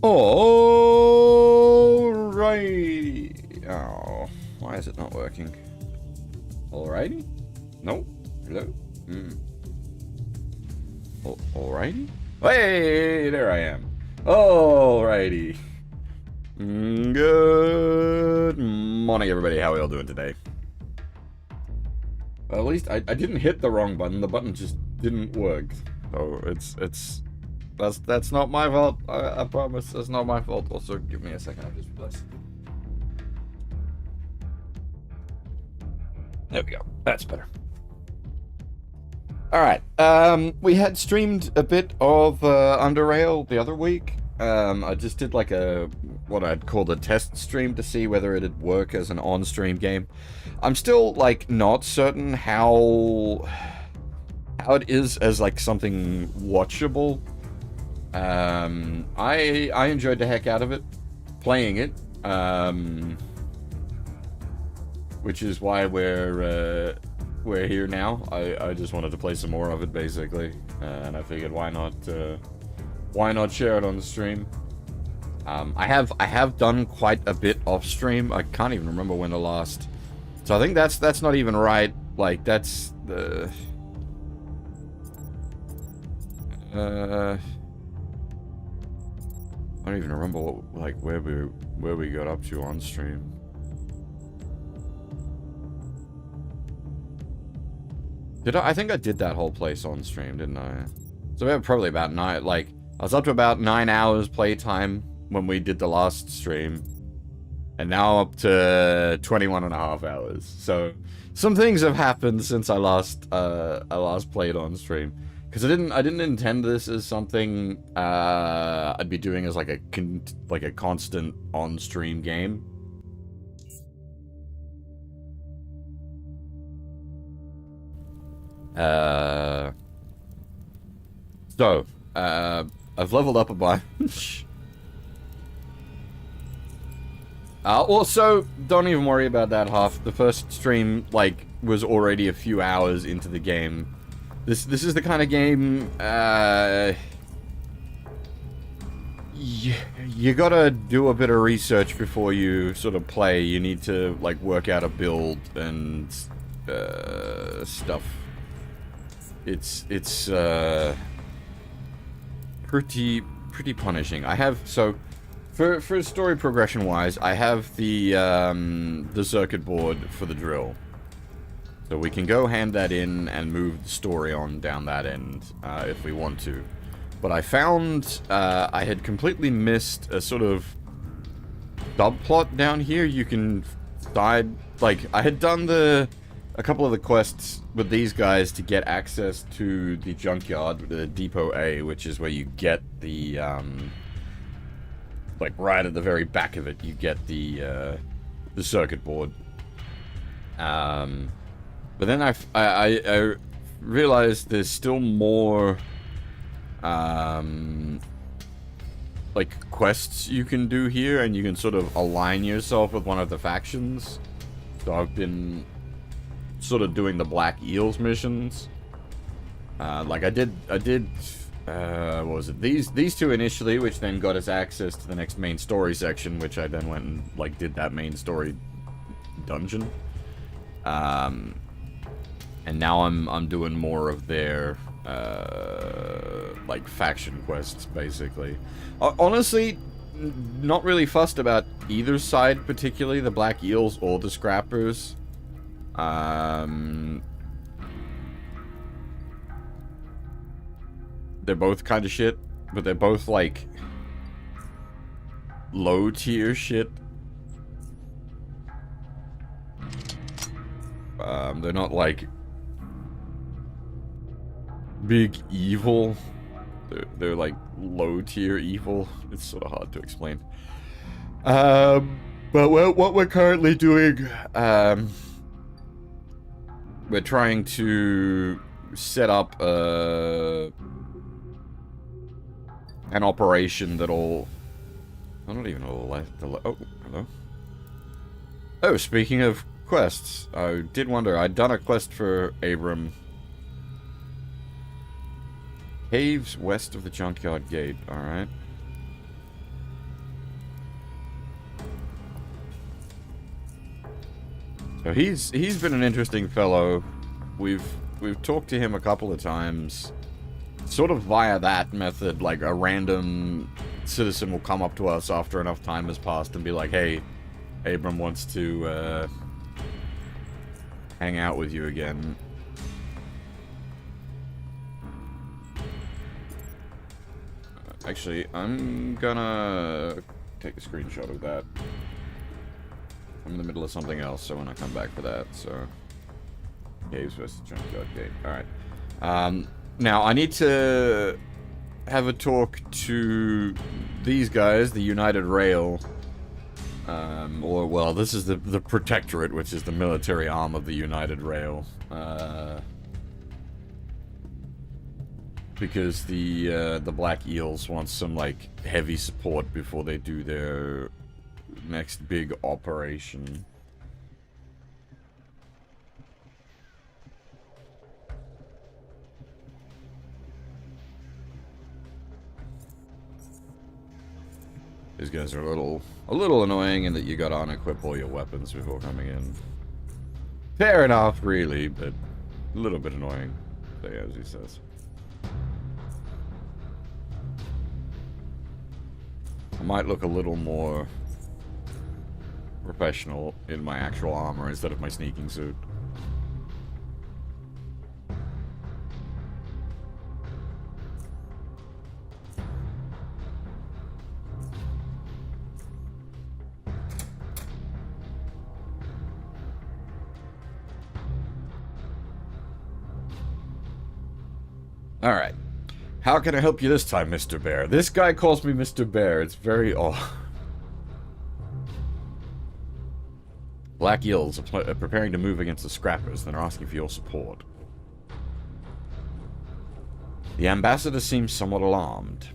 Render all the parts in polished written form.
Alrighty. Oh, why is it not working? Alrighty? No? Hello? Alrighty? Hey, there I am. Alrighty. Good morning, everybody. How are we all doing today? Well, at least I didn't hit the wrong button. The button just didn't work. So that's not my fault. I promise that's not my fault. Also, give me a second. I just realized. There we go. That's better. Alright, we had streamed a bit of UnderRail the other week. I just did like what I'd call a test stream to see whether it'd work as an on-stream game. I'm still like not certain how it is as like something watchable. I enjoyed the heck out of it, playing it, which is why we're here now. I just wanted to play some more of it, basically, and I figured why not share it on the stream. I have done quite a bit off stream. I can't even remember when the last. So I think that's not even right. Like that's the. I don't even remember where we got up to on stream. I think I did that whole place on stream, didn't I? So we had probably about I was up to about 9 hours playtime when we did the last stream. And now up to 21.5 hours. So some things have happened since I last played on stream. Because I didn't intend this as something I'd be doing as like a constant on-stream game. So I've leveled up a bunch. Also, don't even worry about that half. The first stream was already a few hours into the game. This is the kind of game you gotta do a bit of research before you sort of play. You need to work out a build and stuff. It's pretty punishing. I have for story progression wise, I have the circuit board for the drill. So we can go hand that in and move the story on down that end if we want to. But I found I had completely missed a sort of subplot down here. You can I had done a couple of the quests with these guys to get access to the junkyard, the Depot A, which is where you get the right at the very back of it, you get the circuit board. But then I realized there's still more quests you can do here, and you can sort of align yourself with one of the factions. So I've been sort of doing the Black Eels missions. I did what was it? These two initially, which then got us access to the next main story section, which I then went and did that main story dungeon. And now I'm doing more of their faction quests, basically. Honestly, not really fussed about either side particularly, the Black Eels or the Scrappers. They're both kind of shit, but they're both low tier shit. They're not big evil. They're low tier evil. It's sort of hard to explain. But what we're currently doing, we're trying to set up an operation that'll. I'm not even oh, hello. Oh, speaking of quests, I did wonder. I'd done a quest for Abram. Caves west of the junkyard gate. All right. So he's been an interesting fellow. We've talked to him a couple of times. Sort of via that method, like a random citizen will come up to us after enough time has passed and be like, hey, Abram wants to hang out with you again. Actually, I'm gonna take a screenshot of that. I'm in the middle of something else, so when I come back for that, so... Caves versus Junkyard Gate. Alright. Now, I need to have a talk to these guys, the UnderRail. Or, well, this is the Protectorate, which is the military arm of the UnderRail. Because the Black Eels want some, like, heavy support before they do their next big operation. These guys are a little annoying in that you gotta unequip all your weapons before coming in. Fair enough, really, but a little bit annoying, as he says. I might look a little more professional in my actual armor instead of my sneaking suit. Alright. How can I help you this time, Mr. Bear? This guy calls me Mr. Bear. It's very odd. Black Eels are preparing to move against the Scrappers, and are asking for your support. The ambassador seems somewhat alarmed.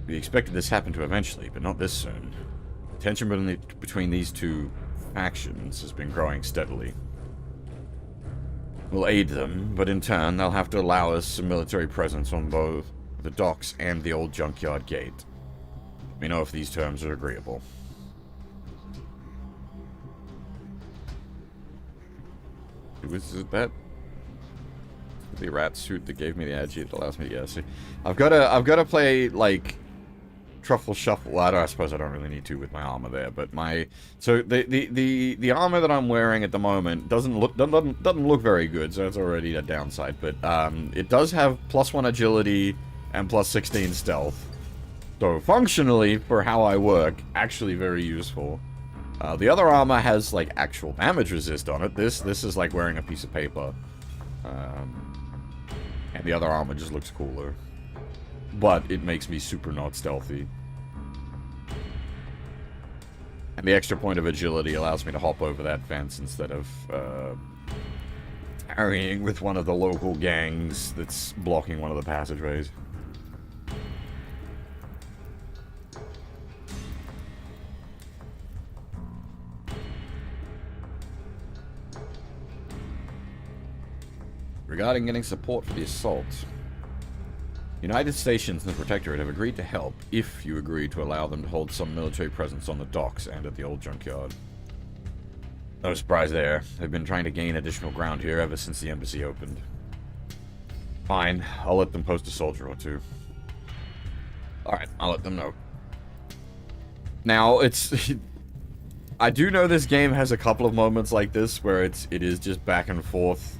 We expected this happen to eventually, but not this soon. Tension between these two factions has been growing steadily. We'll aid them, but in turn, they'll have to allow us some military presence on both the docks and the old junkyard gate. Let me know if these terms are agreeable. Was that the rat suit that gave me the agi that allows me to... Yeah, see, I've got to play, like, Truffle Shuffle. Well, I suppose I don't really need to with my armor there, but my... So, the armor that I'm wearing at the moment doesn't look very good, so that's already a downside, but, it does have +1 agility and +16 stealth. So, functionally, for how I work, actually very useful. The other armor has, like, actual damage resist on it. This is like wearing a piece of paper. And the other armor just looks cooler. But it makes me super not stealthy. And the extra point of agility allows me to hop over that fence instead of tarrying with one of the local gangs that's blocking one of the passageways. Regarding getting support for the assault, United Stations and the Protectorate have agreed to help if you agree to allow them to hold some military presence on the docks and at the old junkyard. No surprise there. They've been trying to gain additional ground here ever since the embassy opened. Fine, I'll let them post a soldier or two. Alright, I'll let them know. Now, it's... I do know this game has a couple of moments like this where it is just back and forth,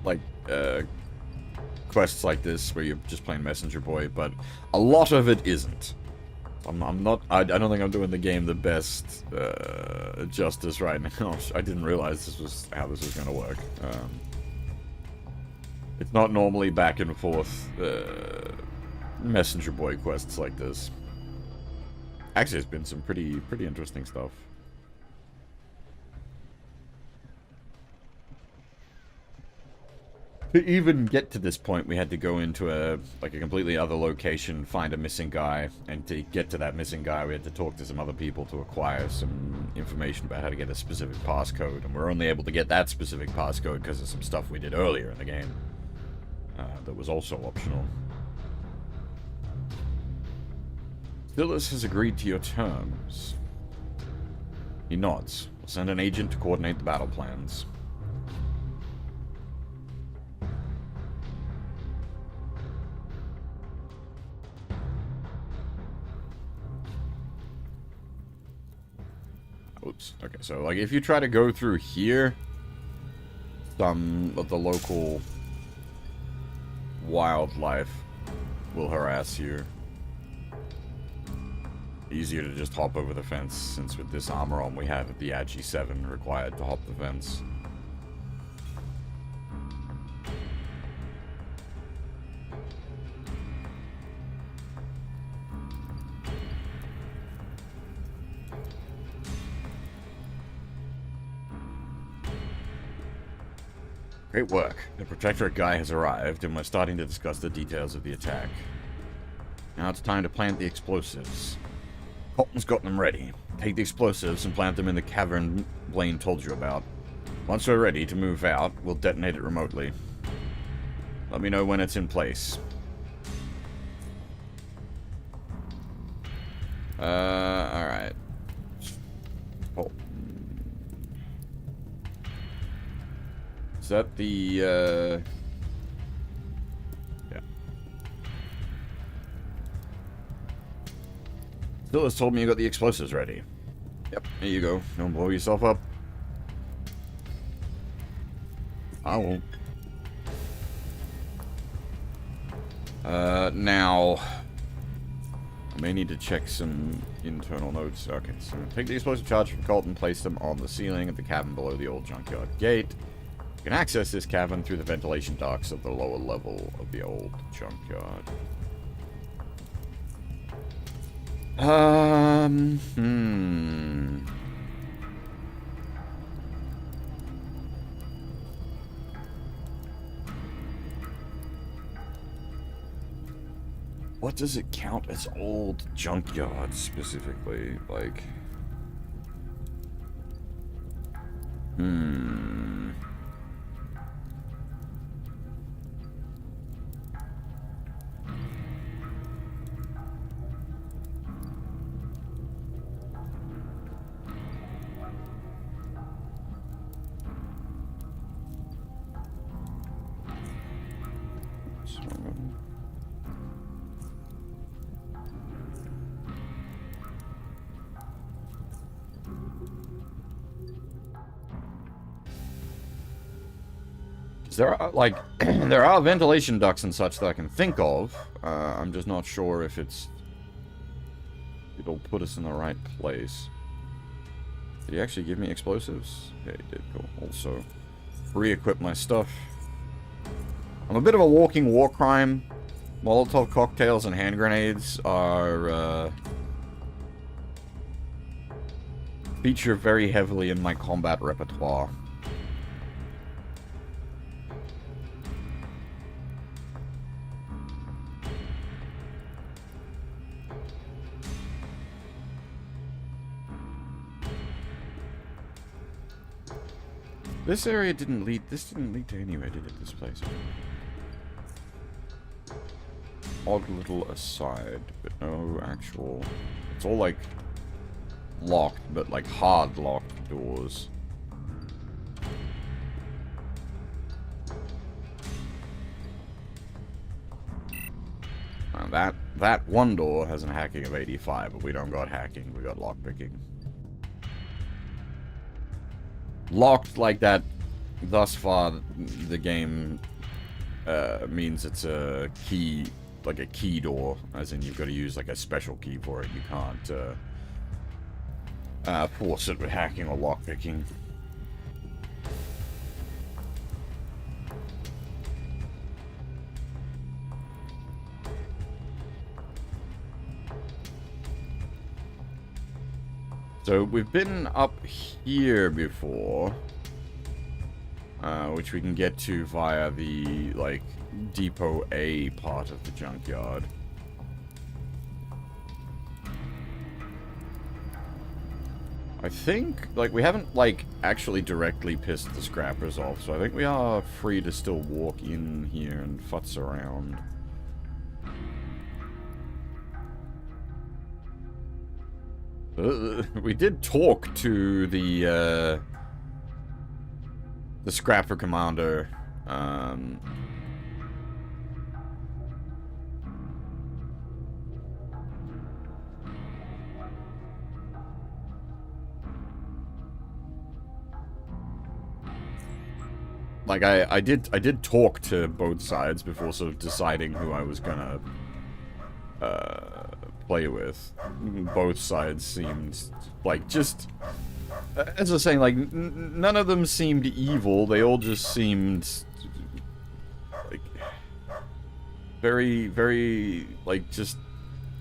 like, quests like this where you're just playing Messenger Boy, but a lot of it isn't. I don't think I'm doing the game the best, justice right now. I didn't realize this was how this was gonna work. It's not normally back and forth Messenger Boy quests like this. Actually, it's been some pretty interesting stuff. To even get to this point, we had to go into a completely other location, find a missing guy, and to get to that missing guy, we had to talk to some other people to acquire some information about how to get a specific passcode, and we're only able to get that specific passcode because of some stuff we did earlier in the game. That was also optional. Phyllis has agreed to your terms. He nods. We'll send an agent to coordinate the battle plans. Oops. Okay, so, like, if you try to go through here, some of the local wildlife will harass you. Easier to just hop over the fence, since with this armor on we have the Agi 7 required to hop the fence. Great work. The Protectorate guy has arrived, and we're starting to discuss the details of the attack. Now it's time to plant the explosives. Colton's got them ready. Take the explosives and plant them in the cavern Blaine told you about. Once we're ready to move out, we'll detonate it remotely. Let me know when it's in place. Alright. Oh. Is that the, yeah. Phyllis told me you got the explosives ready. Yep, here you go. Don't blow yourself up. I won't. Now... I may need to check some internal notes. Okay, so take the explosive charge from Colton, place them on the ceiling of the cavern below the old junkyard gate. You can access this cavern through the ventilation ducts at the lower level of the old junkyard. What does it count as old junkyard specifically? Like, there are, like, there are ventilation ducts and such that I can think of. I'm just not sure if it'll put us in the right place. Did he actually give me explosives? Yeah, he did. Cool. Also, re-equip my stuff. I'm a bit of a walking war crime. Molotov cocktails and hand grenades are, feature very heavily in my combat repertoire. This area didn't lead to anywhere, did it, this place? Odd little aside, but no actual... It's all, like, locked, but, like, hard locked doors. Now that one door has a hacking of 85, but we don't got hacking, we got lockpicking. Locked like that, thus far, the game means it's a key, like a key door, as in you've got to use like a special key for it. You can't force it with hacking or lockpicking. So we've been up here before, which we can get to via the, like, Depot A part of the junkyard. I think, like, we haven't, like, actually directly pissed the scrappers off, so I think we are free to still walk in here and futz around. We did talk to the Scrapper Commander. Like, I did talk to both sides before sort of deciding who I was gonna play with. Both sides seemed like just, as I was saying, like none of them seemed evil. They all just seemed like very, very like just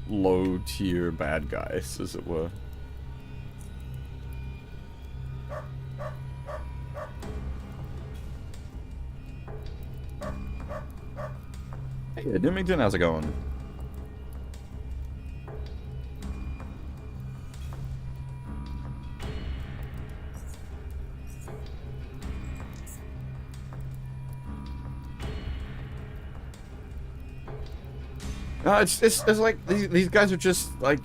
low tier bad guys, as it were. Hey, Newington, how's it going? No, it's like these guys are just like,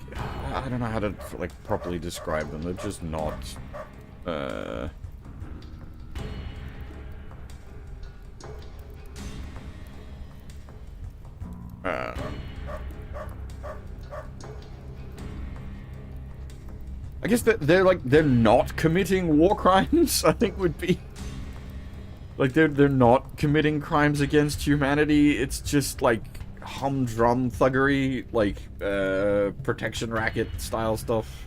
I don't know how to like properly describe them. They're just not I guess that they're not committing war crimes, I think would be like they're not committing crimes against humanity. It's just like humdrum thuggery, like protection racket style stuff.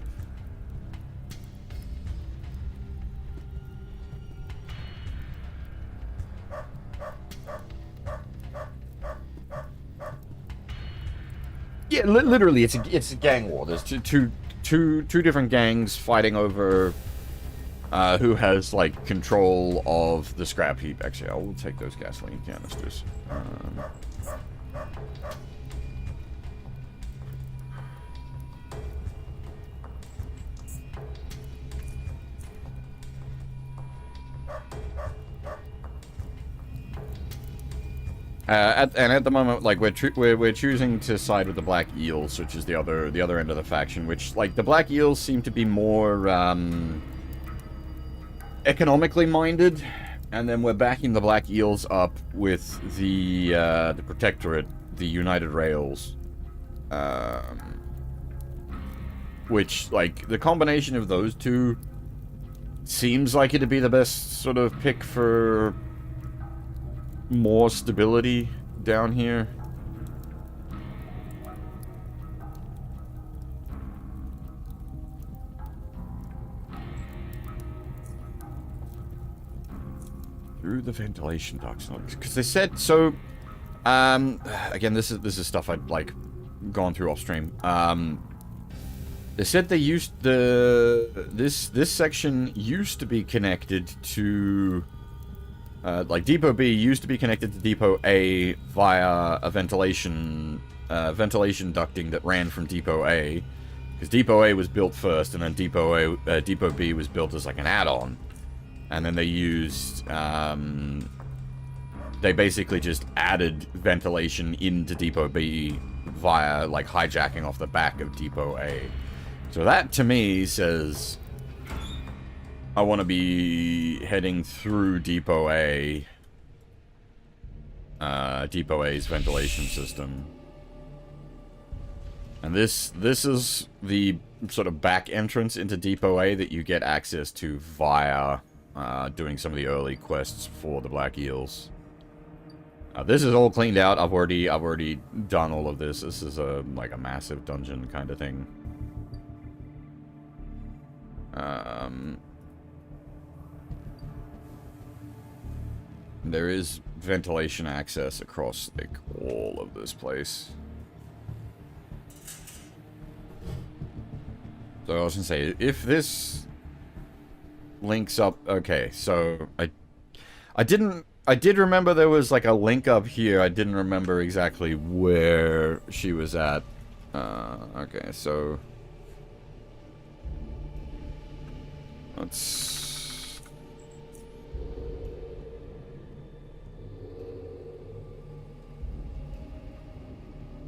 Yeah, literally, it's a gang war. There's two different gangs fighting over who has like control of the scrap heap. Actually, I will take those gasoline canisters. And at the moment, like we're choosing to side with the Black Eels, which is the other end of the faction. Which, like, the Black Eels seem to be more economically minded, and then we're backing the Black Eels up with the Protectorate, the United Rails, which, like, the combination of those two seems like it'd be the best sort of pick for more stability down here. Through the ventilation ducts, because they said so. Again, this is stuff I'd like gone through off stream. They said they used this section used to be connected to. Like, Depot B used to be connected to Depot A via a ventilation ducting that ran from Depot A, because Depot A was built first, and then Depot B was built as like an add-on, and then they used they basically just added ventilation into Depot B via like hijacking off the back of Depot A. So that to me says I want to be heading through Depot A, Depot A's ventilation system. And this is the sort of back entrance into Depot A that you get access to via doing some of the early quests for the Black Eels. This is all cleaned out. I've already done all of this. This is like a massive dungeon kind of thing. There is ventilation access across, like, all of this place. So I was gonna say, if this links up... Okay, so I did remember there was, like, a link up here. I didn't remember exactly where she was at. Okay, so... Let's...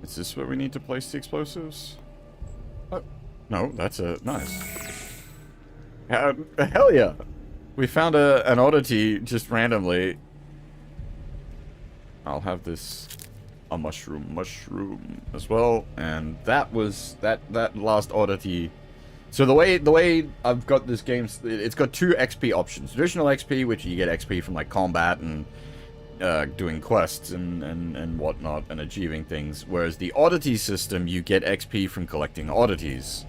Is this where we need to place the explosives? Oh, No, that's a... Nice. Hell yeah! We found an oddity just randomly. I'll have this... a mushroom as well. And that was... That last oddity... So the way I've got this game... It's got 2 XP options. Traditional XP, which you get XP from, like, combat and... doing quests and whatnot and achieving things, whereas the oddity system, you get XP from collecting oddities,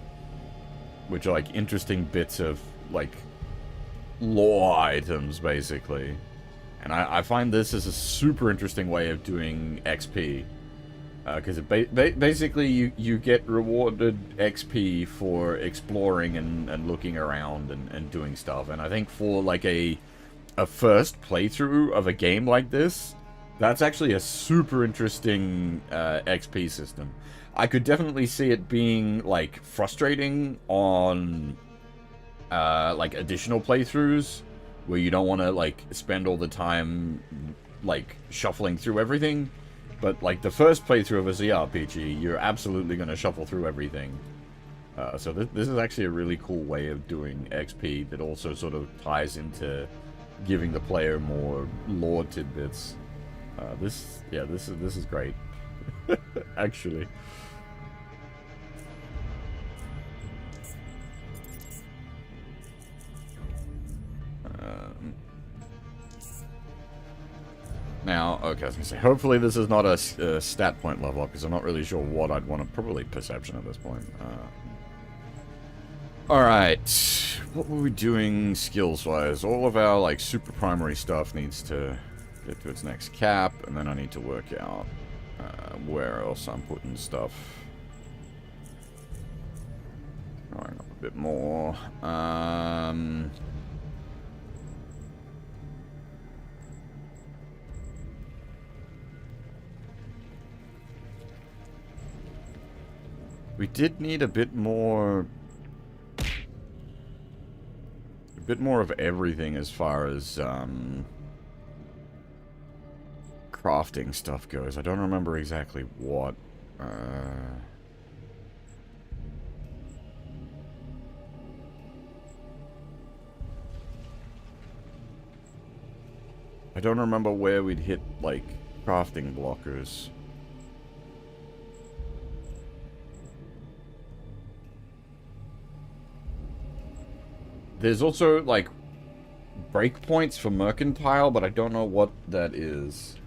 which are like interesting bits of like lore items basically. And I find this is a super interesting way of doing XP, because basically you get rewarded XP for exploring and looking around and doing stuff. And I think for like a first playthrough of a game like this, that's actually a super interesting XP system. I could definitely see it being like frustrating on like additional playthroughs where you don't want to like spend all the time like shuffling through everything. But like the first playthrough of a ZRPG, you're absolutely going to shuffle through everything. So this is actually a really cool way of doing XP that also sort of ties into giving the player more lore tidbits. This is great. Actually. Now, okay, I was gonna say, hopefully this is not a stat point level up, because I'm not really sure what I'd want to, probably perception at this point. Alright, what were we doing skills-wise? All of our, like, super primary stuff needs to get to its next cap, and then I need to work out where else I'm putting stuff. Going up a bit more. We did need a bit more of everything as far as crafting stuff goes. I don't remember exactly what. I don't remember where we'd hit, like, crafting blockers. There's also, like, breakpoints for mercantile, but I don't know what that is.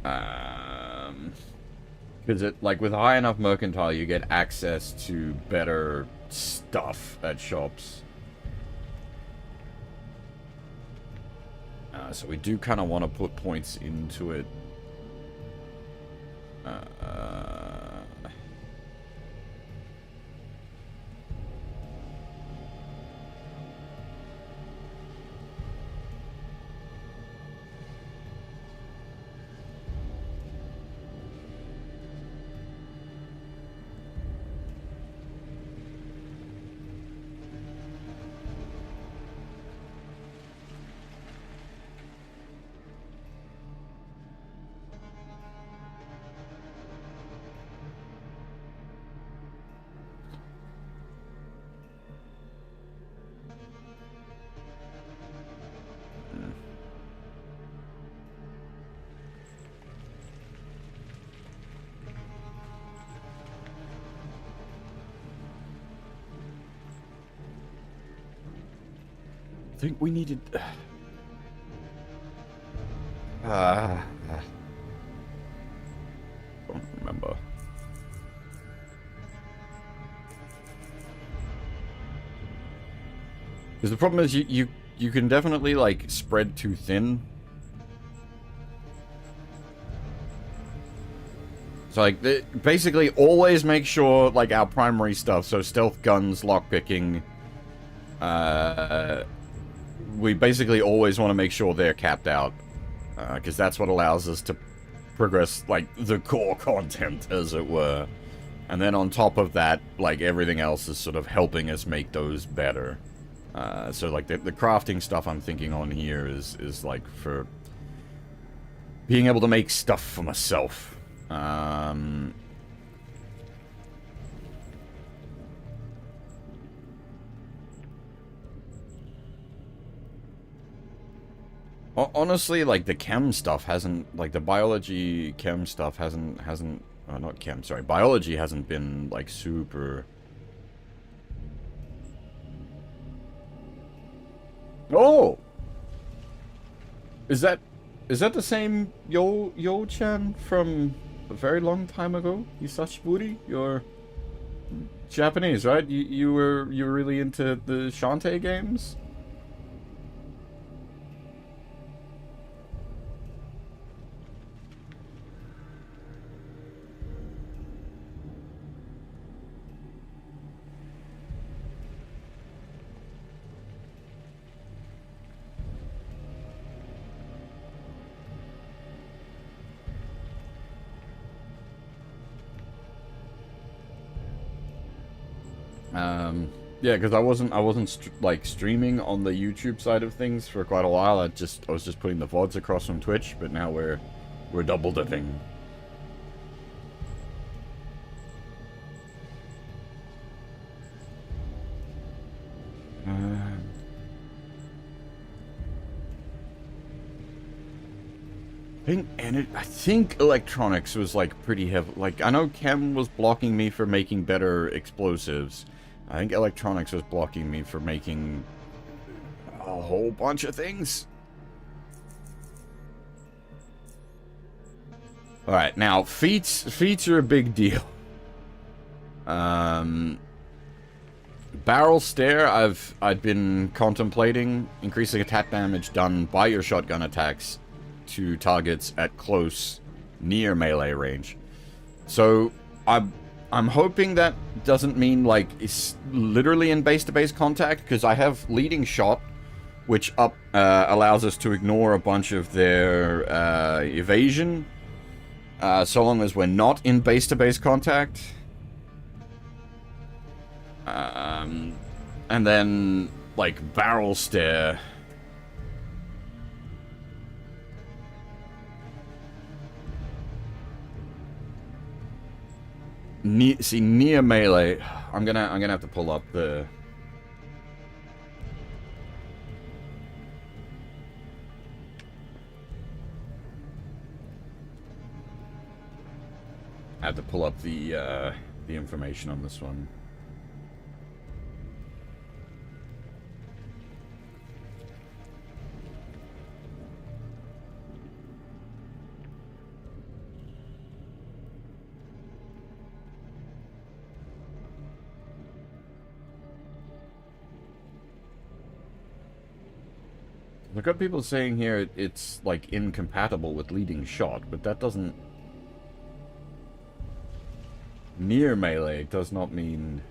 Because it, like, with high enough mercantile, you get access to better stuff at shops. So we do kind of want to put points into it. I think we needed... don't remember. Because the problem is you can definitely, like, spread too thin. So, like, basically always make sure, like, our primary stuff, so stealth guns, lockpicking, we basically always want to make sure they're capped out, because that's what allows us to progress, like, the core content, as it were. And then on top of that, like, everything else is sort of helping us make those better. So, like, the crafting stuff I'm thinking on here is like, for being able to make stuff for myself. Honestly, like, the chem stuff hasn't, like, the biology chem stuff hasn't, not chem, sorry, biology hasn't been, like, super... Oh! Is that the same Yo-chan from a very long time ago? Hisashiburi? You're Japanese, right? You were really into the Shantae games? Yeah, because I wasn't like streaming on the YouTube side of things for quite a while. I was just putting the VODs across from Twitch, but now we're double dipping. I think electronics was like pretty heavy. Like, I know chem was blocking me for making better explosives. I think electronics was blocking me for making a whole bunch of things. Alright, now, feats are a big deal. Barrel stare, I'd been contemplating increasing attack damage done by your shotgun attacks to targets at close, near melee range. So, I'm hoping that doesn't mean, like, it's literally in base-to-base contact, because I have leading shot, which allows us to ignore a bunch of their evasion, so long as we're not in base-to-base contact. And then, like, barrel stare... near melee. I'm gonna have to pull up the... I have to pull up the information on this one. I've got people saying here it's, like, incompatible with leading shot, but that doesn't... Near melee does not mean...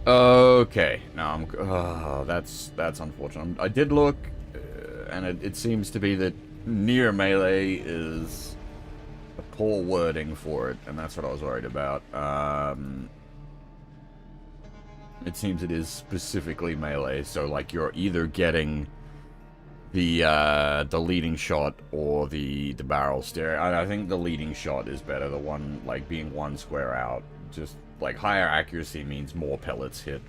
Okay, no, that's unfortunate. I did look, and it seems to be that near melee is a poor wording for it, and that's what I was worried about. It seems it is specifically melee, so, like, you're either getting the leading shot or the barrel stare. I think the leading shot is better, the one, like, being one square out. Just, like, higher accuracy means more pellets hit.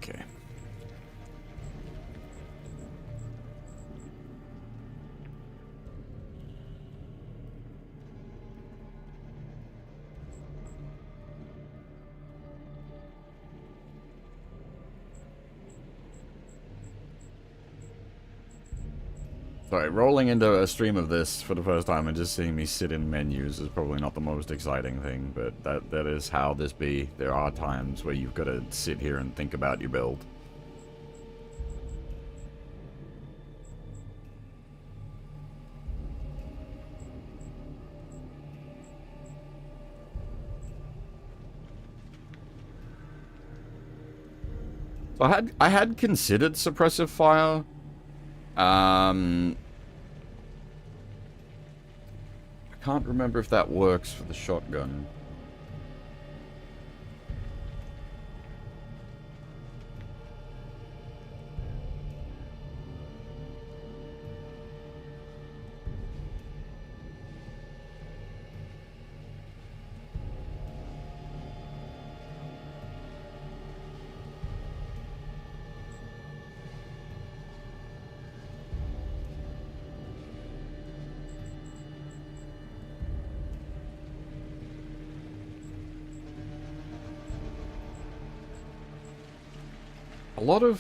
Okay. Sorry, rolling into a stream of this for the first time and just seeing me sit in menus is probably not the most exciting thing, but that is how this be. There are times where you've got to sit here and think about your build. So I had considered suppressive fire. I can't remember if that works for the shotgun.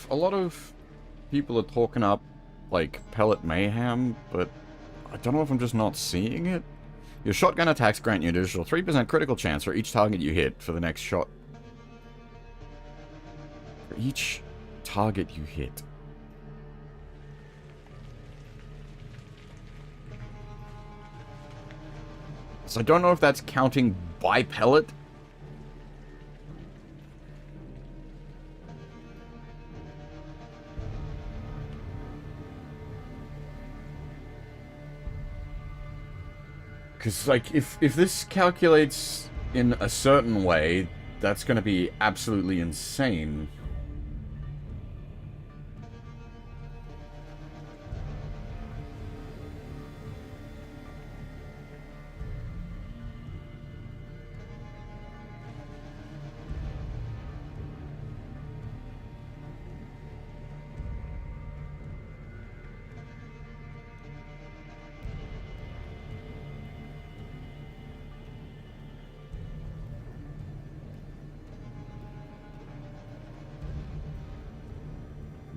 A lot of people are talking up, like, pellet mayhem, but I don't know if I'm just not seeing it. Your shotgun attacks grant you an additional 3% critical chance for each target you hit for the next shot. For each target you hit. So I don't know if that's counting by pellet. Because, like, if this calculates in a certain way, that's going to be absolutely insane.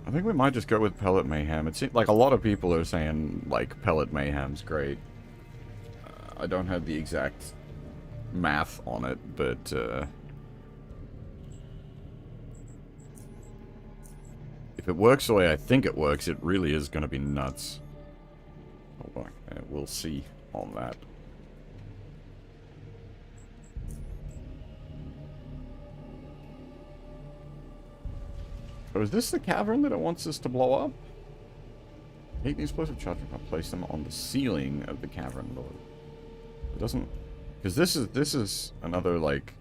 I think we might just go with pellet mayhem. It seems like a lot of people are saying, like, pellet mayhem's great. I don't have the exact math on it, but if it works the way I think it works, it really is going to be nuts. Hold on, we'll see on that. So is this the cavern that it wants us to blow up? Take these explosive charges and place them on the ceiling of the cavern. It doesn't... Because this is another, like...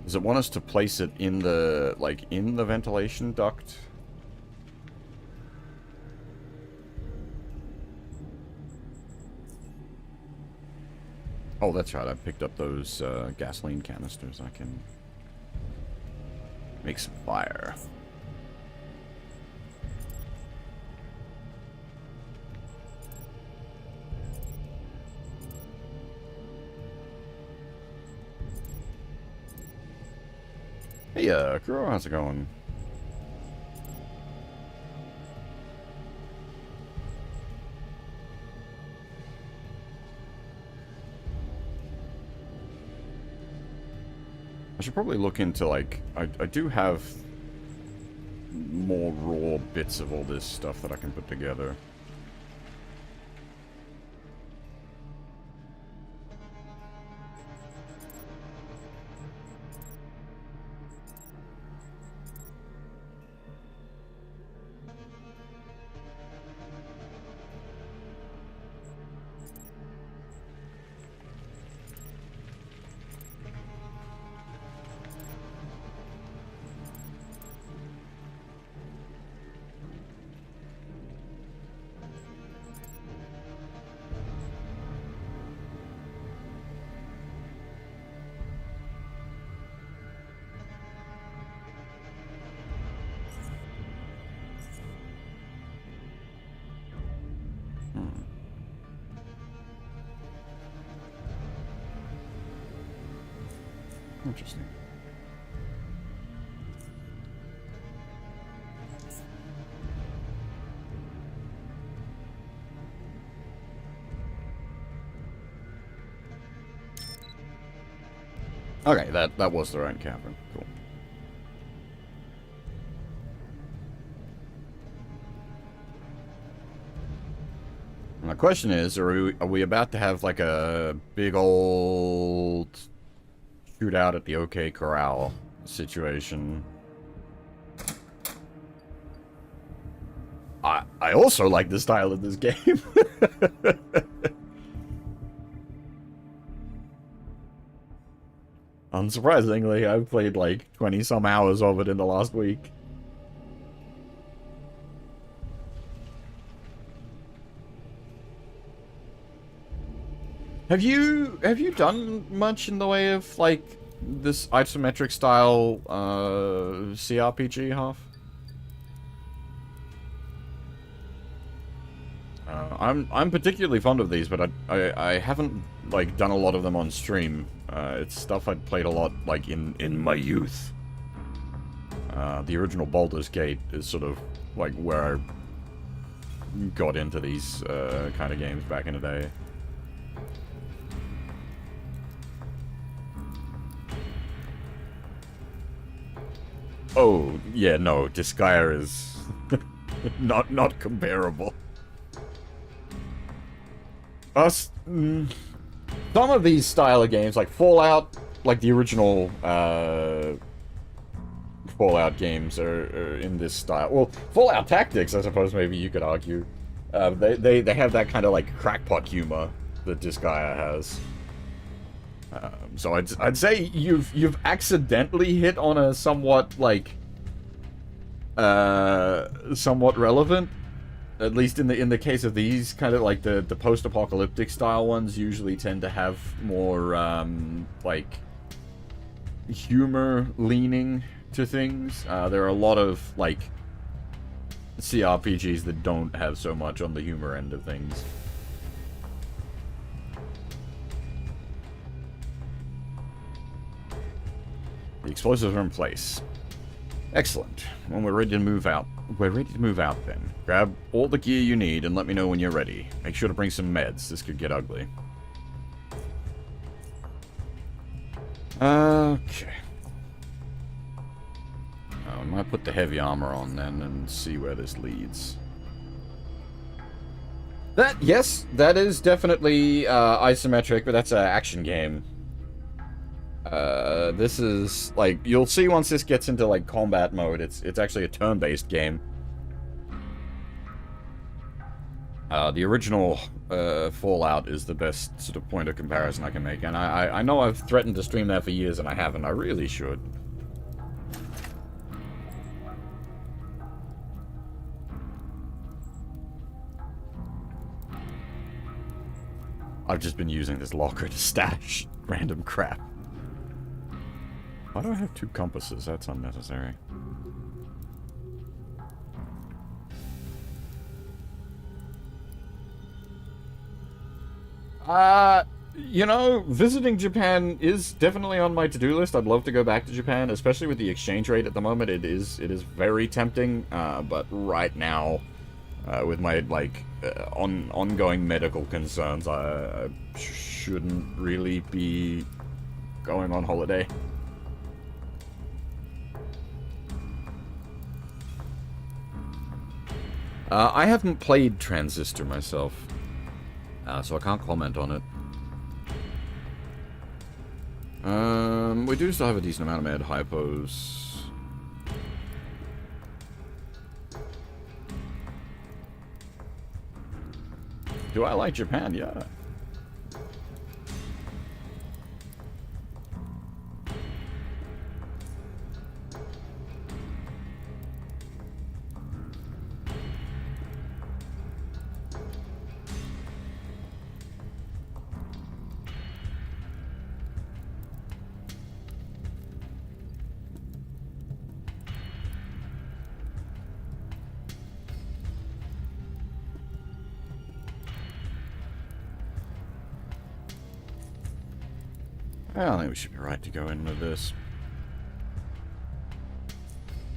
Does it want us to place it in the, like, in the ventilation duct? Oh, that's right. I picked up those gasoline canisters. I can make some fire. Hey, Kuro, how's it going? I should probably look into, like, I do have more raw bits of all this stuff that I can put together. Interesting. Okay, that was the right cavern. Cool. And the question is, are we about to have like a big old shootout at the OK Corral situation? I also like the style of this game. Unsurprisingly, I've played like 20 some hours of it in the last week. Have you done much in the way of like this isometric style CRPG, Half? I'm particularly fond of these, but I haven't like done a lot of them on stream. It's stuff I'd played a lot like in my youth. The original Baldur's Gate is sort of like where I got into these kind of games back in the day. Oh, yeah, no, Disgaea is not comparable. Some of these style of games, like Fallout, like the original Fallout games are in this style. Well, Fallout Tactics, I suppose maybe you could argue. They have that kind of like crackpot humor that Disgaea has. So I'd say you've accidentally hit on a somewhat like somewhat relevant, at least in the case of these kind of like the post-apocalyptic style ones usually tend to have more like humor leaning to things. There are a lot of like CRPGs that don't have so much on the humor end of things. The explosives are in place. Excellent. When we're ready to move out, then. Grab all the gear you need and let me know when you're ready. Make sure to bring some meds. This could get ugly. Okay. I might put the heavy armor on then and see where this leads. Yes, that is definitely isometric, but that's an action game. This is, like, you'll see once this gets into, like, combat mode, it's actually a turn-based game. The original, Fallout is the best sort of point of comparison I can make, and I know I've threatened to stream that for years, and I haven't. I really should. I've just been using this locker to stash random crap. Why do I have two compasses? That's unnecessary. You know, visiting Japan is definitely on my to-do list. I'd love to go back to Japan, especially with the exchange rate at the moment. It is very tempting, but right now, with my, like, ongoing medical concerns, I shouldn't really be going on holiday. I haven't played Transistor myself, so I can't comment on it. We do still have a decent amount of med hypos. Do I like Japan? Yeah. I think we should be right to go in with this.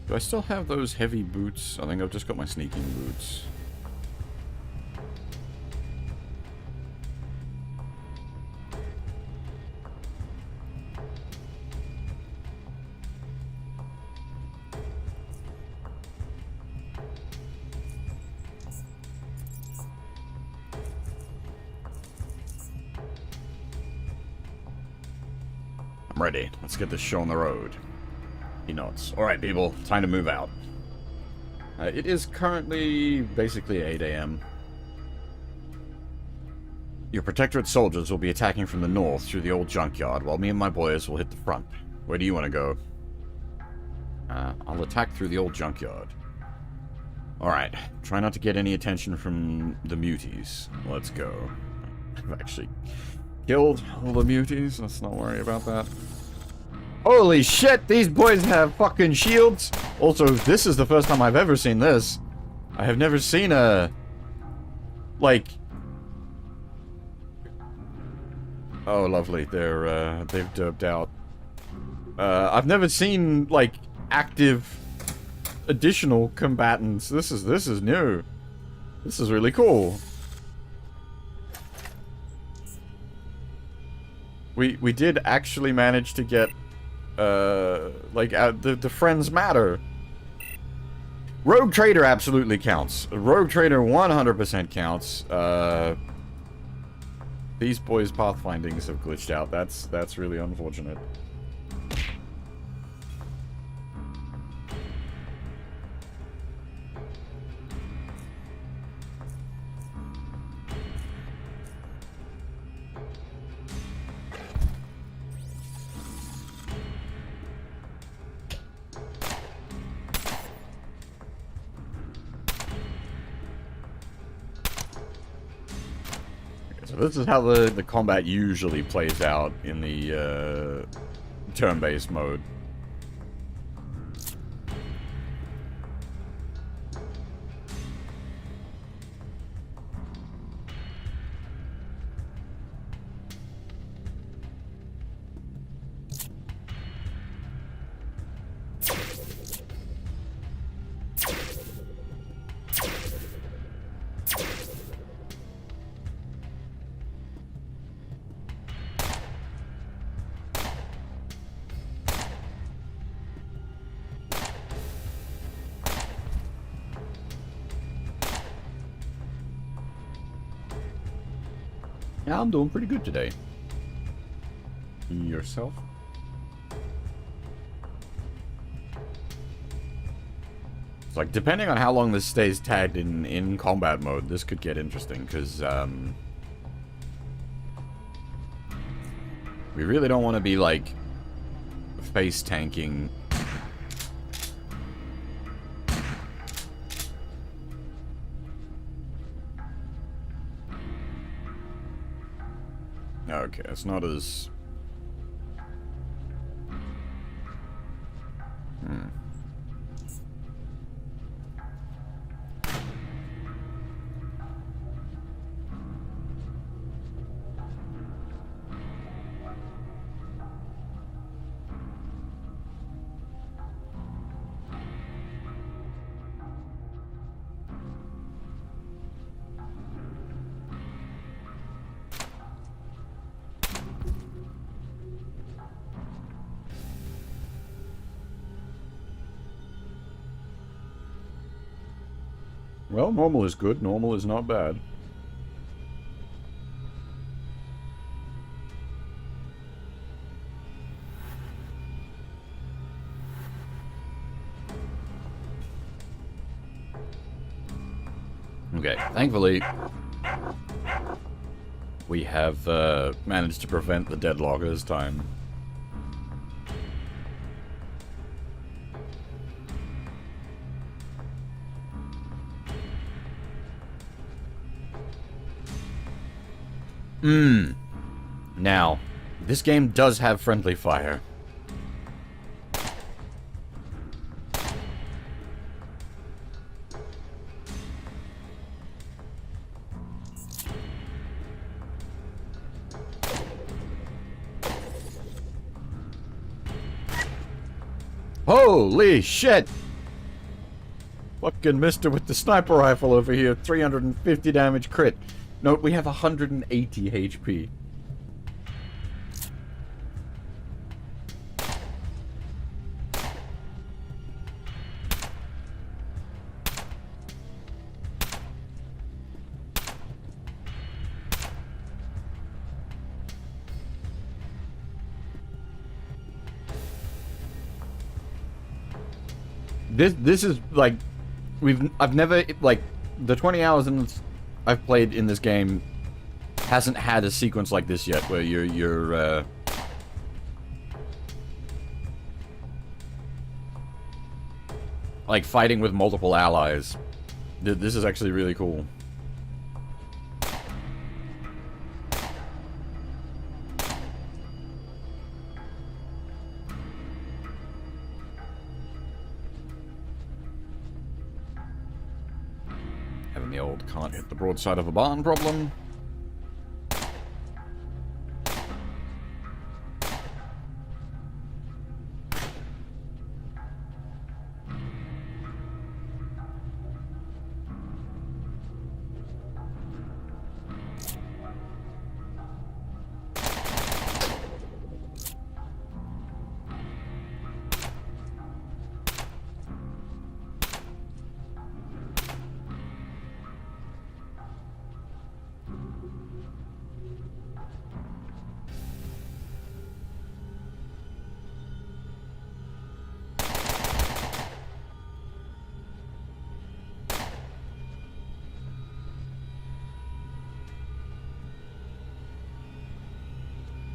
Do I still have those heavy boots? I think I've just got my sneaking boots. I'm ready. Let's get this show on the road. He nods. Alright, people. Time to move out. It is currently basically 8 a.m. Your Protectorate soldiers will be attacking from the north through the old junkyard, while me and my boys will hit the front. Where do you want to go? I'll attack through the old junkyard. Alright. Try not to get any attention from the muties. Let's go. I've actually killed all the muties. Let's not worry about that. Holy shit, these boys have fucking shields. Also, this is the first time I've ever seen this. I have never seen a... like... oh, lovely. They've derped out. I've never seen, like, active additional combatants. This is new. This is really cool. We did actually manage to get like the friends matter. Rogue Trader absolutely counts. Rogue Trader 100% counts. These boys' pathfindings have glitched out. That's really unfortunate. This is how the combat usually plays out in the turn-based mode. Yeah, I'm doing pretty good today. Yourself? It's like, depending on how long this stays tagged in combat mode, this could get interesting, because, we really don't want to be, like, face tanking. Okay, it's not as... Well, normal is good. Normal is not bad. Okay, thankfully, we have managed to prevent the deadlock this time. Now, this game does have friendly fire. Holy shit! Fucking mister with the sniper rifle over here, 350 damage crit. Note, we have 180 HP. This is like I've never like the 20 hours I've played in this game hasn't had a sequence like this yet where you're like fighting with multiple allies. This is actually really cool. Having the old can't hit the broadside of a barn problem.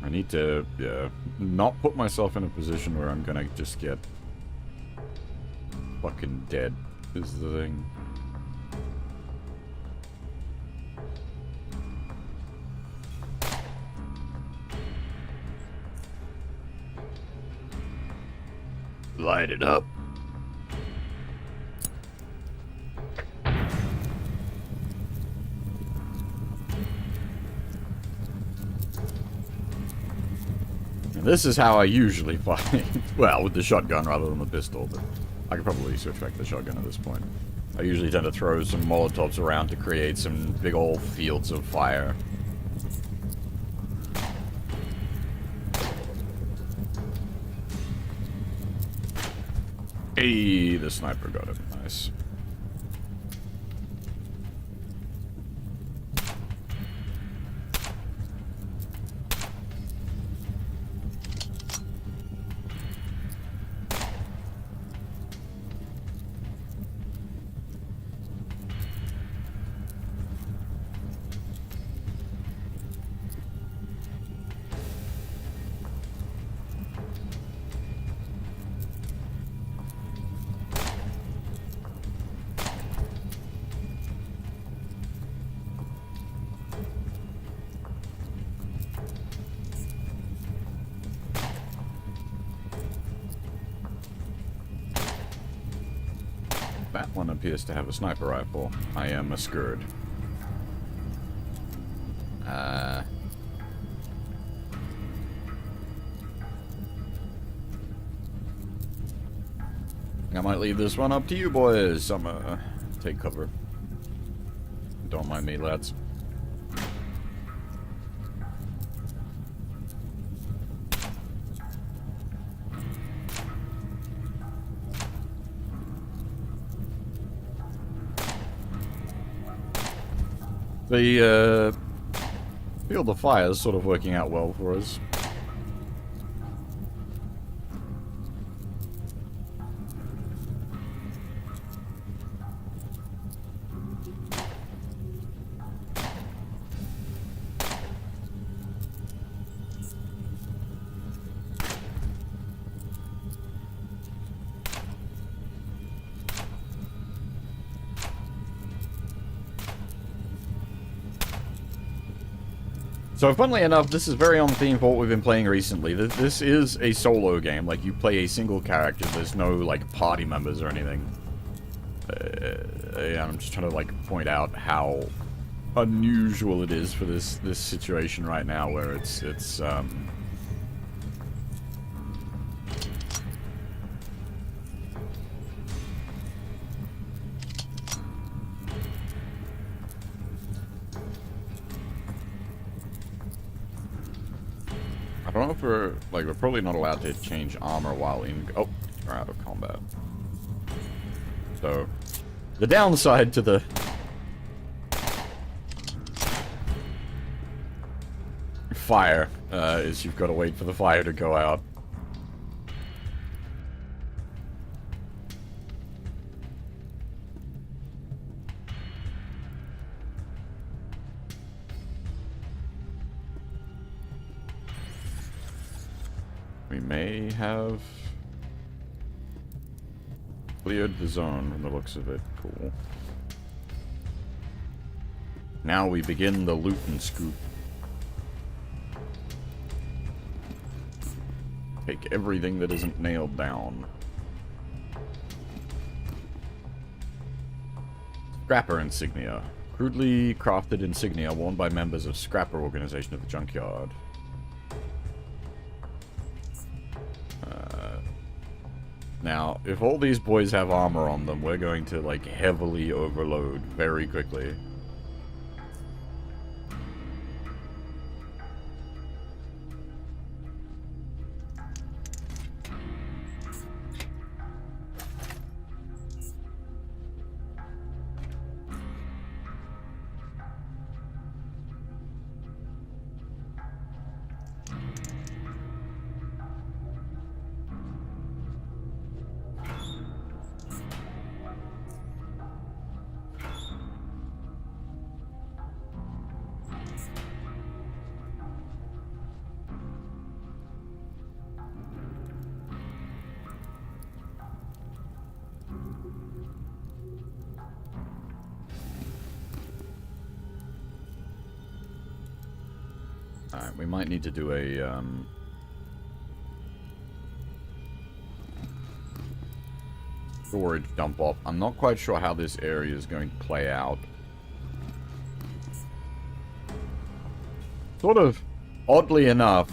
I need to, not put myself in a position where I'm gonna just get fucking dead, is the thing. Light it up. This is how I usually fight. Well, with the shotgun rather than the pistol, but I could probably switch back to the shotgun at this point. I usually tend to throw some Molotovs around to create some big old fields of fire. Hey, the sniper got him. Nice. That one appears to have a sniper rifle. I am a scourge. I might leave this one up to you boys. I'm take cover. Don't mind me, lads. The field of fire is sort of working out well for us. So funnily enough, this is very on theme for what we've been playing recently. This is a solo game. Like, you play a single character. There's no, like, party members or anything. Yeah, I'm just trying to, like, point out how unusual it is for this situation right now, where it's don't know if we're probably not allowed to change armor while in... Oh, we're out of combat. So, the downside to the... fire, is you've got to wait for the fire to go out. We may have cleared the zone from the looks of it. Cool. Now we begin the loot and scoop. Take everything that isn't nailed down. Scrapper insignia. Crudely crafted insignia worn by members of Scrapper organization of the junkyard. Now, if all these boys have armor on them, we're going to, like, heavily overload very quickly. Alright, we might need to do a, storage dump off. I'm not quite sure how this area is going to play out. Sort of, oddly enough,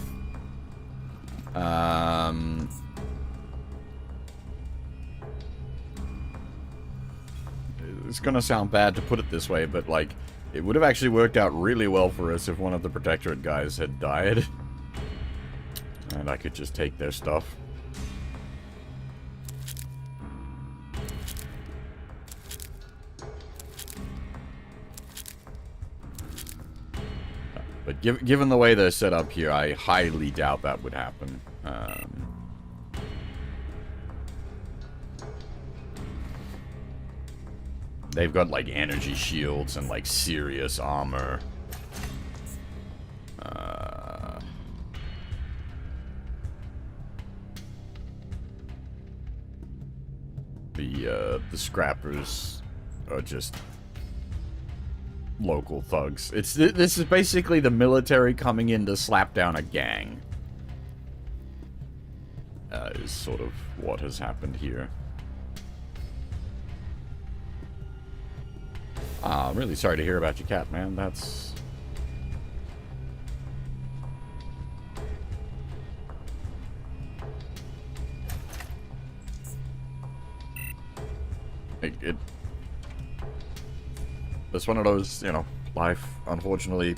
it's gonna sound bad to put it this way, but, like, it would have actually worked out really well for us if one of the Protectorate guys had died. And I could just take their stuff. But given the way they're set up here, I highly doubt that would happen. They've got, like, energy shields and, like, serious armor. The Scrappers are just local thugs. This is basically the military coming in to slap down a gang. Is sort of what has happened here. I'm really sorry to hear about your cat, man. That's... It's one of those, you know, life, unfortunately...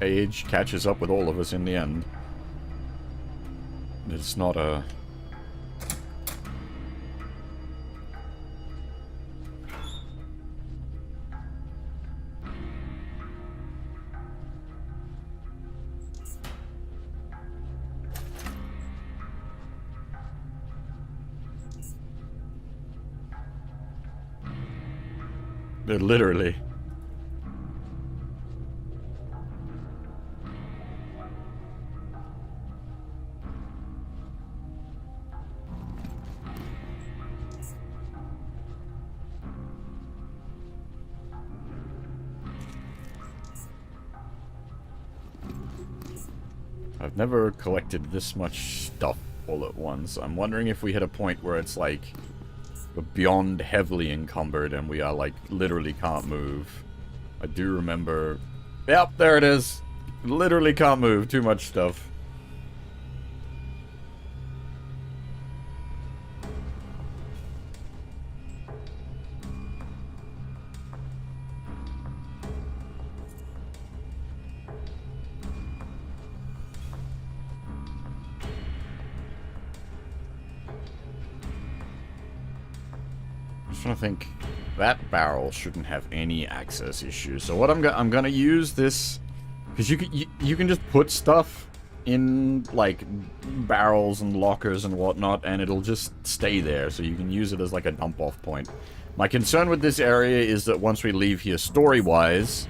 Age catches up with all of us in the end. It's not a... Literally. I've never collected this much stuff all at once. I'm wondering if we hit a point where it's like we're beyond heavily encumbered and we are, like, literally can't move. I do remember... Yep, there it is. Literally can't move. Too much stuff. trying to think. That barrel shouldn't have any access issues. So what I'm gonna use this, because you can just put stuff in like barrels and lockers and whatnot, and it'll just stay there. So you can use it as like a dump off point. My concern with this area is that once we leave here, story-wise,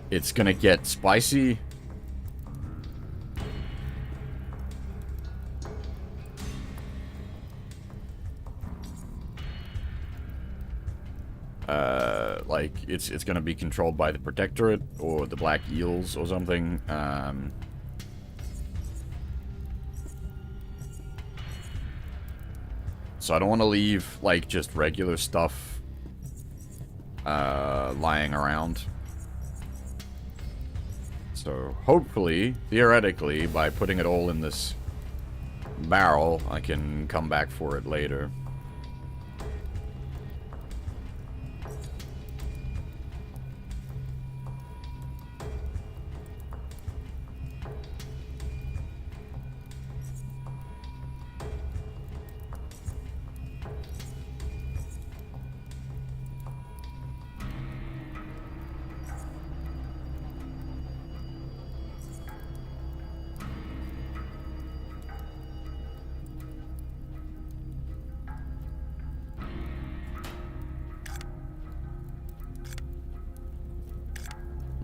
it's gonna get spicy. Like, it's gonna be controlled by the Protectorate, or the Black Eels, or something. So I don't want to leave, like, just regular stuff lying around. So, hopefully, theoretically, by putting it all in this barrel, I can come back for it later.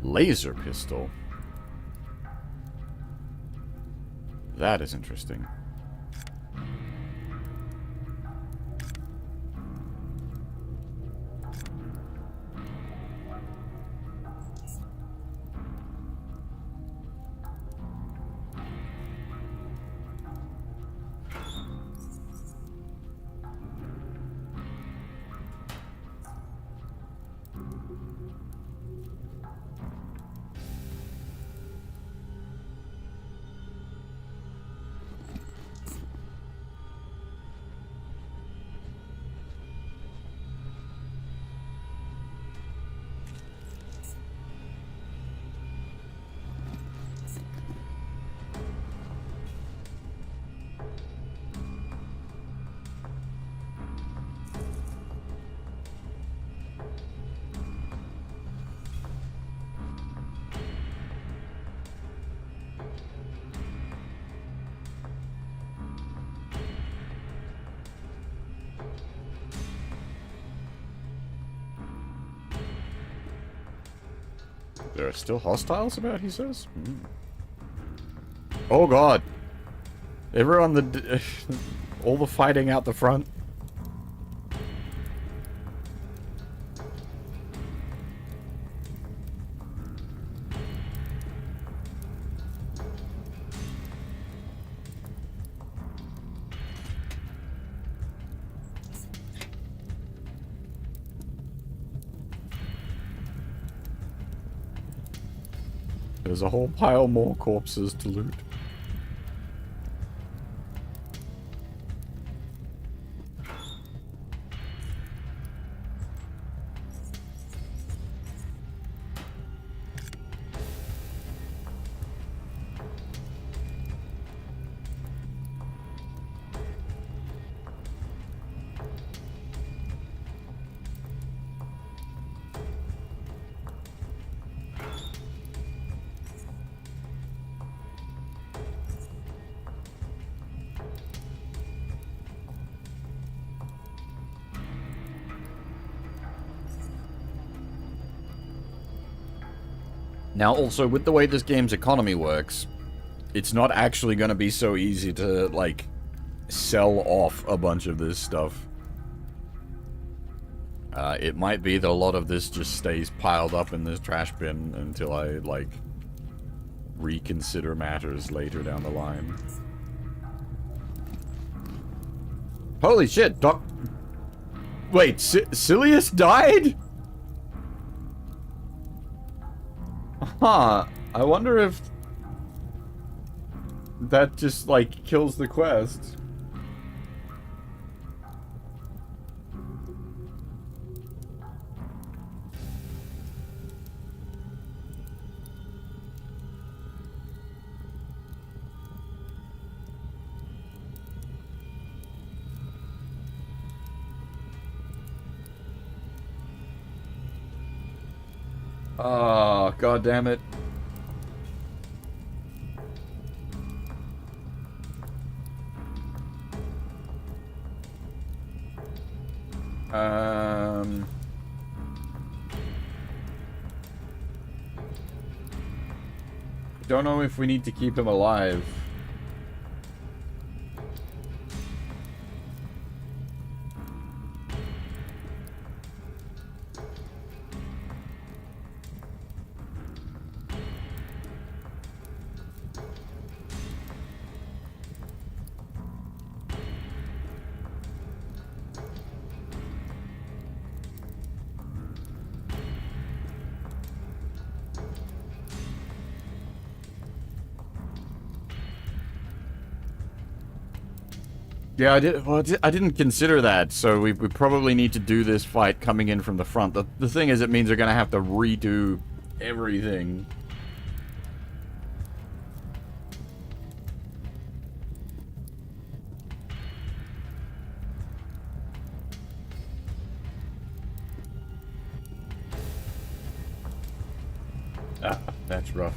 Laser pistol. That is interesting. There are still hostiles about, he says? Oh god. Everyone, all the fighting out the front. There's a whole pile more corpses to loot. Now, also, with the way this game's economy works, it's not actually going to be so easy to, like, sell off a bunch of this stuff. It might be that a lot of this just stays piled up in this trash bin until I, like, reconsider matters later down the line. Holy shit, Wait, Silius died? Huh, I wonder if that just, like, kills the quest. Oh, god damn it. Don't know if we need to keep him alive. Yeah, I didn't consider that, so we probably need to do this fight coming in from the front. The thing is, it means we're gonna have to redo everything. Ah, that's rough.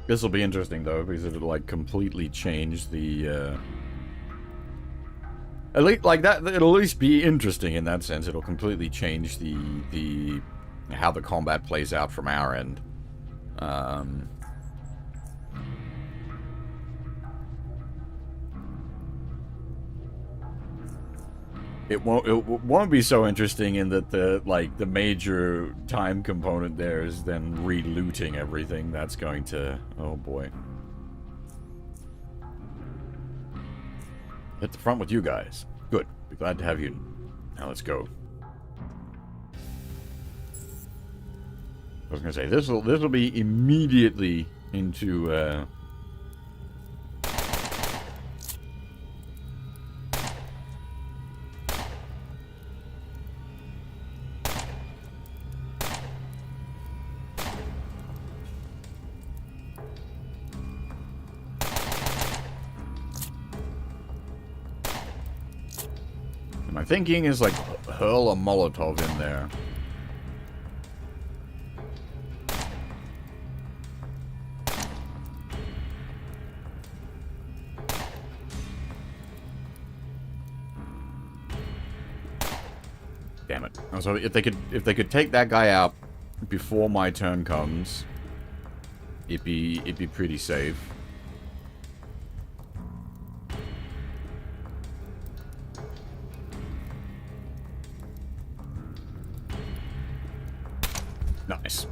This will be interesting though, because it'll like completely change the at least like that. It'll at least be interesting in that sense. It'll completely change the how the combat plays out from our end. It won't be so interesting in that the major time component there is then re-looting everything. That's going to, oh boy. Hit the front with you guys. Good. Be glad to have you. Now let's go. I was gonna say this will be immediately into my thinking is like hurl a Molotov in there. Damn it. So if they could take that guy out before my turn comes, it'd be pretty safe. Nice.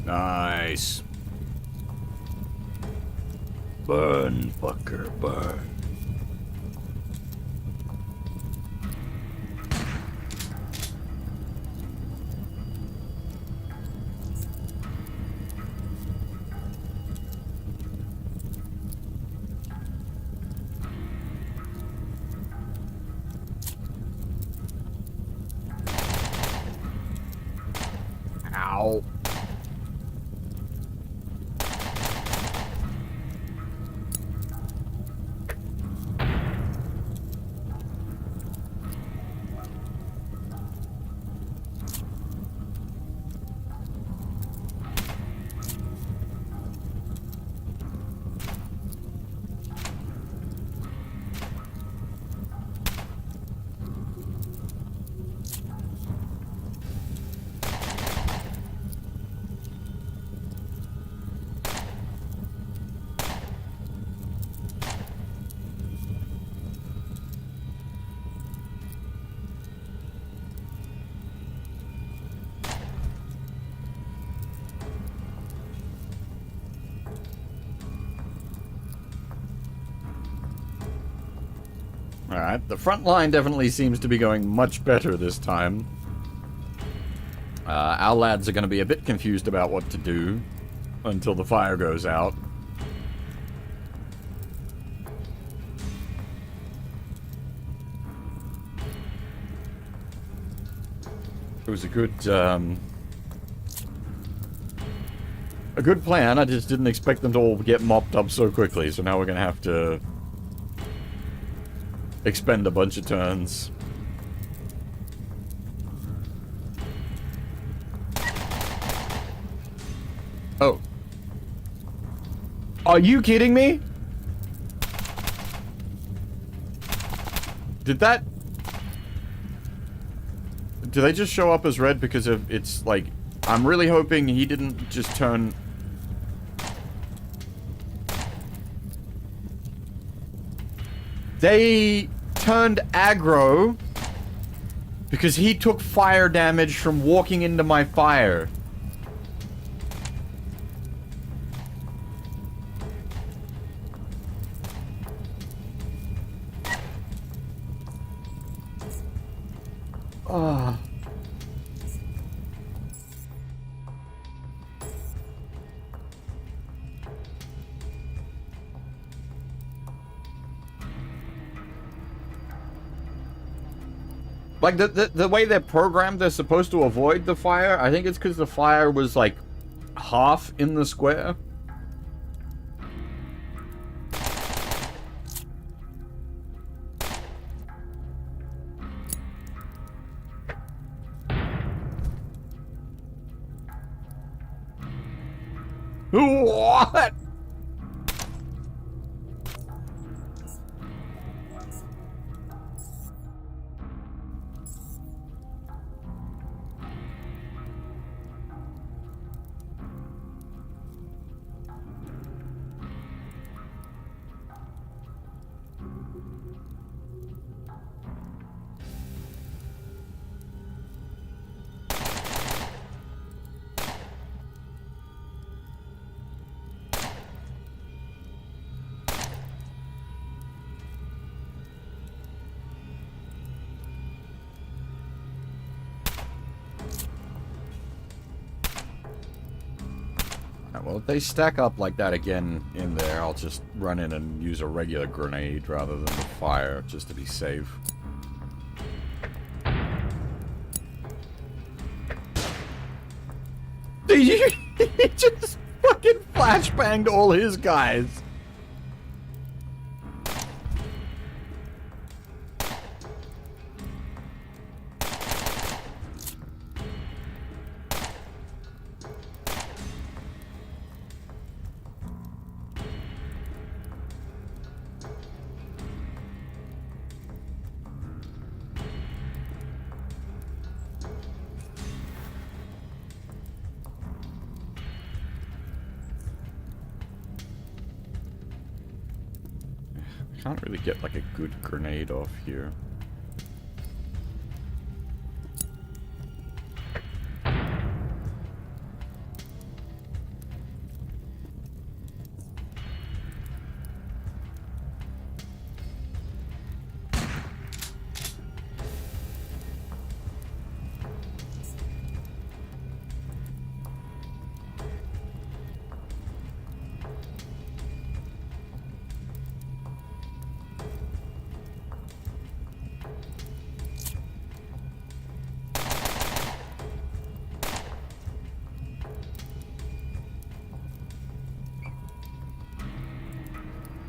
Nice. Burn, fucker, burn. Ow. Alright, the front line definitely seems to be going much better this time. Our lads are going to be a bit confused about what to do until the fire goes out. It was a good plan. I just didn't expect them to all get mopped up so quickly, so now we're going to have to expend a bunch of turns. Oh. Are you kidding me? Did they just show up as red because of it's like... I'm really hoping he didn't just turn... They turned aggro because he took fire damage from walking into my fire. Ah. Like, the way they're programmed, they're supposed to avoid the fire. I think it's because the fire was, like, half in the square. What? Well, if they stack up like that again in there, I'll just run in and use a regular grenade rather than the fire, just to be safe. He just fucking flashbanged all his guys. Can't really get like a good grenade off here.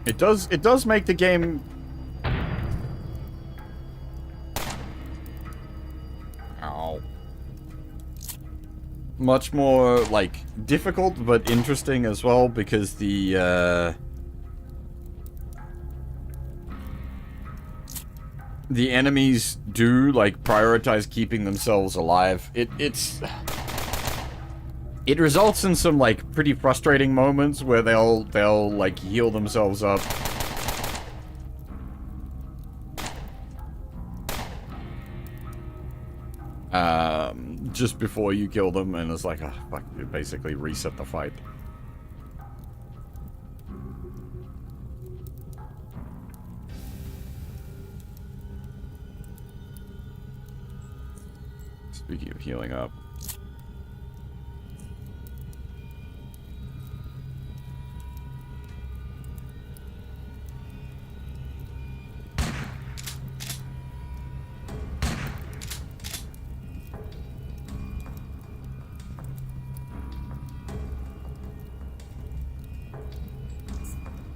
It does make the game much more like difficult but interesting as well, because the enemies do like prioritize keeping themselves alive. It results in some, like, pretty frustrating moments where they'll like, heal themselves up. Just before you kill them, and it's like, oh, fuck, you basically reset the fight. of healing up.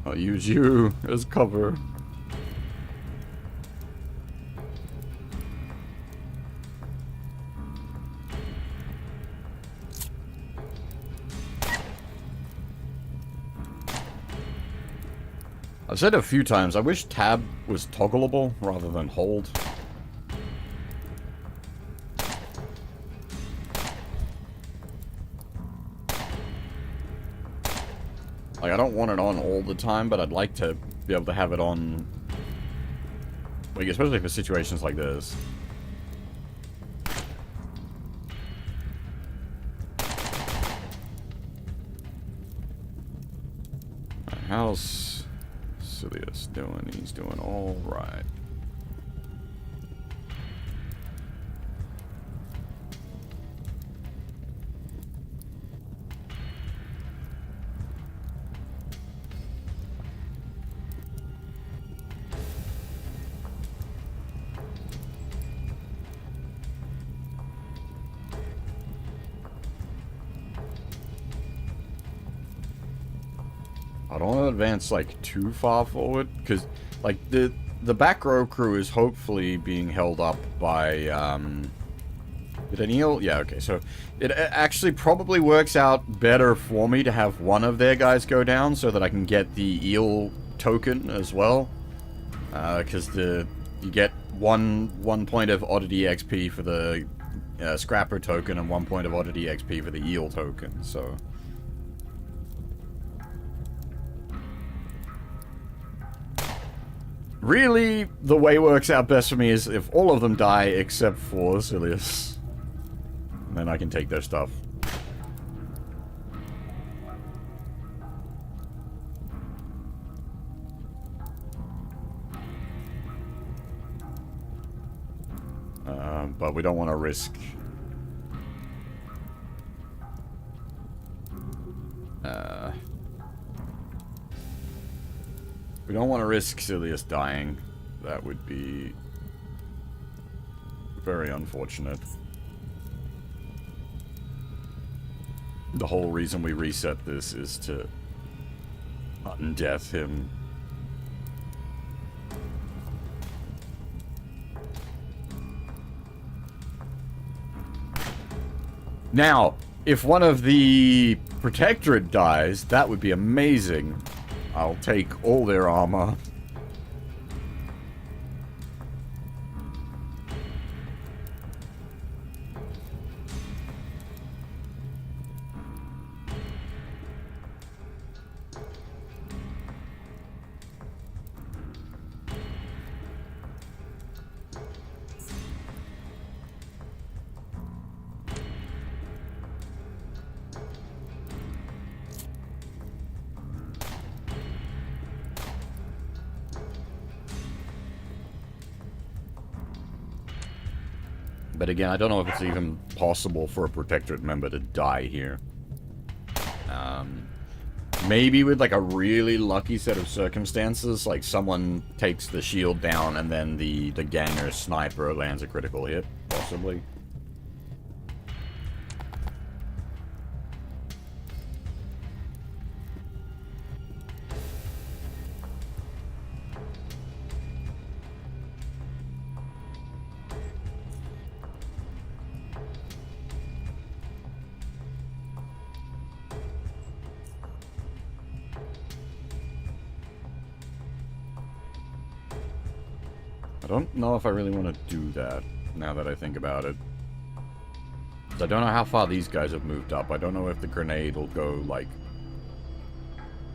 I'll use you as cover. I've said it a few times, I wish tab was toggleable rather than hold. Like, I don't want it on all the time, but I'd like to be able to have it on, like, especially for situations like this. How's Silius doing? He's doing all right. I don't want to advance, like, too far forward, because, like, the back row crew is hopefully being held up by, did an eel? Yeah, okay, so it actually probably works out better for me to have one of their guys go down so that I can get the eel token as well, because you get one point of Oddity XP for the Scrapper token and 1 point of Oddity XP for the eel token, so... Really, the way it works out best for me is if all of them die except for Silius. And then I can take their stuff. But we don't want to risk... we don't want to risk Silius dying. That would be very unfortunate. The whole reason we reset this is to undeath him. Now, if one of the Protectorate dies, that would be amazing. I'll take all their armor. But again, I don't know if it's even possible for a Protectorate member to die here. Maybe with like a really lucky set of circumstances, like someone takes the shield down and then the Ganger sniper lands a critical hit, possibly. I don't know if I really want to do that, now that I think about it. I don't know how far these guys have moved up. I don't know if the grenade will go, like,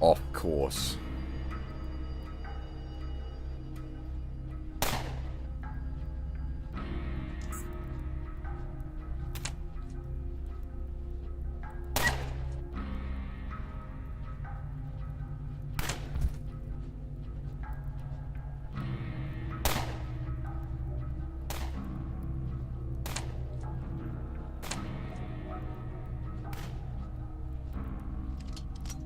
off course.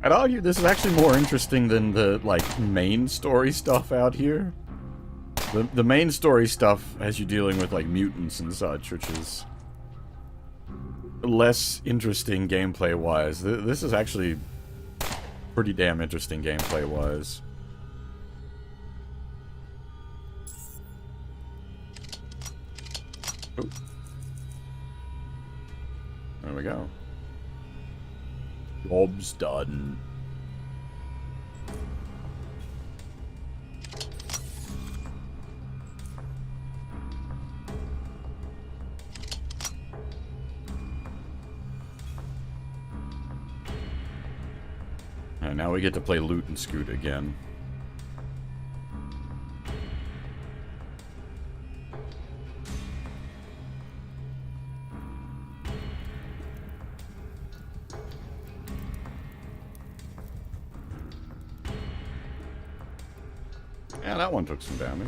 I'd argue this is actually more interesting than the, like, main story stuff out here. The main story stuff has you dealing with, like, mutants and such, which is less interesting gameplay-wise. This is actually pretty damn interesting gameplay-wise. Oh. There we go. Job's done. And now we get to play Loot and Scoot again. Yeah, that one took some damage.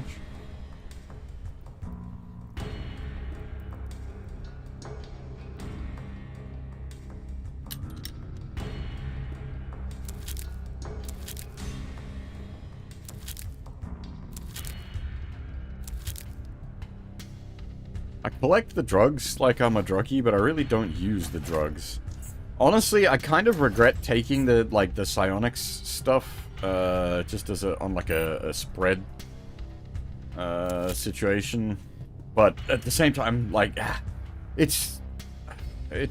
I collect the drugs like I'm a druggie, but I really don't use the drugs. Honestly, I kind of regret taking the, like, the psionics stuff, just as on, like, a spread, situation. But at the same time, like, it's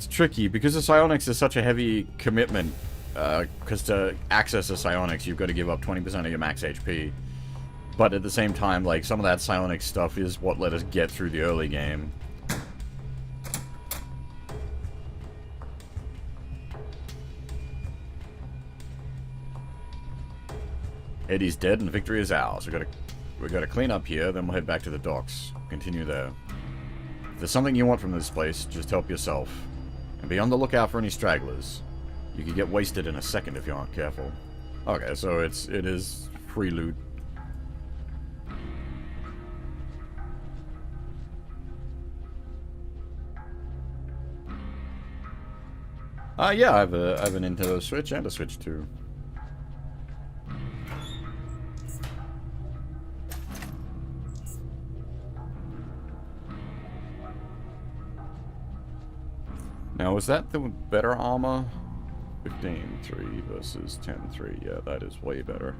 tricky, because the psionics is such a heavy commitment, because to access the psionics, you've got to give up 20% of your max HP. But at the same time, like, some of that psionics stuff is what let us get through the early game. Eddie's dead and victory is ours. We gotta clean up here, then we'll head back to the docks. Continue there. If there's something you want from this place, just help yourself. And be on the lookout for any stragglers. You could get wasted in a second if you aren't careful. Okay, so it is free loot. Yeah, I have a Nintendo Switch and a Switch 2. Now, is that the better armor? 15-3 versus 10-3. Yeah, that is way better.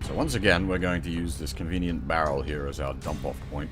So once again, we're going to use this convenient barrel here as our dump-off point.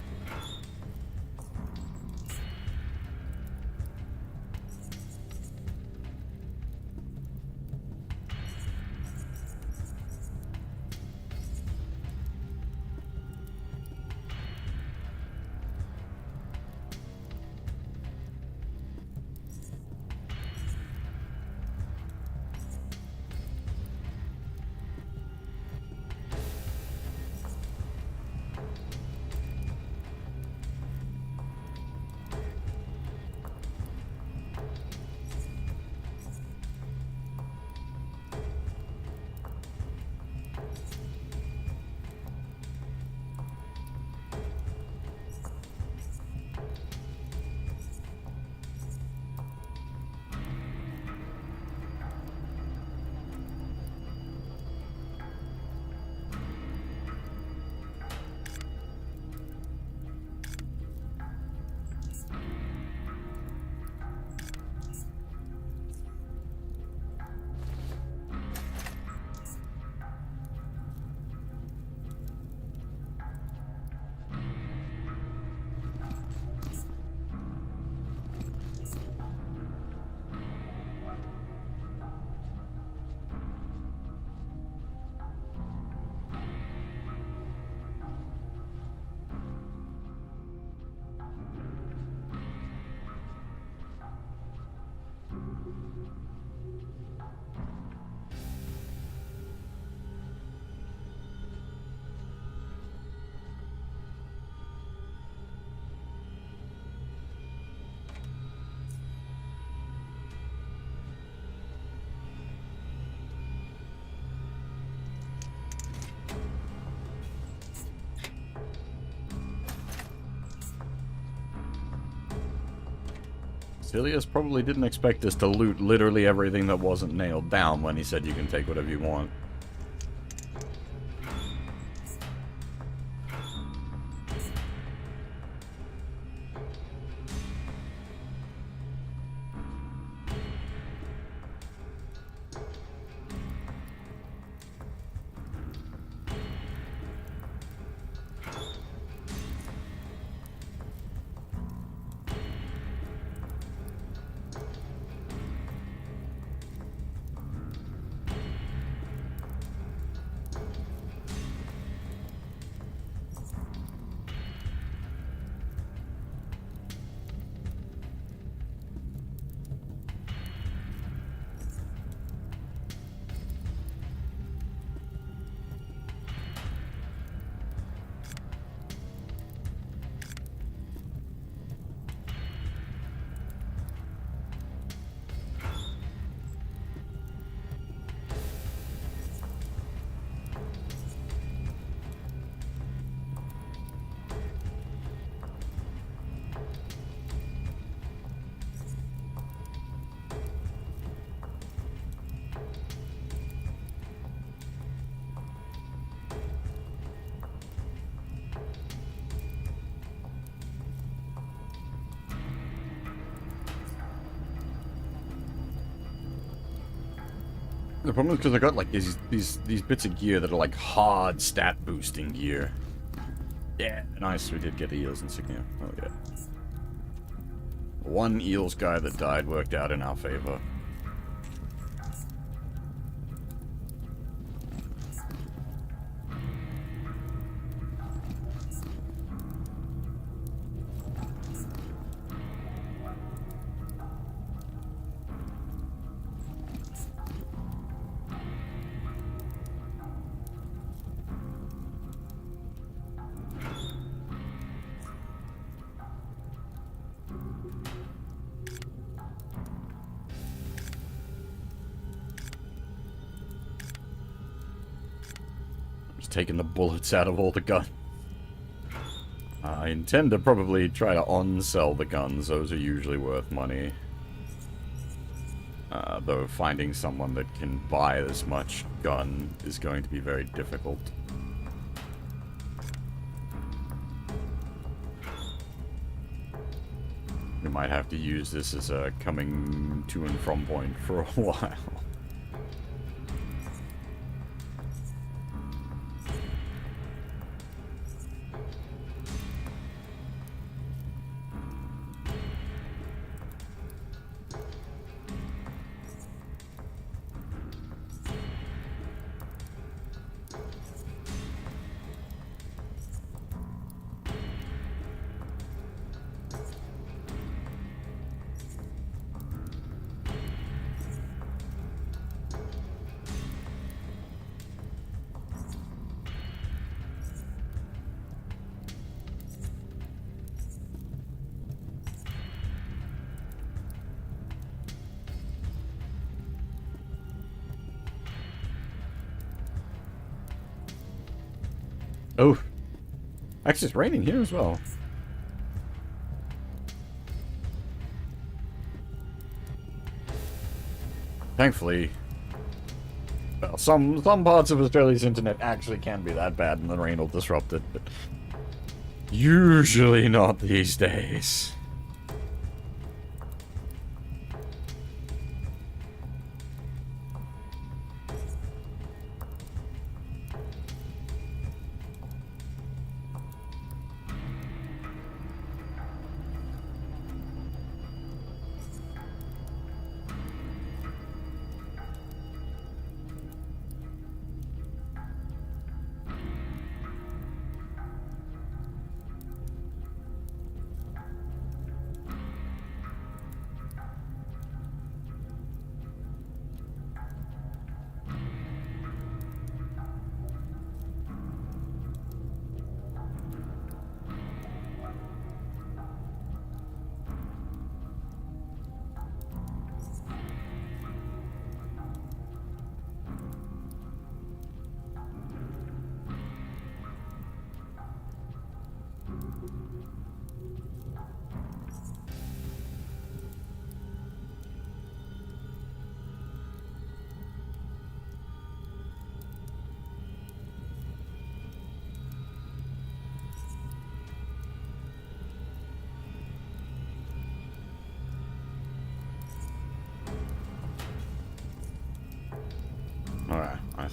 Silius probably didn't expect us to loot literally everything that wasn't nailed down when he said you can take whatever you want. The problem is because I got like these bits of gear that are like hard stat boosting gear. Yeah, nice. We did get the eels insignia. Oh yeah. One eels guy that died worked out in our favor. Taking the bullets out of all the guns. I intend to probably try to on-sell the guns. Those are usually worth money. Though finding someone that can buy this much gun is going to be very difficult. We might have to use this as a coming to and from point for a while. Oh, actually it's raining here as well. Thankfully, well, some parts of Australia's internet actually can be that bad and the rain will disrupt it, but usually not these days.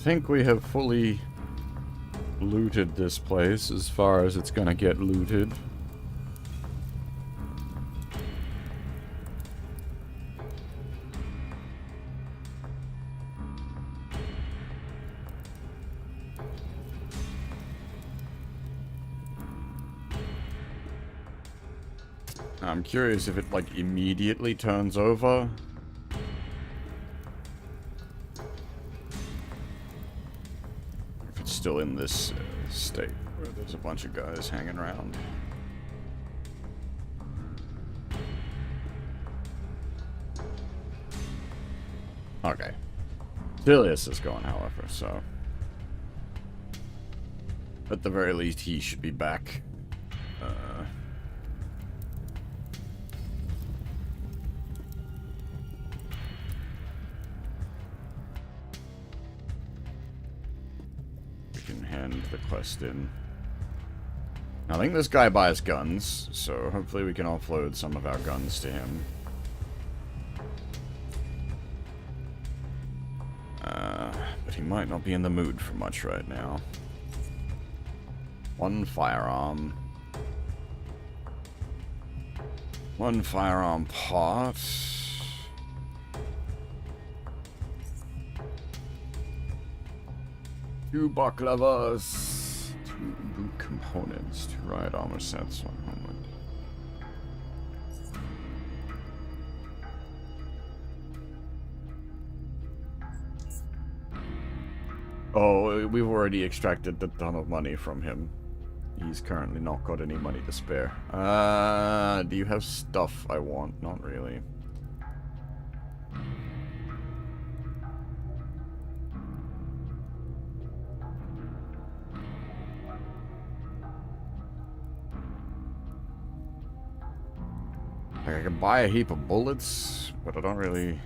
think we have fully looted this place as far as it's gonna get looted. I'm curious if it, like, immediately turns over. If it's still in this state where there's a bunch of guys hanging around. Okay. Dilius is going, however, so... at the very least, he should be back. Hand the quest in. I think this guy buys guns, so hopefully we can offload some of our guns to him. But he might not be in the mood for much right now. One firearm. One firearm pot. 2 baklavas, 2 boot components, 2 riot armor sets, 1 helmet. Oh, we've already extracted a ton of money from him. He's currently not got any money to spare. Do you have stuff I want? Not really. I can buy a heap of bullets, but I don't really...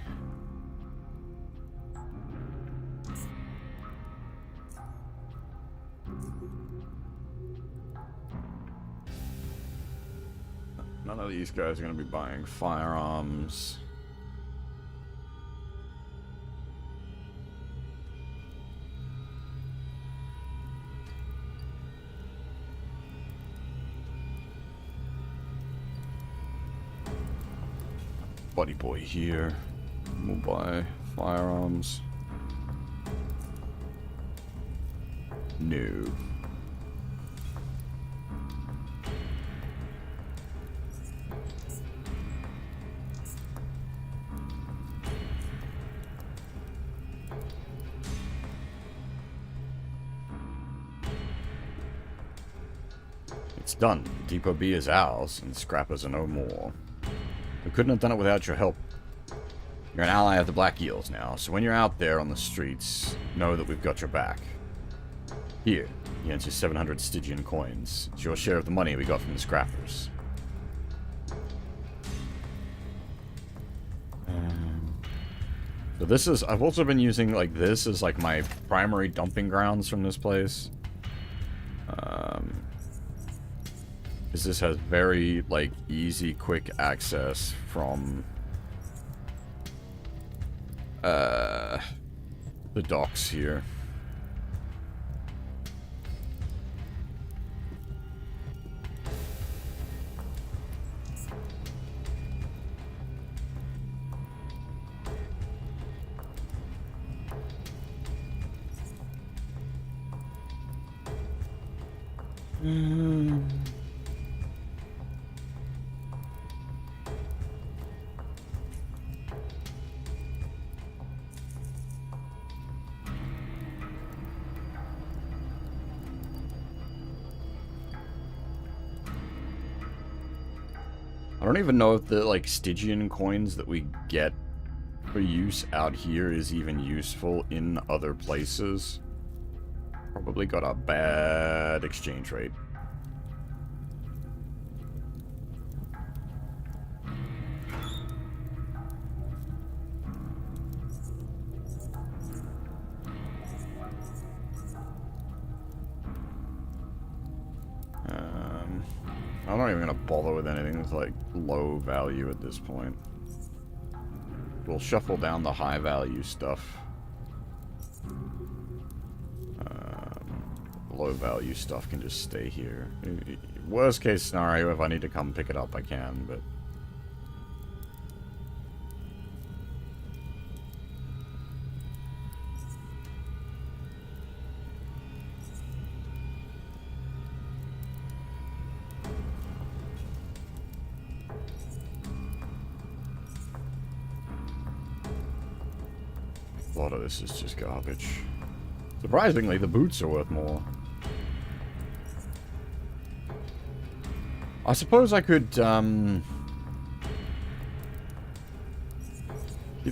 None of these guys are going to be buying firearms. Buddy boy here. We'll buy firearms. No. It's done. Depot B is ours, and scrappers are no more. We couldn't have done it without your help. You're an ally of the Black Eels now, so when you're out there on the streets, know that we've got your back. Here, he hands you 700 Stygian coins. It's your share of the money we got from the scrappers. So this is... I've also been using, like, this as, like, my primary dumping grounds from this place. Because this has very, like, easy, quick access from the docks here. I don't even know if the, like, Stygian coins that we get for use out here is even useful in other places. Probably got a bad exchange rate. I'm not even gonna bother with anything that's like low value at this point. We'll shuffle down the high value stuff. low value stuff can just stay here. Worst case scenario, if I need to come pick it up, I can, but... A lot of this is just garbage. Surprisingly, the boots are worth more. I suppose I could, give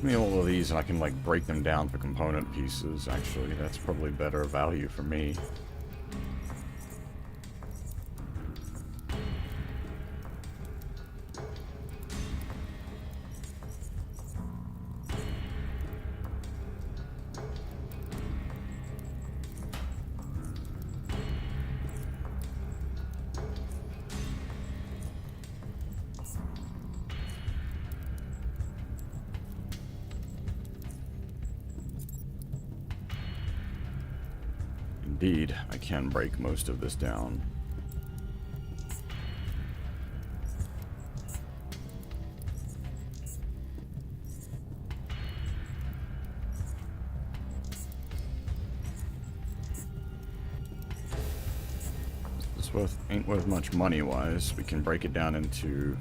me all of these and I can, like, break them down for component pieces, actually. That's probably better value for me. Indeed, I can break most of this down. This ain't worth much money-wise. We can break it down into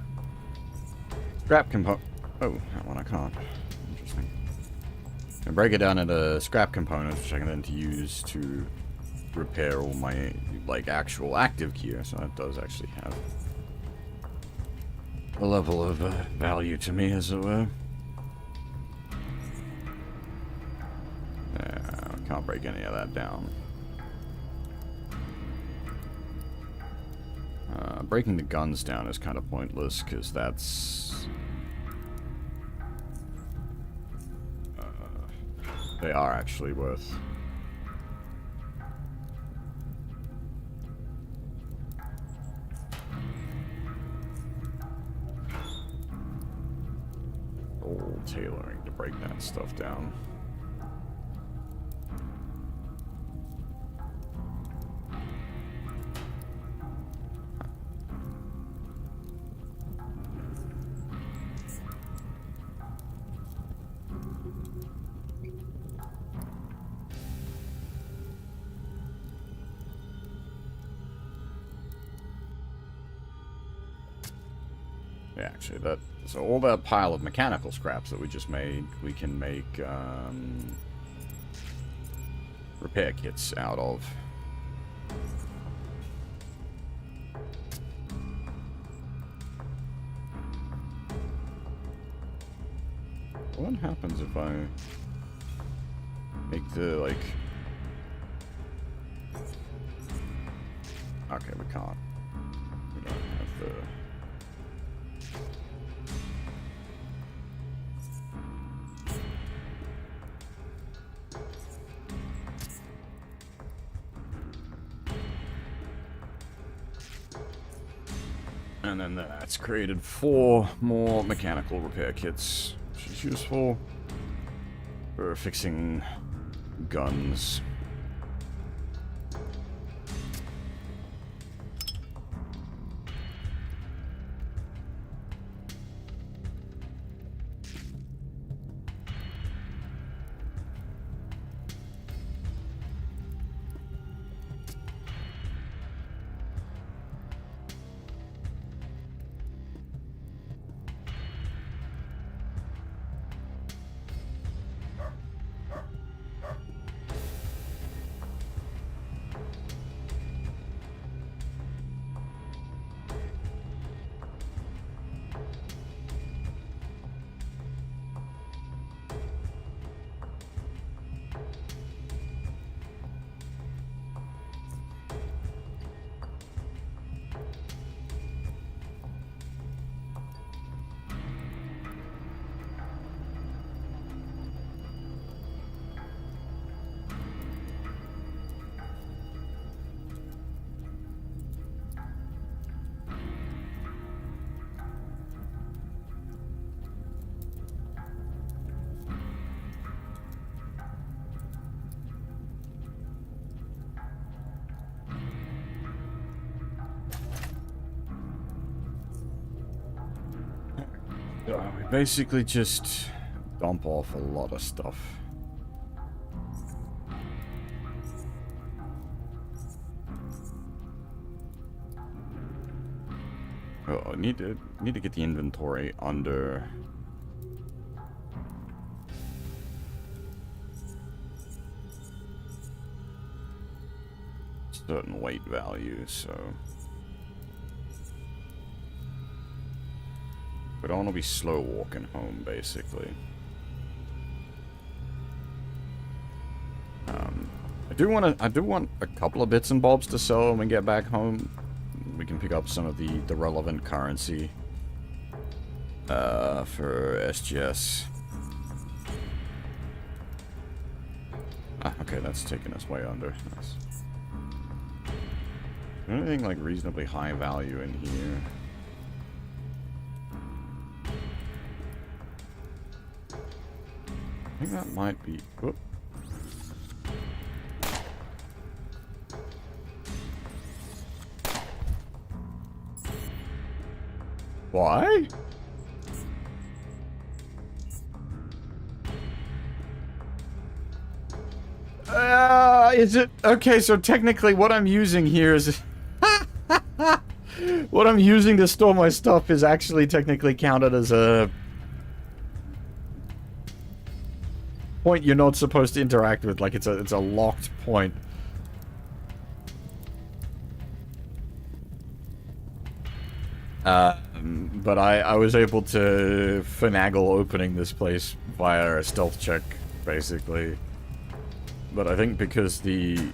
scrap component. Oh, that one I can't. Interesting. And break it down into scrap components, which I can then use to repair all my, like, actual active gear. So that does actually have a level of value to me, as it were. I can't break any of that down. Breaking the guns down is kind of pointless, because that's... they are actually worth... old tailoring to break that stuff down. Yeah, actually, so all that pile of mechanical scraps that we just made, we can make repair kits out of. What happens if I make the, like... Okay, we can't. We don't have the... And then that's created 4 more mechanical repair kits, which is useful for fixing guns. We basically just dump off a lot of stuff. Oh, I need to get the inventory under certain weight value, so we don't want to be slow walking home, basically. I do want a couple of bits and bobs to sell when we get back home. We can pick up some of the relevant currency for SGS. Ah, okay, that's taking us way under. Nice. Anything like reasonably high value in here? I think that might be. Whoop. Why? Is it okay? So technically, what I'm using here is what I'm using to store my stuff is actually technically counted as a point you're not supposed to interact with. Like it's a locked point. But I was able to finagle opening this place via a stealth check, basically. But I think because the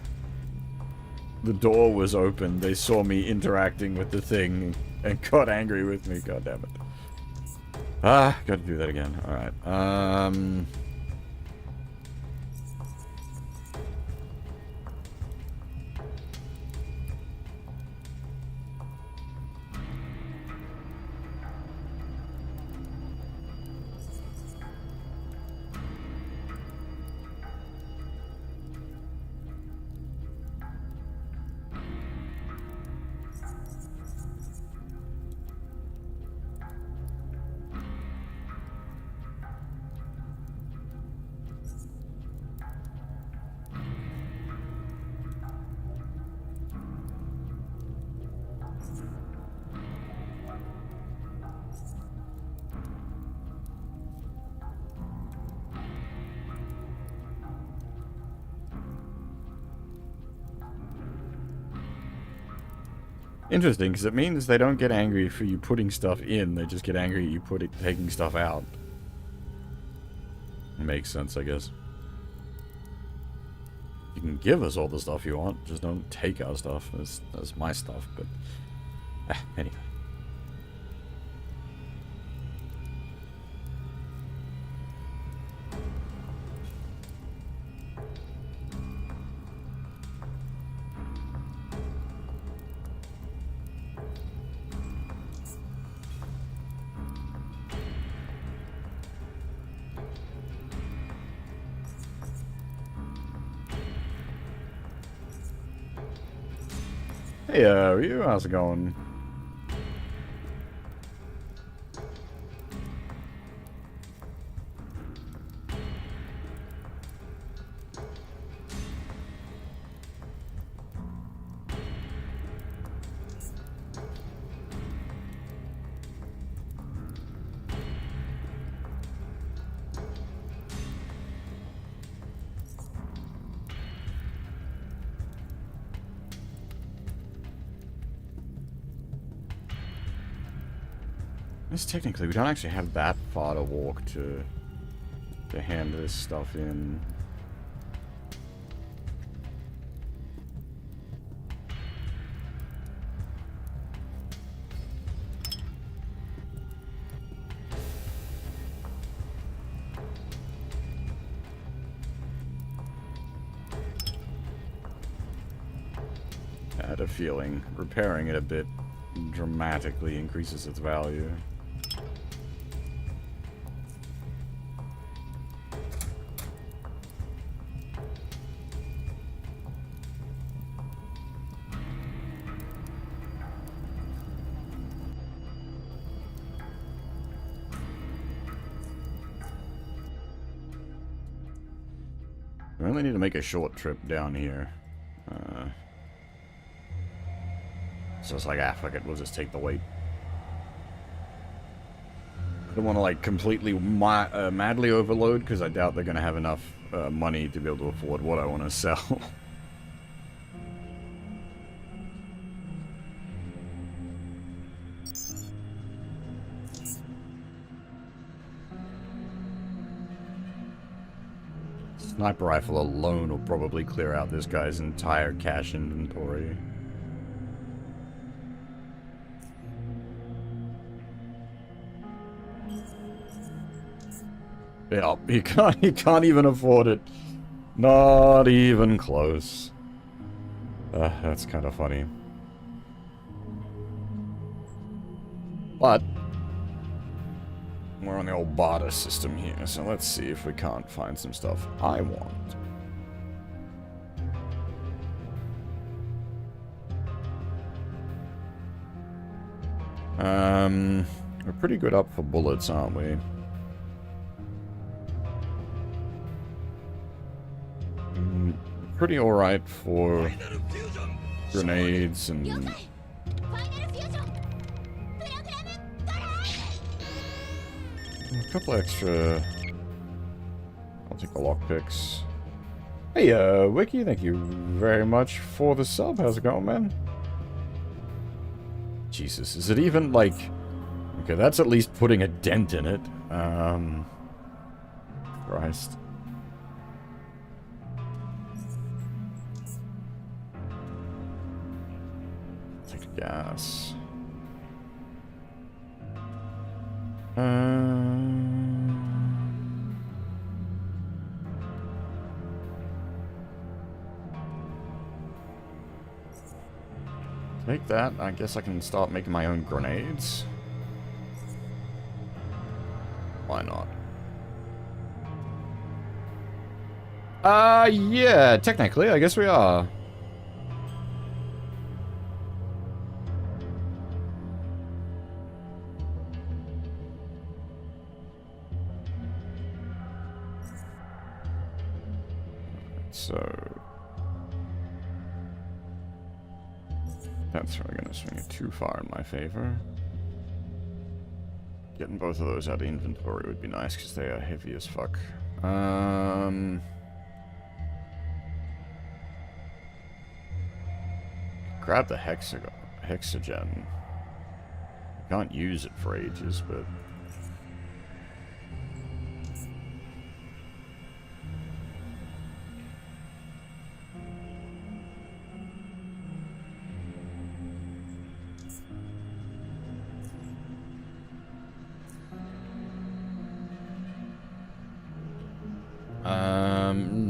door was open, they saw me interacting with the thing and got angry with me. God damn it. Ah, gotta do that again. Alright. Interesting, because it means they don't get angry for you putting stuff in, they just get angry at you taking stuff out. Makes sense, I guess. You can give us all the stuff you want, just don't take our stuff. That's my stuff, but... anyway. Hey, you, how's it going? Technically, we don't actually have that far to walk to hand this stuff in. I had a feeling repairing it a bit dramatically increases its value. We only need to make a short trip down here. So it's like, fuck it, we'll just take the weight. I don't want to, like, completely madly overload, because I doubt they're going to have enough money to be able to afford what I want to sell. Sniper rifle alone will probably clear out this guy's entire cash inventory. Yeah, he can't even afford it. Not even close. That's kind of funny. But we're on the old barter system here, so let's see if we can't find some stuff I want. We're pretty good up for bullets, aren't we? Pretty alright for grenades and a couple extra. I'll take the lockpicks. Hey, Wiki, thank you very much for the sub. How's it going, man? Jesus, is it even like... Okay, that's at least putting a dent in it. Christ. Take gas. Take that. I guess I can start making my own grenades. Why not? Yeah, technically, I guess we are. So... that's really going to swing it too far in my favor. Getting both of those out of inventory would be nice, because they are heavy as fuck. Grab the hexagen. Can't use it for ages, but...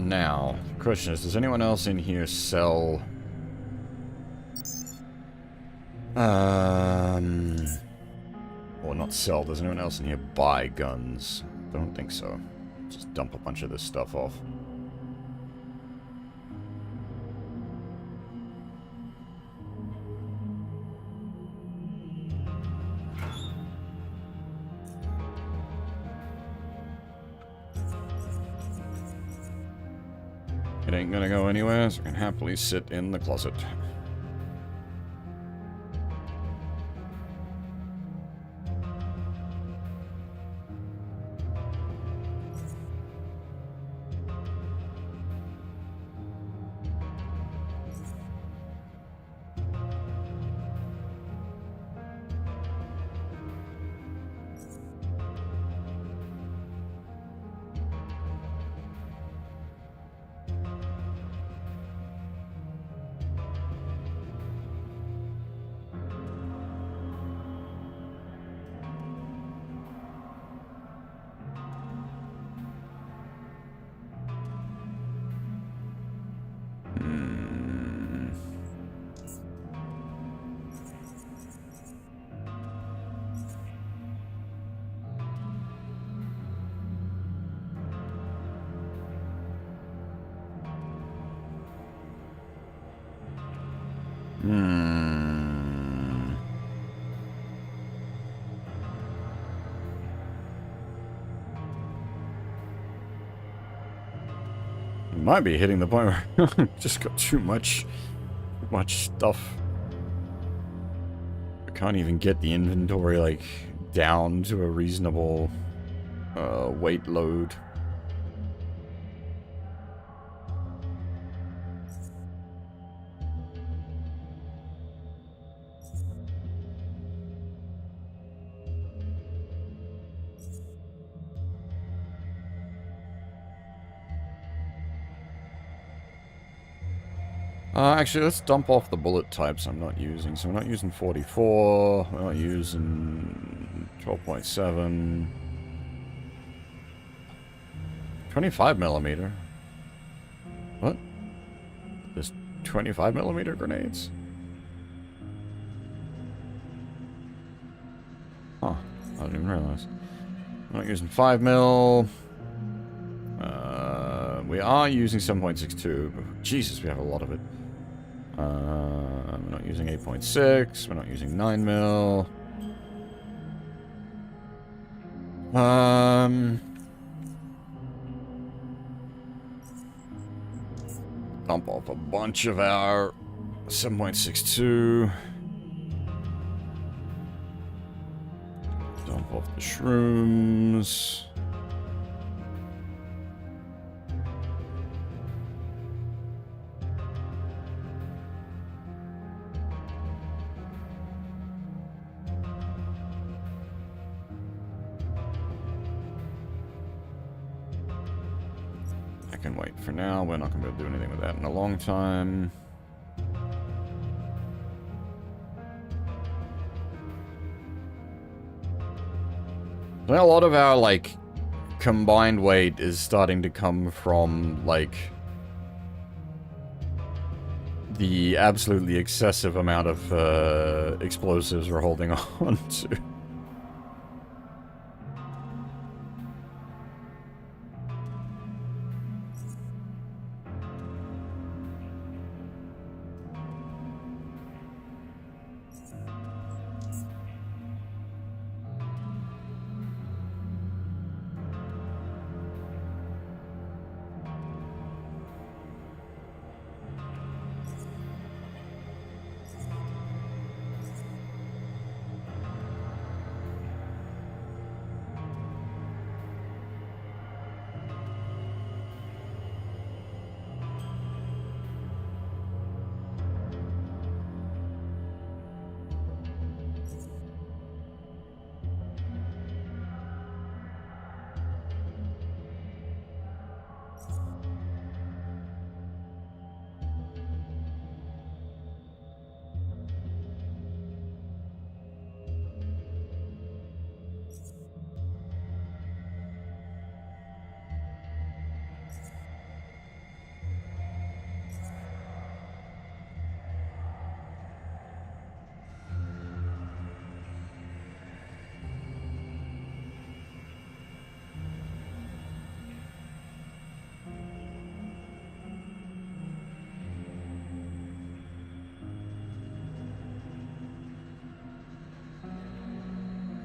now, the question is, does anyone else in here sell... Or not sell, does anyone else in here buy guns? Don't think so. Just dump a bunch of this stuff off. It ain't gonna go anywhere, so I can happily sit in the closet. might be hitting the point where just got too much stuff. I can't even get the inventory, like, down to a reasonable weight load. Actually, let's dump off the bullet types I'm not using. So we're not using 44, we're not using 12.7. 25 millimeter. What? There's 25 millimeter grenades? Huh. I didn't even realize. We're not using 5 mil. We are using 7.62. Jesus, we have a lot of it. We're not using 8.6. We're not using 9 mil. Dump off a bunch of our 7.62. Dump off the shrooms. I can wait for now. We're not going to be able to do anything with that in a long time. Well, a lot of our, like, combined weight is starting to come from, like, the absolutely excessive amount of explosives we're holding on to.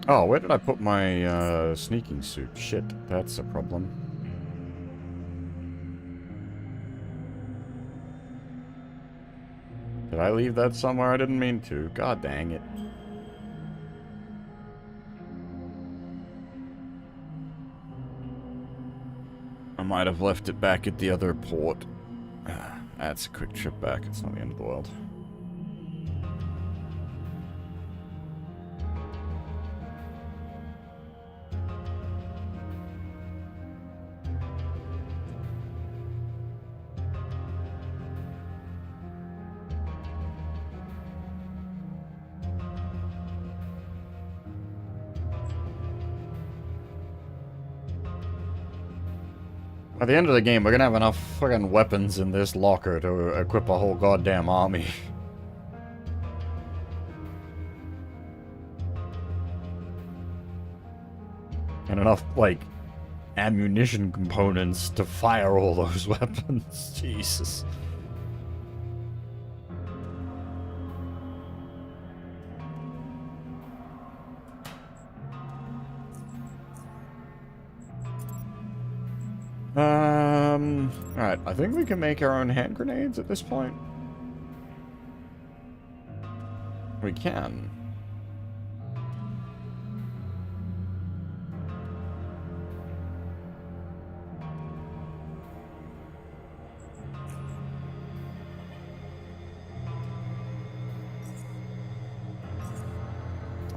Oh, where did I put my sneaking suit? Shit, that's a problem. Did I leave that somewhere? I didn't mean to. God dang it. I might have left it back at the other port. That's a quick trip back. It's not the end of the world. At the end of the game, we're gonna have enough fucking weapons in this locker to equip a whole goddamn army. And enough, like, ammunition components to fire all those weapons. Jesus. Alright, I think we can make our own hand grenades at this point. We can.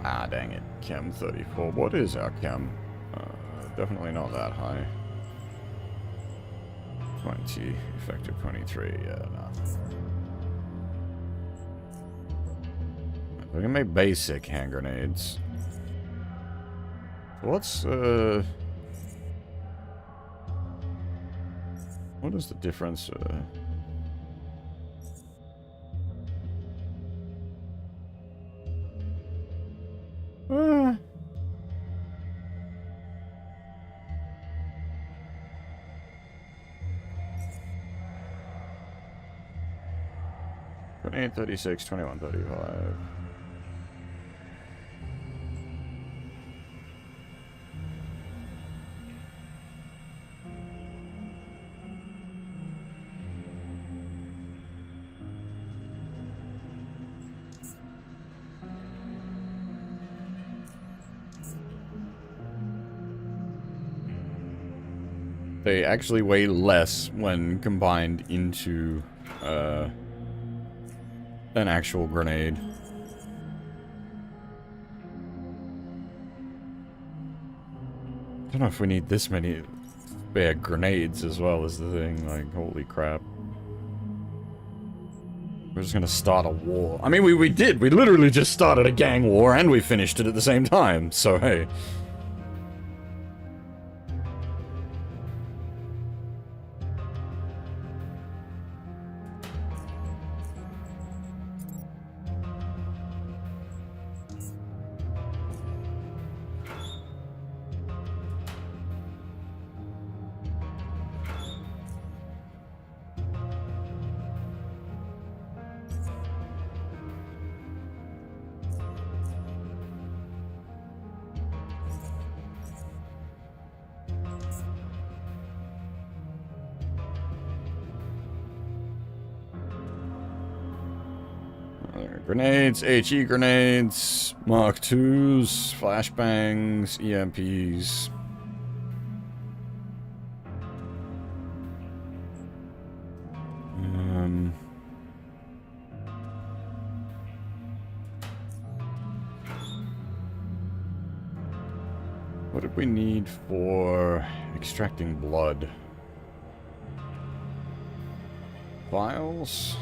Ah, dang it. Chem 34. What is our chem? Definitely not that high. 20. Effective 23. Yeah, no. We can make basic hand grenades. What's, what is the difference, 28, 36, 21, 35. They actually weigh less when combined into an actual grenade. I don't know if we need this many spare grenades as well as the thing. Like, holy crap. We're just gonna start a war. I mean, we did. We literally just started a gang war and we finished it at the same time. So, hey. Grenades, HE grenades, Mark IIs, flashbangs, EMPs. What did we need for extracting blood? Vials?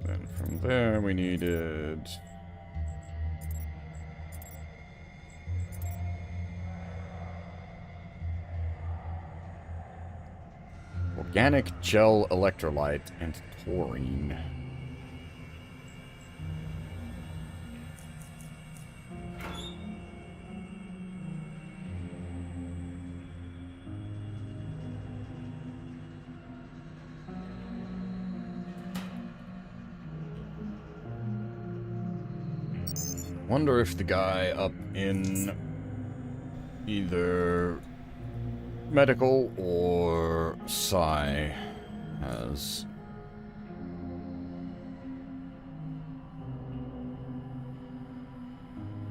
Then from there we needed organic gel electrolyte and taurine. Wonder if the guy up in either medical or psi has.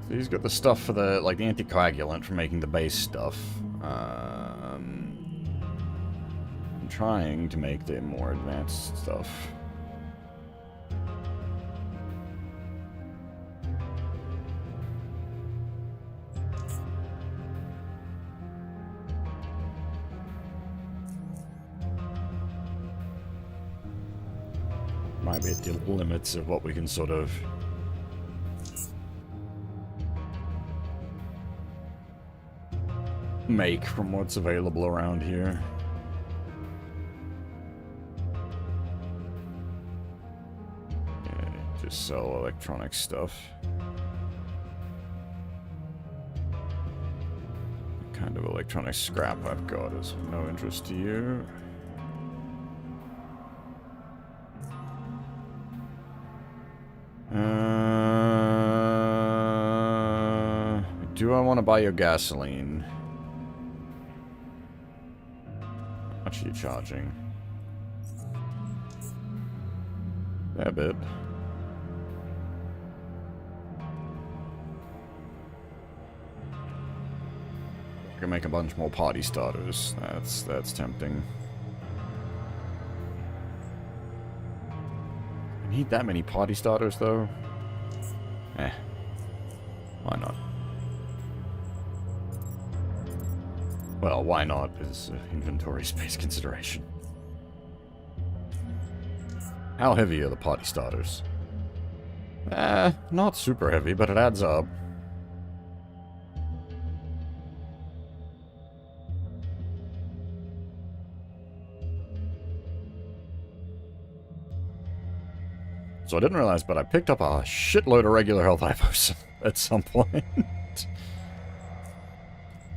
So he's got the stuff for the, like, the anticoagulant for making the base stuff. I'm trying to make the more advanced stuff. Might be at the limits of what we can sort of... make from what's available around here. Yeah, just sell electronic stuff. What kind of electronic scrap I've got is of no interest to you. Do I want to buy your gasoline? How much are you charging? A bit. I can make a bunch more party starters. That's tempting. I need that many party starters though? Eh. Why not? Well, why not is inventory space consideration. How heavy are the party starters? Not super heavy, but it adds up. So I didn't realize, but I picked up a shitload of regular health hypos at some point.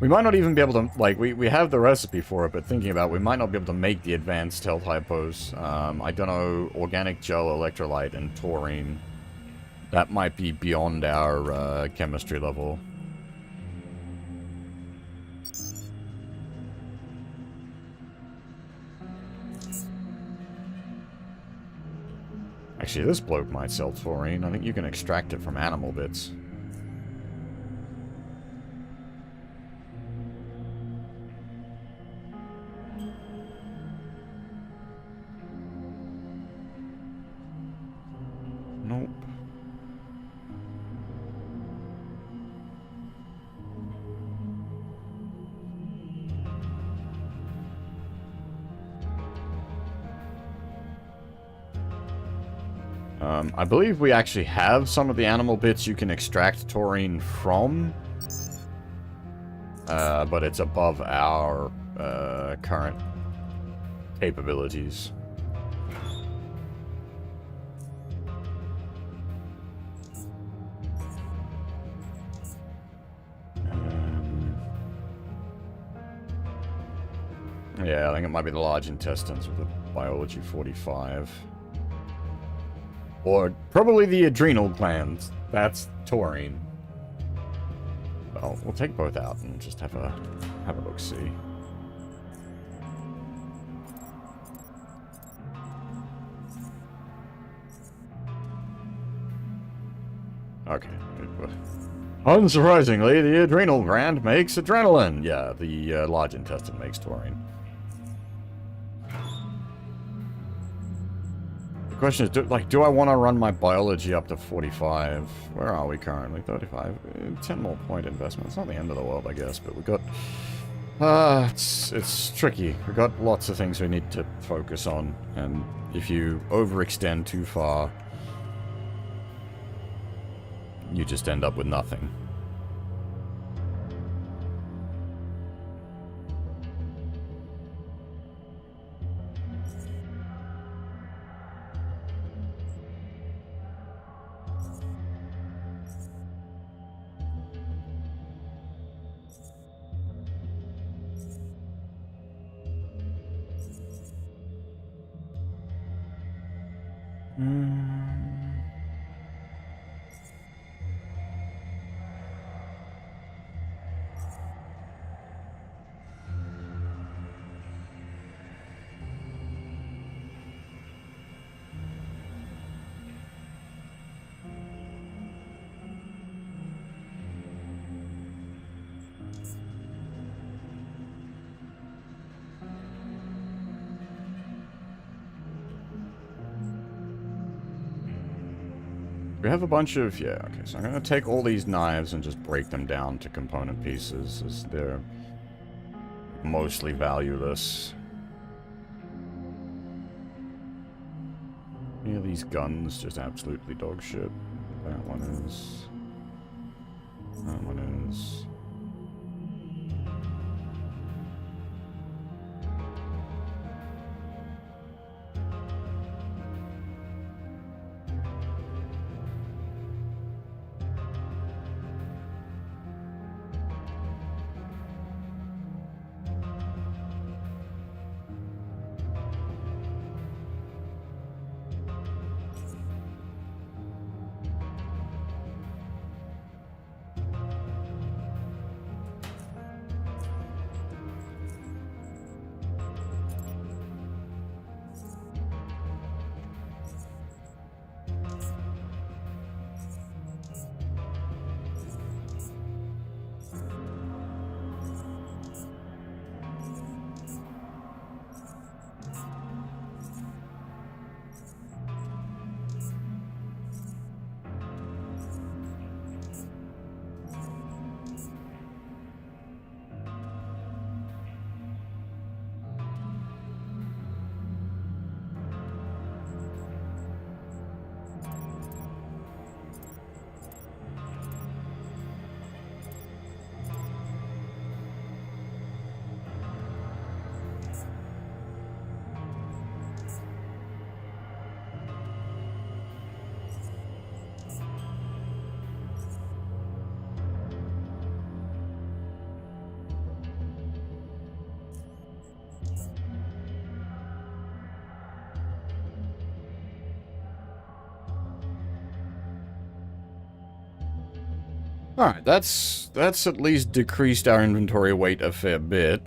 We might not even be able to, like, we have the recipe for it, but thinking about it, we might not be able to make the advanced health hypos. I don't know, organic gel, electrolyte, and taurine. That might be beyond our chemistry level. Actually, this bloke might sell taurine. I think you can extract it from animal bits. Nope. I believe we actually have some of the animal bits you can extract taurine from. But it's above our current capabilities. Yeah, I think it might be the large intestines with the biology 45. Or probably the adrenal glands. That's taurine. Well, we'll take both out and just have a look-see. Okay. Unsurprisingly, the adrenal gland makes adrenaline. Yeah, the large intestine makes taurine. The question is, do I want to run my biology up to 45? Where are we currently? 35. 10 more point investment. It's not the end of the world, I guess, but we've got... it's tricky. We've got lots of things we need to focus on, and if you overextend too far, you just end up with nothing. We have a bunch of... Yeah, okay, so I'm going to take all these knives and just break them down to component pieces, as they're mostly valueless. Yeah, these guns just absolutely dog shit. That one is... That one is... Alright, that's at least decreased our inventory weight a fair bit.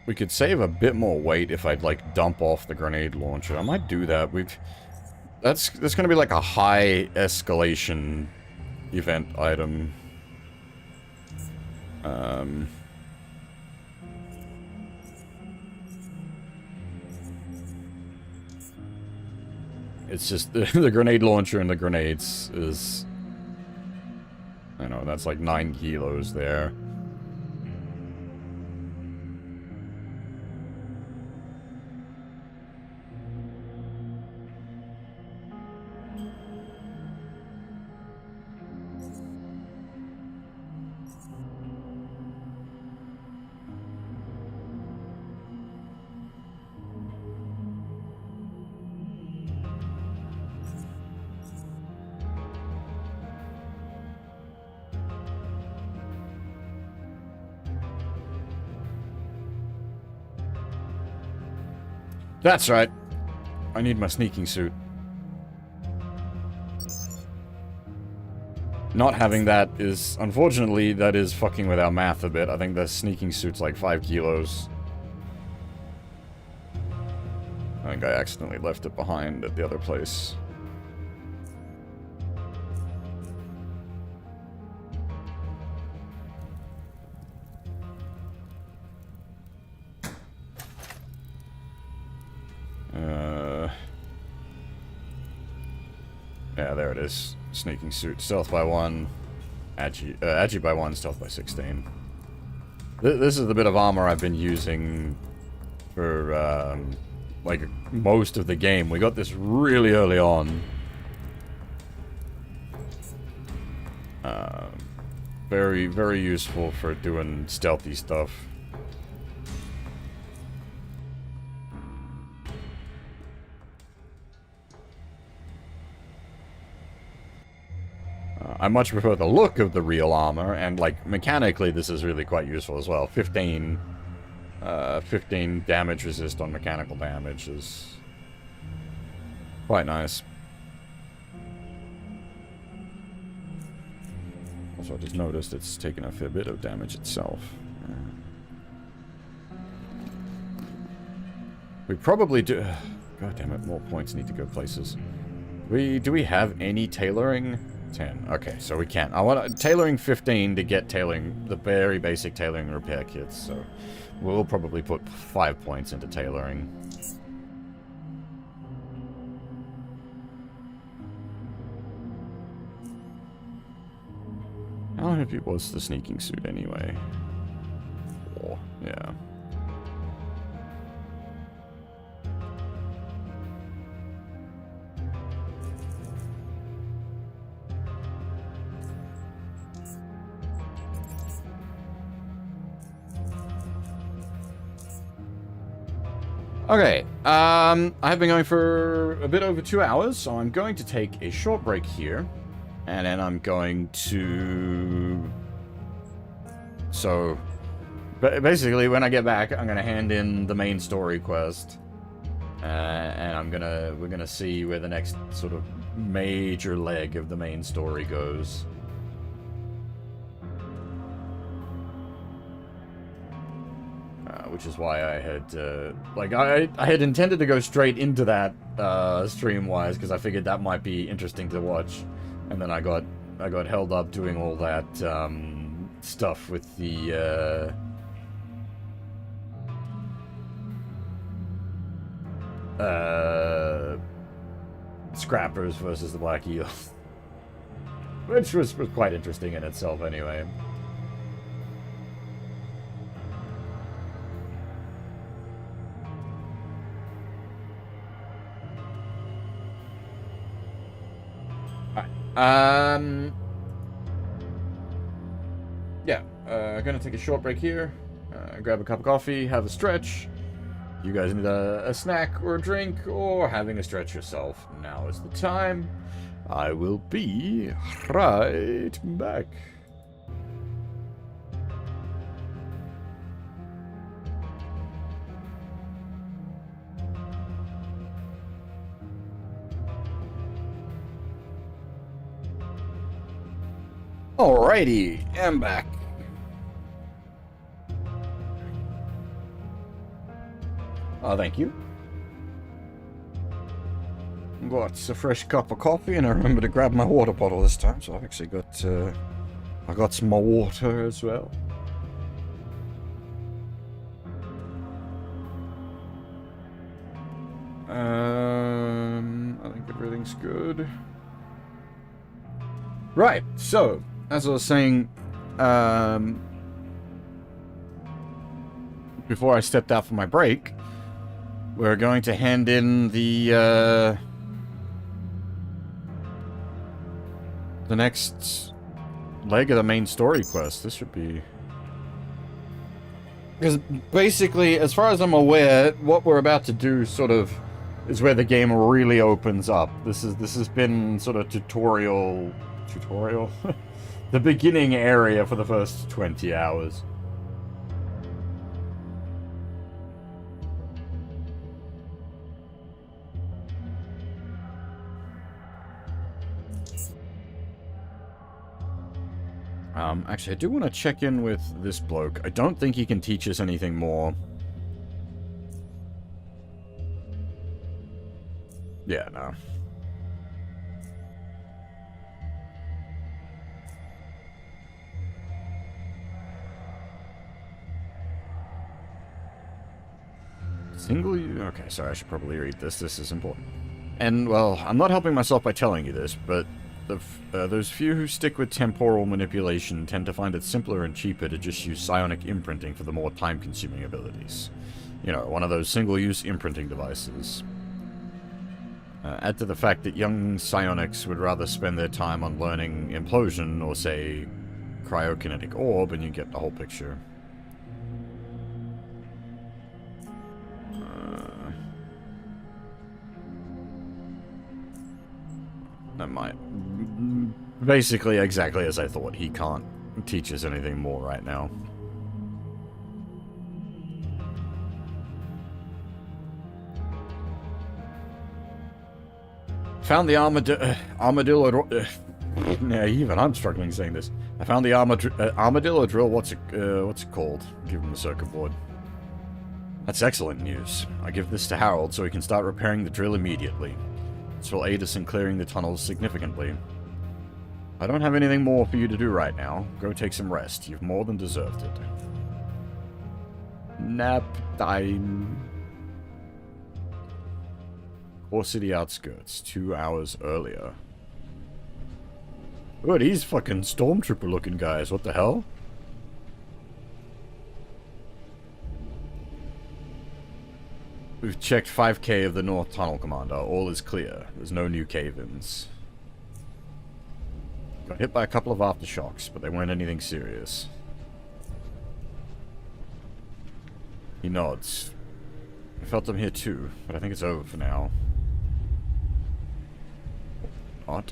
We could save a bit more weight if I'd, like, dump off the grenade launcher. I might do that. That's gonna be like a high escalation event item. It's just the grenade launcher and the grenades is... I know, that's like 9 kilos there. That's right. I need my sneaking suit. Not having that is... Unfortunately, that is fucking with our math a bit. I think the sneaking suit's like 5 kilos. I think I accidentally left it behind at the other place. Yeah, there it is. Sneaking suit. Stealth by 1. Agi by 1, stealth by 16. This is the bit of armor I've been using for, like, most of the game. We got this really early on. Very, very useful for doing stealthy stuff. I much prefer the look of the real armor, and, like, mechanically this is really quite useful as well. 15 damage resist on mechanical damage is quite nice. Also, I just noticed it's taken a fair bit of damage itself. We probably do... God damn it, more points need to go places. Do we have any tailoring? 10. Okay, so we can't. I want tailoring 15 to get tailoring, the very basic tailoring repair kits, so we'll probably put 5 points into tailoring. How heavy was the sneaking suit anyway? 4, yeah. Okay, I've been going for a bit over 2 hours, so I'm going to take a short break here, and then I'm going to... So, basically, when I get back, I'm gonna hand in the main story quest, and we're gonna see where the next sort of major leg of the main story goes. Which is why I had, like, I had intended to go straight into that, stream-wise, because I figured that might be interesting to watch. And then I got held up doing all that, stuff with the, Scrappers versus the Black Eel. Which was quite interesting in itself, anyway. Yeah, gonna take a short break here, grab a cup of coffee, have a stretch. You guys need a snack or a drink, or having a stretch yourself, now is the time. I will be right back. Alrighty, I'm back. Oh, thank you. Got a fresh cup of coffee, and I remember to grab my water bottle this time, so I've actually got, I got some more water as well. I think everything's good. Right, so, as I was saying, before I stepped out for my break, we're going to hand in the next leg of the main story quest. This should be... Because basically, as far as I'm aware, what we're about to do sort of is where the game really opens up. This has been sort of tutorial? The beginning area for the first 20 hours. Actually, I do want to check in with this bloke. I don't think he can teach us anything more. Yeah, no. Okay, sorry, I should probably read this. This is important. And, well, I'm not helping myself by telling you this, but those few who stick with temporal manipulation tend to find it simpler and cheaper to just use psionic imprinting for the more time-consuming abilities. You know, one of those single-use imprinting devices. Add to the fact that young psionics would rather spend their time on learning implosion or, say, cryokinetic orb, and you get the whole picture. Never mind. Basically, exactly as I thought. He can't teach us anything more right now. Found the armadillo... yeah, even I'm struggling saying this. I found the armadillo drill. What's it called? Give him the circuit board. That's excellent news. I give this to Harold so he can start repairing the drill immediately. This will aid us in clearing the tunnels significantly. I don't have anything more for you to do right now. Go take some rest. You've more than deserved it. Nap time. Core City outskirts, 2 hours earlier. Oh, these fucking stormtrooper looking guys. What the hell? We've checked 5k of the North Tunnel, Commander. All is clear. There's no new cave-ins. Got hit by a couple of aftershocks, but they weren't anything serious. He nods. I felt them here too, but I think it's over for now. Not.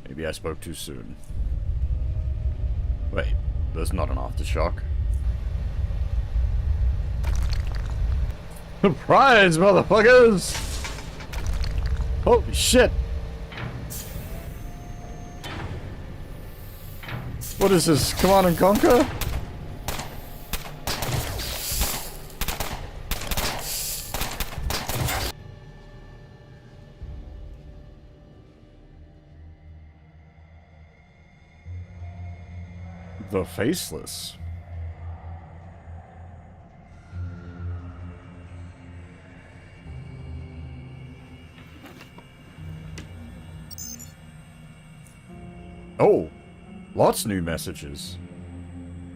Maybe I spoke too soon. Wait, there's not an aftershock. Surprise, motherfuckers! Holy shit! What is this? Command and Conquer? The Faceless. Oh, lots new messages.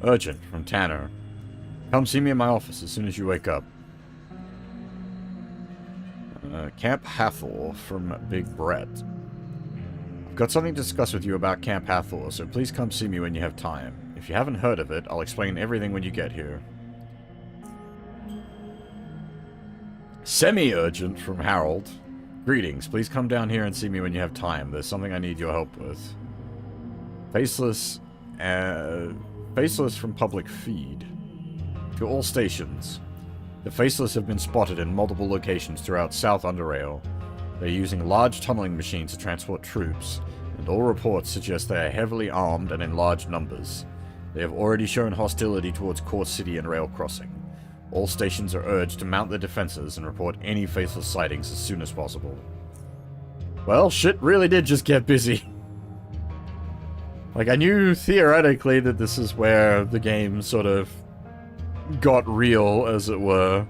Urgent, from Tanner. Come see me in my office as soon as you wake up. Camp Hathor, from Big Brett. I've got something to discuss with you about Camp Hathor, so please come see me when you have time. If you haven't heard of it, I'll explain everything when you get here. Semi-urgent, from Harold. Greetings, please come down here and see me when you have time. There's something I need your help with. Faceless from public feed. To all stations. The Faceless have been spotted in multiple locations throughout South UnderRail. They're using large tunneling machines to transport troops, and and all reports suggest they are heavily armed and in large numbers. They have already shown hostility towards Court City and Rail Crossing. All stations are urged to mount their defenses and report any faceless sightings as soon as possible. Well, shit really did just get busy. Like, I knew theoretically that this is where the game sort of got real, as it were.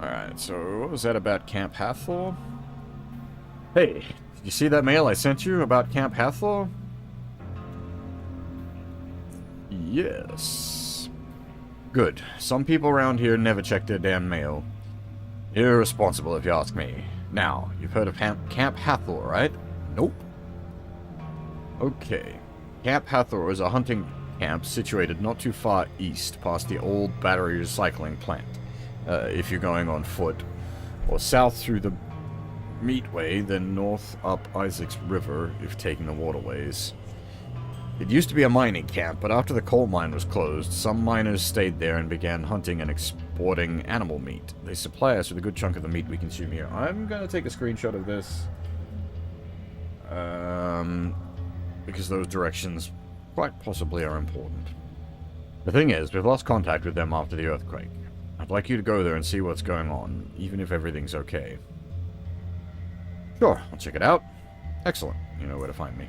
Alright, so what was that about Camp Hathor? Hey, did you see that mail I sent you about Camp Hathor? Yes. Good. Some people around here never check their damn mail. Irresponsible, if you ask me. Now, you've heard of Camp Hathor, right? Nope. Okay. Camp Hathor is a hunting camp situated not too far east, past the old battery recycling plant. If you're going on foot, or south through the Meatway, then north up Isaacs River if taking the waterways. It used to be a mining camp, but after the coal mine was closed, some miners stayed there and began hunting and exporting animal meat. They supply us with a good chunk of the meat we consume here. I'm gonna take a screenshot of this, because those directions quite possibly are important. The thing is, we've lost contact with them after the earthquake. I'd like you to go there and see what's going on, even if everything's okay. Sure, I'll check it out. Excellent. You know where to find me.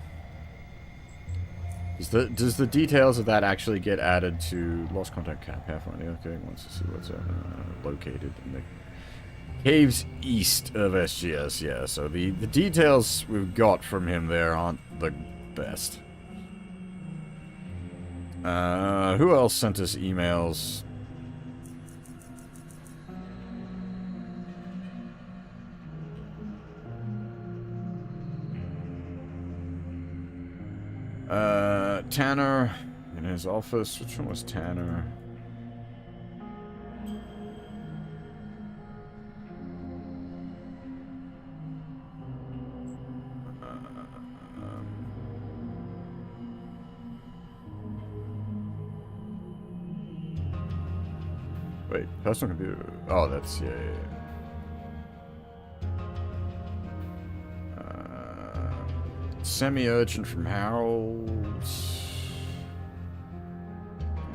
Does the details of that actually get added to Lost Contact Camp? Okay, wants to see what's located in the caves east of SGS. Yeah, so the details we've got from him there aren't the best. Who else sent us emails? Tanner in his office. Which one was Tanner? Wait, personal computer. Oh, that's yeah. Semi-urgent from Harold.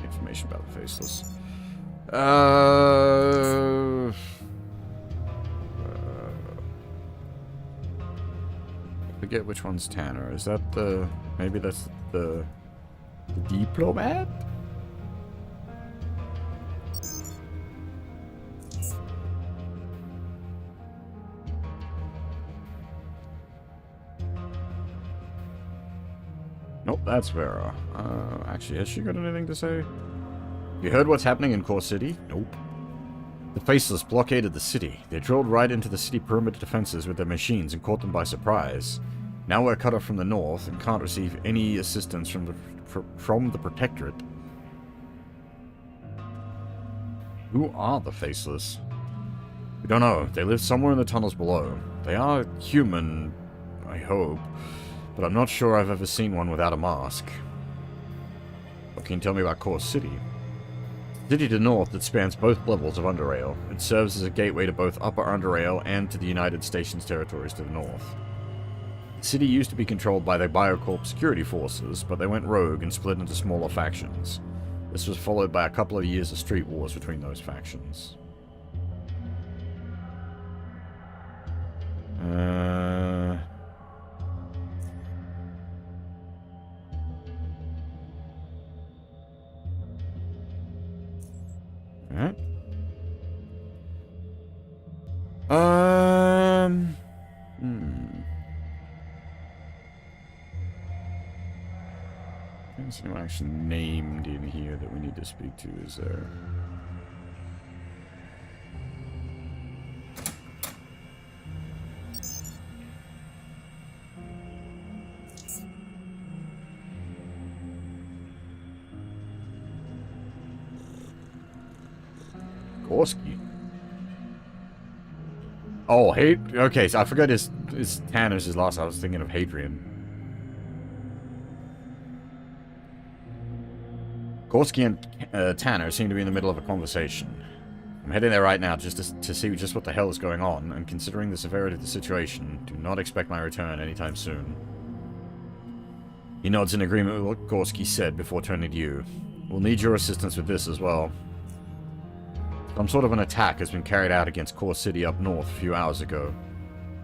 Information about the Faceless. Forget which one's Tanner. Is that the... Maybe that's the diplomat? Nope, that's Vera. Actually, has she got anything to say? You heard what's happening in Core City? Nope. The Faceless blockaded the city. They drilled right into the city perimeter defenses with their machines and caught them by surprise. Now we're cut off from the north and can't receive any assistance from the Protectorate. Who are the Faceless? We don't know. They live somewhere in the tunnels below. They are human, I hope. But I'm not sure I've ever seen one without a mask. What can you tell me about Core City? City to the north that spans both levels of UnderRail. It serves as a gateway to both Upper UnderRail and to the United Stations territories to the north. The city used to be controlled by the Biocorp security forces, but they went rogue and split into smaller factions. This was followed by a couple of years of street wars between those factions. Alright. There's no actually named in here that we need to speak to, is there? Gorski. Oh, okay, so I forgot his Tanner's his last. I was thinking of Hadrian. Gorski and Tanner seem to be in the middle of a conversation. I'm heading there right now just to see just what the hell is going on, and considering the severity of the situation, do not expect my return anytime soon. He nods in agreement with what Gorski said before turning to you. We'll need your assistance with this as well. Some sort of an attack has been carried out against Core City up north a few hours ago.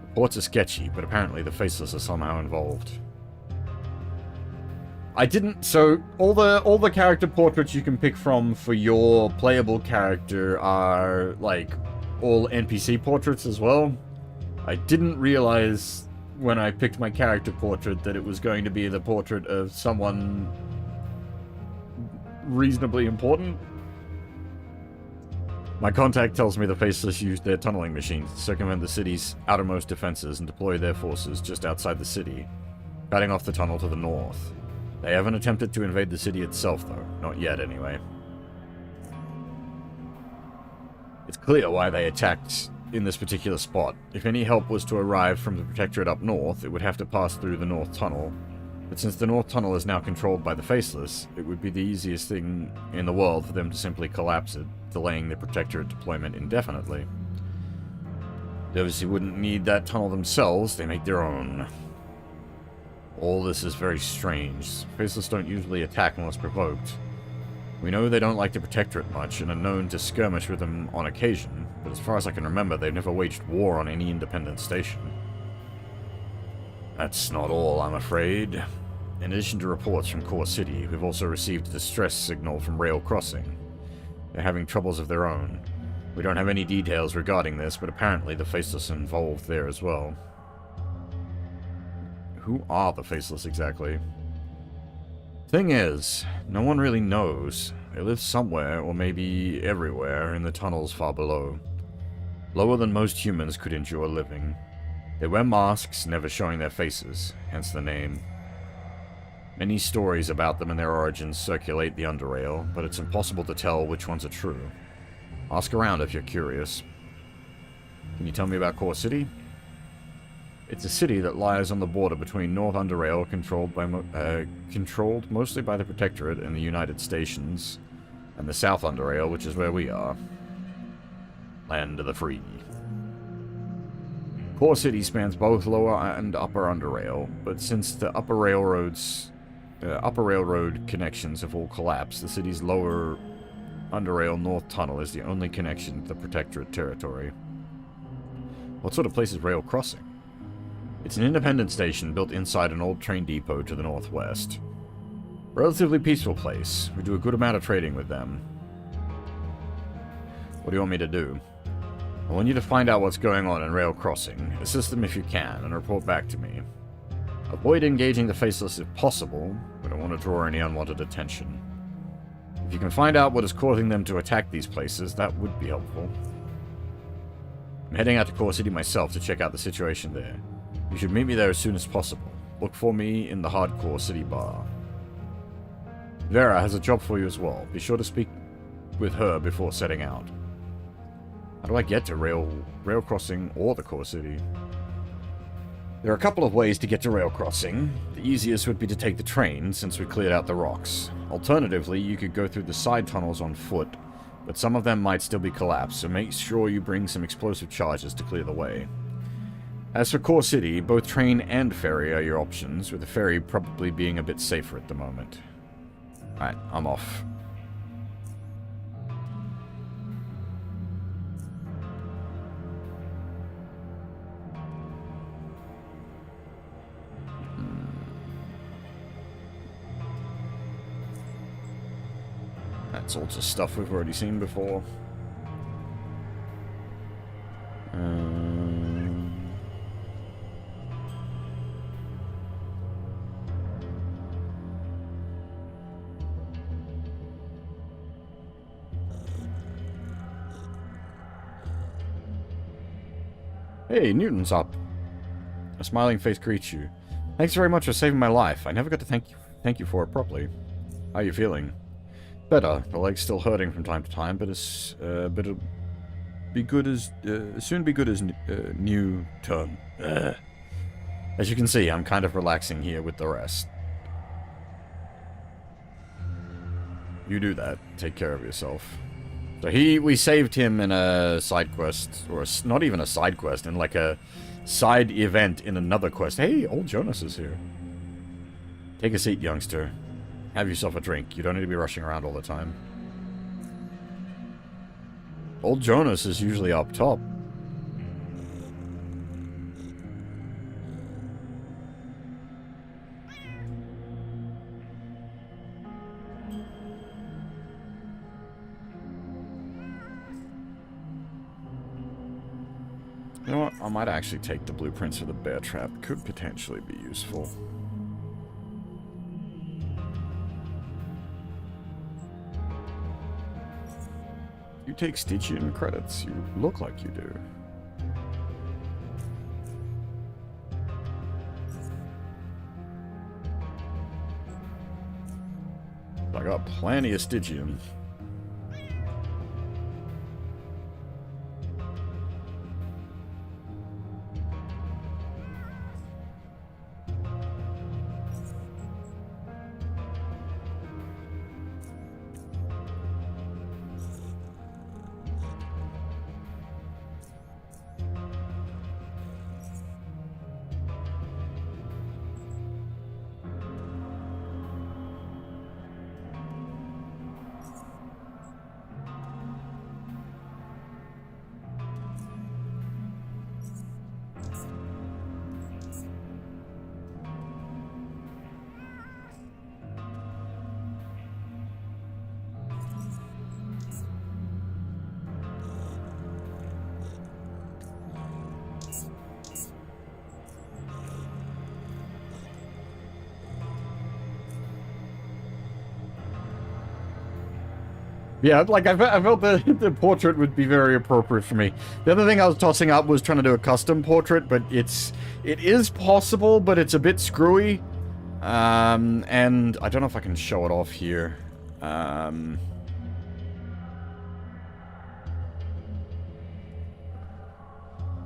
Reports are sketchy, but apparently the Faceless are somehow involved. So all the character portraits you can pick from for your playable character are like all NPC portraits as well. I didn't realize when I picked my character portrait that it was going to be the portrait of someone reasonably important. My contact tells me the Faceless used their tunneling machines to circumvent the city's outermost defenses and deploy their forces just outside the city, cutting off the tunnel to the north. They haven't attempted to invade the city itself, though. Not yet, anyway. It's clear why they attacked in this particular spot. If any help was to arrive from the Protectorate up north, it would have to pass through the North Tunnel. But since the North Tunnel is now controlled by the Faceless, it would be the easiest thing in the world for them to simply collapse it, delaying the Protectorate deployment indefinitely. They obviously wouldn't need that tunnel themselves, they make their own. All this is very strange. Faceless don't usually attack unless provoked. We know they don't like the Protectorate much, and are known to skirmish with them on occasion, but as far as I can remember, they've never waged war on any independent station. That's not all, I'm afraid. In addition to reports from Core City, we've also received a distress signal from Rail Crossing. They're having troubles of their own. We don't have any details regarding this, but apparently the Faceless are involved there as well. Who are the Faceless exactly? Thing is, no one really knows. They live somewhere, or maybe everywhere, in the tunnels far below. Lower than most humans could endure living. They wear masks, never showing their faces, hence the name. Many stories about them and their origins circulate the UnderRail, but it's impossible to tell which ones are true. Ask around if you're curious. Can you tell me about Core City? It's a city that lies on the border between North UnderRail, controlled mostly by the Protectorate and the United Stations, and the South UnderRail, which is where we are. Land of the free. Core City spans both lower and upper UnderRail, but since the upper railroad connections have all collapsed, the city's lower UnderRail North Tunnel is the only connection to the Protectorate territory. What sort of place is Rail Crossing? It's an independent station built inside an old train depot to the northwest. Relatively peaceful place. We do a good amount of trading with them. What do you want me to do? I want you to find out what's going on in Rail Crossing, assist them if you can, and report back to me. Avoid engaging the Faceless if possible. We don't want to draw any unwanted attention. If you can find out what is causing them to attack these places, that would be helpful. I'm heading out to Core City myself to check out the situation there. You should meet me there as soon as possible. Look for me in the Hardcore City Bar. Vera has a job for you as well. Be sure to speak with her before setting out. How do I get to Rail Crossing or the Core City? There are a couple of ways to get to Rail Crossing. The easiest would be to take the train, since we cleared out the rocks. Alternatively, you could go through the side tunnels on foot, but some of them might still be collapsed, so make sure you bring some explosive charges to clear the way. As for Core City, both train and ferry are your options, with the ferry probably being a bit safer at the moment. Alright, I'm off. That's all just stuff we've already seen before. Hey, Newton's up. A smiling face greets you. Thanks very much for saving my life. I never got to thank you for it properly. How are you feeling? Better. The leg's still hurting from time to time, but it'll be good as soon be good as new turn. As you can see, I'm kind of relaxing here with the rest. You do that. Take care of yourself. So we saved him in a side quest, or not even a side quest, in like a side event in another quest. Hey, old Jonas is here. Take a seat, youngster. Have yourself a drink. You don't need to be rushing around all the time. Old Jonas is usually up top. You know what? I might actually take the blueprints for the bear trap. Could potentially be useful. You take Stygian credits. You look like you do. I got plenty of Stygian. Yeah, like, I felt the portrait would be very appropriate for me. The other thing I was tossing up was trying to do a custom portrait, but it is possible, but it's a bit screwy. And I don't know if I can show it off here.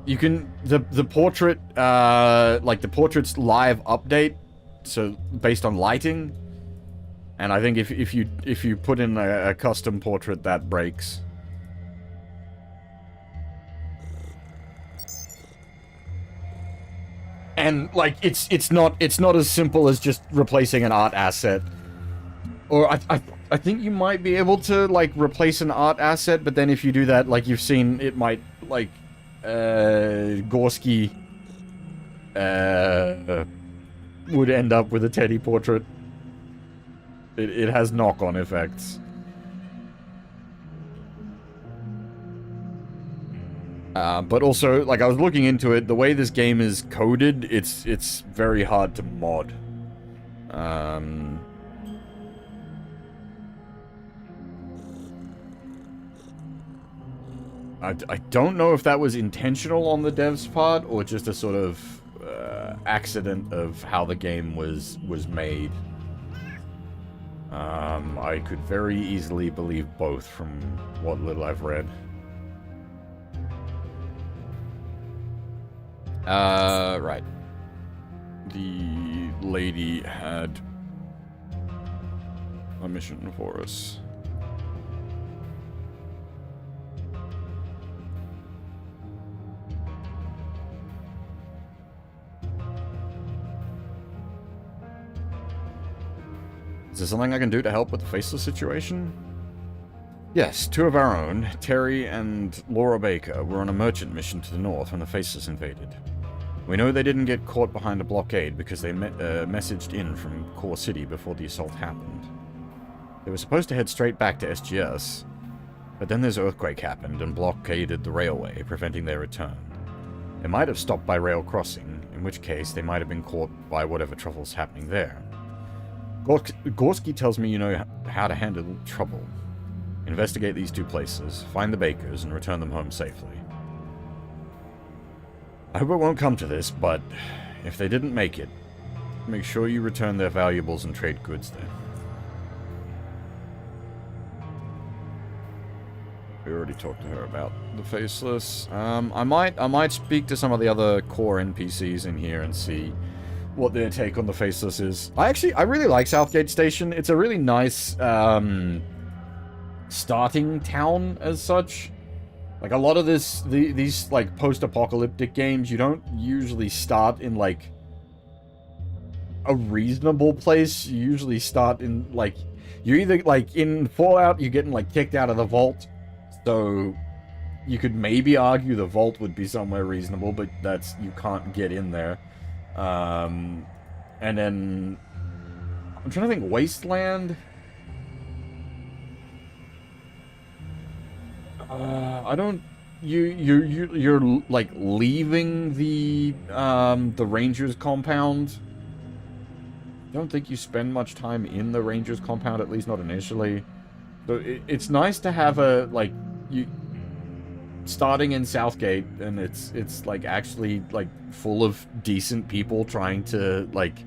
You can, the portrait, like the portrait's live update, so based on lighting. And I think if you put in a custom portrait, that breaks. And like it's not as simple as just replacing an art asset. Or I think you might be able to like replace an art asset, but then if you do that, like you've seen, it might like Gorski would end up with a Teddy portrait. It has knock-on effects. But also, like, I was looking into it, the way this game is coded, it's very hard to mod. I don't know if that was intentional on the devs' part, or just a sort of accident of how the game was made. I could very easily believe both from what little I've read. Right. The lady had a mission for us. Is there something I can do to help with the Faceless situation? Yes, two of our own, Terry and Laura Baker, were on a merchant mission to the north when the Faceless invaded. We know they didn't get caught behind a blockade because they messaged in from Core City before the assault happened. They were supposed to head straight back to SGS, but then this earthquake happened and blockaded the railway, preventing their return. They might have stopped by rail crossing, in which case they might have been caught by whatever trouble's happening there. Gorski tells me you know how to handle trouble. Investigate these two places, find the Bakers, and return them home safely. I hope it won't come to this, but if they didn't make it, make sure you return their valuables and trade goods there. We already talked to her about the Faceless. I might speak to some of the other core NPCs in here and see what their take on the Faceless is. I really like Southgate Station. It's a really nice starting town as such. Like, a lot of these, like, post-apocalyptic games, you don't usually start in, like, a reasonable place. You usually start in, like, you're either, like, in Fallout, you're getting, like, kicked out of the vault, so you could maybe argue the vault would be somewhere reasonable, but that's, you can't get in there. And then, I'm trying to think, Wasteland? I don't. You're like leaving the Rangers compound. I don't think you spend much time in the Rangers compound, at least not initially. So it's nice to have a like you starting in Southgate, and it's like actually like full of decent people trying to like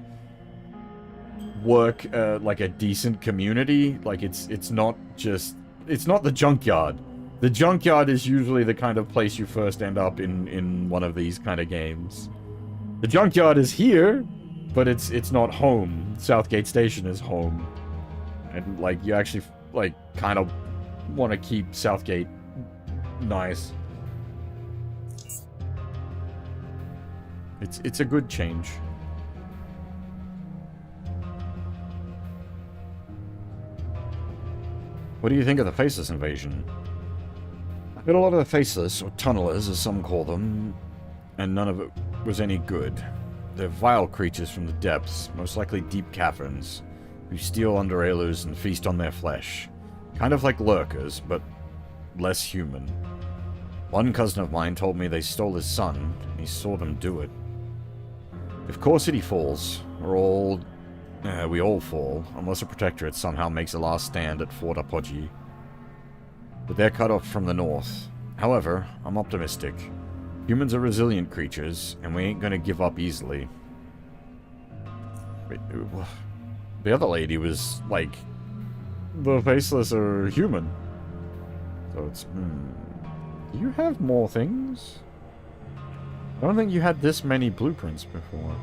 work like a decent community. Like it's not just it's not the junkyard. The junkyard is usually the kind of place you first end up in one of these kind of games. The junkyard is here, but it's not home. Southgate Station is home. And, like, you actually, like, kind of want to keep Southgate nice. It's a good change. What do you think of the Faceless invasion? I got a lot of the Faceless, or Tunnelers as some call them, and none of it was any good. They're vile creatures from the depths, most likely deep caverns, who steal UnderRailers and feast on their flesh. Kind of like lurkers, but less human. One cousin of mine told me they stole his son, and he saw them do it. If Core City falls, we all fall, unless a protectorate somehow makes a last stand at Fort Apogee. But they're cut off from the north. However, I'm optimistic. Humans are resilient creatures, and we ain't gonna give up easily. Wait, the other lady was like, the Faceless are human. So it's, Do you have more things? I don't think you had this many blueprints before.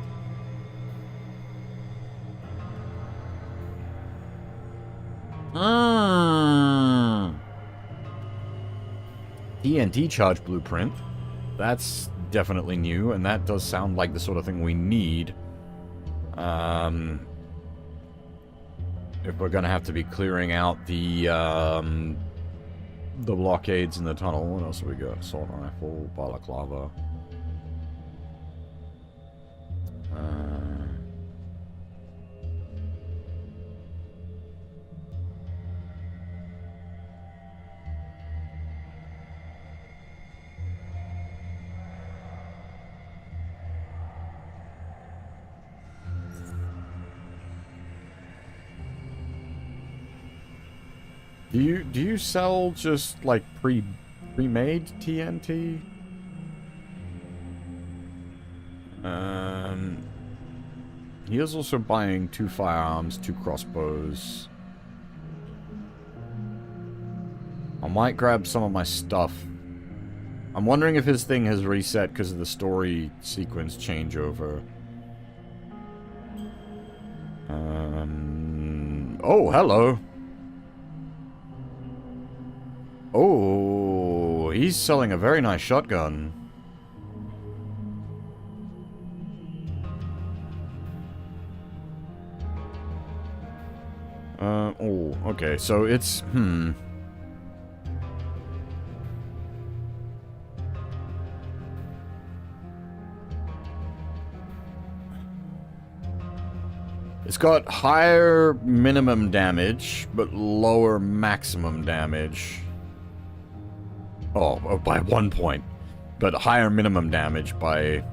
TNT charge blueprint. That's definitely new, and that does sound like the sort of thing we need. If we're gonna have to be clearing out the blockades in the tunnel. What else have we got? Assault rifle, balaclava. Do you sell just like pre-made TNT? He is also buying 2 firearms, 2 crossbows. I might grab some of my stuff. I'm wondering if his thing has reset because of the story sequence changeover. Oh, hello. Oh, he's selling a very nice shotgun. Oh, okay, so it's, It's got higher minimum damage, but lower maximum damage. Oh, by 1 point. But higher minimum damage by...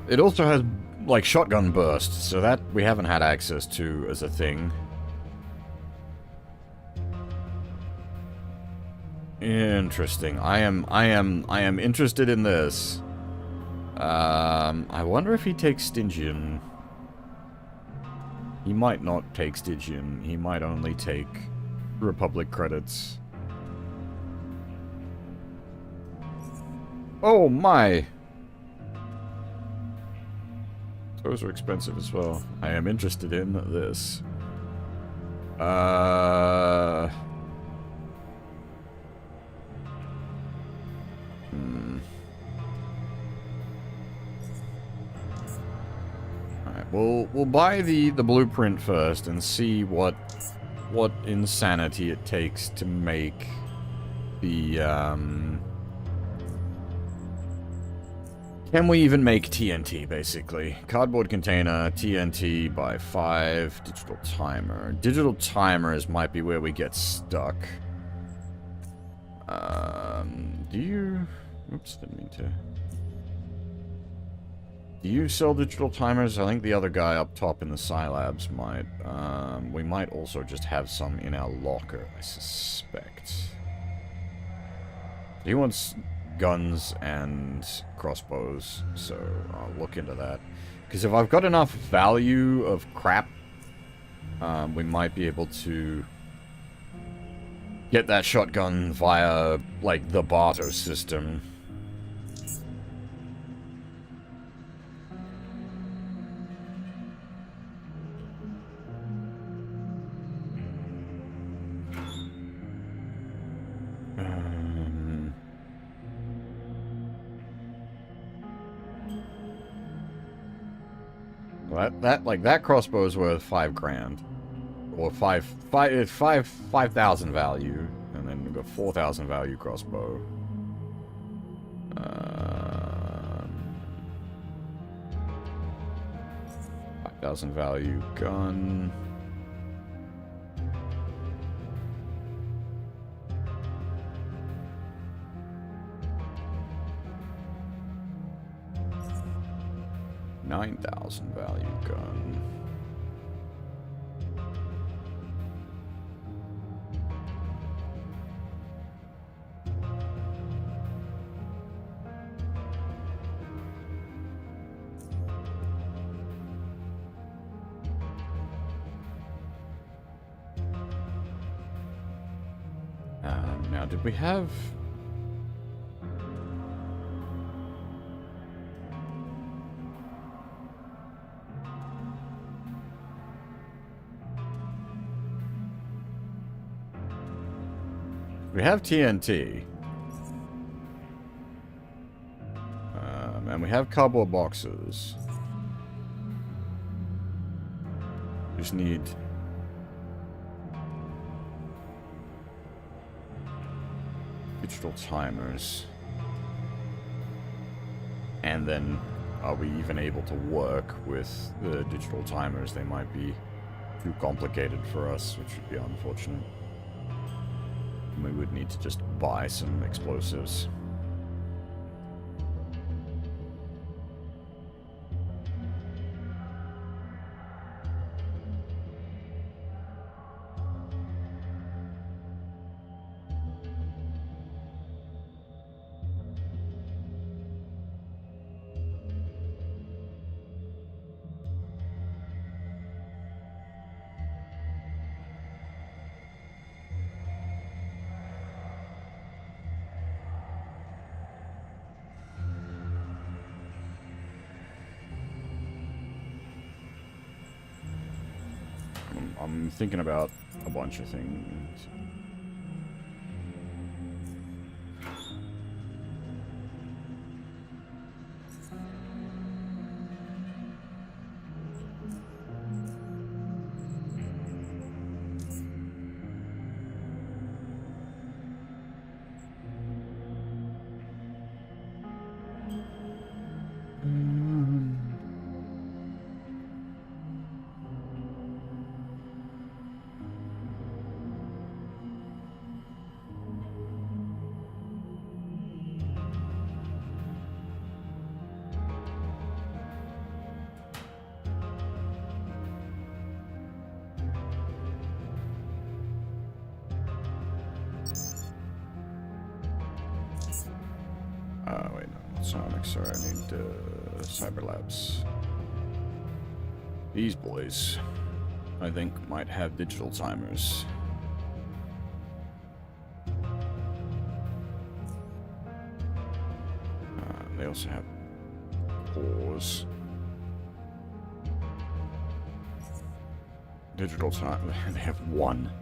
It also has, like, shotgun burst, so that we haven't had access to as a thing. Interesting. I am interested in this. I wonder if he takes Stygian. He might not take Stygian. He might only take Republic credits. Oh my! Those are expensive as well. I am interested in this. We'll buy the blueprint first and see what insanity it takes to make the Can we even make TNT, basically? Cardboard container, TNT by 5, digital timer. Digital timers might be where we get stuck. Do you... Oops, didn't mean to. Do you sell digital timers? I think the other guy up top in the Scilabs might. We might also just have some in our locker, I suspect. He wants guns and crossbows, so I'll look into that. Because if I've got enough value of crap, we might be able to get that shotgun via, like, the barter system. That crossbow is worth 5 grand. Or 5,000 value. And then we've got 4,000 value crossbow. 5,000 value gun. $9,000 value gun. Now, did we have... We have TNT. And we have cardboard boxes. Just need... digital timers. And then, are we even able to work with the digital timers? They might be too complicated for us, which would be unfortunate. We would need to just buy some explosives. I'm thinking about a bunch of things. Wait, no, Sonic, sorry, I need Cyber Labs. These boys, I think, might have digital timers. They also have cores. Digital time, they have 1.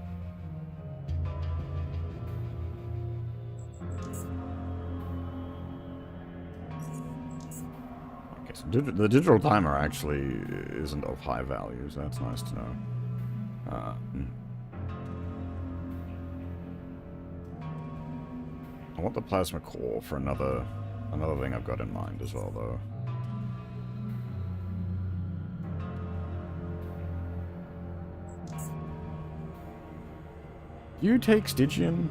The digital timer actually isn't of high value, so that's nice to know. I want the plasma core for another thing I've got in mind as well, though. You take Stygian?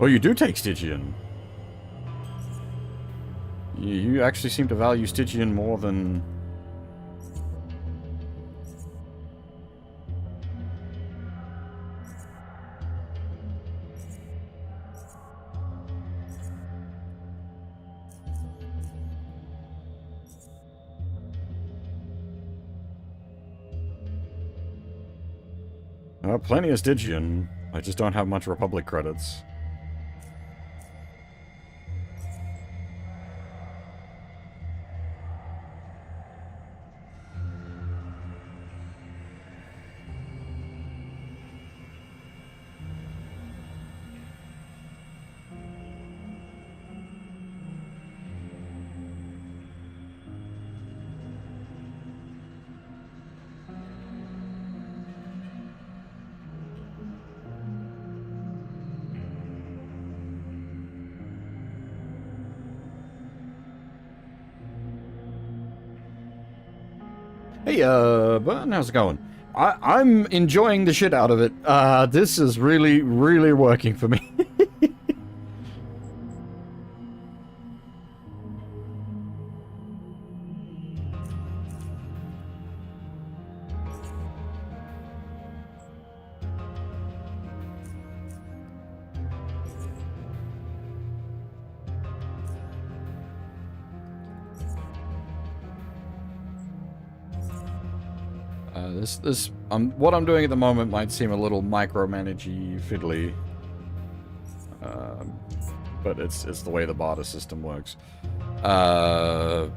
Oh, you do take Stygian. You actually seem to value Stygian more than... Plenty of Stygian. I just don't have much Republic credits. Hey, Burton, how's it going? I'm enjoying the shit out of it. This is really, really working for me. What I'm doing at the moment might seem a little micromanagey, fiddly, but it's the way the barter system works. I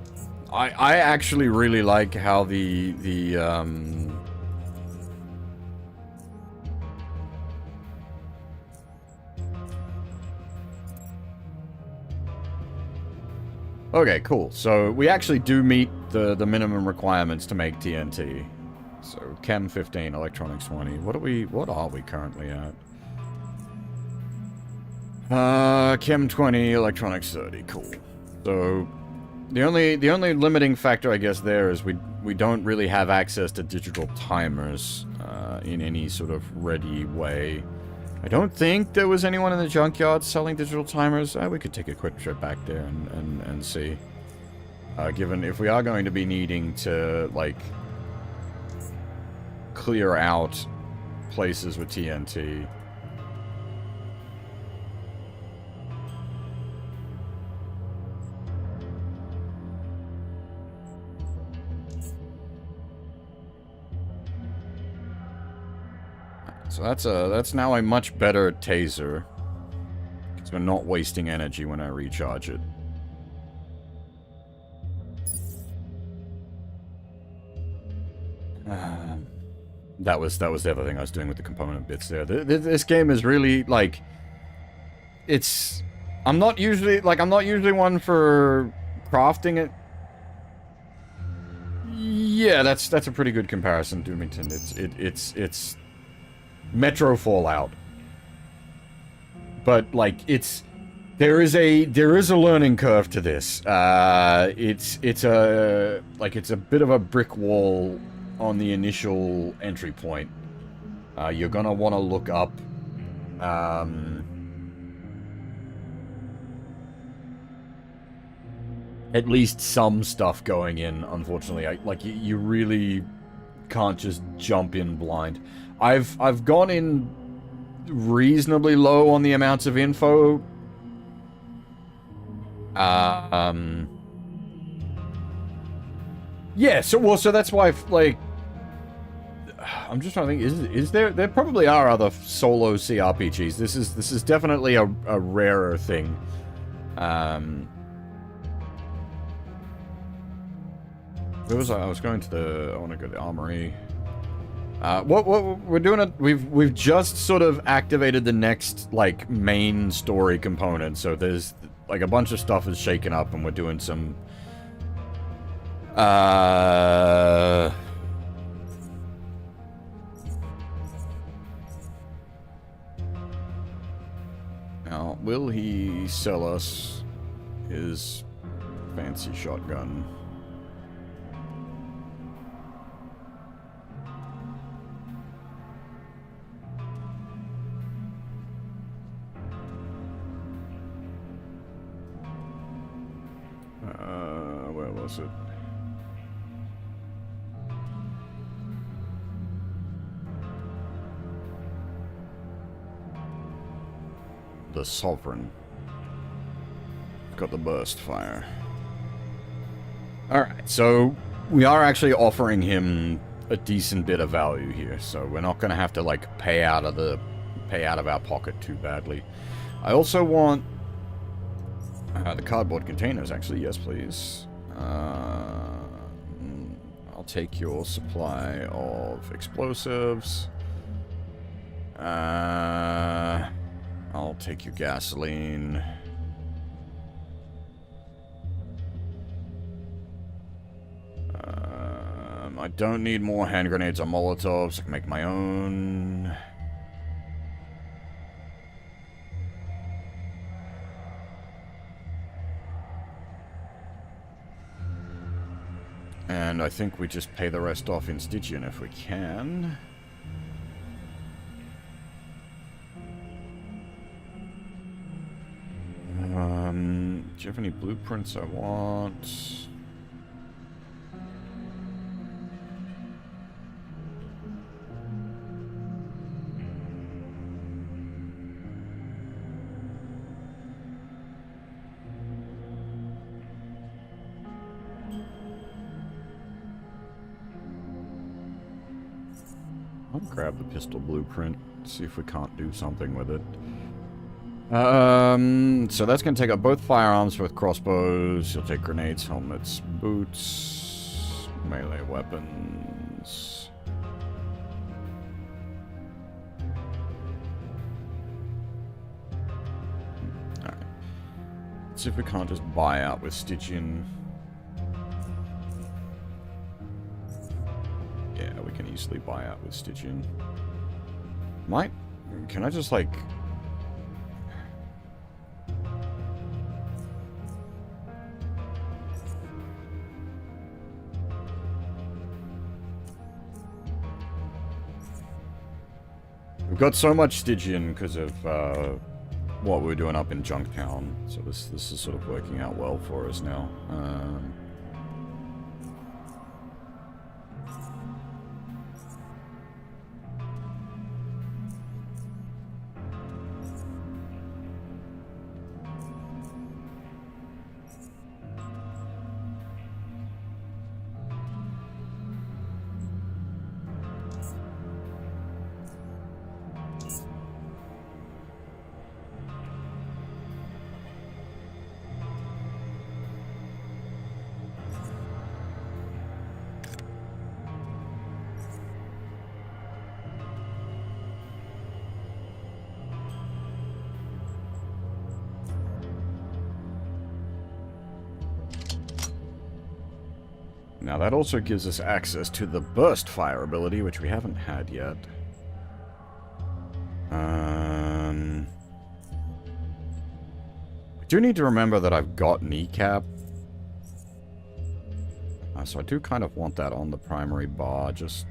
actually really like how Okay, cool. So we actually do meet the minimum requirements to make TNT. So Chem 15, Electronics 20. What are we currently at? Chem 20, Electronics 30. Cool. So the only limiting factor I guess there is we don't really have access to digital timers in any sort of ready way. I don't think there was anyone in the junkyard selling digital timers. We could take a quick trip back there and see. Given if we are going to be needing to, like, clear out places with TNT. So that's now a much better taser. Because we're not wasting energy when I recharge it. That was the other thing I was doing with the component bits there. This game is really, like, it's... I'm not usually one for crafting it. Yeah, that's a pretty good comparison, Doomington. It's Metro Fallout. But, like, there is a learning curve to this. It's a bit of a brick wall on the initial entry point. You're gonna want to look up at least some stuff going in, unfortunately. You really can't just jump in blind. I've gone in reasonably low on the amounts of info. Yeah, so that's why, like, I'm just trying to think, is there probably are other solo CRPGs. This is definitely a rarer thing. Where was I? I was going to I want to go to the armory. What we're doing? We've just sort of activated the next like main story component. So there's like a bunch of stuff is shaken up, and we're doing some. Now, will he sell us his fancy shotgun? Where was it? The Sovereign. Got the burst fire. Alright, so we are actually offering him a decent bit of value here, so we're not gonna have to like pay out of our pocket too badly. I also want the cardboard containers, actually. Yes, please. I'll take your supply of explosives. I'll take your gasoline. I don't need more hand grenades or molotovs. I can make my own. And I think we just pay the rest off in Stygian if we can. Do you have any blueprints I want? I'll grab the pistol blueprint, see if we can't do something with it. So that's going to take up both firearms with crossbows. You'll take grenades, helmets, boots, melee weapons. Alright. Let's see if we can't just buy out with Stygian. Yeah, we can easily buy out with Stygian. Can I just like... We've got so much Stygian because of what we're doing up in JunkTown, so this is sort of working out well for us now. Now that also gives us access to the burst fire ability, which we haven't had yet. I do need to remember that I've got kneecap. So I do kind of want that on the primary bar. Just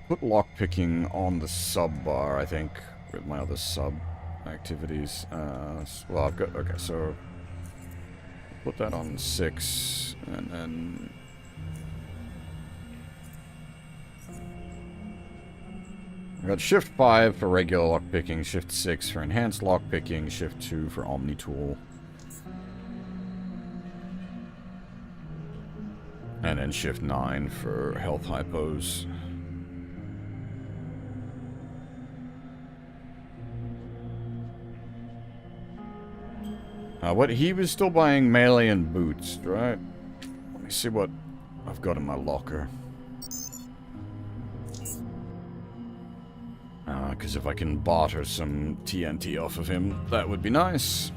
put lockpicking on the sub bar, I think, with my other sub activities. Well, I've got... Okay, so... Put that on 6, and then... I've got Shift 5 for regular lockpicking, Shift 6 for enhanced lockpicking, Shift 2 for Omni-Tool. And then Shift 9 for health hypos. What he was still buying melee and boots, right? Let me see what I've got in my locker. Because if I can barter some TNT off of him, that would be nice.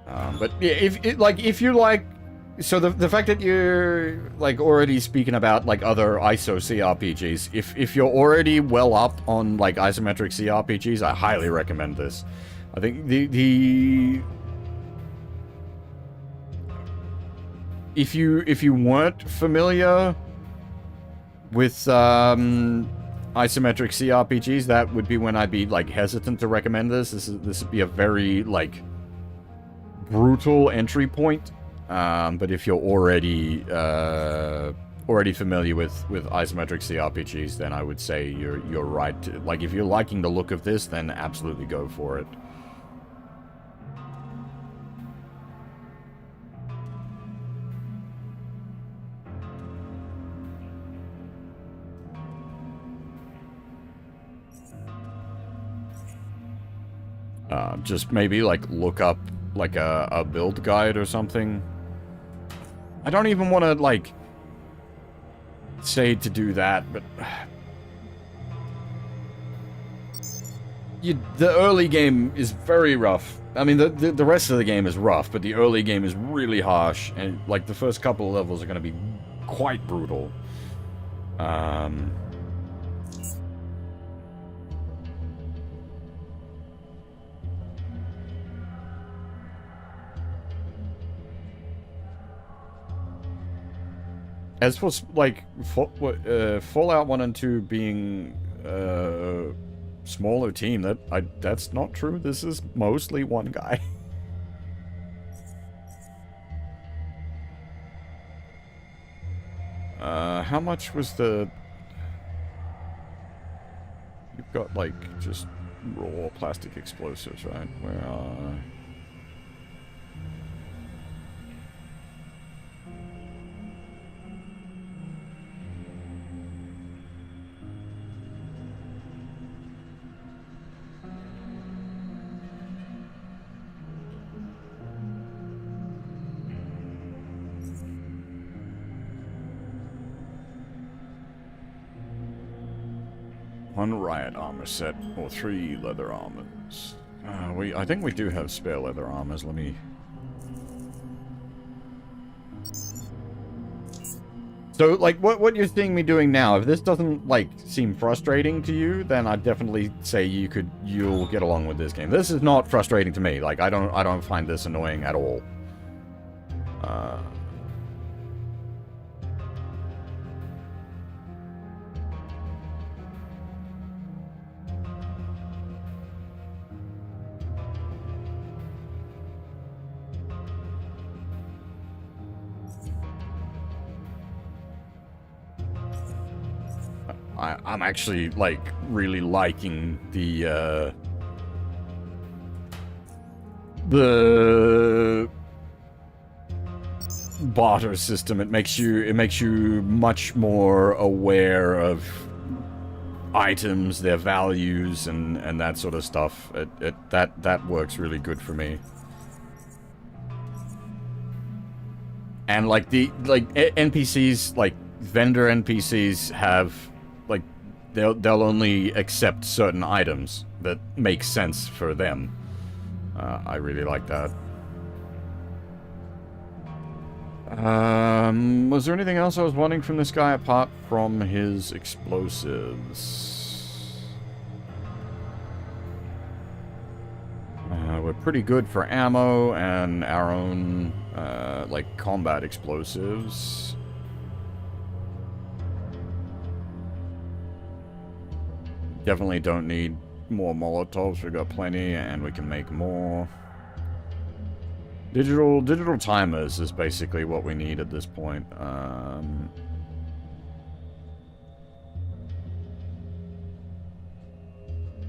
But yeah, if you like, so the fact that you're like already speaking about like other ISO CRPGs, if you're already well up on like isometric CRPGs, I highly recommend this. I think if you weren't familiar with isometric CRPGs, that would be when I'd be like hesitant to recommend this. This would be a very like brutal entry point. But if you're already familiar with isometric CRPGs, then I would say you're right to, like, if you're liking the look of this, then absolutely go for it. Just maybe like look up like a build guide or something. I don't even want to like say to do that, but the early game is very rough. I mean, the rest of the game is rough, but the early game is really harsh, and like the first couple of levels are going to be quite brutal. As for, like, Fallout 1 and 2 being a smaller team, that's not true. This is mostly one guy. How much was the... You've got, like, just raw plastic explosives, right? Where are... One riot armor set, or 3 leather armors. I think we do have spare leather armors. Let me... So, like, what you're seeing me doing now, if this doesn't, like, seem frustrating to you, then I'd definitely say you'll get along with this game. This is not frustrating to me. Like, I don't find this annoying at all. I'm actually, like, really liking the barter system. It makes you much more aware of items, their values, and that sort of stuff. That works really good for me. And like NPCs, like vendor NPCs have, like, they'll only accept certain items that make sense for them. I really like that. Was there anything else I was wanting from this guy apart from his explosives? We're pretty good for ammo and our own, like, combat explosives. Definitely don't need more Molotovs. We've got plenty, and we can make more. Digital timers is basically what we need at this point.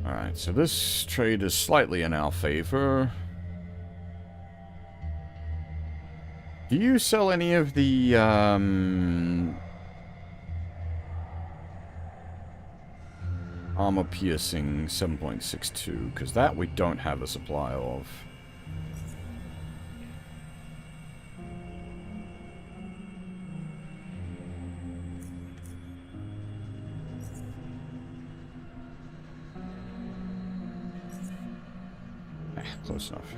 Alright, so this trade is slightly in our favor. Do you sell any of the, armor piercing 7.62? Because that we don't have a supply of. Close enough.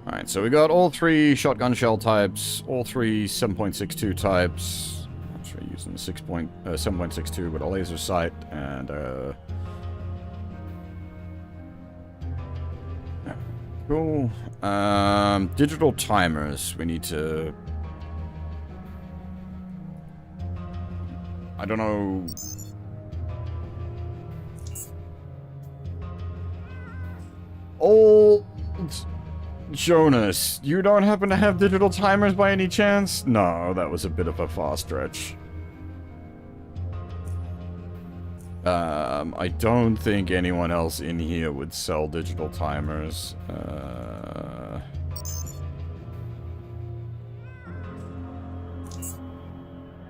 Alright, so we got all 3 shotgun shell types, all 3 7.62 types. Actually using 7.62 with a laser sight, and cool. Digital timers. We need to... I don't know... Old... Jonas, you don't happen to have digital timers by any chance? No, that was a bit of a far stretch. I don't think anyone else in here would sell digital timers.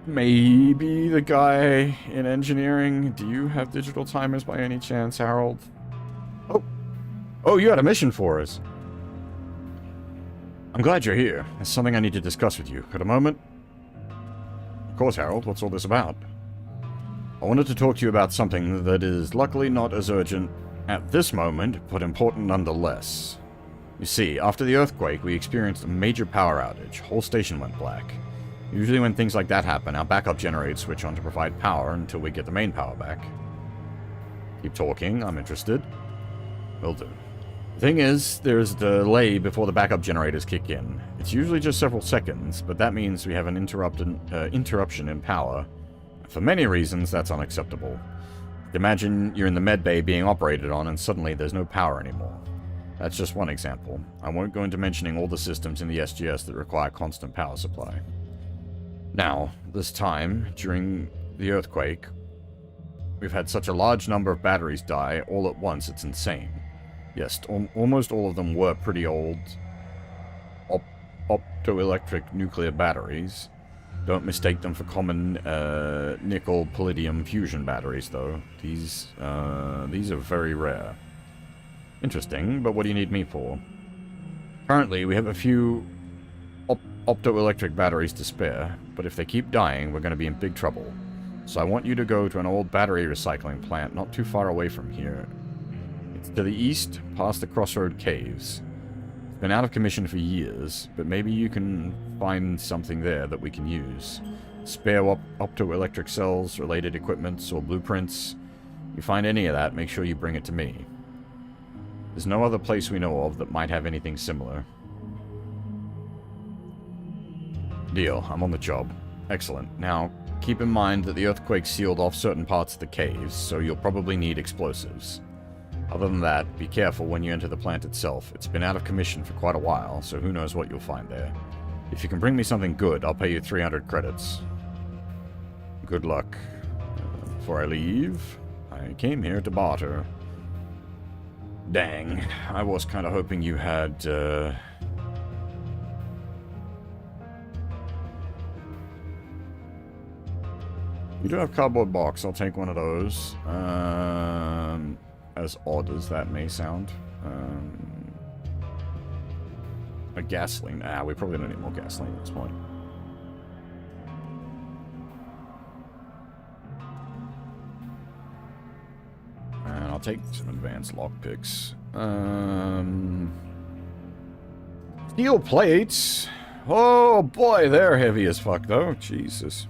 Maybe the guy in engineering. Do you have digital timers by any chance, Harold? Oh. Oh, you had a mission for us. I'm glad you're here. There's something I need to discuss with you. Got a moment? Of course, Harold. What's all this about? I wanted to talk to you about something that is luckily not as urgent at this moment, but important nonetheless. You see, after the earthquake, we experienced a major power outage. Whole station went black. Usually when things like that happen, our backup generators switch on to provide power until we get the main power back. Keep talking. I'm interested. Will do. The thing is, there's a delay before the backup generators kick in. It's usually just several seconds, but that means we have an interruption in power. For many reasons, that's unacceptable. Imagine you're in the medbay being operated on and suddenly there's no power anymore. That's just one example. I won't go into mentioning all the systems in the SGS that require constant power supply. Now, this time, during the earthquake, we've had such a large number of batteries die all at once, it's insane. Yes, almost all of them were pretty old optoelectric nuclear batteries. Don't mistake them for common nickel-palladium fusion batteries, though. These are very rare. Interesting, but what do you need me for? Currently, we have a few optoelectric batteries to spare, but if they keep dying, we're going to be in big trouble. So I want you to go to an old battery recycling plant not too far away from here. It's to the east, past the Crossroad Caves. It's been out of commission for years, but maybe you can find something there that we can use. Spare optoelectric cells, related equipments, or blueprints. You find any of that, make sure you bring it to me. There's no other place we know of that might have anything similar. Deal. I'm on the job. Excellent. Now, keep in mind that the earthquake sealed off certain parts of the caves, so you'll probably need explosives. Other than that, be careful when you enter the plant itself. It's been out of commission for quite a while, so who knows what you'll find there. If you can bring me something good, I'll pay you 300 credits. Good luck. Before I leave, I came here to barter. Dang, I was kind of hoping you had, You do have cardboard box, I'll take one of those. As odd as that may sound. A gasoline. We probably don't need more gasoline at this point. And I'll take some advanced lockpicks. Steel plates. Oh boy, they're heavy as fuck though. Jesus.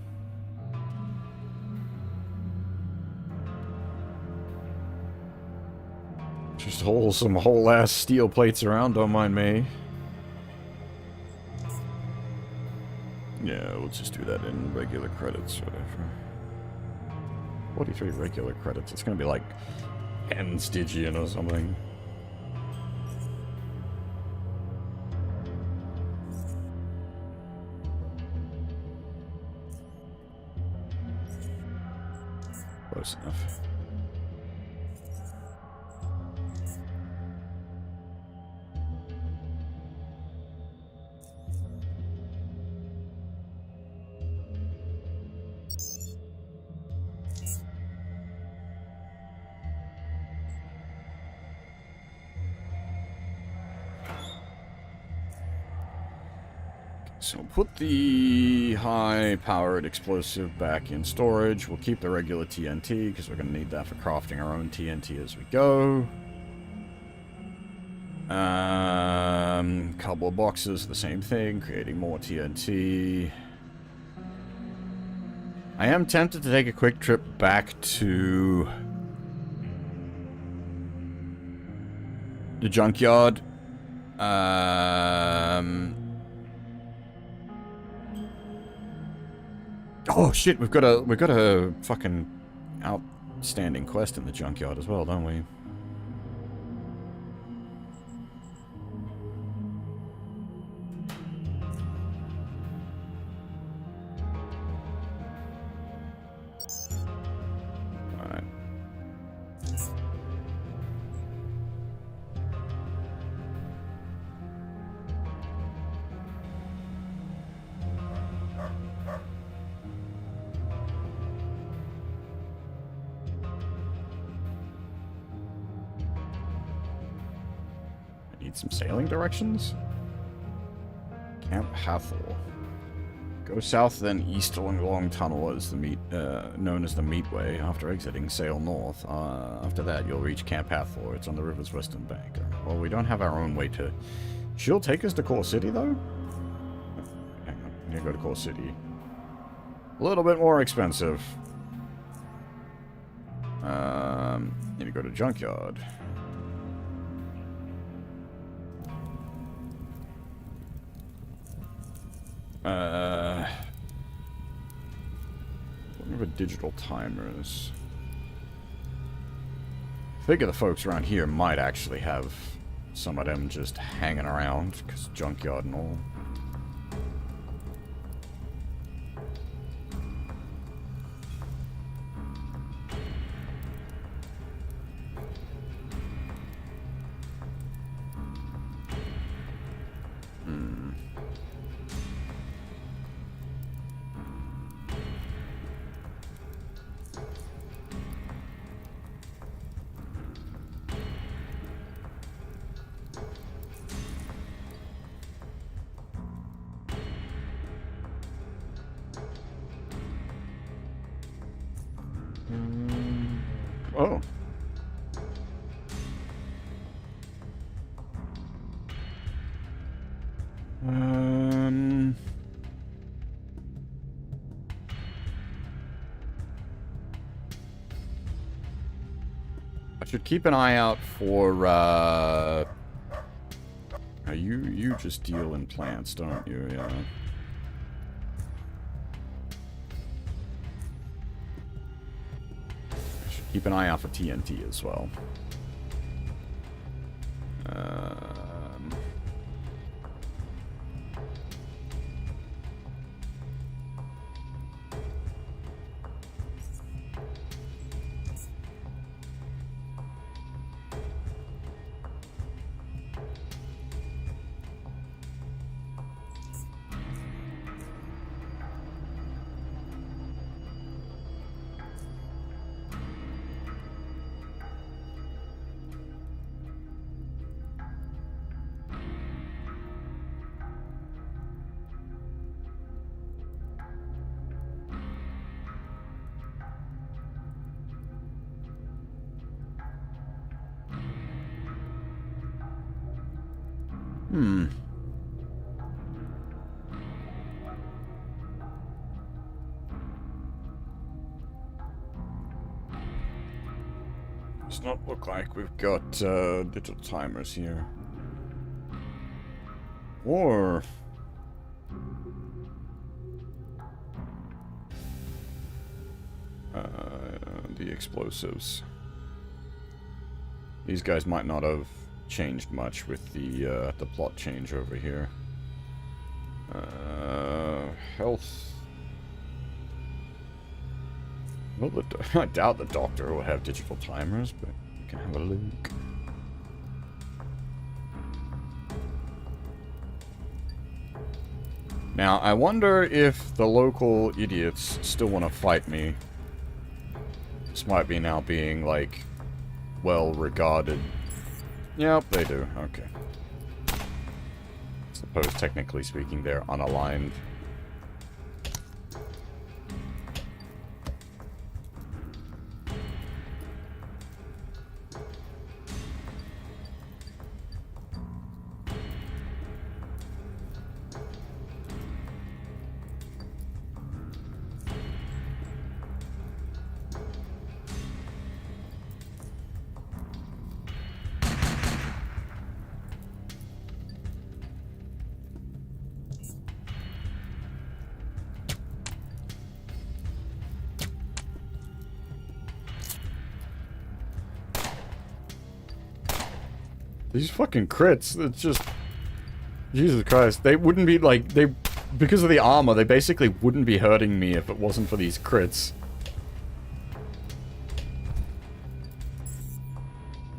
Just hold some whole-ass steel plates around, don't mind me. Yeah, let's just do that in regular credits, whatever. 43 regular credits. It's gonna be like 10 Stygian or something. Close enough. So put the high-powered explosive back in storage. We'll keep the regular TNT, because we're going to need that for crafting our own TNT as we go. Cardboard boxes, the same thing, creating more TNT. I am tempted to take a quick trip back to the junkyard. Oh shit, we've got a fucking outstanding quest in the junkyard as well, don't we? Alright. Need some sailing directions? Camp Hathel. Go south, then east along the long tunnel as the known as the Meatway. After exiting, sail north. After that, you'll reach Camp Hathel. It's on the river's western bank. Well, we don't have our own way to... She'll take us to Core City, though? Hang on. We need to go to Core City. A little bit more expensive. Need to go to Junkyard. What are digital timers? Figure the folks around here might actually have some of them just hanging around, because junkyard and all. Oh. I should keep an eye out for, you just deal in plants, don't you? Yeah. Keep an eye out for TNT as well. Does not look like we've got digital timers here. Or the explosives. These guys might not have changed much with the plot change over here. Health. Well, I doubt the doctor will have digital timers, but we can have a look. Now, I wonder if the local idiots still want to fight me. This might be now being, like, well regarded. Yep, they do. Okay. suppose, technically speaking, they're unaligned. These fucking crits, it's just... Jesus Christ, they wouldn't be, like, because of the armor, they basically wouldn't be hurting me if it wasn't for these crits.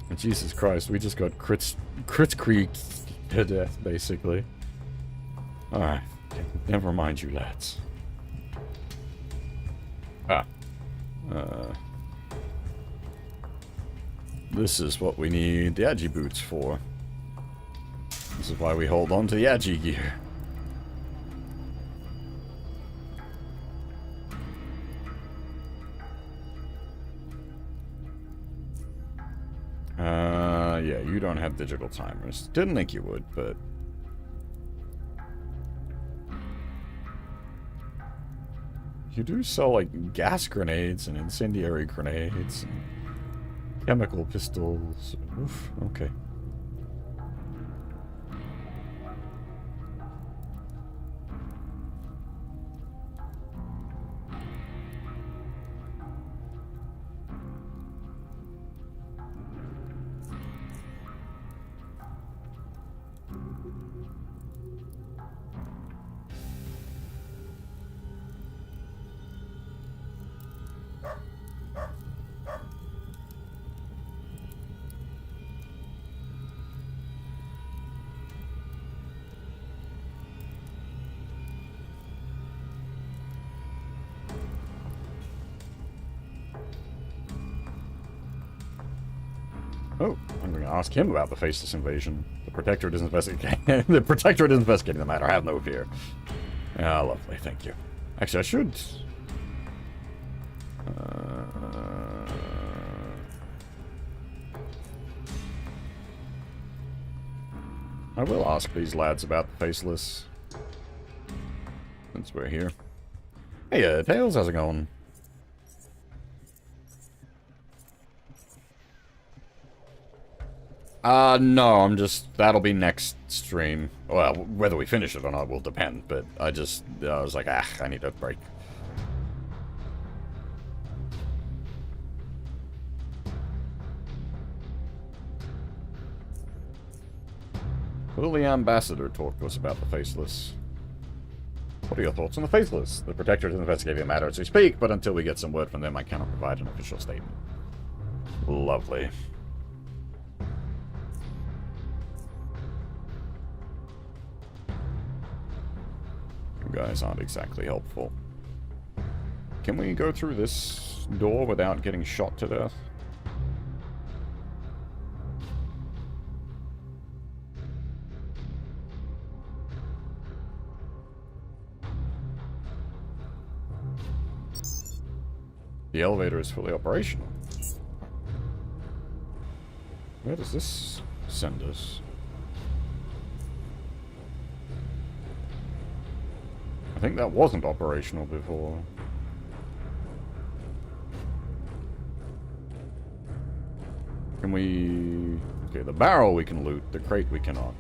And Jesus Christ, we just got crit creaked to death, basically. Alright, never mind you lads. This is what we need the Agi boots for. This is why we hold on to the Agi gear. Yeah, you don't have digital timers. Didn't think you would, but... You do sell, like, gas grenades and incendiary grenades and chemical pistols. Oof, okay. Oh, I'm going to ask him about the Faceless Invasion. The Protectorate is investigating. The Protectorate is investigating the matter. Have no fear. Ah, lovely. Thank you. Actually, I should. I will ask these lads about the Faceless. Since we're here. Hey, Tails, how's it going? No, I'm just... That'll be next stream. Well, whether we finish it or not will depend, but I was like, I need a break. Will the Ambassador talk to us about the Faceless? What are your thoughts on the Faceless? The Protectorate is investigating the matter as we speak, but until we get some word from them, I cannot provide an official statement. Lovely. You guys aren't exactly helpful. Can we go through this door without getting shot to death? The elevator is fully operational. Where does this send us? I think that wasn't operational before. Can we... Okay, the barrel we can loot, the crate we cannot.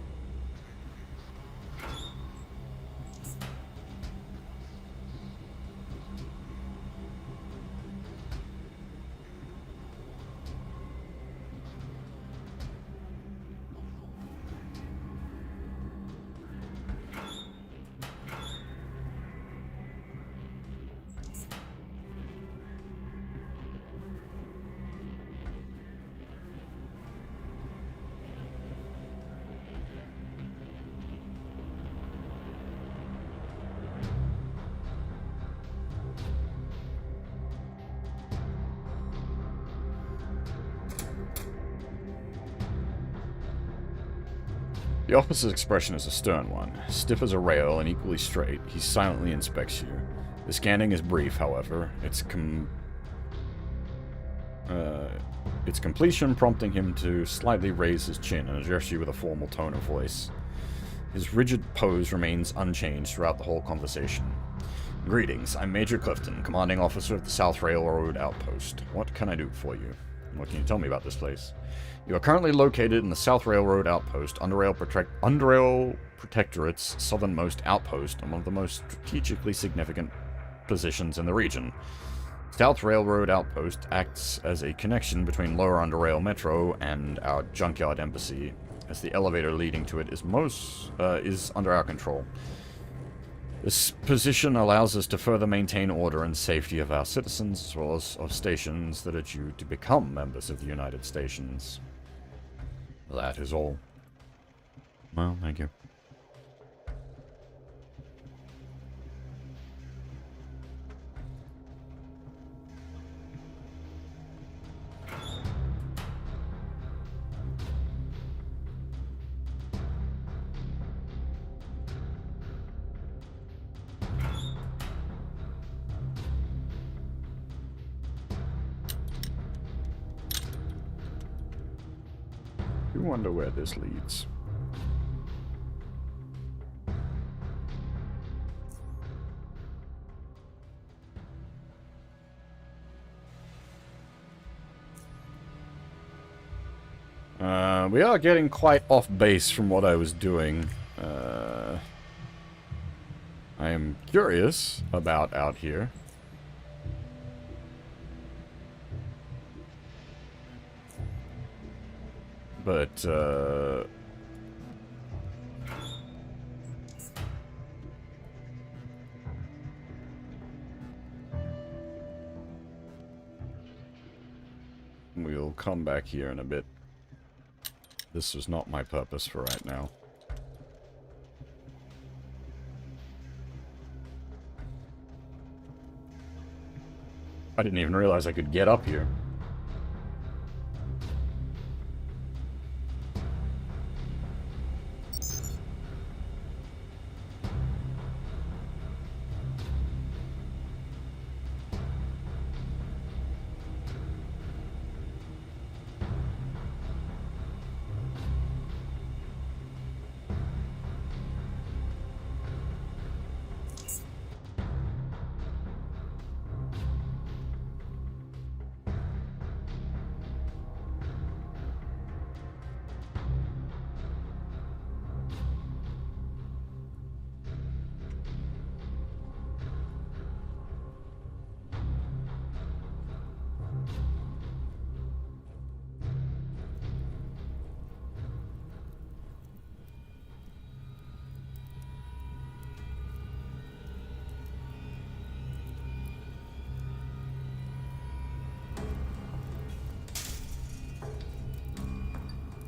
The officer's expression is a stern one. Stiff as a rail and equally straight, he silently inspects you. The scanning is brief, however. Its completion prompting him to slightly raise his chin and address you with a formal tone of voice. His rigid pose remains unchanged throughout the whole conversation. Greetings, I'm Major Clifton, commanding officer of the South Railroad Outpost. What can I do for you? What can you tell me about this place? You are currently located in the South Railroad Outpost, UnderRail Protectorate's southernmost outpost, and one of the most strategically significant positions in the region. South Railroad Outpost acts as a connection between Lower UnderRail Metro and our Junkyard Embassy, as the elevator leading to it is under our control. This position allows us to further maintain order and safety of our citizens, as well as of stations that are due to become members of the United Stations. That is all. Well, thank you. I wonder where this leads. We are getting quite off base from what I was doing. I am curious about out here. But, we'll come back here in a bit. This is not my purpose for right now. I didn't even realize I could get up here.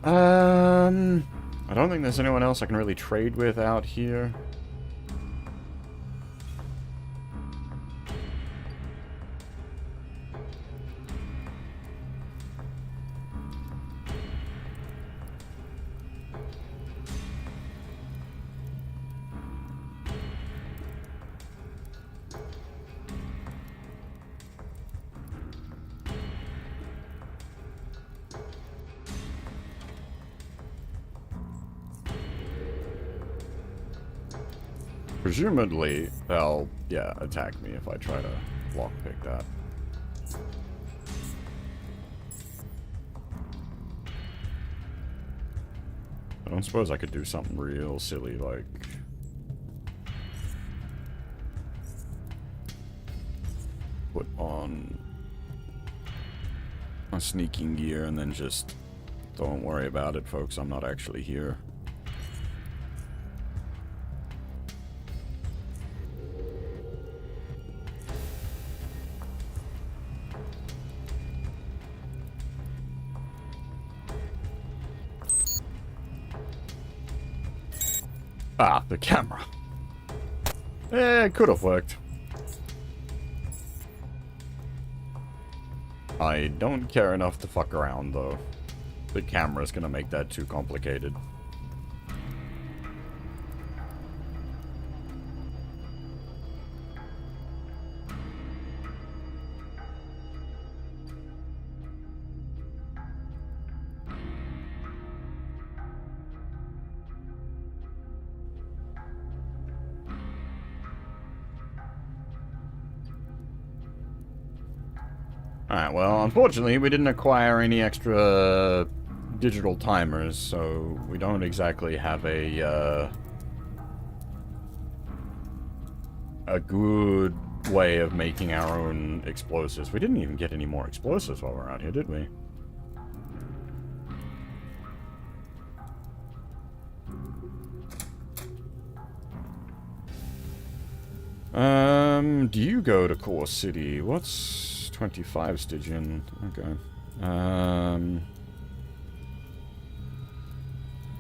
I don't think there's anyone else I can really trade with out here. Presumably, they'll, attack me if I try to lockpick that. I don't suppose I could do something real silly like... put on a sneaking gear and then just... don't worry about it, folks, I'm not actually here. Ah, the camera. It could have worked. I don't care enough to fuck around, though. The camera's gonna make that too complicated. Alright, well, unfortunately, we didn't acquire any extra digital timers, so we don't exactly have a good way of making our own explosives. We didn't even get any more explosives while we're out here, did we? Do you go to Core City? What's 25 Stygian? Okay.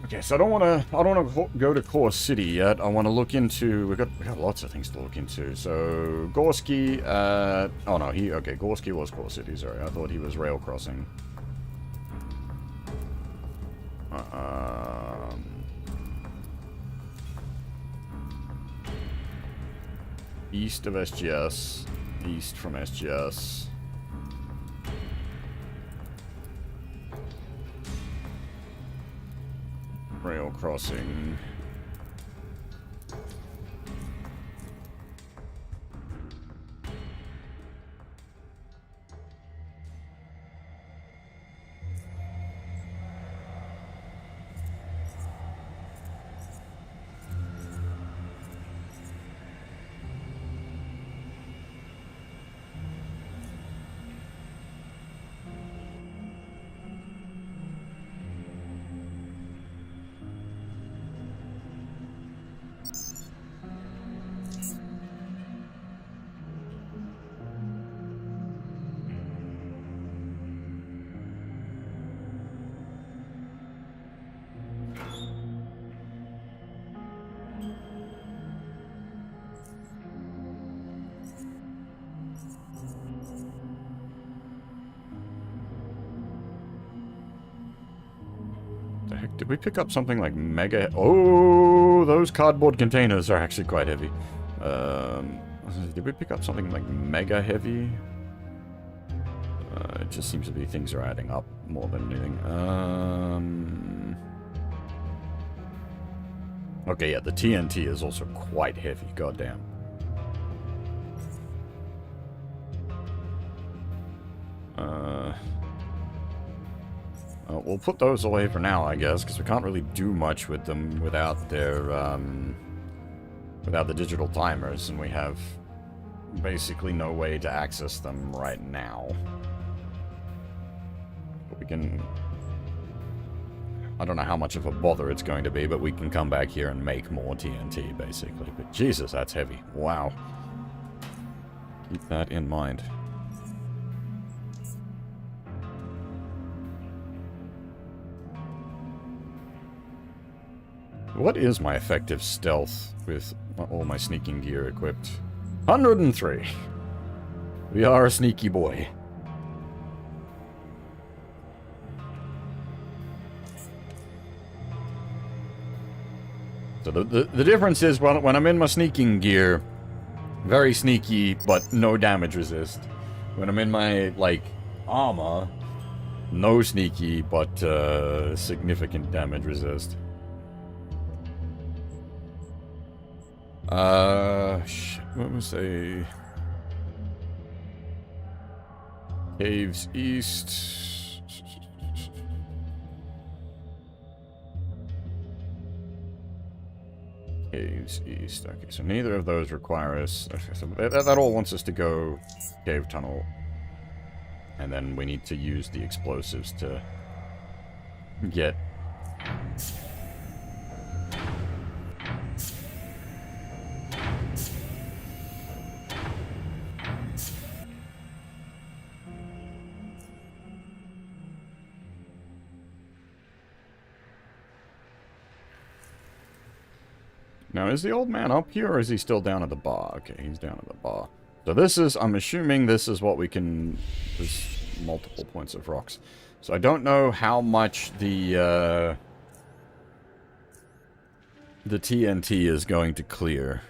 Okay, so I don't want to go to Core City yet. I want to look into. We got lots of things to look into. So Gorski. Oh no, okay. Gorski was Core City. Sorry, I thought he was rail crossing. East of SGS. East from SGS. Rail crossing. The heck? Did we pick up something like mega... Oh, those cardboard containers are actually quite heavy. Did we pick up something like mega heavy? It just seems to be things are adding up more than anything. Okay, yeah, the TNT is also quite heavy, goddamn. We'll put those away for now, I guess, because we can't really do much with them without their, without the digital timers, and we have basically no way to access them right now. But we can... I don't know how much of a bother it's going to be, but we can come back here and make more TNT, basically. But Jesus, that's heavy. Wow. Keep that in mind. What is my effective stealth with all my sneaking gear equipped? 103. We are a sneaky boy. So the difference is when I'm in my sneaking gear, very sneaky, but no damage resist. When I'm in my, like, armor, no sneaky, but significant damage resist. Shit, what was a... Caves East... Caves East. Okay, so neither of those require us... Okay, so that all wants us to go cave tunnel. And then we need to use the explosives to get... Now, is the old man up here, or is he still down at the bar? Okay, he's down at the bar. So this is, I'm assuming this is what we can... There's multiple points of rocks. So I don't know how much the TNT is going to clear.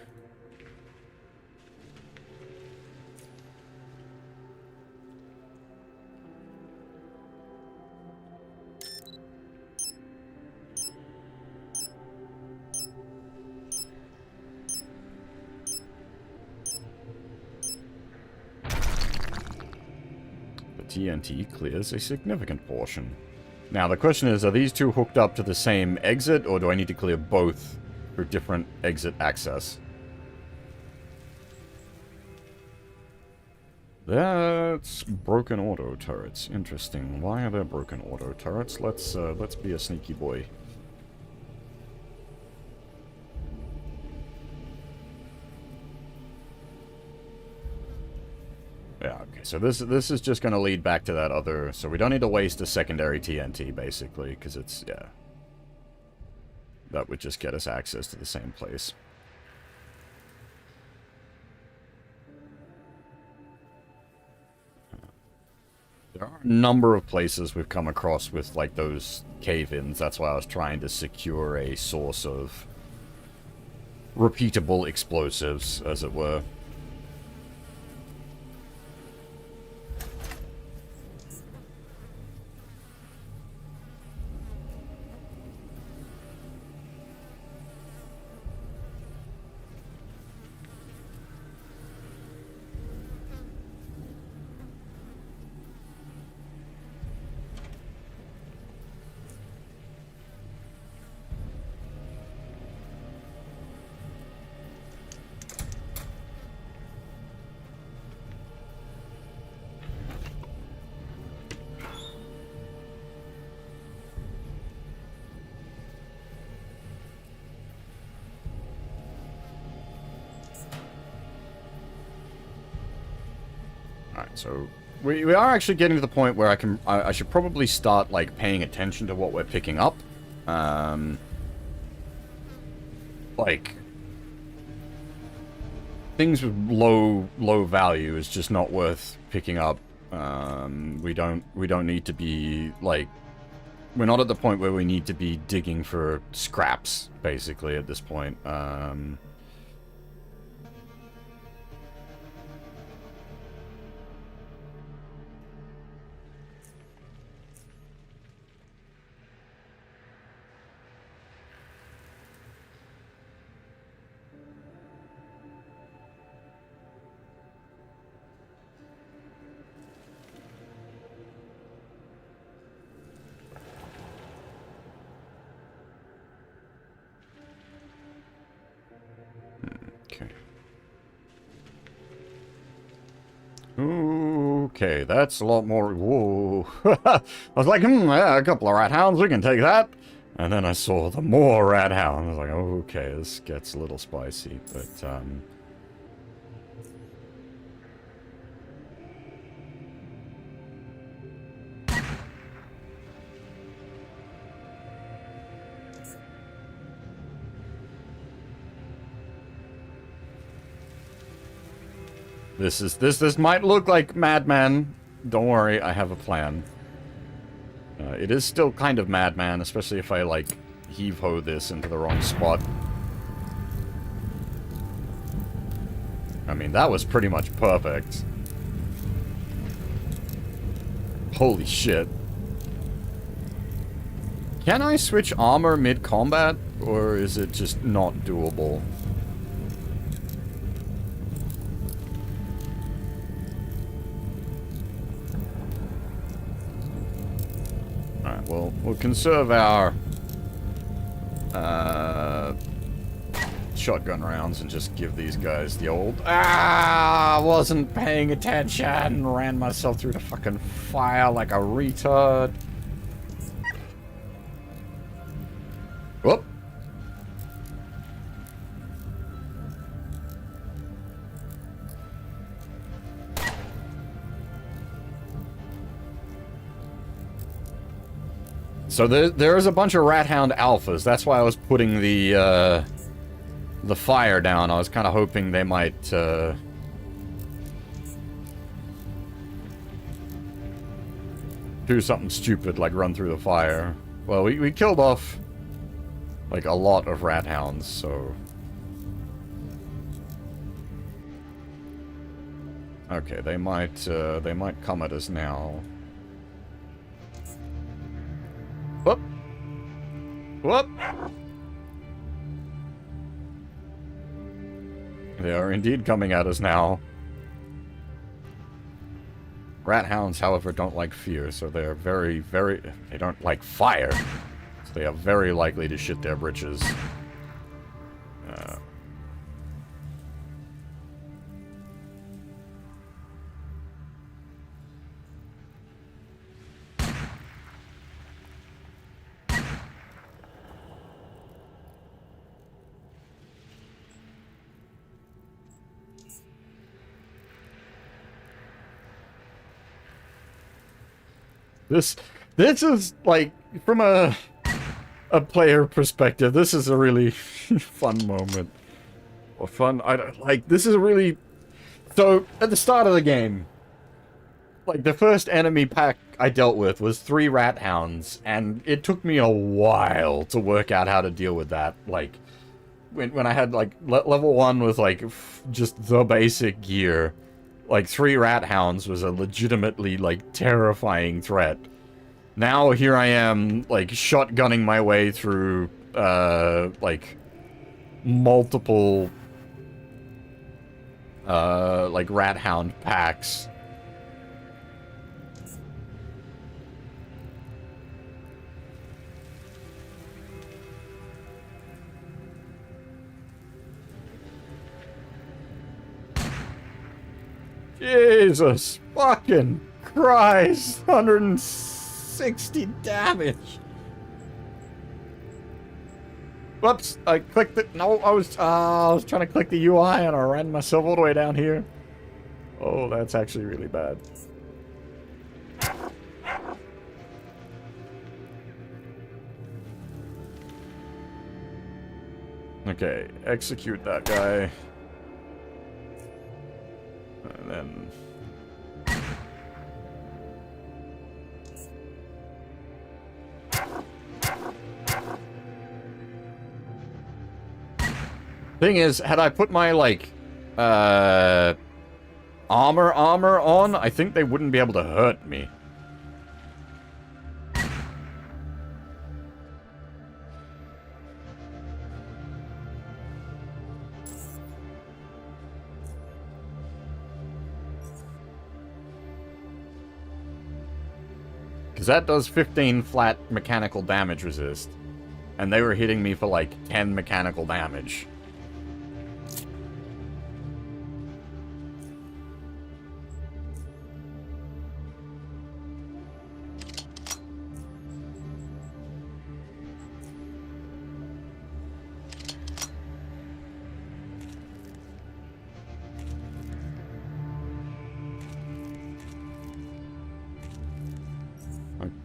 TNT clears a significant portion. Now, the question is, are these two hooked up to the same exit, or do I need to clear both for different exit access? That's broken auto turrets. Interesting. Why are there broken auto turrets? Let's be a sneaky boy. Yeah, okay, so this is just going to lead back to that other... So we don't need to waste a secondary TNT, basically, because it's... yeah. That would just get us access to the same place. There are a number of places we've come across with, like, those cave-ins. That's why I was trying to secure a source of repeatable explosives, as it were. Alright, so we are actually getting to the point where I should probably start, like, paying attention to what we're picking up. Like, things with low value is just not worth picking up. We don't need to be, like, we're not at the point where we need to be digging for scraps, basically, at this point. Okay, that's a lot more... Whoa. I was like, yeah, a couple of rat hounds, we can take that. And then I saw the more rat hounds. I was like, okay, this gets a little spicy, but, This might look like Madman. Don't worry, I have a plan. It is still kind of Madman, especially if I, like, heave-ho this into the wrong spot. I mean, that was pretty much perfect. Holy shit. Can I switch armor mid-combat, or is it just not doable? Alright, well, we'll conserve our shotgun rounds and just give these guys the old... Ah! Wasn't paying attention! Ran myself through the fucking fire like a retard. Whoop! So there's a bunch of Rat Hound alphas. That's why I was putting the fire down. I was kind of hoping they might do something stupid like run through the fire. Well, we killed off like a lot of Rat Hounds, so... Okay, they might come at us now. Whoop! Whoop! They are indeed coming at us now. Rat hounds, however, don't like fear, so they're very, very... They don't like fire. So they are very likely to shit their britches. This is, like, from a player perspective, this is a really fun moment. Or fun, I don't, like, this is a really... So, at the start of the game, like, the first enemy pack I dealt with was 3 rat hounds, and it took me a while to work out how to deal with that. Like, when I had, like, level 1 with, like, just the basic gear, like, 3 rat hounds was a legitimately, like, terrifying threat. Now, here I am, like, shotgunning my way through, like, multiple, like, rat hound packs. Jesus fucking Christ! 160 damage! Whoops! I clicked it. No, I was trying to click the UI and I ran myself all the way down here. Oh, that's actually really bad. Okay, execute that guy. And then... Thing is, had I put my, like, armor on, I think they wouldn't be able to hurt me. Because that does 15 flat mechanical damage resist. And they were hitting me for like 10 mechanical damage.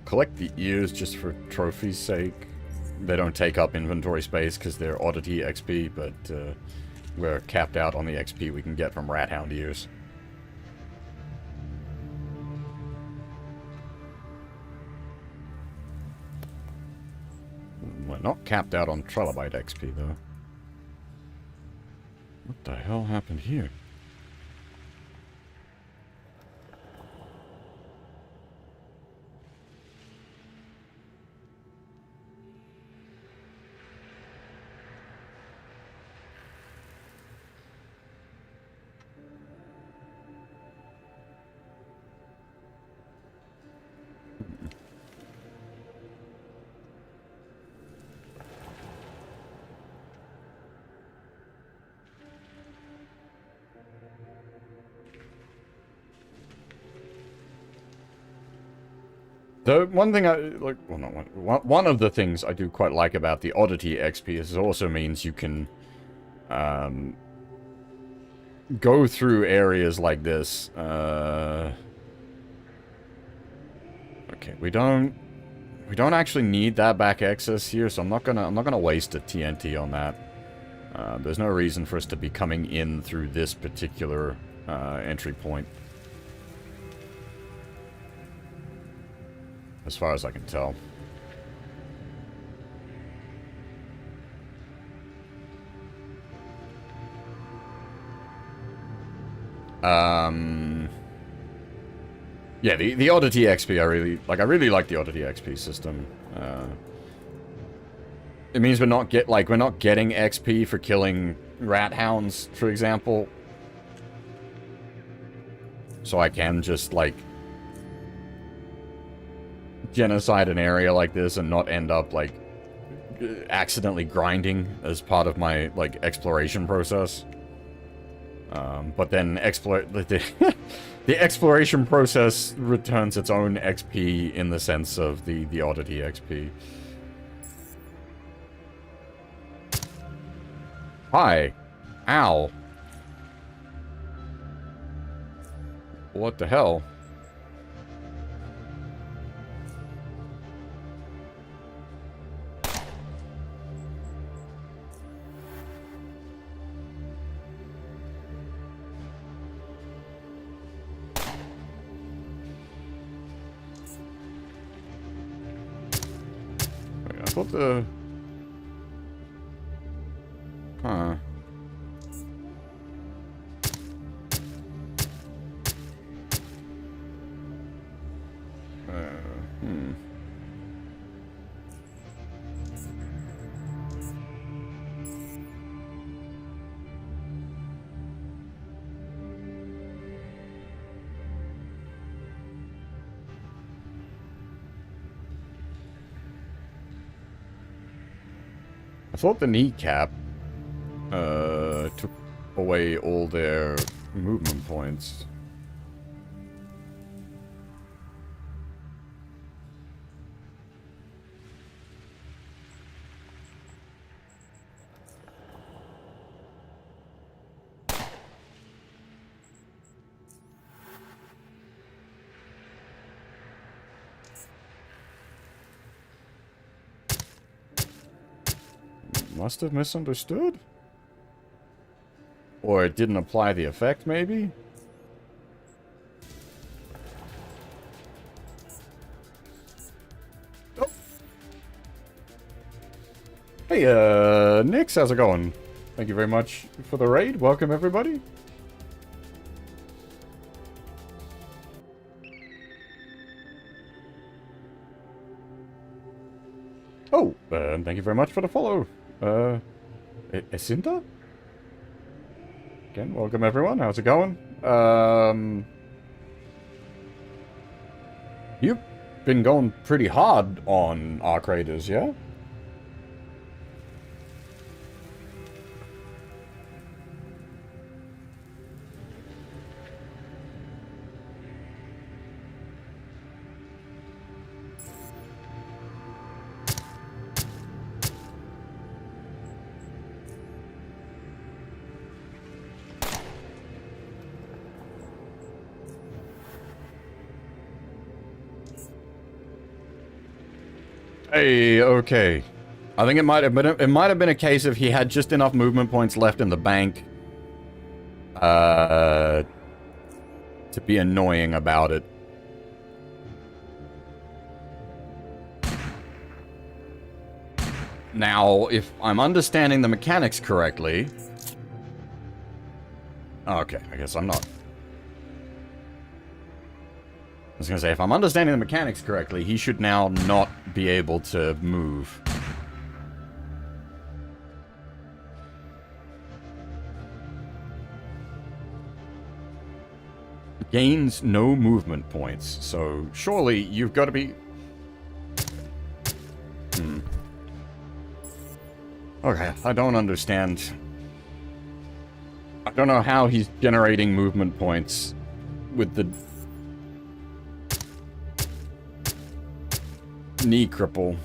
Collect the ears just for trophy's sake. They don't take up inventory space because they're Oddity XP, but we're capped out on the XP we can get from rat hound ears. We're not capped out on trilobite XP though. What the hell happened here? So one thing one of the things I do quite like about the Oddity XP is it also means you can go through areas like this. Okay, we don't actually need that back access here, so I'm not gonna waste a TNT on that. There's no reason for us to be coming in through this particular entry point. As far as I can tell. Yeah, the Oddity XP I really like the Oddity XP system. It means we're not getting XP for killing rat hounds, for example. So I can just like genocide an area like this and not end up, like, accidentally grinding as part of my, like, exploration process. But then the exploration process returns its own XP in the sense of the Oddity XP. Hi. Ow. What the hell? Wait, I thought the... Huh. I thought the kneecap took away all their movement points. Must have misunderstood? Or it didn't apply the effect, maybe? Oh. Hey, Nix, how's it going? Thank you very much for the raid. Welcome, everybody. Oh, thank you very much for the follow. Esinta? Again, welcome everyone. How's it going? You've been going pretty hard on Arc Raiders, yeah? Hey, okay. I think it might have been a case of he had just enough movement points left in the bank to be annoying about it. Now, if I'm understanding the mechanics correctly... Okay, I guess I'm not. I was gonna say, if I'm understanding the mechanics correctly, he should now not be able to move. Gains no movement points, so surely you've got to be... Okay, I don't understand. I don't know how he's generating movement points with the... knee cripple.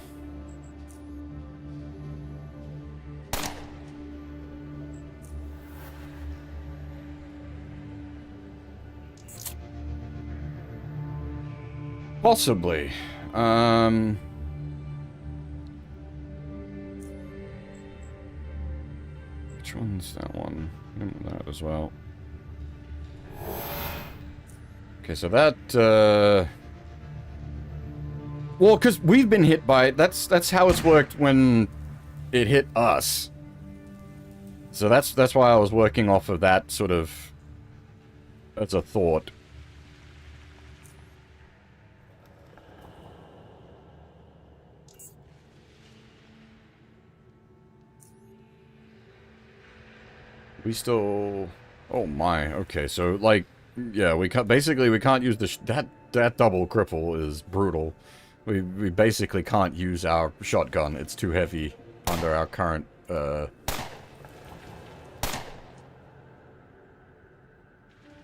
Possibly. Which one's that one? That as well. Okay, so that, well, because we've been hit by it. That's how it's worked when it hit us. So that's why I was working off of that sort of as a thought. We still... Oh my, okay, so, like, yeah, basically we can't use the... That double cripple is brutal. We basically can't use our shotgun. It's too heavy under our current,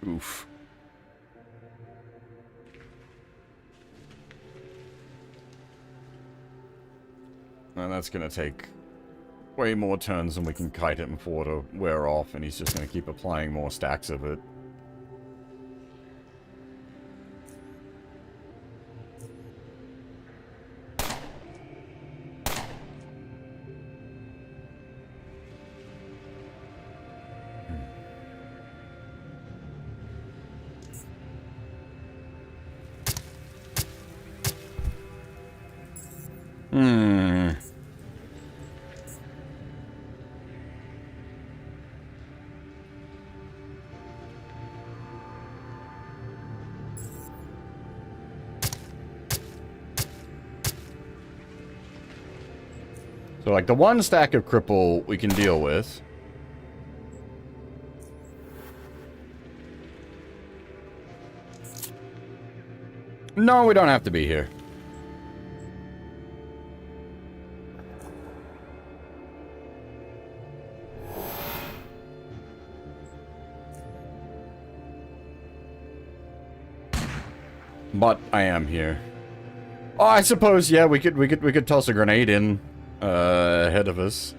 oof. And that's gonna take way more turns than we can kite him for to wear off, and he's just gonna keep applying more stacks of it. So, like, the one stack of cripple we can deal with. No, we don't have to be here. But I am here. Oh, I suppose, yeah, we could toss a grenade in ahead of us.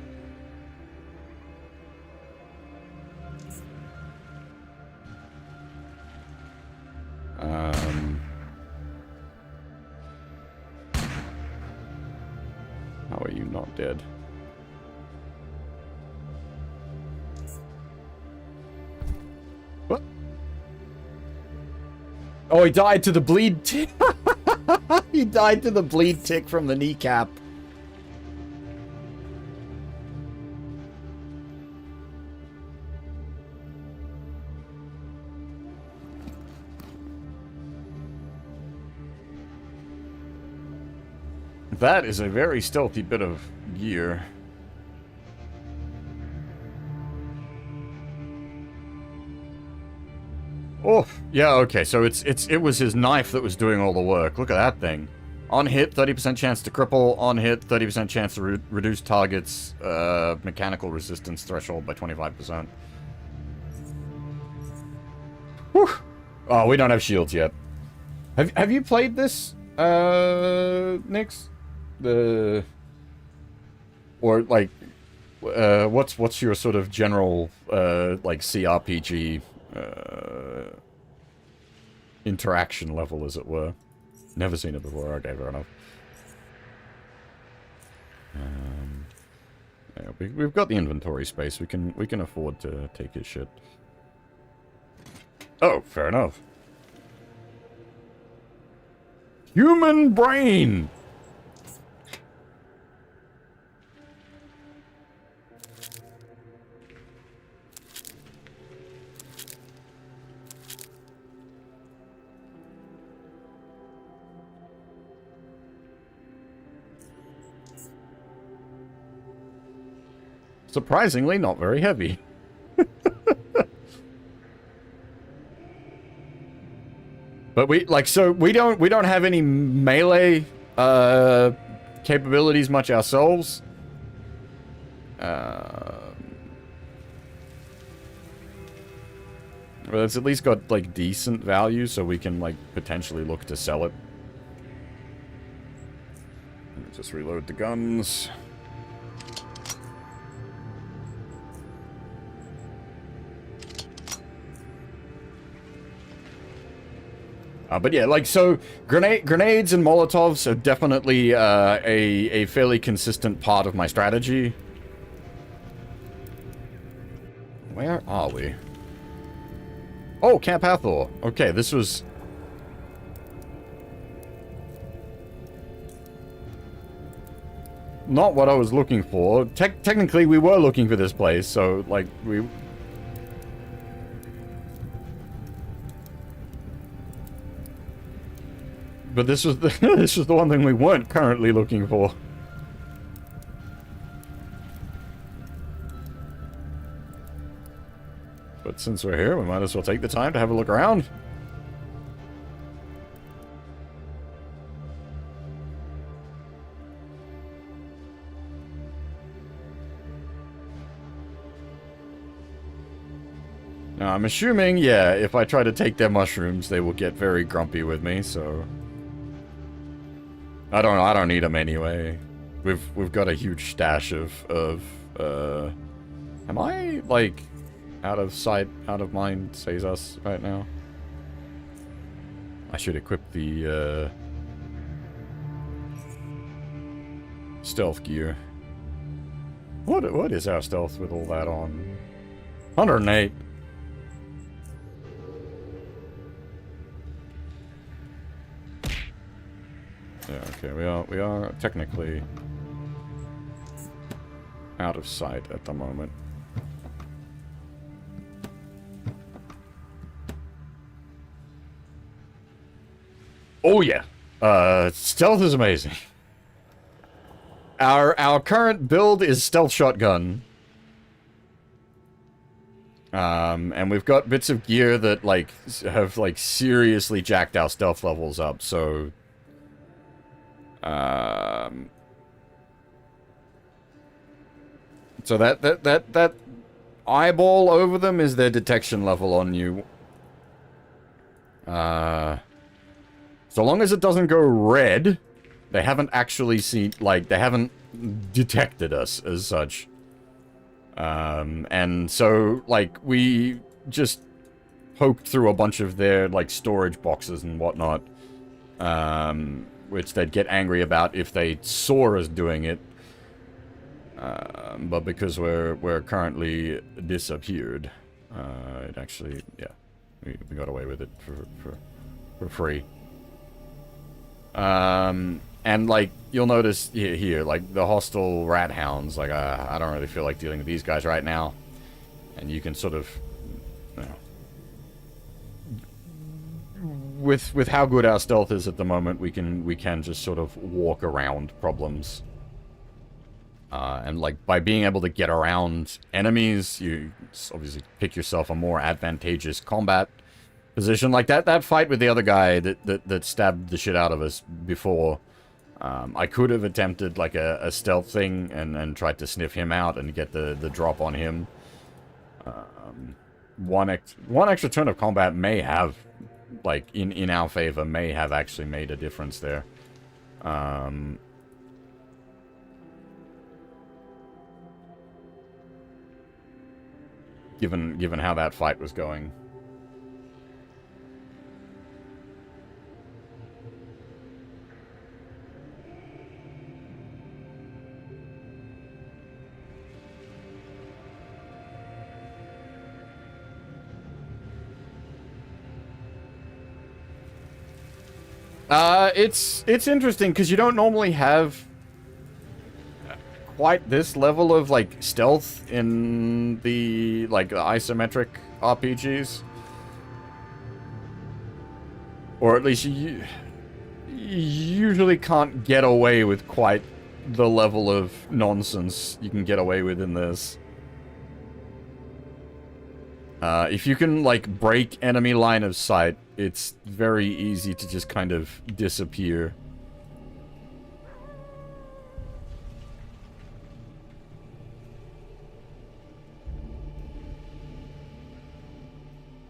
How are you not dead? What? Oh, he died to the bleed tick. He died to the bleed tick from the kneecap. That is a very stealthy bit of gear. Oh, yeah, okay, so it was his knife that was doing all the work. Look at that thing. On hit, 30% chance to cripple. On hit, 30% chance to reduce targets mechanical resistance threshold by 25%. Whew. Oh, we don't have shields yet. Have you played this, Nix? Or like, what's your sort of general like CRPG interaction level, as it were? Never seen it before. Okay, fair enough. Yeah, we've got the inventory space. We can afford to take his shit. Oh, fair enough. Human brain. Surprisingly, not very heavy. But we don't have any melee capabilities much ourselves. But it's at least got like decent value, so we can like potentially look to sell it. Let me just reload the guns. But yeah, like, so, grenades and Molotovs are definitely a fairly consistent part of my strategy. Where are we? Oh, Camp Hathor. Okay, this was... not what I was looking for. Technically, we were looking for this place, so, like, we... But this was the this was the one thing we weren't currently looking for. But since we're here, we might as well take the time to have a look around. Now, I'm assuming, yeah, if I try to take their mushrooms, they will get very grumpy with me, so... I don't know, I don't need them anyway. We've got a huge stash of am I, like, out of sight, out of mind, says us right now? I should equip the, stealth gear. What is our stealth with all that on? 108. Yeah, okay, we are technically out of sight at the moment. Oh yeah. Stealth is amazing. Our current build is stealth shotgun. And we've got bits of gear that, like, have, like, seriously jacked our stealth levels up, so... So that eyeball over them is their detection level on you. So long as it doesn't go red, they haven't actually seen, like, they haven't detected us as such. And so, like, we just poked through a bunch of their, like, storage boxes and whatnot. Which they'd get angry about if they saw us doing it. But because we're currently disappeared, it actually, yeah, we got away with it for free. And, like, you'll notice here, like, the hostile rat hounds, like, I don't really feel like dealing with these guys right now. And you can sort of, you know, with how good our stealth is at the moment, we can just sort of walk around problems. And, like, by being able to get around enemies, you obviously pick yourself a more advantageous combat position. Like, that fight with the other guy that stabbed the shit out of us before, I could have attempted, like, a stealth thing and tried to sniff him out and get the drop on him. One extra turn of combat may have, like, in our favor, may have actually made a difference there. Given how that fight was going. It's interesting because you don't normally have quite this level of, like, stealth in the, like, the isometric RPGs. Or at least you usually can't get away with quite the level of nonsense you can get away with in this. If you can, like, break enemy line of sight, it's very easy to just kind of disappear.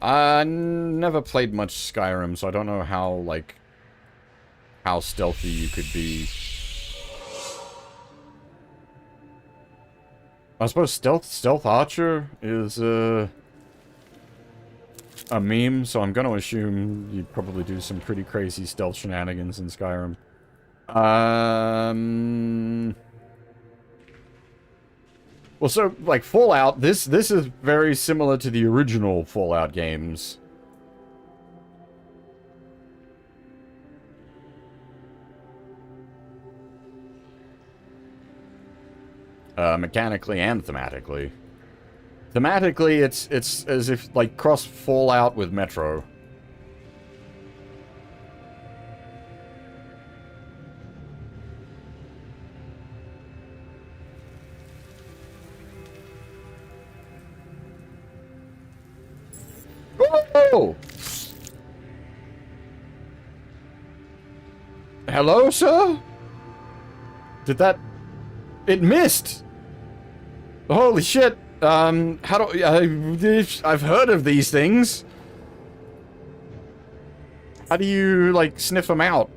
I never played much Skyrim, so I don't know how, like, how stealthy you could be. I suppose stealth archer is, a meme, so I'm gonna assume you'd probably do some pretty crazy stealth shenanigans in Skyrim. Well, so, like, Fallout, this is very similar to the original Fallout games. Mechanically and thematically. Thematically, it's as if, like, cross Fallout with Metro. Oh! Hello, sir? Did that... It missed! Holy shit! How do... I've heard of these things. How do you, like, sniff them out?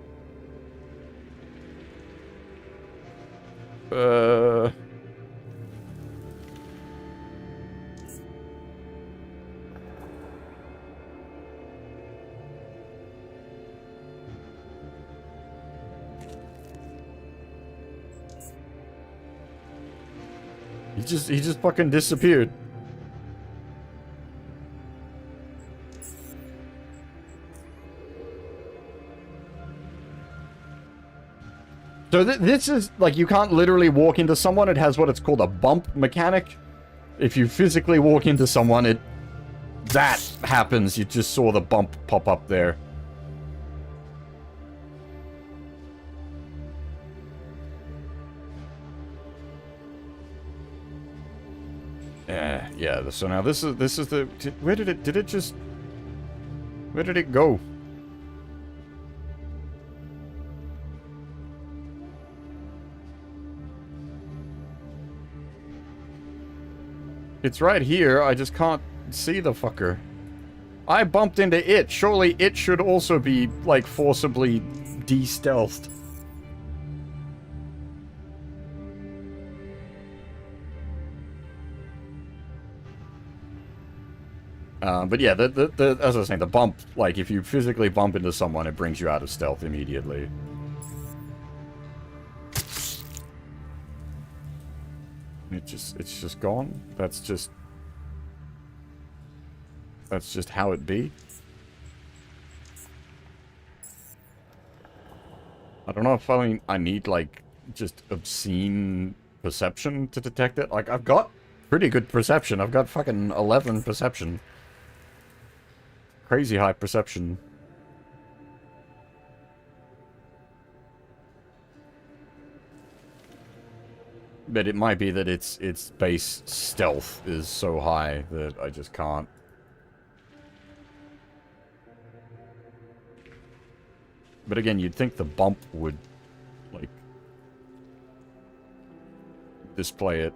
He just fucking disappeared. So this is, like, you can't literally walk into someone. It has what it's called a bump mechanic. If you physically walk into someone, that happens. You just saw the bump pop up there. Yeah, so now this is the... Where did it just... Where did it go? It's right here, I just can't see the fucker. I bumped into it. Surely it should also be, like, forcibly de-stealthed. But yeah, as I was saying, the bump, like, if you physically bump into someone, it brings you out of stealth immediately. It's just gone. That's just how it be. I don't know if I need, like, just obscene perception to detect it. Like, I've got pretty good perception. I've got fucking 11 perception. Crazy high perception. But it might be that its base stealth is so high that I just can't. But again, you'd think the bump would, like, display it.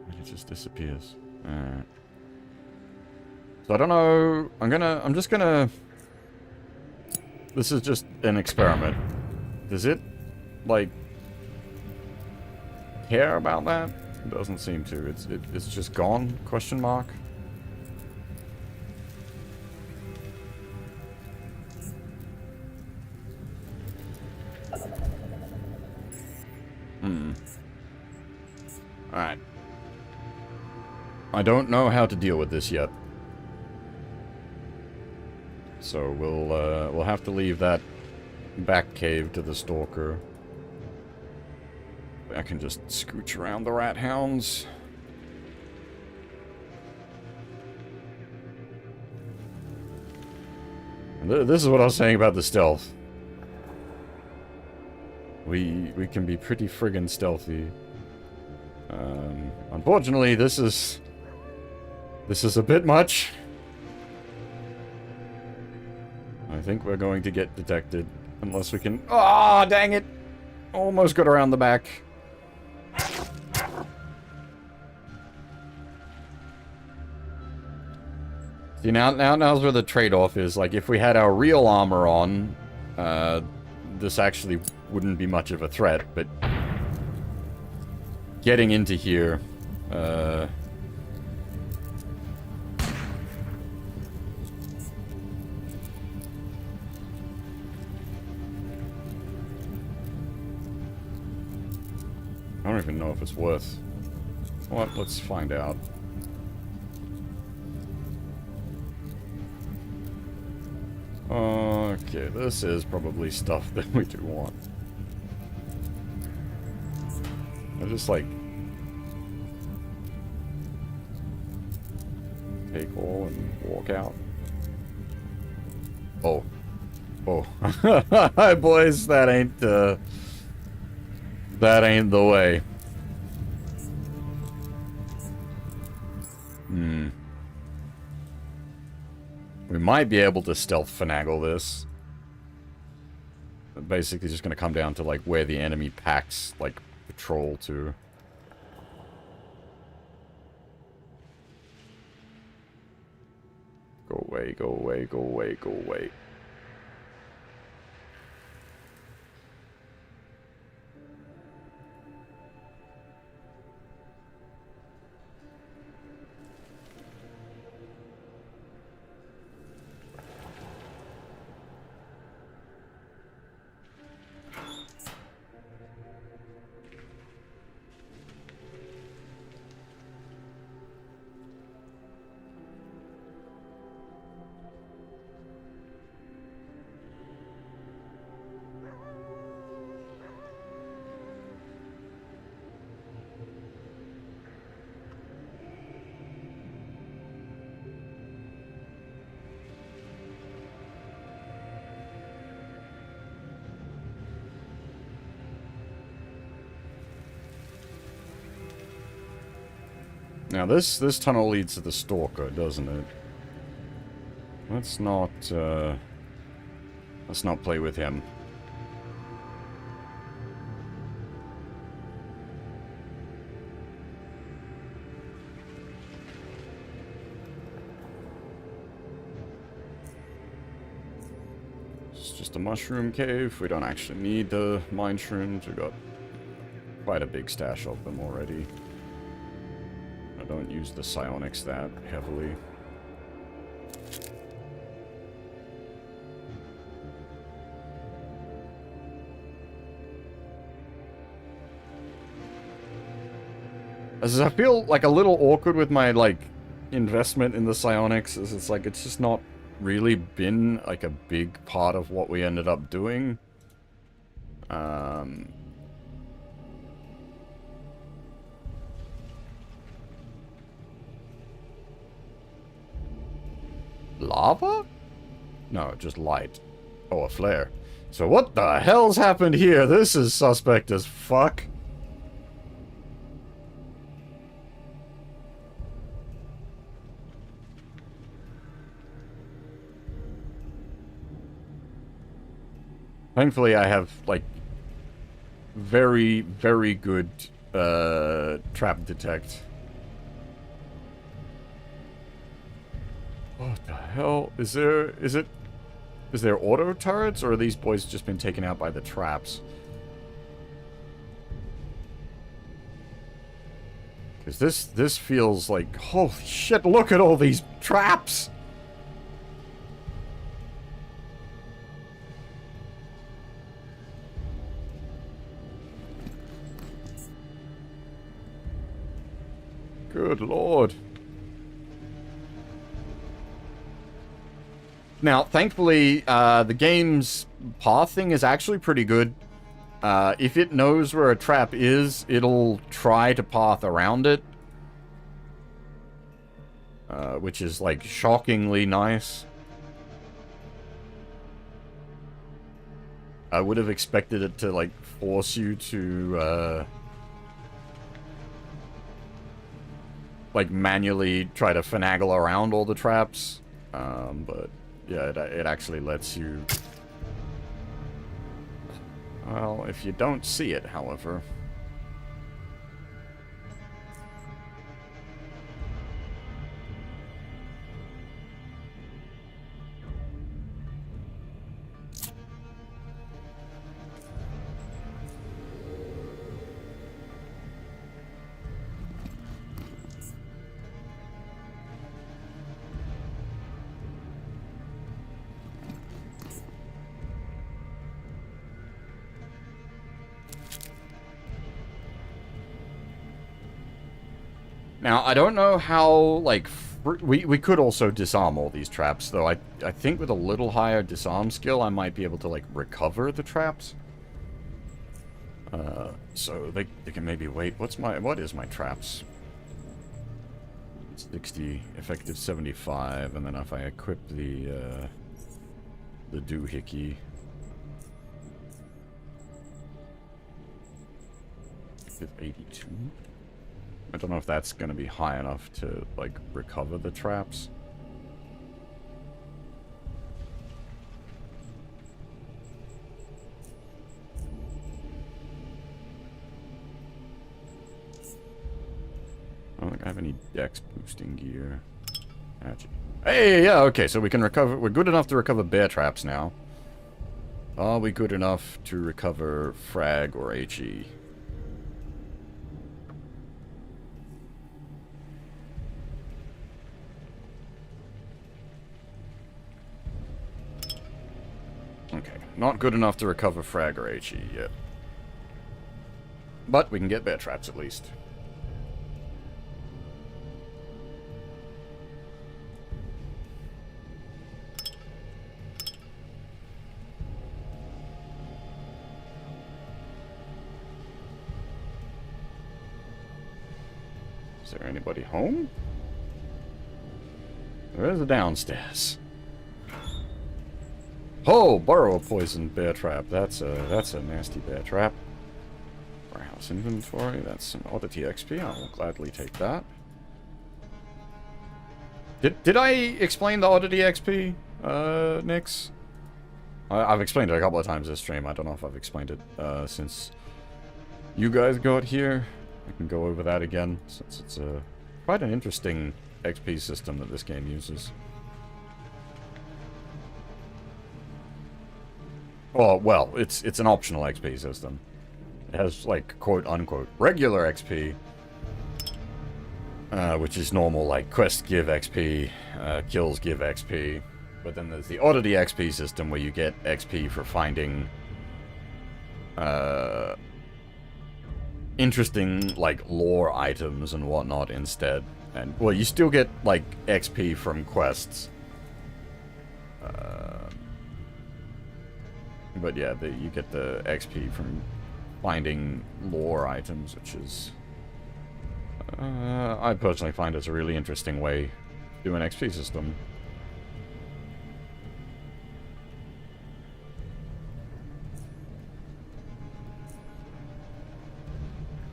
And it just disappears. Alright. So I don't know. I'm just gonna... This is just an experiment. Does it, like, care about that? It doesn't seem to. It's just gone? Question mark. Alright. I don't know how to deal with this yet. So we'll have to leave that back cave to the stalker. I can just scooch around the rat hounds. And this is what I was saying about the stealth. We can be pretty friggin' stealthy. Unfortunately, this is a bit much. I think we're going to get detected. Unless we can... Ah, oh, dang it! Almost got around the back. See, now's where the trade-off is. Like, if we had our real armor on, this actually wouldn't be much of a threat, but... Getting into here, I don't even know if it's worth... Well, let's find out. Okay, this is probably stuff that we do want. I just, like... Take all and walk out. Oh. Oh. Hi, boys, that ain't the way. We might be able to stealth finagle this. Basically just gonna come down to, like, where the enemy packs, like, patrol too. Go away, go away, go away, go away. Now this tunnel leads to the Stalker, doesn't it? Let's not play with him. It's just a mushroom cave. We don't actually need the mine shrooms. We've got quite a big stash of them already. I don't use the psionics that heavily. As I feel like a little awkward with my like investment in the psionics, as it's like it's just not really been like a big part of what we ended up doing. Lava? No, just light. Oh, a flare. So what the hell's happened here? This is suspect as fuck. Thankfully, I have, like, very, very good, trap detect. What the hell? Is there auto turrets, or are these boys just been taken out by the traps? Because this feels like, holy shit, look at all these traps! Good lord. Now, thankfully, the game's pathing is actually pretty good. If it knows where a trap is, it'll try to path around it. Which is, like, shockingly nice. I would have expected it to, like, force you to, like, manually try to finagle around all the traps. But, yeah, it actually lets you... Well, if you don't see it, however... Now, I don't know how, like, we could also disarm all these traps, though. I think with a little higher disarm skill, I might be able to, like, recover the traps. So they can maybe wait. What is my traps? 60, effective 75, and then if I equip the doohickey... 82? I don't know if that's going to be high enough to, like, recover the traps. I have any dex boosting gear? Actually. Hey, yeah, okay, so we can recover. We're good enough to recover bear traps now. Are we good enough to recover frag or HE? Okay, not good enough to recover frag or HE yet. But we can get bear traps at least. Is there anybody home? Where's the downstairs? Oh, burrow poison bear trap. That's a nasty bear trap. Warehouse inventory. That's some Oddity XP. I will gladly take that. Did I explain the Oddity XP, Nix? I've explained it a couple of times this stream. I don't know if I've explained it since you guys got here. I can go over that again, since it's quite an interesting XP system that this game uses. Oh, well, it's an optional XP system. It has, like, quote-unquote, regular XP, which is normal, like, quests give XP, kills give XP. But then there's the Oddity XP system, where you get XP for finding, interesting, like, lore items and whatnot instead. And, well, you still get, like, XP from quests. But yeah, you get the XP from finding lore items, which is... I personally find it's a really interesting way to do an XP system.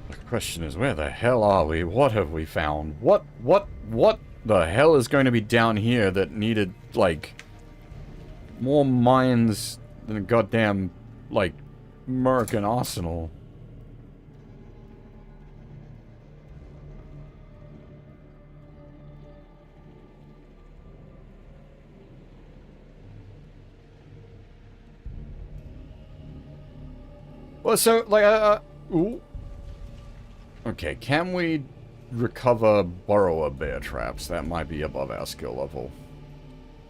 The question is, where the hell are we? What have we found? What the hell is going to be down here that needed, like, more mines than a goddamn, like, American arsenal? Well, so, like, ooh. Okay, can we recover burrower bear traps? That might be above our skill level.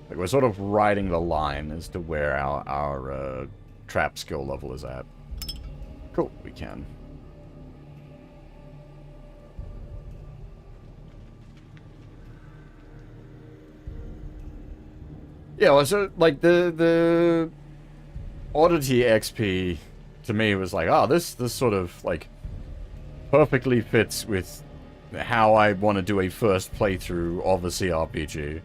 Like, we're sort of riding the line as to where our trap skill level is at. Cool, we can. Yeah, well, so, like, the Oddity XP, to me, was like, oh, this sort of, like, perfectly fits with how I want to do a first playthrough of a CRPG.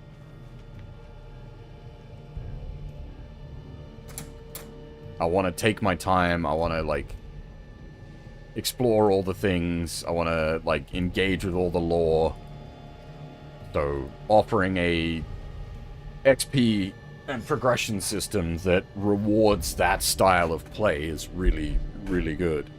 I want to take my time, I want to, like, explore all the things, I want to, like, engage with all the lore. So, offering a XP and progression system that rewards that style of play is really, really good.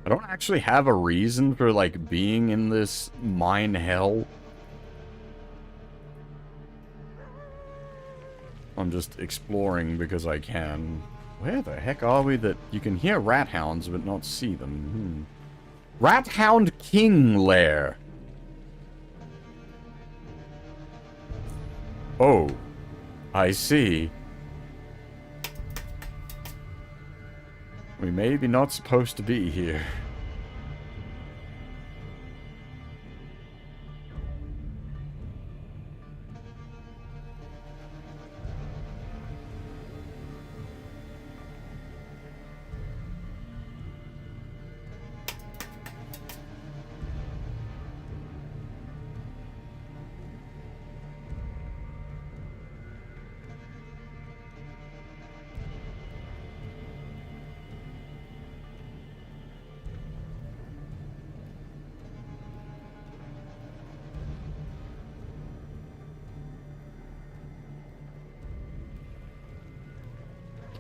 I don't actually have a reason for, like, being in this mine hell. I'm just exploring because I can. Where the heck are we that you can hear rat hounds but not see them? Rat Hound King Lair. Oh, I see. We may be not supposed to be here.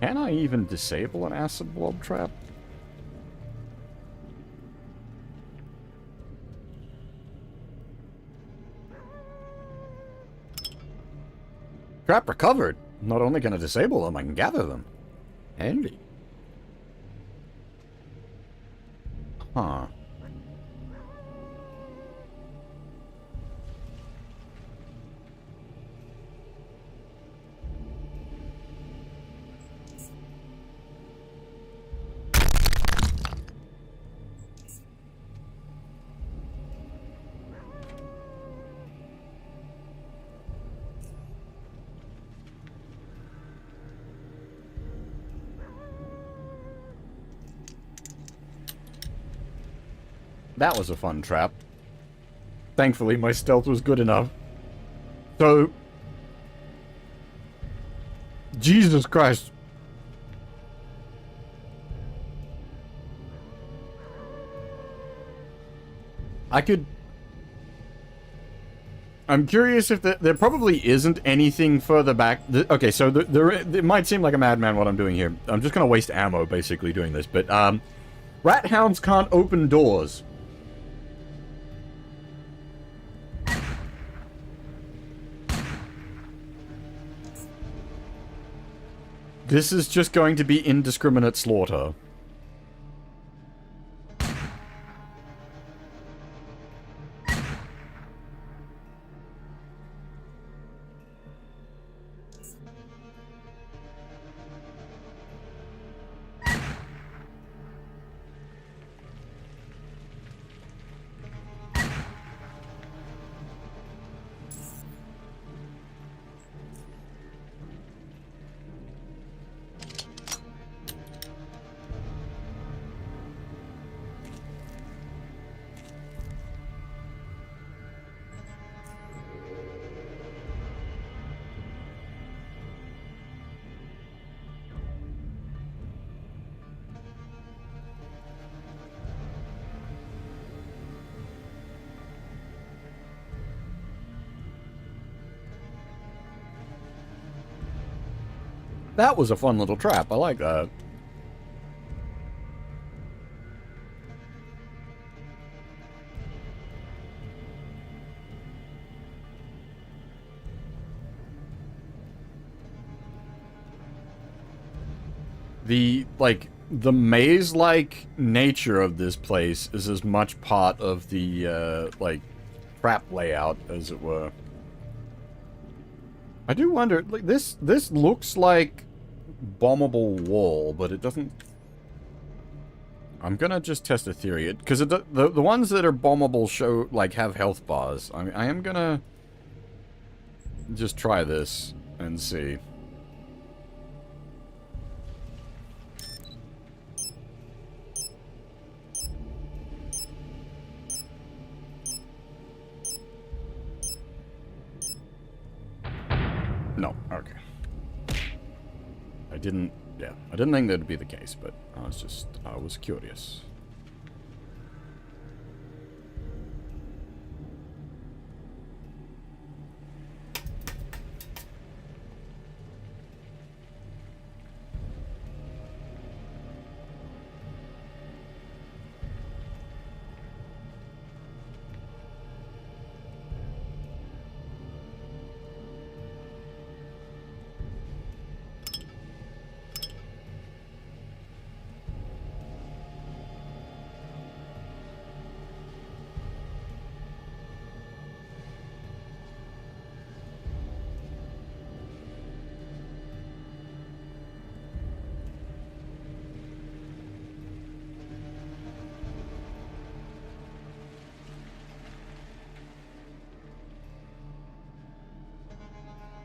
Can I even disable an acid blob trap? Trap recovered. Not only can I disable them, I can gather them. Handy. Huh. That was a fun trap. Thankfully, my stealth was good enough. So... Jesus Christ. I'm curious if there probably isn't anything further back. Okay, so it might seem like a madman what I'm doing here. I'm just gonna waste ammo, basically, doing this. But, rat hounds can't open doors. This is just going to be indiscriminate slaughter. That was a fun little trap. I like that. The maze-like nature of this place is as much part of the, trap layout, as it were. I do wonder, like, this looks like bombable wall, but it doesn't... I'm gonna just test a theory, because the ones that are bombable show, like, have health bars. I am gonna just try this and see. No, okay. I didn't think that'd be the case, but I was curious.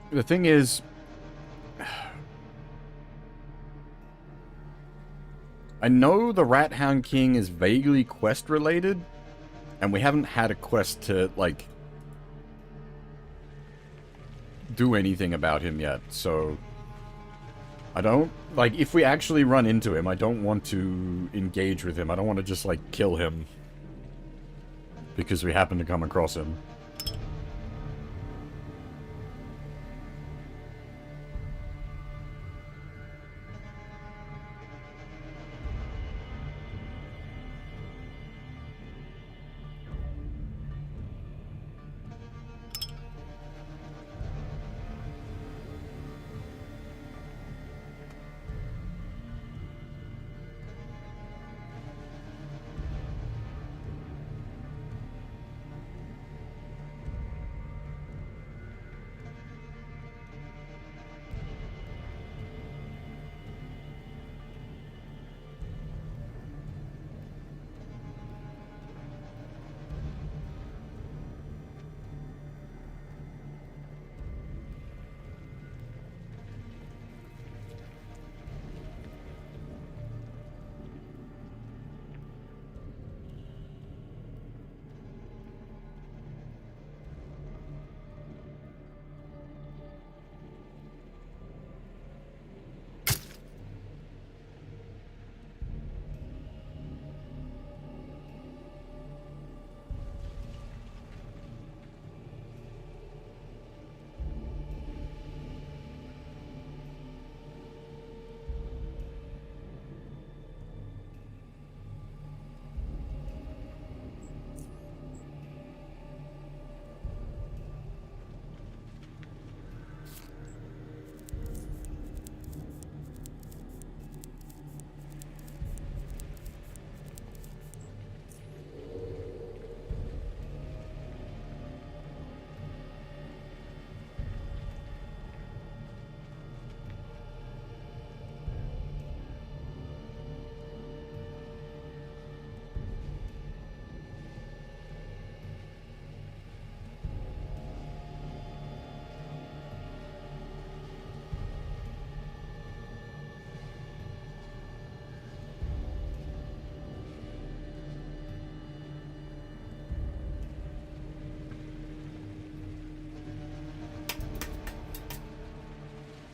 The thing is, I know the Rat Hound King is vaguely quest related, and we haven't had a quest to, like, do anything about him yet, so I don't, like, if we actually run into him, I don't want to engage with him. I don't want to just, like, kill him because we happen to come across him.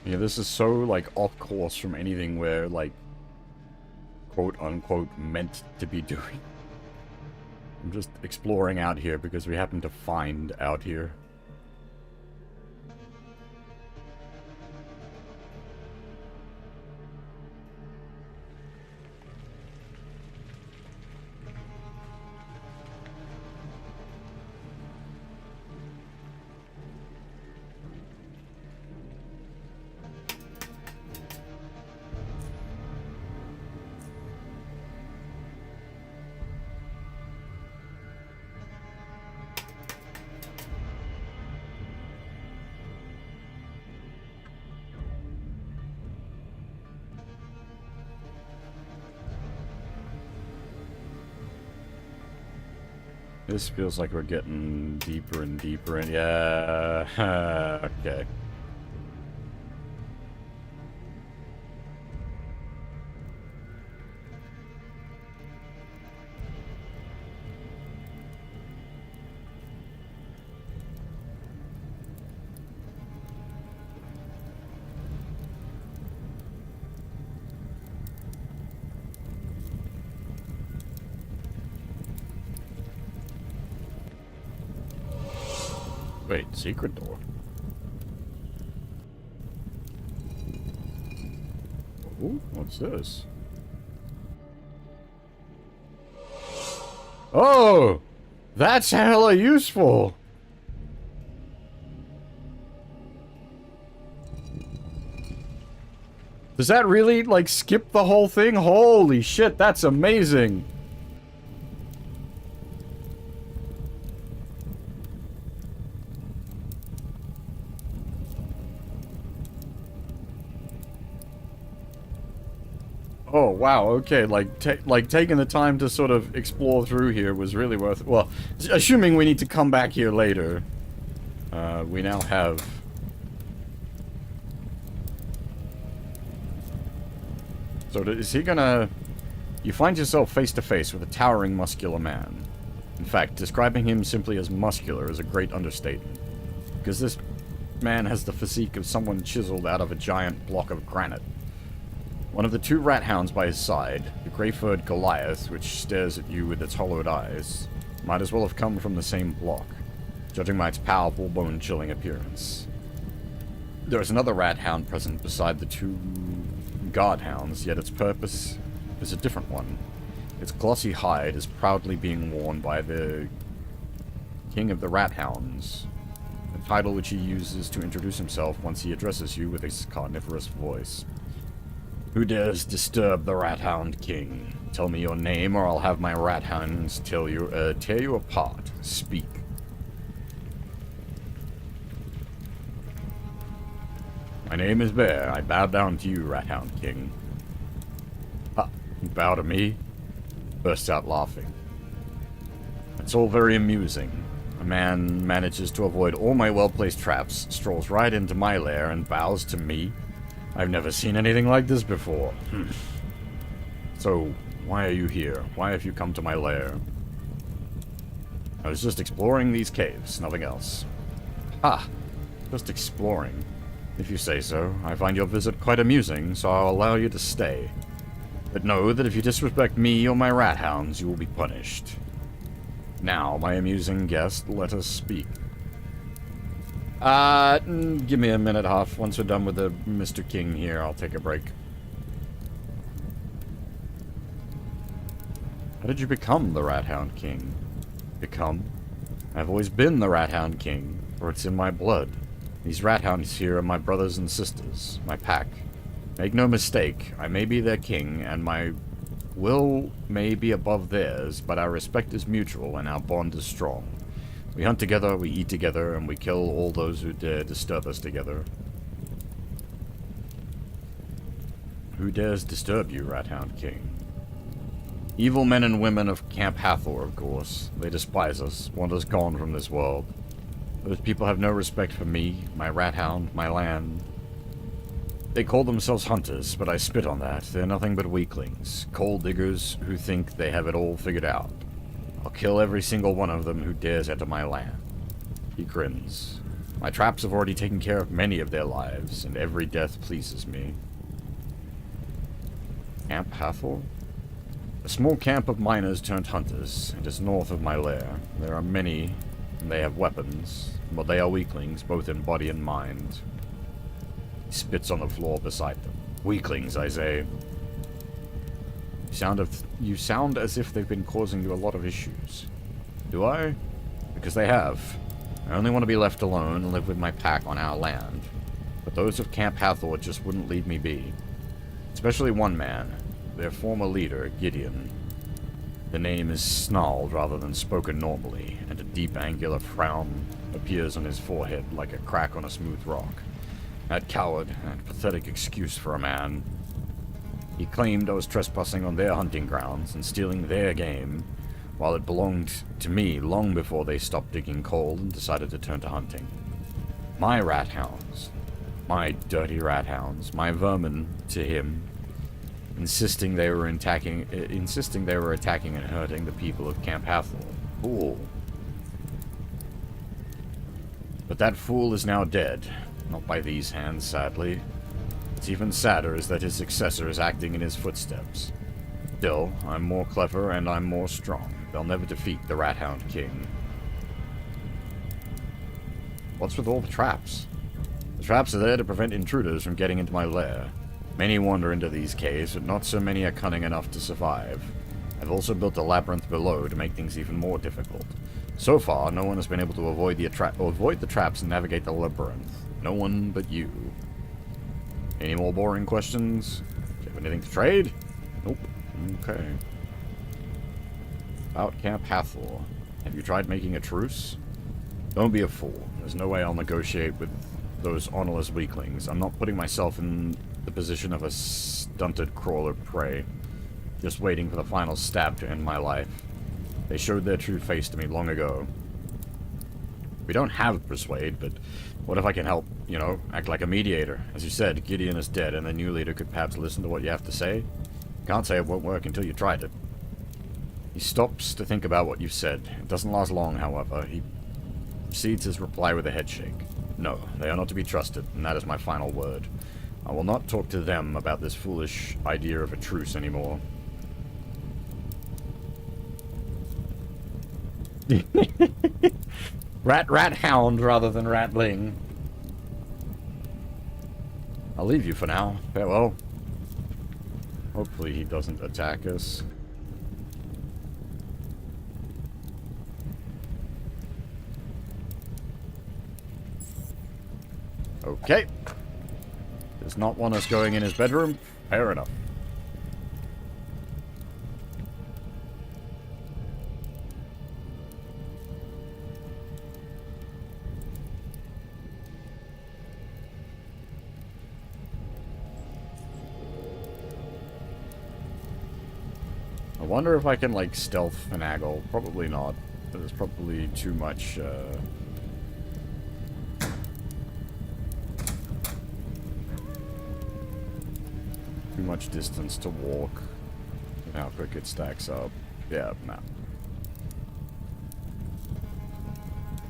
Yeah, this is so, like, off course from anything we're, like, quote-unquote meant to be doing. I'm just exploring out here because we happen to find out here. This feels like we're getting deeper and deeper in. Yeah. Okay. Wait, secret door? Ooh, what's this? Oh! That's hella useful! Does that really, like, skip the whole thing? Holy shit, that's amazing! Oh, wow, okay, like taking the time to sort of explore through here was really worth it. Well, assuming we need to come back here later, we now have... So is he gonna... You find yourself face to face with a towering muscular man. In fact, describing him simply as muscular is a great understatement, because this man has the physique of someone chiseled out of a giant block of granite. One of the two rat hounds by his side, the grey-furred Goliath, which stares at you with its hollowed eyes, might as well have come from the same block, judging by its powerful, bone-chilling appearance. There is another rat hound present beside the two guard hounds, yet its purpose is a different one. Its glossy hide is proudly being worn by the King of the Rat Hounds, a title which he uses to introduce himself once he addresses you with his carnivorous voice. Who dares disturb the Rat Hound King? Tell me your name, or I'll have my rat hounds tear you apart. Speak. My name is Bear. I bow down to you, Rat Hound King. Ha! You bow to me? Bursts out laughing. It's all very amusing. A man manages to avoid all my well-placed traps, strolls right into my lair, and bows to me? I've never seen anything like this before. So, why are you here? Why have you come to my lair? I was just exploring these caves, nothing else. Ha! Just exploring. If you say so, I find your visit quite amusing, so I'll allow you to stay. But know that if you disrespect me or my rat hounds, you will be punished. Now, my amusing guest, let us speak. Give me a minute, Huff. Once we're done with the Mr. King here, I'll take a break. How did you become the Rat Hound King? Become? I've always been the Rat Hound King, for it's in my blood. These rat hounds here are my brothers and sisters, my pack. Make no mistake, I may be their king, and my will may be above theirs, but our respect is mutual and our bond is strong. We hunt together, we eat together, and we kill all those who dare disturb us together. Who dares disturb you, Rat Hound King? Evil men and women of Camp Hathor, of course. They despise us, want us gone from this world. Those people have no respect for me, my rat hound, my land. They call themselves hunters, but I spit on that. They're nothing but weaklings, coal diggers who think they have it all figured out. I'll kill every single one of them who dares enter my land. He grins. My traps have already taken care of many of their lives, and every death pleases me. Camp Hathor? A small camp of miners turned hunters. It is north of my lair. There are many, and they have weapons, but they are weaklings, both in body and mind. He spits on the floor beside them. Weaklings, I say. You sound as if they've been causing you a lot of issues. Do I? Because they have. I only want to be left alone and live with my pack on our land. But those of Camp Hathor just wouldn't leave me be. Especially one man, their former leader, Gideon. The name is snarled rather than spoken normally, and a deep angular frown appears on his forehead like a crack on a smooth rock. That coward, that pathetic excuse for a man. He claimed I was trespassing on their hunting grounds and stealing their game, while it belonged to me long before they stopped digging coal and decided to turn to hunting. My rat hounds, my dirty rat hounds, my vermin to him, insisting they were attacking and hurting the people of Camp Hathor. Fool. But that fool is now dead, not by these hands, sadly. What's even sadder is that his successor is acting in his footsteps. Still, I'm more clever and I'm more strong. They'll never defeat the Rat Hound King. What's with all the traps? The traps are there to prevent intruders from getting into my lair. Many wander into these caves, but not so many are cunning enough to survive. I've also built a labyrinth below to make things even more difficult. So far, no one has been able to avoid the traps and navigate the labyrinth. No one but you. Any more boring questions? Do you have anything to trade? Nope. Okay. About Camp Hathor. Have you tried making a truce? Don't be a fool. There's no way I'll negotiate with those honorless weaklings. I'm not putting myself in the position of a stunted crawler prey, just waiting for the final stab to end my life. They showed their true face to me long ago. We don't have Persuade, but what if I can help, you know, act like a mediator? As you said, Gideon is dead, and the new leader could perhaps listen to what you have to say. Can't say it won't work until you tried it. He stops to think about what you've said. It doesn't last long, however. He proceeds his reply with a headshake. No, they are not to be trusted, and that is my final word. I will not talk to them about this foolish idea of a truce anymore. Rat hound rather than ratling. I'll leave you for now. Farewell. Hopefully he doesn't attack us. Okay. Does not want us going in his bedroom. Fair enough. I wonder if I can, like, stealth finagle. Probably not. There's probably too much, too much distance to walk. And how quick it stacks up. Yeah, nah.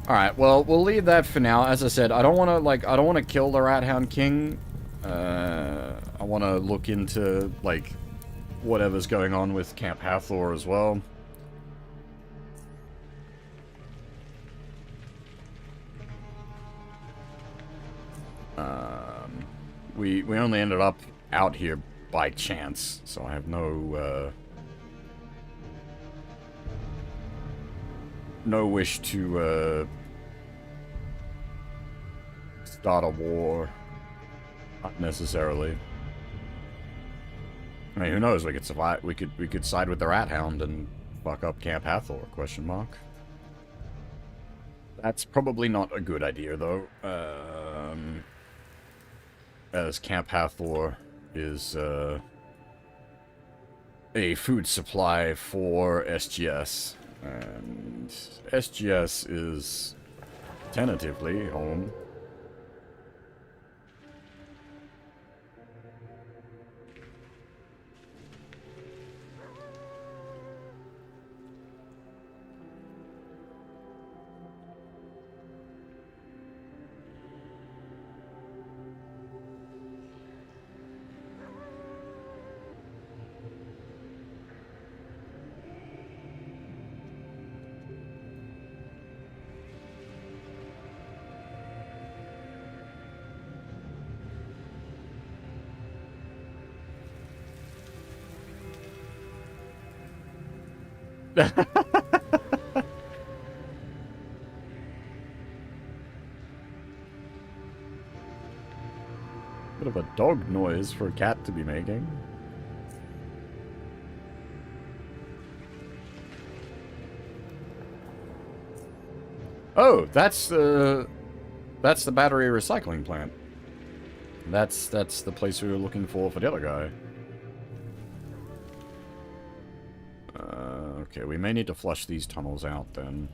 Alright, well, we'll leave that for now. As I said, I don't want to, like, I don't want to kill the Rat Hound King. I want to look into, like, whatever's going on with Camp Hathor as well. We only ended up out here by chance, so I have no wish to start a war. Not necessarily. I mean, who knows? We could survive. We could side with the Rat Hound and fuck up Camp Hathor? Question mark. That's probably not a good idea, though. As Camp Hathor is a food supply for SGS, and SGS is tentatively home. Bit of a dog noise for a cat to be making. Oh, that's the battery recycling plant. That's the place we were looking for the other guy. Okay, we may need to flush these tunnels out then.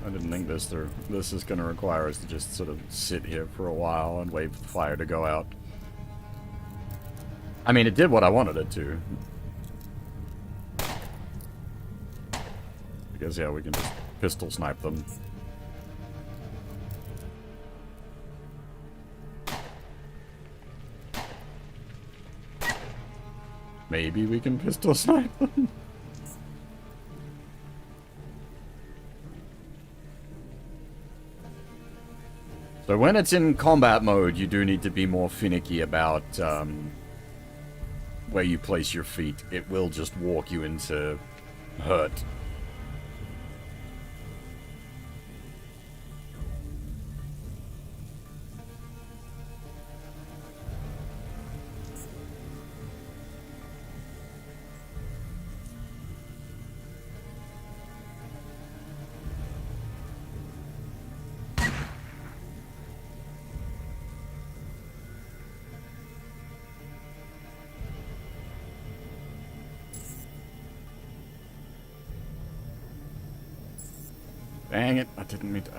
I didn't think this through. This is going to require us to just sort of sit here for a while and wait for the fire to go out. I mean, it did what I wanted it to. Because, yeah, we can just pistol snipe them. Maybe we can pistol snipe them. So when it's in combat mode, you do need to be more finicky about where you place your feet. It will just walk you into hurt. Dang it, I didn't mean to...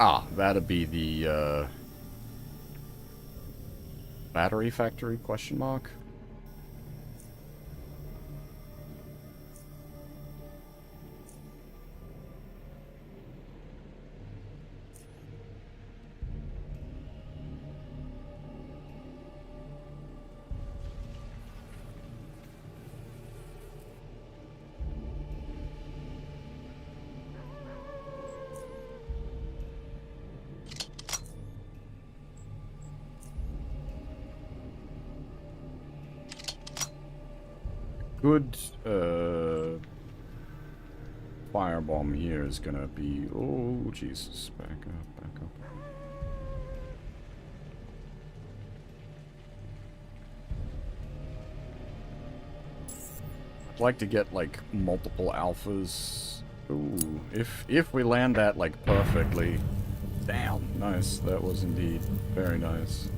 Ah, that'd be the, battery factory, question mark? Good, firebomb here is gonna be... Oh, Jesus. Back up, back up. I'd like to get, like, multiple alphas. Ooh, if we land that, like, perfectly... Damn, nice. That was indeed very nice.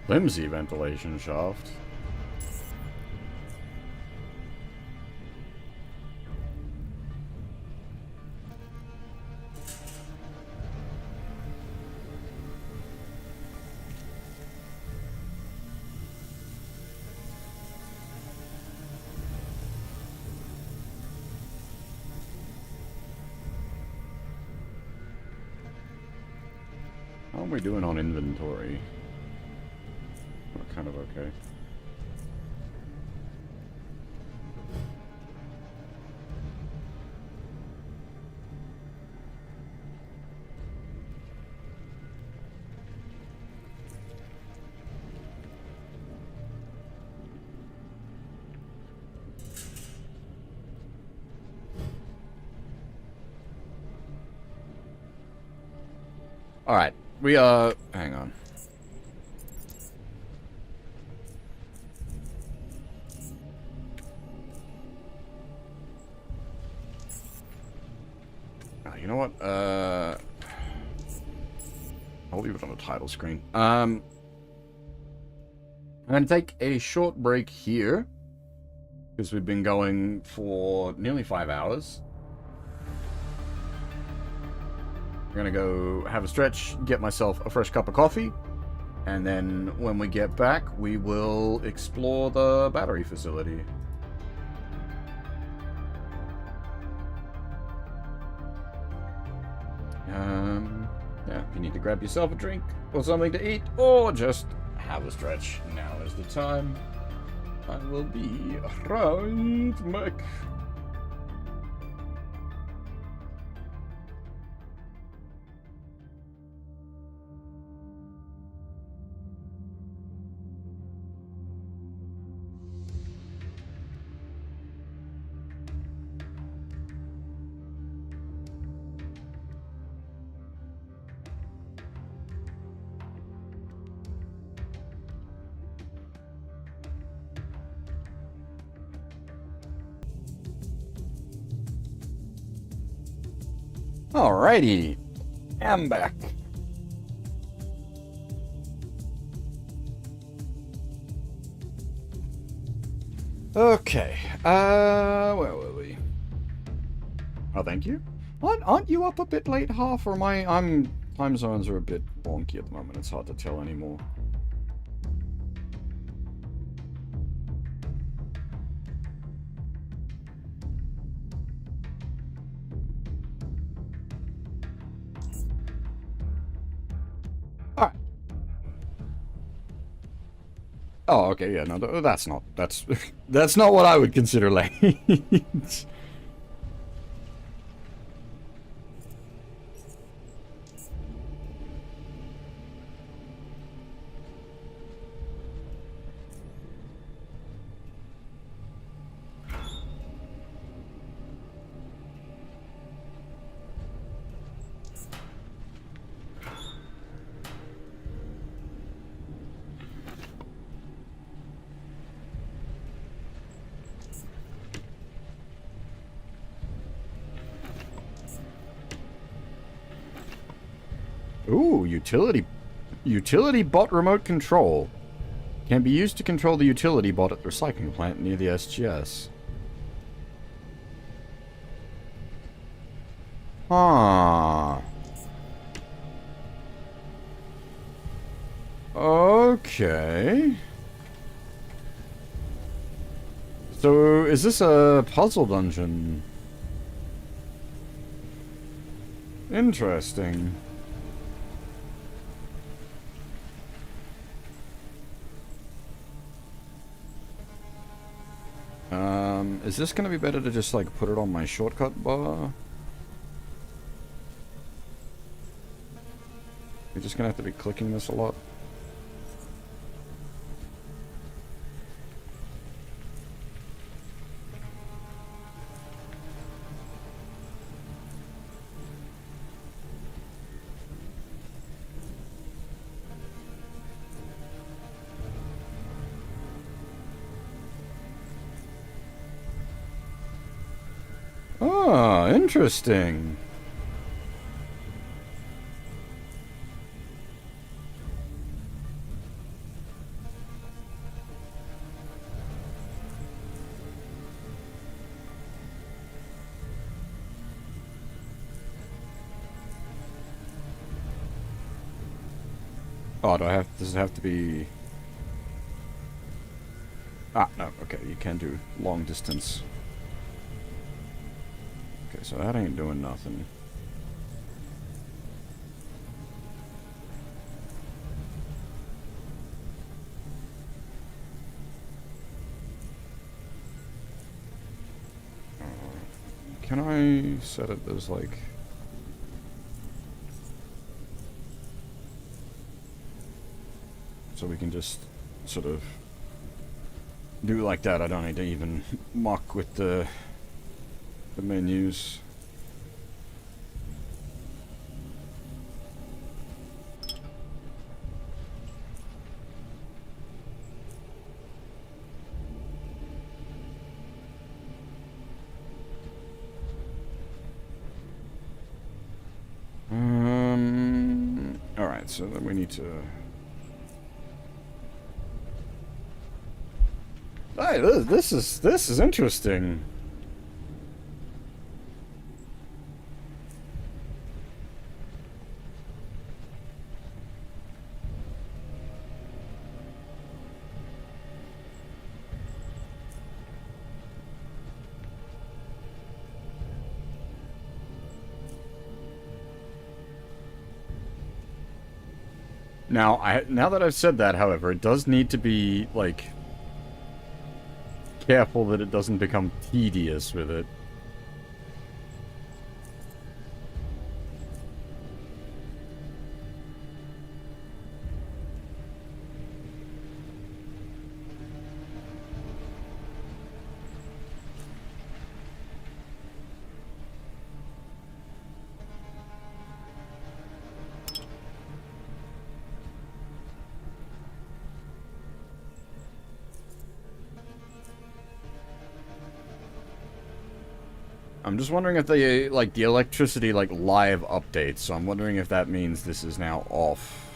Flimsy ventilation shaft. How are we doing on inventory? We're kind of okay. Alright, we are... hang on. You know what? I'll leave it on the title screen. I'm going to take a short break here, because we've been going for nearly 5 hours. I'm gonna go have a stretch, get myself a fresh cup of coffee, and then when we get back, we will explore the battery facility. Yeah, if you need to grab yourself a drink or something to eat, or just have a stretch, now is the time. I will be right back. Alrighty, I'm back. Okay, where were we? Oh, thank you. Aren't you up a bit late, Half, or am I'm... time zones are a bit wonky at the moment, it's hard to tell anymore. Oh, okay, yeah, no, that's not what I would consider late. Ooh, utility bot remote control. Can be used to control the utility bot at the recycling plant near the SGS. Huh. Okay. So, is this a puzzle dungeon? Interesting. Is this gonna be better to just, like, put it on my shortcut bar? You're just gonna have to be clicking this a lot. Ah, interesting. Oh, does it have to be... Ah, no, okay, you can do long distance. Okay, so that ain't doing nothing. Can I set it as, like... So we can just sort of do like that. I don't need to even muck with the menus. Alright, so then we need to... Hey, this is interesting. Now that I've said that, however, it does need to be, like, careful that it doesn't become tedious with it. I'm just wondering if they, like, the electricity, like, live updates, so I'm wondering if that means this is now off.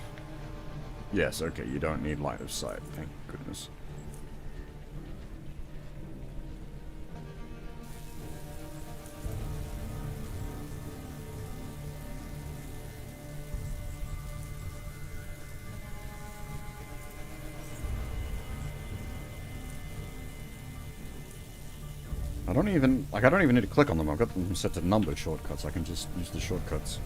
Yes, okay, you don't need line of sight, thank goodness. I don't even need to click on them. I've got them set to numbered shortcuts. I can just use the shortcuts.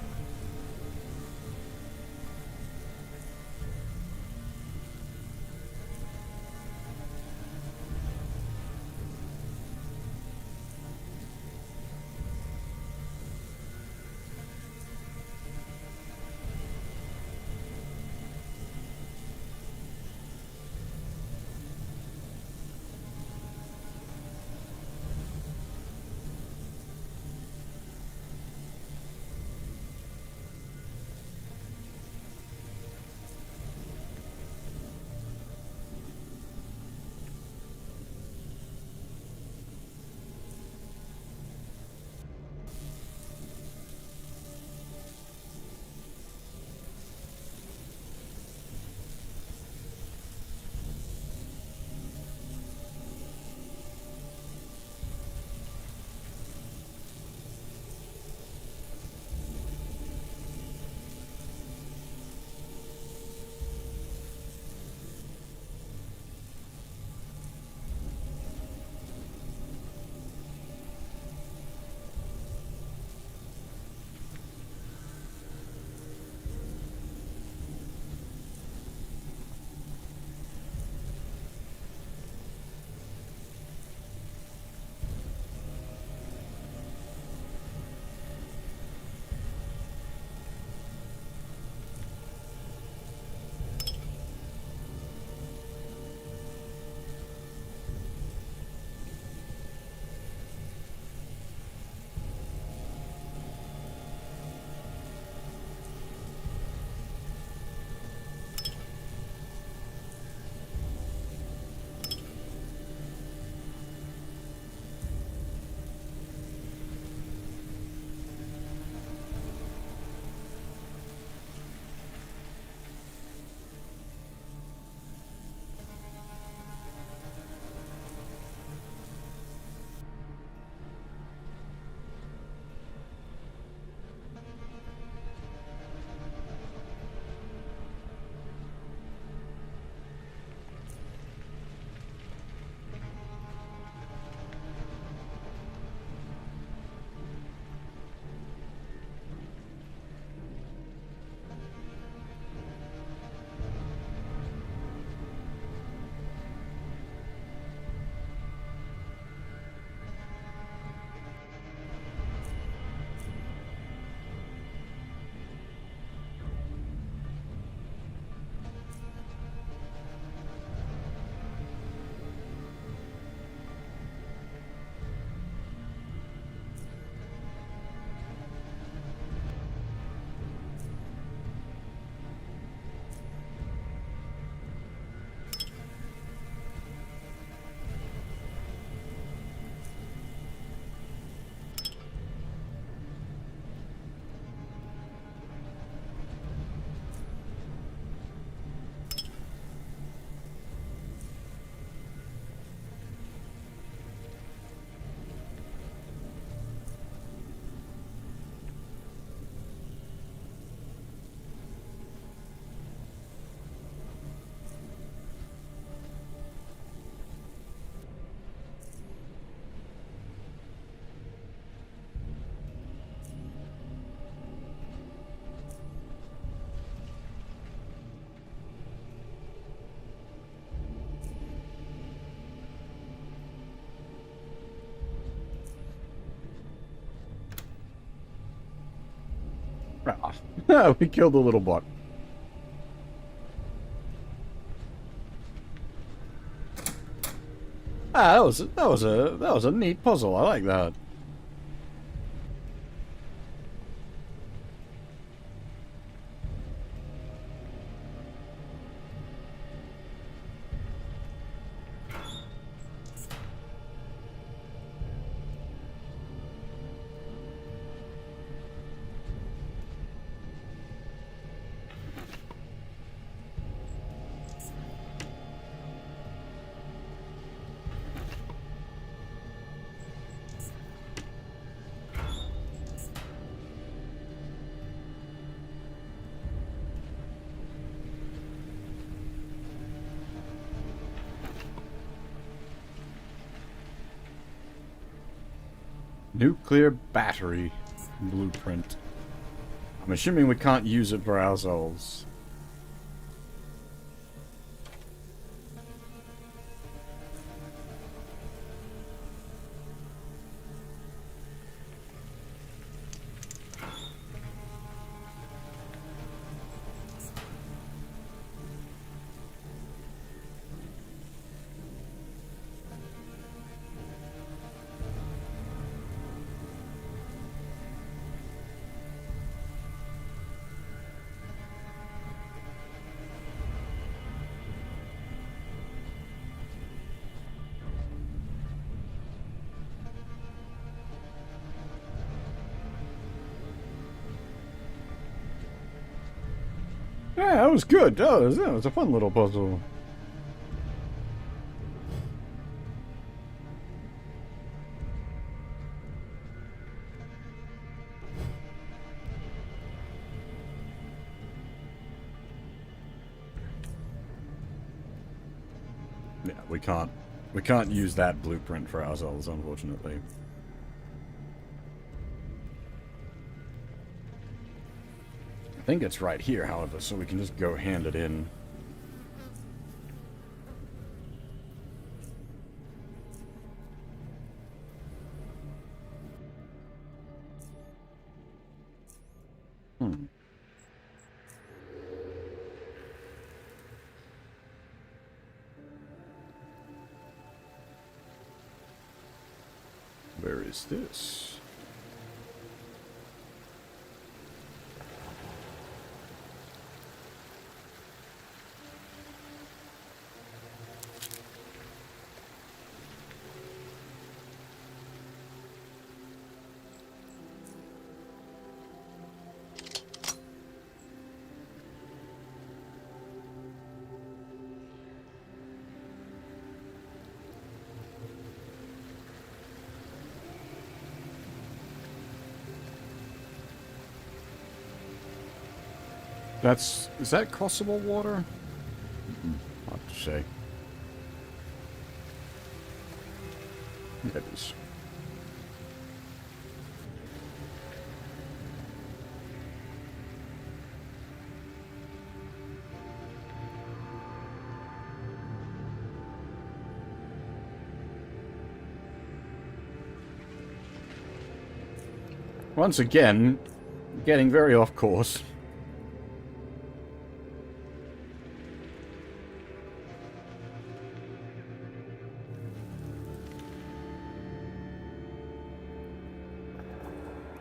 We killed the little bot. Ah, that was a neat puzzle. I like that. Nuclear battery blueprint. I'm assuming we can't use it for ourselves. Yeah, that was good. That was a fun little puzzle. Yeah, we can't use that blueprint for ourselves, unfortunately. I think it's right here, however, so we can just go hand it in. Where is this? Is that crossable water? Hard to say. It is. Once again, getting very off course.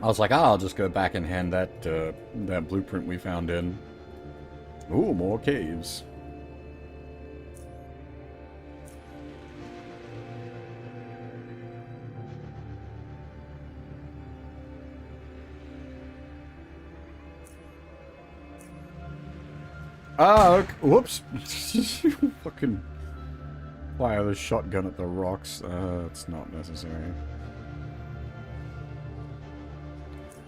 I was like, I'll just go back and hand that that blueprint we found in. Ooh, more caves. Ah, whoops. Fucking fire the shotgun at the rocks. It's not necessary.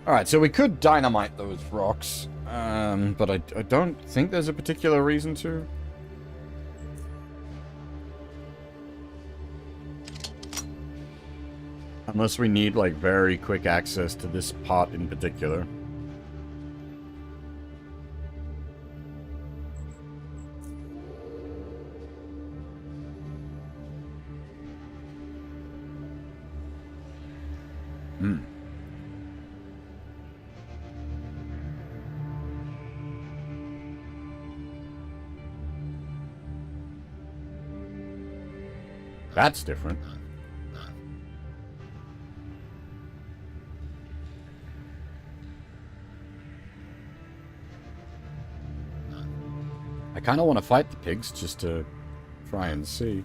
Alright, so we could dynamite those rocks, but I don't think there's a particular reason to. Unless we need, like, very quick access to this part in particular. That's different. I kind of want to fight the pigs just to try and see.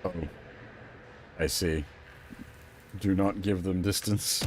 Oh, I see. Do not give them distance.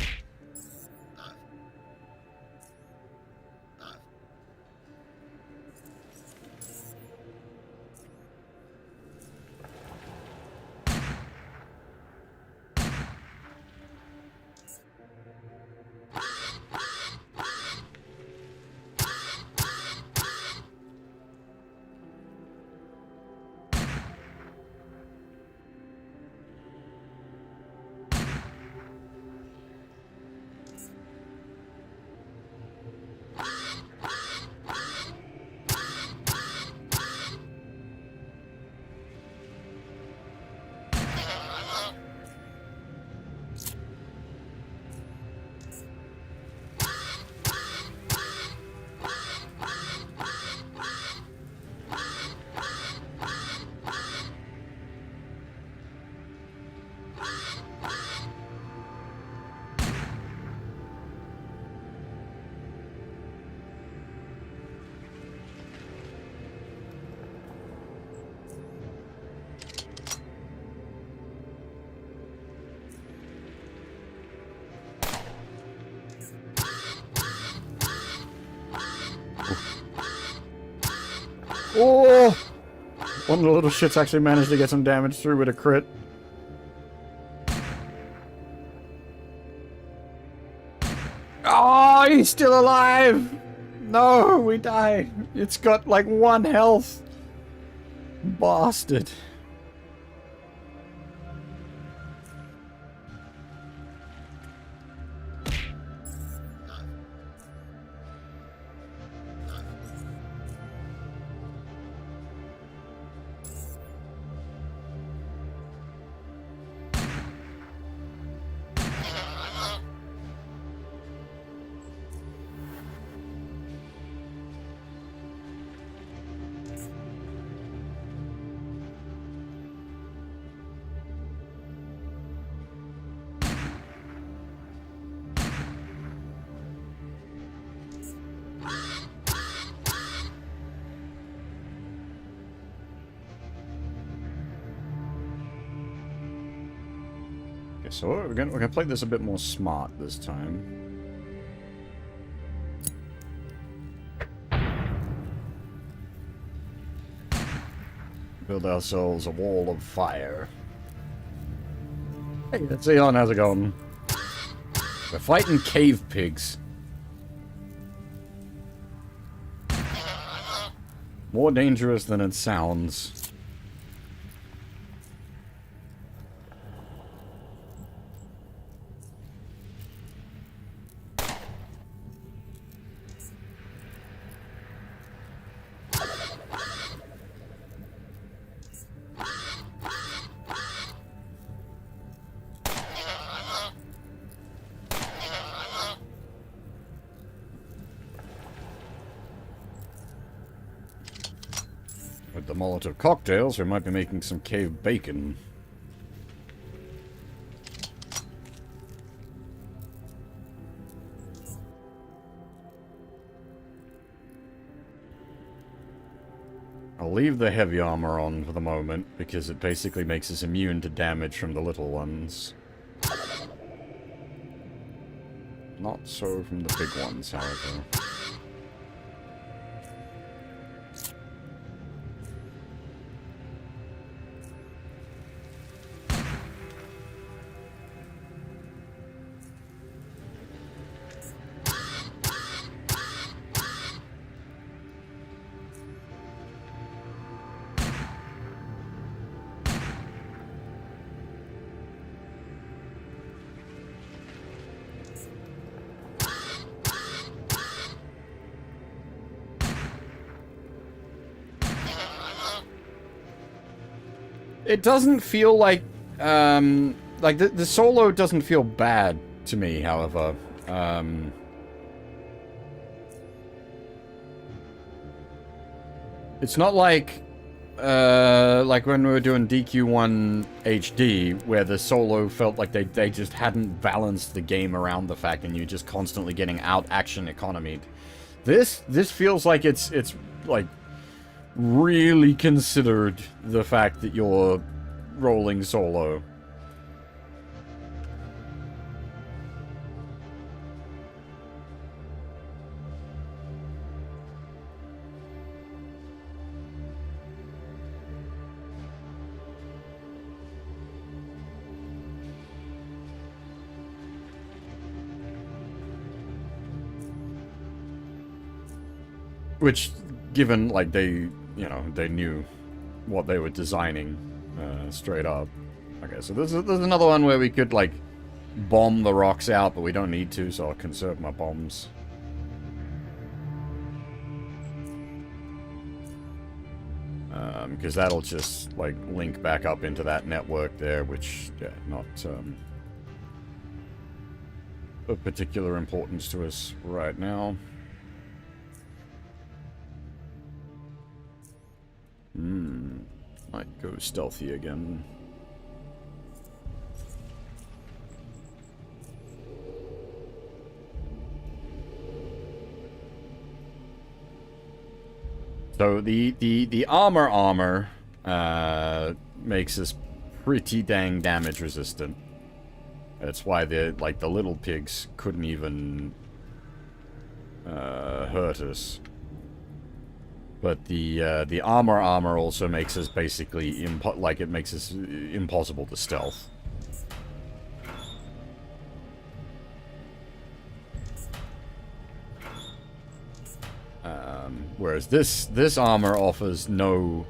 Oh! One of the little shits actually managed to get some damage through with a crit. Oh, he's still alive! No, we die. It's got like 1 health. Bastard. So we're gonna play this a bit more smart this time. Build ourselves a wall of fire. Hey, that's Eon, how's it going? We're fighting cave pigs. More dangerous than it sounds. With the Molotov cocktails, we might be making some cave bacon. I'll leave the heavy armor on for the moment, because it basically makes us immune to damage from the little ones. Not so from the big ones, however. It doesn't feel like the solo doesn't feel bad to me, however. It's not like when we were doing DQ1 HD, where the solo felt like they just hadn't balanced the game around the fact and you're just constantly getting out action economied. This feels like it's like really considered the fact that you're rolling solo. Which, given, like, they knew what they were designing, straight up. Okay, so there's another one where we could, like, bomb the rocks out, but we don't need to, so I'll conserve my bombs. Because that'll just, like, link back up into that network there, which, yeah, not, of particular importance to us right now. Might go stealthy again. So the armor makes us pretty dang damage resistant. That's why the little pigs couldn't even hurt us. But the armor also makes us basically it makes us impossible to stealth. Whereas this armor offers no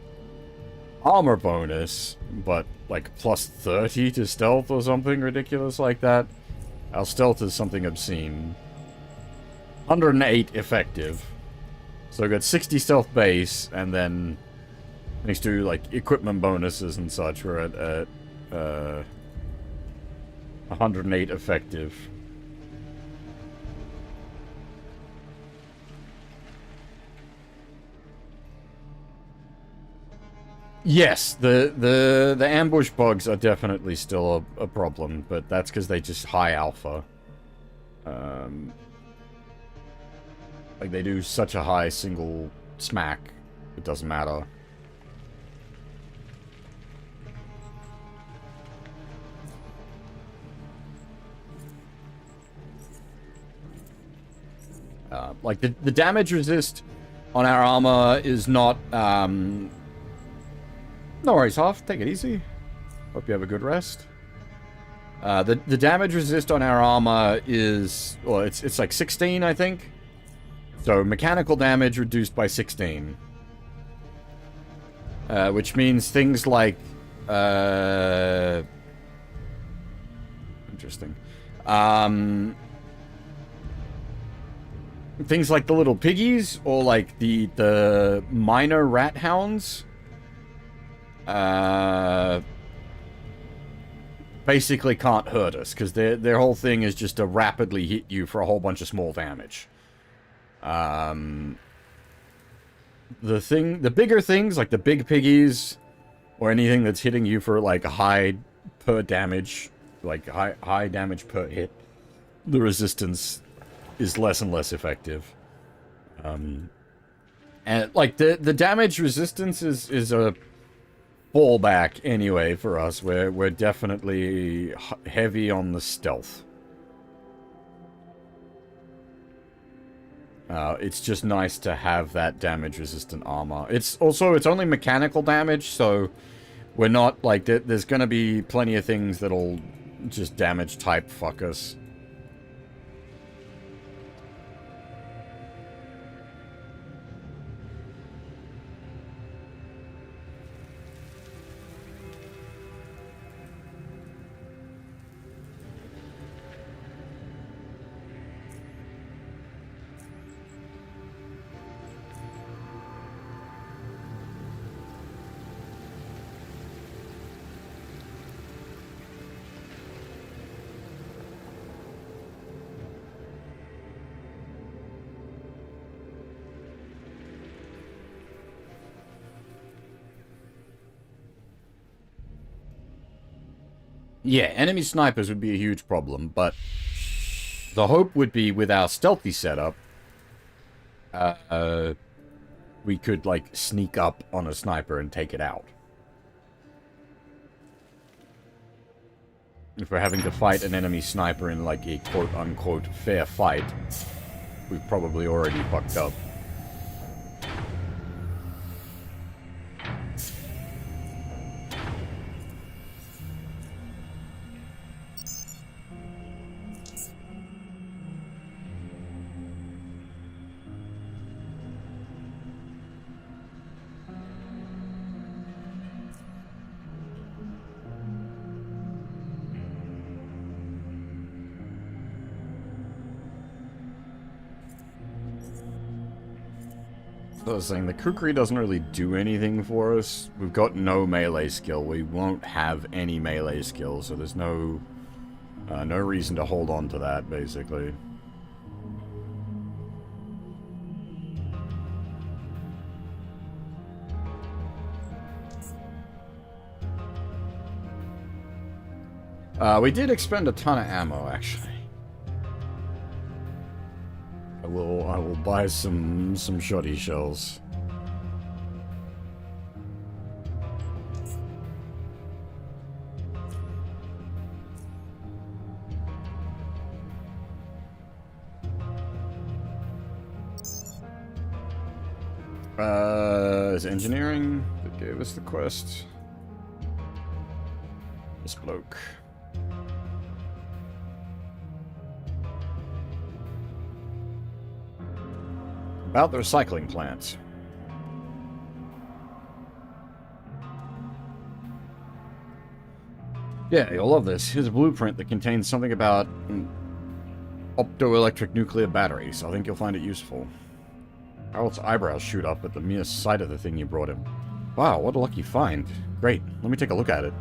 armor bonus, but like plus 30 to stealth or something ridiculous like that. Our stealth is something obscene. 108 effective. So I got 60 stealth base, and then thanks to like equipment bonuses and such, we're at 108 effective. Yes, the ambush bugs are definitely still a problem, but that's because they just high alpha. Like, they do such a high single smack, it doesn't matter. Like, the damage resist on our armor is not, no worries, Hoff, take it easy. Hope you have a good rest. The damage resist on our armor is, well, it's like 16, I think. So, mechanical damage reduced by 16. Which means things like, interesting. Things like the little piggies, or like the minor rat hounds, basically can't hurt us, because their whole thing is just to rapidly hit you for a whole bunch of small damage. The bigger things, like the big piggies, or anything that's hitting you for like a high per damage, like high damage per hit, the resistance is less and less effective. And like the damage resistance is a fallback anyway for us. We're definitely heavy on the stealth. It's just nice to have that damage-resistant armor. It's only mechanical damage, so we're not, like, there's gonna be plenty of things that'll just damage-type fuck us. Yeah, enemy snipers would be a huge problem, but the hope would be with our stealthy setup, we could, like, sneak up on a sniper and take it out. If we're having to fight an enemy sniper in, like, a quote-unquote fair fight, we've probably already fucked up. So I was saying, the kukri doesn't really do anything for us. We've got no melee skill. We won't have any melee skill, so there's no reason to hold on to that, basically. We did expend a ton of ammo, actually. I will buy some shoddy shells. Is engineering that gave us the quest? This bloke. About the recycling plant. Yeah, you'll love this. Here's a blueprint that contains something about optoelectric nuclear batteries. I think you'll find it useful. Harold's eyebrows shoot up at the mere sight of the thing you brought him. Wow, what a lucky find. Great, let me take a look at it.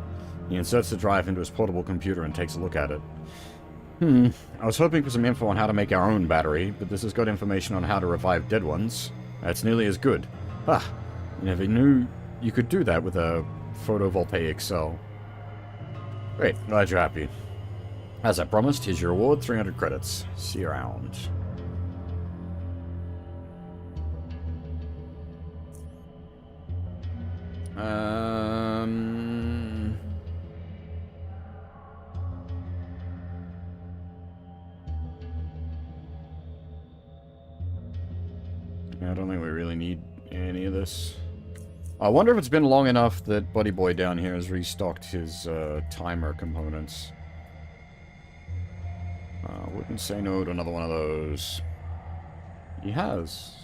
He inserts the drive into his portable computer and takes a look at it. I was hoping for some info on how to make our own battery, but this has got information on how to revive dead ones. That's nearly as good. Ah, I never knew you could do that with a photovoltaic cell. Great, glad you're happy. As I promised, here's your reward, 300 credits. See you around. I don't think we really need any of this. I wonder if it's been long enough that Buddy Boy down here has restocked his timer components. Wouldn't say no to another one of those. He has.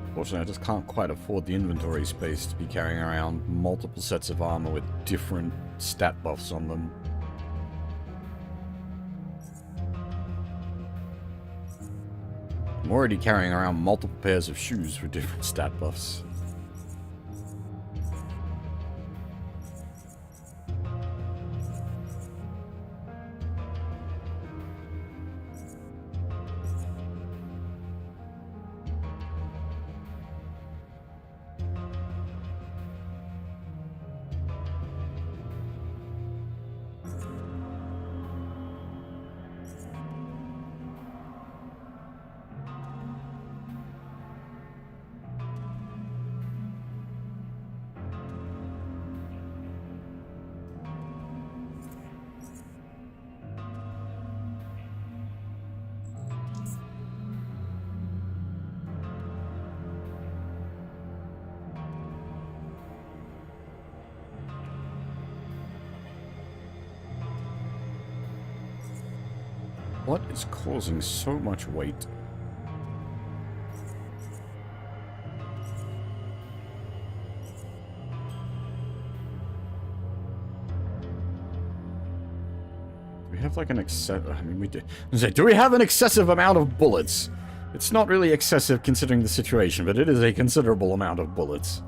Unfortunately, I just can't quite afford the inventory space to be carrying around multiple sets of armor with different stat buffs on them. I'm already carrying around multiple pairs of shoes with different stat buffs. What is causing so much weight? We have like an excess. I mean, we do. Do we have an excessive amount of bullets? It's not really excessive considering the situation, but it is a considerable amount of bullets.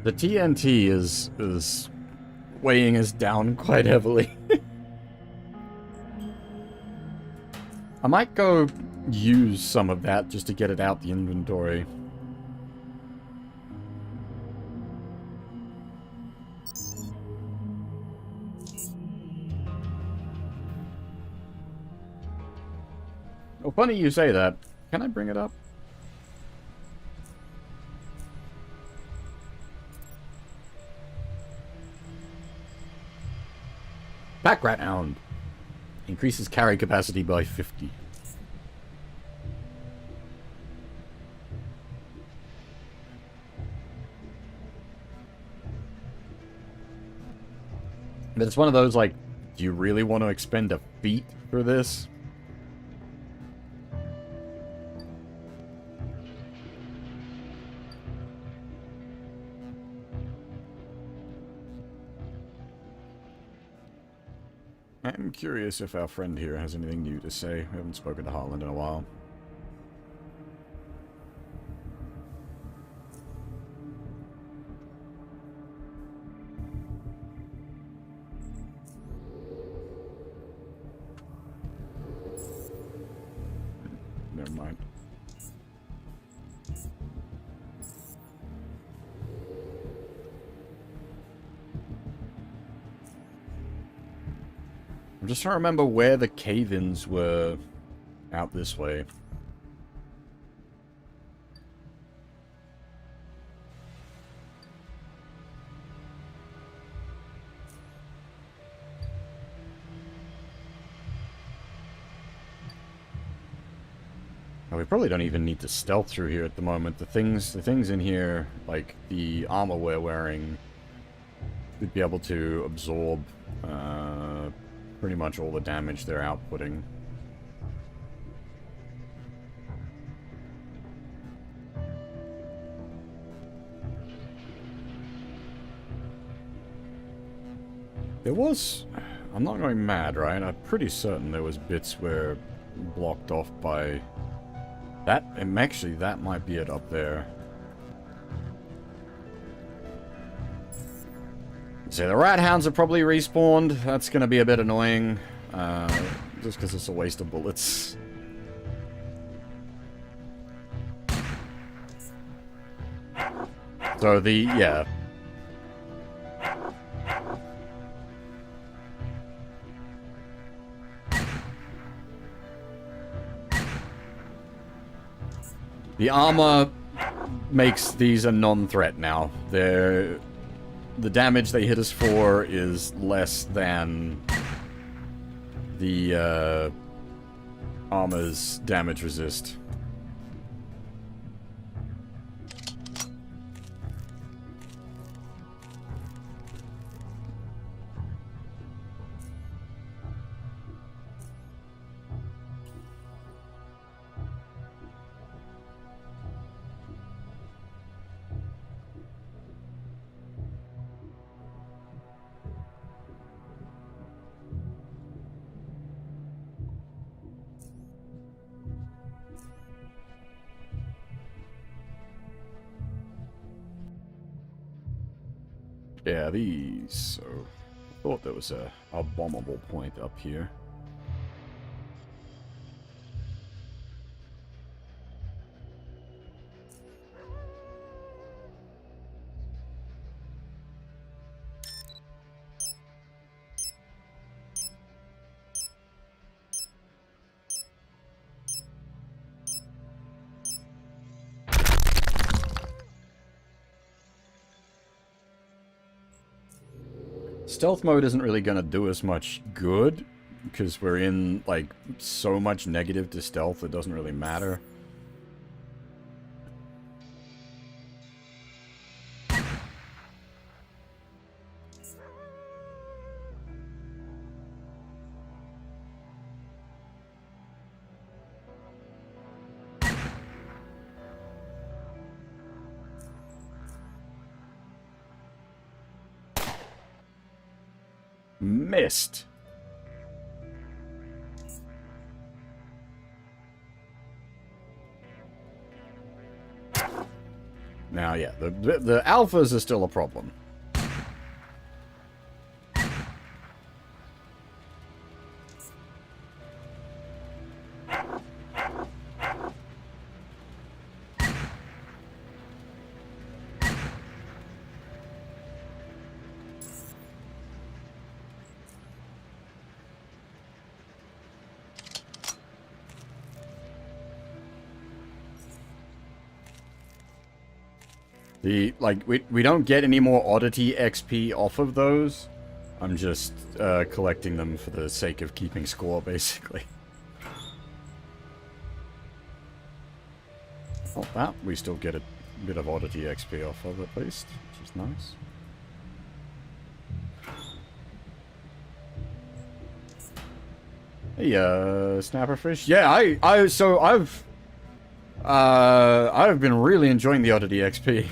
The TNT is weighing us down quite heavily. I might go use some of that just to get it out the inventory. Oh, funny you say that. Can I bring it up? Background. Increases carry capacity by 50. But it's one of those, like, do you really want to expend a feat for this? I'm curious if our friend here has anything new to say. We haven't spoken to Heartland in a while. Never mind. I'm just trying to remember where the cave-ins were out this way. Oh, we probably don't even need to stealth through here at the moment. The things in here, like the armor we're wearing, would be able to absorb pretty much all the damage they're outputting. There was... I'm not going mad, right? I'm pretty certain there was bits where blocked off by... That... Actually, that might be it up there. So the rat hounds are probably respawned. That's going to be a bit annoying. Just because it's a waste of bullets. So the... yeah. The armor makes these a non-threat now. They're... The damage they hit us for is less than the armor's damage resist. Yeah, these... So, I thought there was a bombable point up here. Stealth mode isn't really going to do us much good, because we're in, like, so much negative to stealth, it doesn't really matter. Missed. Now, yeah, the alphas are still a problem. We don't get any more Oddity XP off of those. I'm just collecting them for the sake of keeping score, basically. Oh, that we still get a bit of Oddity XP off of, at least, which is nice. Hey, Snapperfish. Yeah, I've been really enjoying the Oddity XP.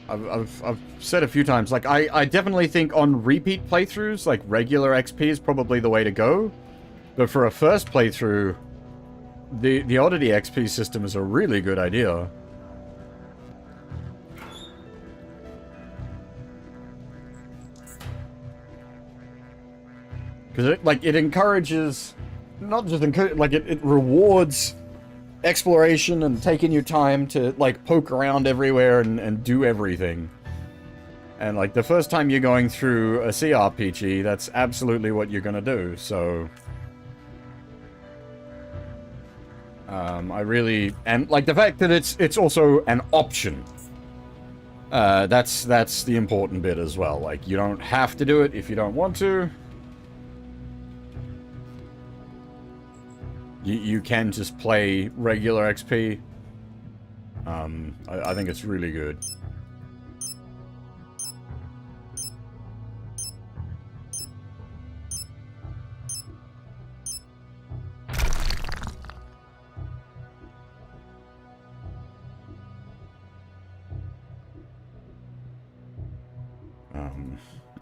I've said a few times, like, I definitely think on repeat playthroughs, like, regular XP is probably the way to go. But for a first playthrough, the Oddity XP system is a really good idea. Because it encourages, not just encourage, like, it rewards exploration and taking your time to, like, poke around everywhere and do everything. And, like, the first time you're going through a CRPG, that's absolutely what you're gonna do, so... I really... And, like, the fact that it's also an option. That's the important bit as well. Like, you don't have to do it if you don't want to. You can just play regular XP. I think it's really good.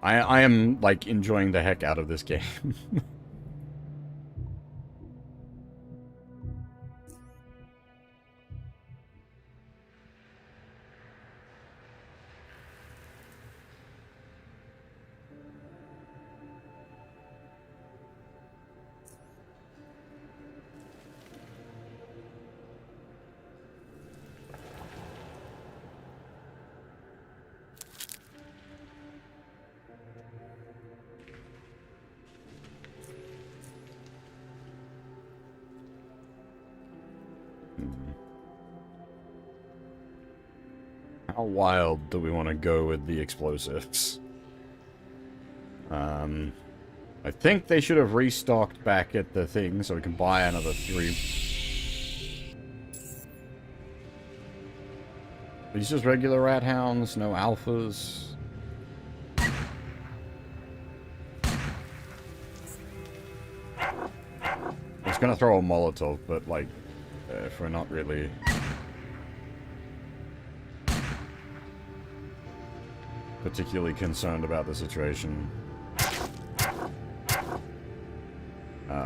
I am, like, enjoying the heck out of this game. How wild do we want to go with the explosives? I think they should have restocked back at the thing so we can buy another 3. These just regular rat hounds, no alphas. I was gonna throw a Molotov, but, like, if we're not really... particularly concerned about the situation.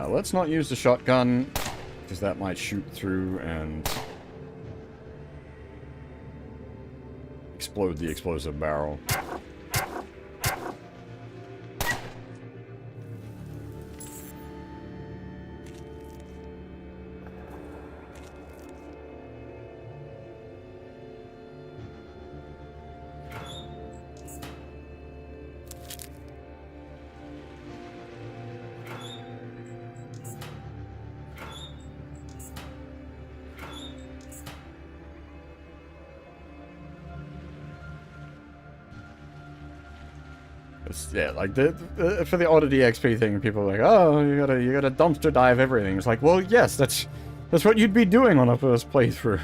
Let's not use the shotgun, because that might shoot through and explode the explosive barrel. Yeah, like for the Oddity XP thing, people are like, oh, you gotta dumpster dive everything. It's like, well, yes, that's what you'd be doing on a first playthrough.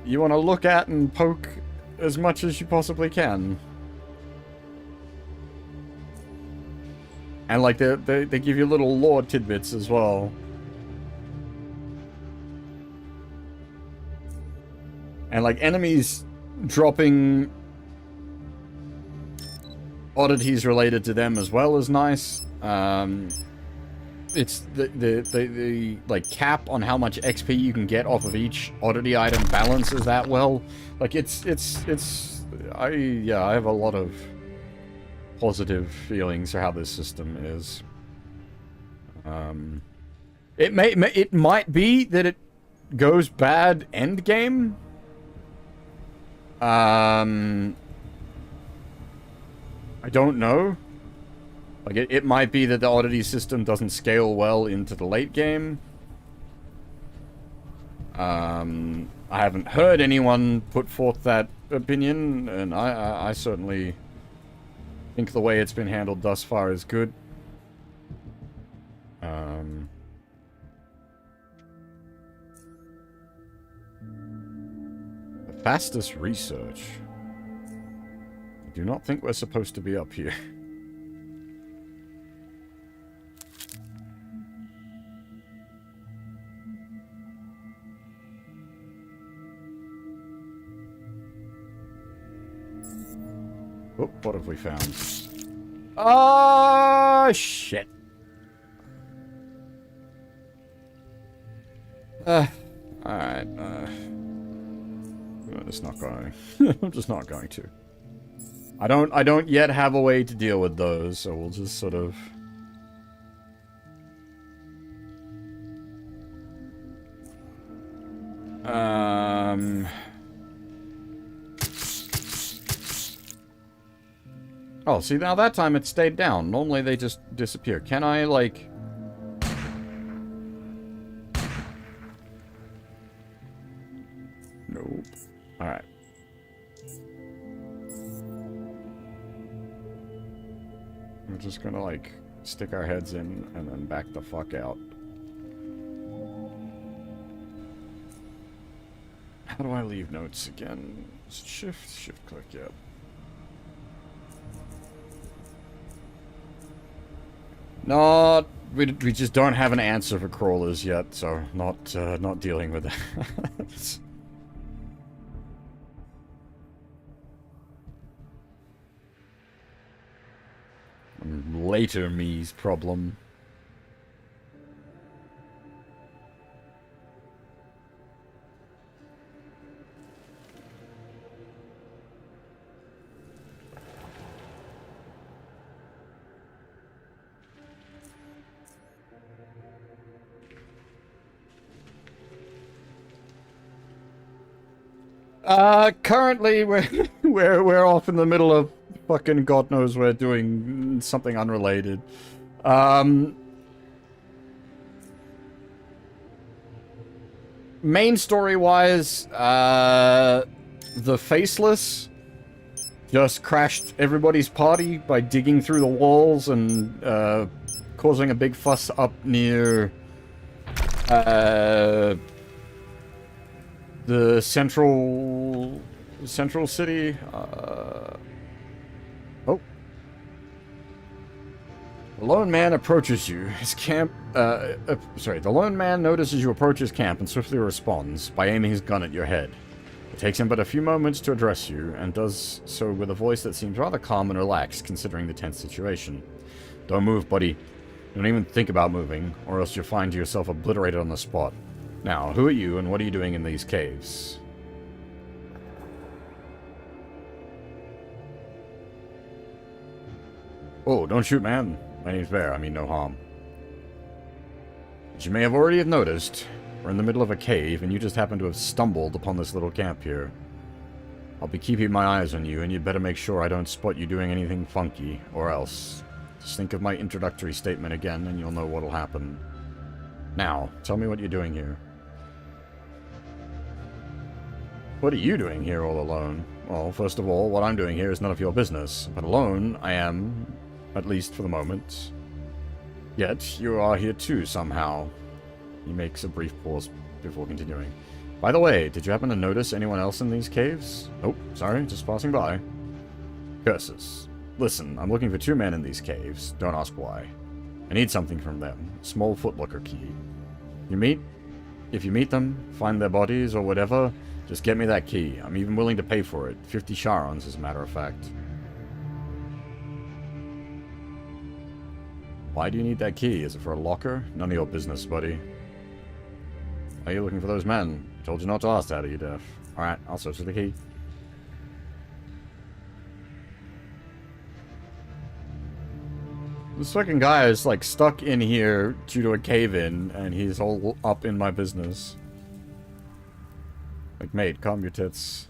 You want to look at and poke as much as you possibly can. And like they give you little lore tidbits as well. And like enemies dropping oddities related to them as well is nice. It's the like cap on how much XP you can get off of each oddity item balances that well. Like I have a lot of positive feelings for how this system is. It might be that it goes bad end game. I don't know. Like, it might be that the oddity system doesn't scale well into the late game. I haven't heard anyone put forth that opinion, and I certainly think the way it's been handled thus far is good. The fastest research. I do not think we're supposed to be up here. Oh, what have we found? Oh, shit. Alright, I'm just not going. I'm just not going to. I don't yet have a way to deal with those, so we'll just sort of... Oh, see, now that time it stayed down. Normally they just disappear. Can I, like... Nope. Alright. We're just gonna, like, stick our heads in and then back the fuck out. How do I leave notes again? Shift click, yep. Not... We just don't have an answer for crawlers yet, so not dealing with that. Later me's problem. Currently we're off in the middle of fucking God knows we're doing something unrelated. Main story-wise, the Faceless just crashed everybody's party by digging through the walls and causing a big fuss up near the central city. Oh. The lone man approaches you. His camp, the lone man notices you approach his camp and swiftly responds by aiming his gun at your head. It takes him but a few moments to address you, and does so with a voice that seems rather calm and relaxed considering the tense situation. Don't move, buddy. Don't even think about moving, or else you'll find yourself obliterated on the spot. Now, who are you, and what are you doing in these caves? Oh, don't shoot, man. My name's Bear. I mean no harm. As you may have already noticed, we're in the middle of a cave, and you just happen to have stumbled upon this little camp here. I'll be keeping my eyes on you, and you'd better make sure I don't spot you doing anything funky, or else. Just think of my introductory statement again, and you'll know what'll happen. Now, tell me what you're doing here. What are you doing here all alone? Well, first of all, what I'm doing here is none of your business, but alone I am, at least for the moment. Yet, you are here too, somehow. He makes a brief pause before continuing. By the way, did you happen to notice anyone else in these caves? Oh, sorry, just passing by. Curses. Listen, I'm looking for 2 men in these caves. Don't ask why. I need something from them. A small footlocker key. If you meet them, find their bodies or whatever, just get me that key. I'm even willing to pay for it. 50 charons, as a matter of fact. Why do you need that key? Is it for a locker? None of your business, buddy. Why are you looking for those men? I told you not to ask that, are you deaf? Alright, I'll search for the key. This fucking guy is, like, stuck in here due to a cave-in, and he's all up in my business. Like, mate, calm your tits.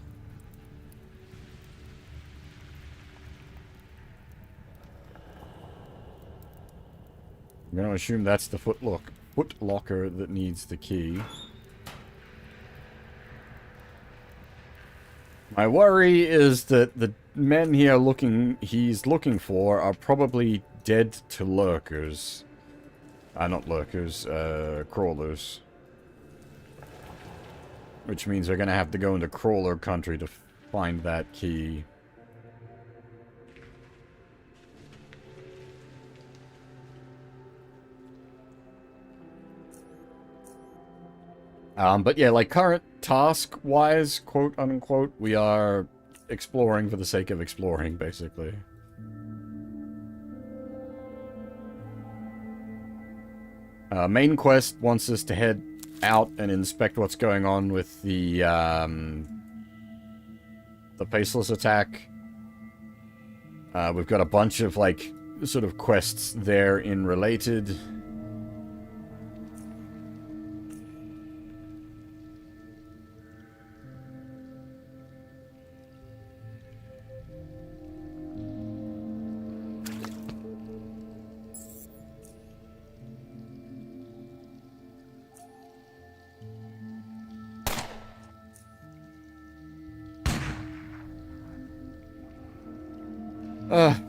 I'm gonna assume that's the footlocker that needs the key. My worry is that the men here he's looking for are probably dead to lurkers. Not lurkers, crawlers. Which means they're gonna have to go into crawler country to find that key. But yeah, like, current task-wise, quote-unquote, we are exploring for the sake of exploring, basically. Main quest wants us to head out and inspect what's going on with the faceless attack. We've got a bunch of, like, sort of quests there in related.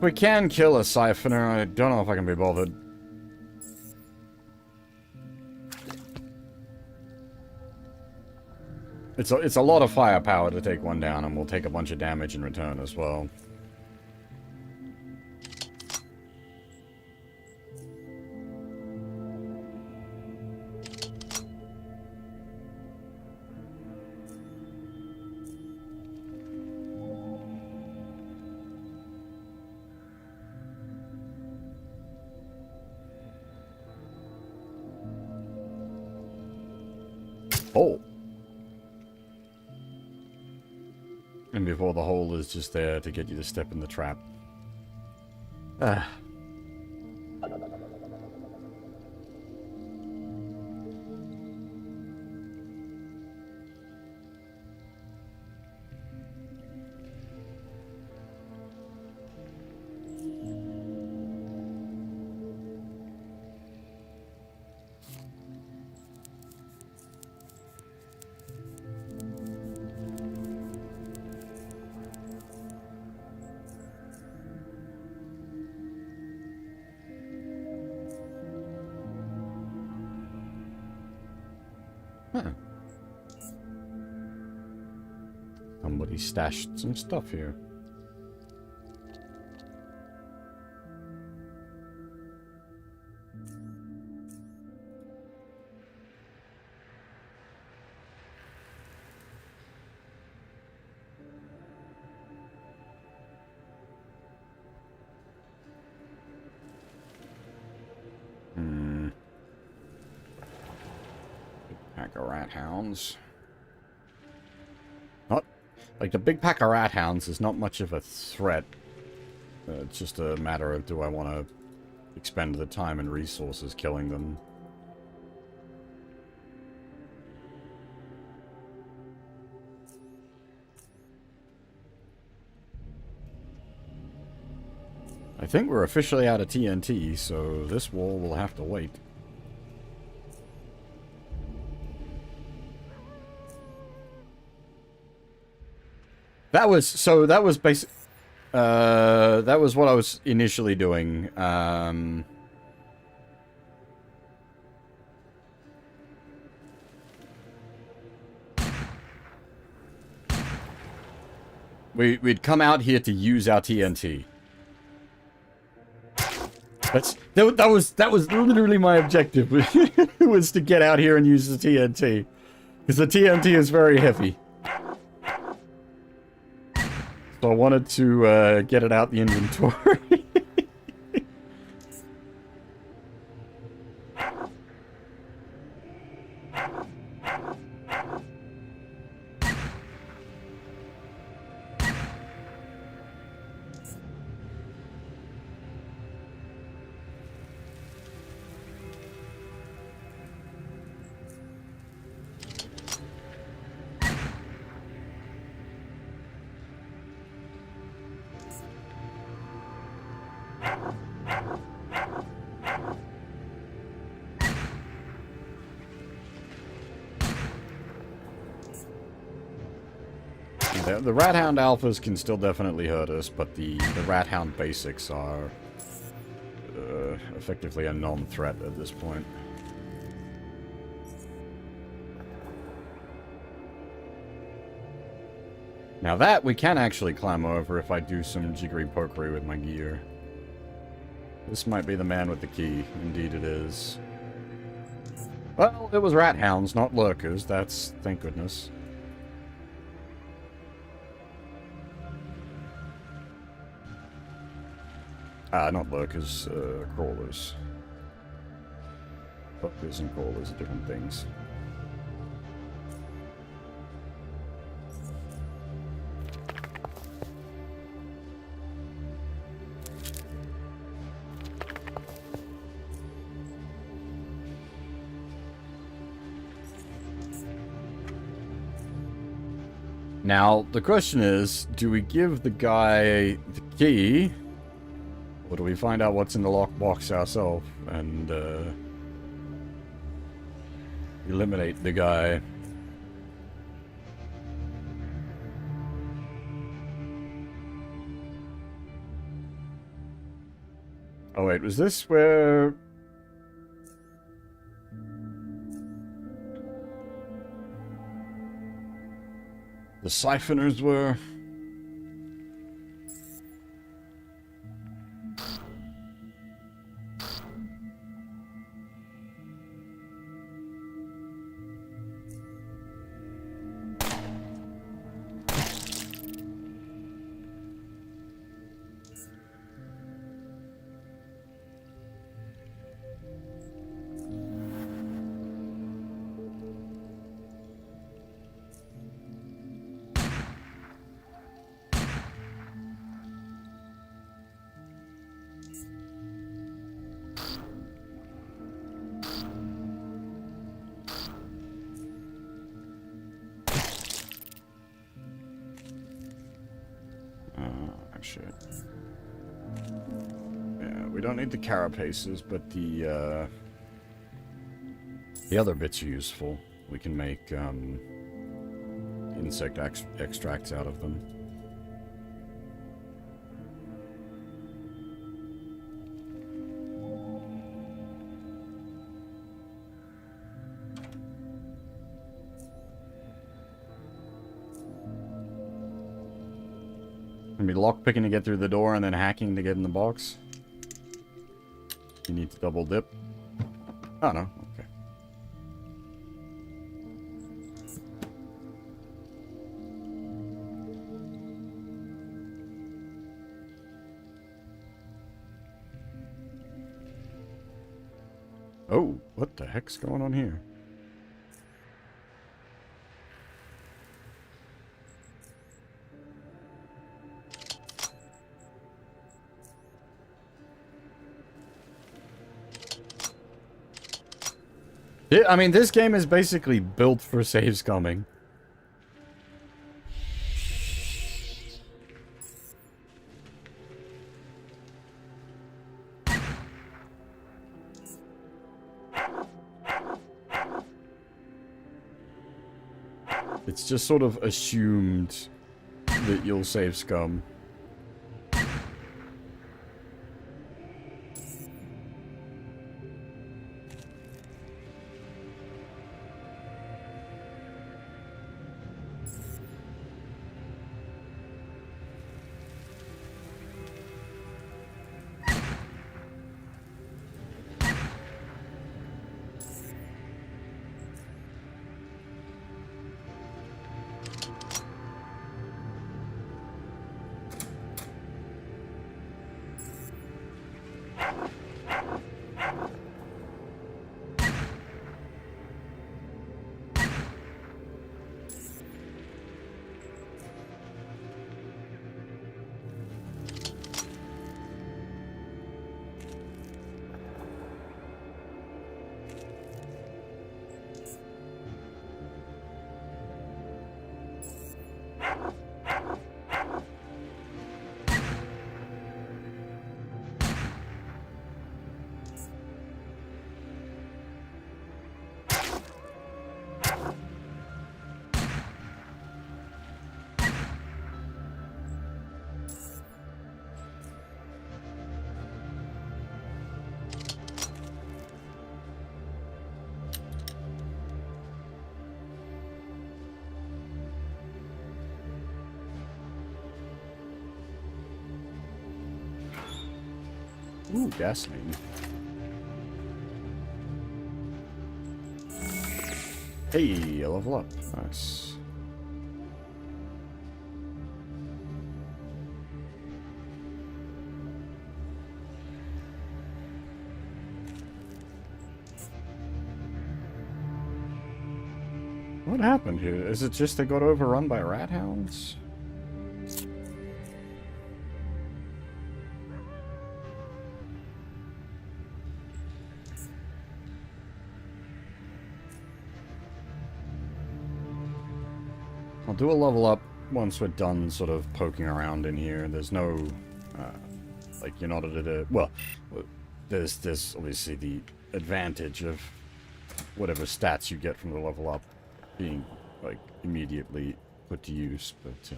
We can kill a siphoner. I don't know if I can be bothered. It's a lot of firepower to take one down, and we'll take a bunch of damage in return as well. Oh. And before the hole is just there to get you to step in the trap. Ah. Huh. Somebody stashed some stuff here. Pack of rat hounds. Not like the big pack of rat hounds is not much of a threat. It's just a matter of, do I want to expend the time and resources killing them? I think we're officially out of TNT, so this wall will have to wait. That was basic. That was what I was initially doing. We'd come out here to use our TNT. That was literally my objective. Was to get out here and use the TNT, because the TNT is very heavy. So I wanted to get it out the inventory. The Rat Hound alphas can still definitely hurt us, but the Rat Hound basics are effectively a non-threat at this point. Now that we can actually climb over if I do some jiggery-pokery with my gear. This might be the man with the key. Indeed it is. Well, it was Rat Hounds, not Lurkers. That's... thank goodness. Not Lurkers, Crawlers. Lurkers and Crawlers are different things. Now, the question is, do we give the guy the key, or do we find out what's in the lockbox ourselves and eliminate the guy? Oh wait, was this where... the siphoners were? Shit. Yeah, we don't need the carapaces, but the other bits are useful. We can make insect extracts out of them. Be lockpicking to get through the door and then hacking to get in the box. You need to double dip. Oh no, okay. Oh, what the heck's going on here? Yeah, I mean, this game is basically built for saves coming. It's just sort of assumed that you'll save scum. Ooh, gasoline. Hey, a level up. Nice. What happened here? Is it just they got overrun by rat hounds? I'll do a level up once we're done sort of poking around in here. There's no, like, you're not at a, well, there's obviously the advantage of whatever stats you get from the level up being, like, immediately put to use, but,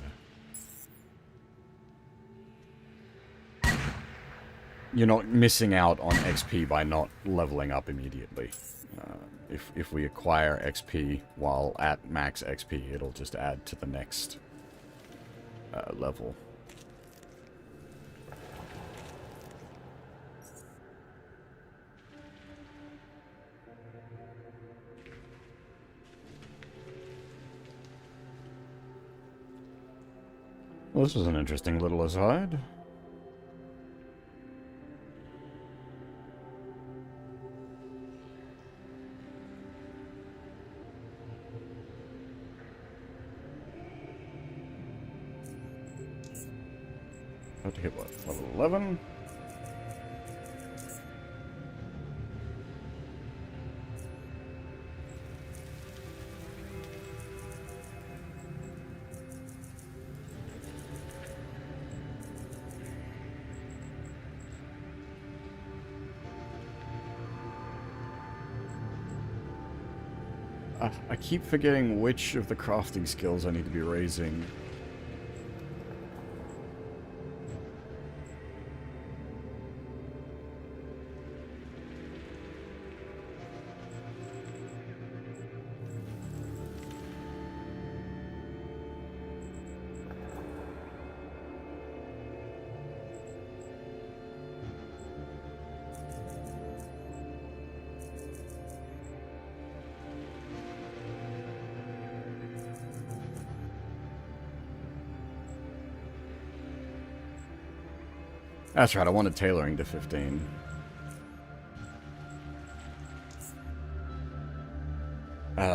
you're not missing out on XP by not leveling up immediately. If we acquire XP while at max XP, it'll just add to the next level. Well, this was an interesting little aside. Have to hit what? Level 11? I keep forgetting which of the crafting skills I need to be raising. That's right, I wanted tailoring to 15.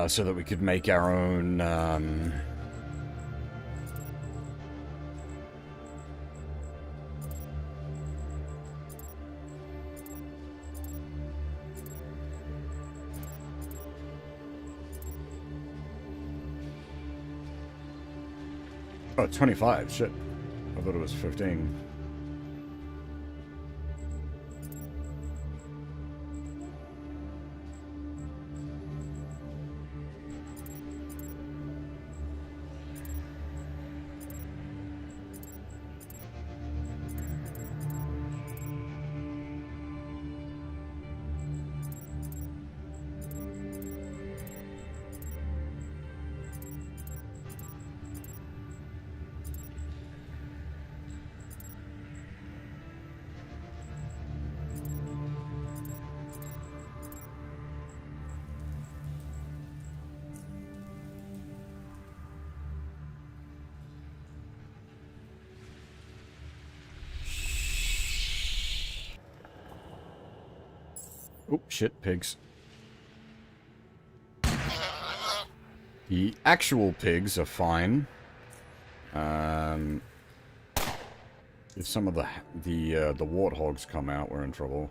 So that we could make our own, Oh, 25, shit. I thought it was 15. Oh, shit, pigs. The actual pigs are fine. If some of the warthogs come out, we're in trouble.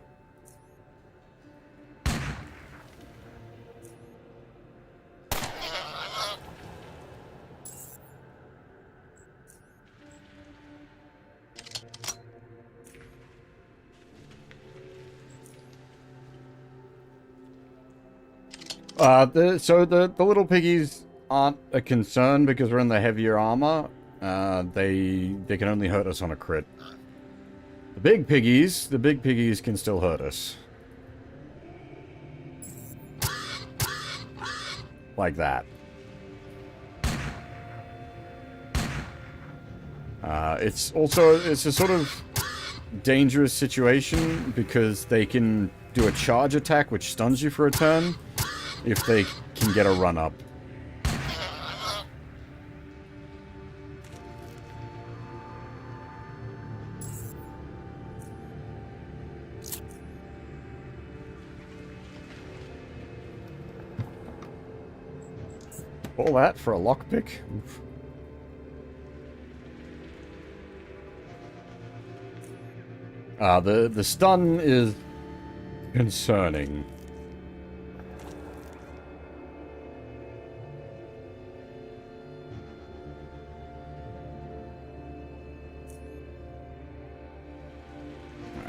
So the little piggies aren't a concern because we're in the heavier armor. They can only hurt us on a crit. The big piggies can still hurt us. Like that. It's a sort of dangerous situation because they can do a charge attack which stuns you for a turn if they can get a run up. All that for a lockpick? Oof. The stun is concerning.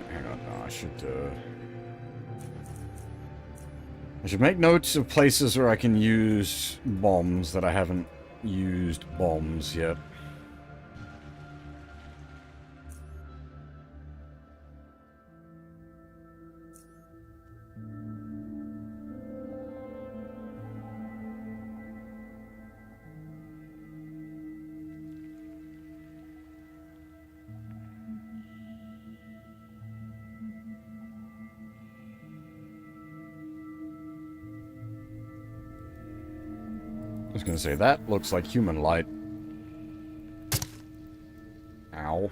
Hang on, no, I should make notes of places where I can use bombs that I haven't used bombs yet. I was gonna say, that looks like human light. Ow.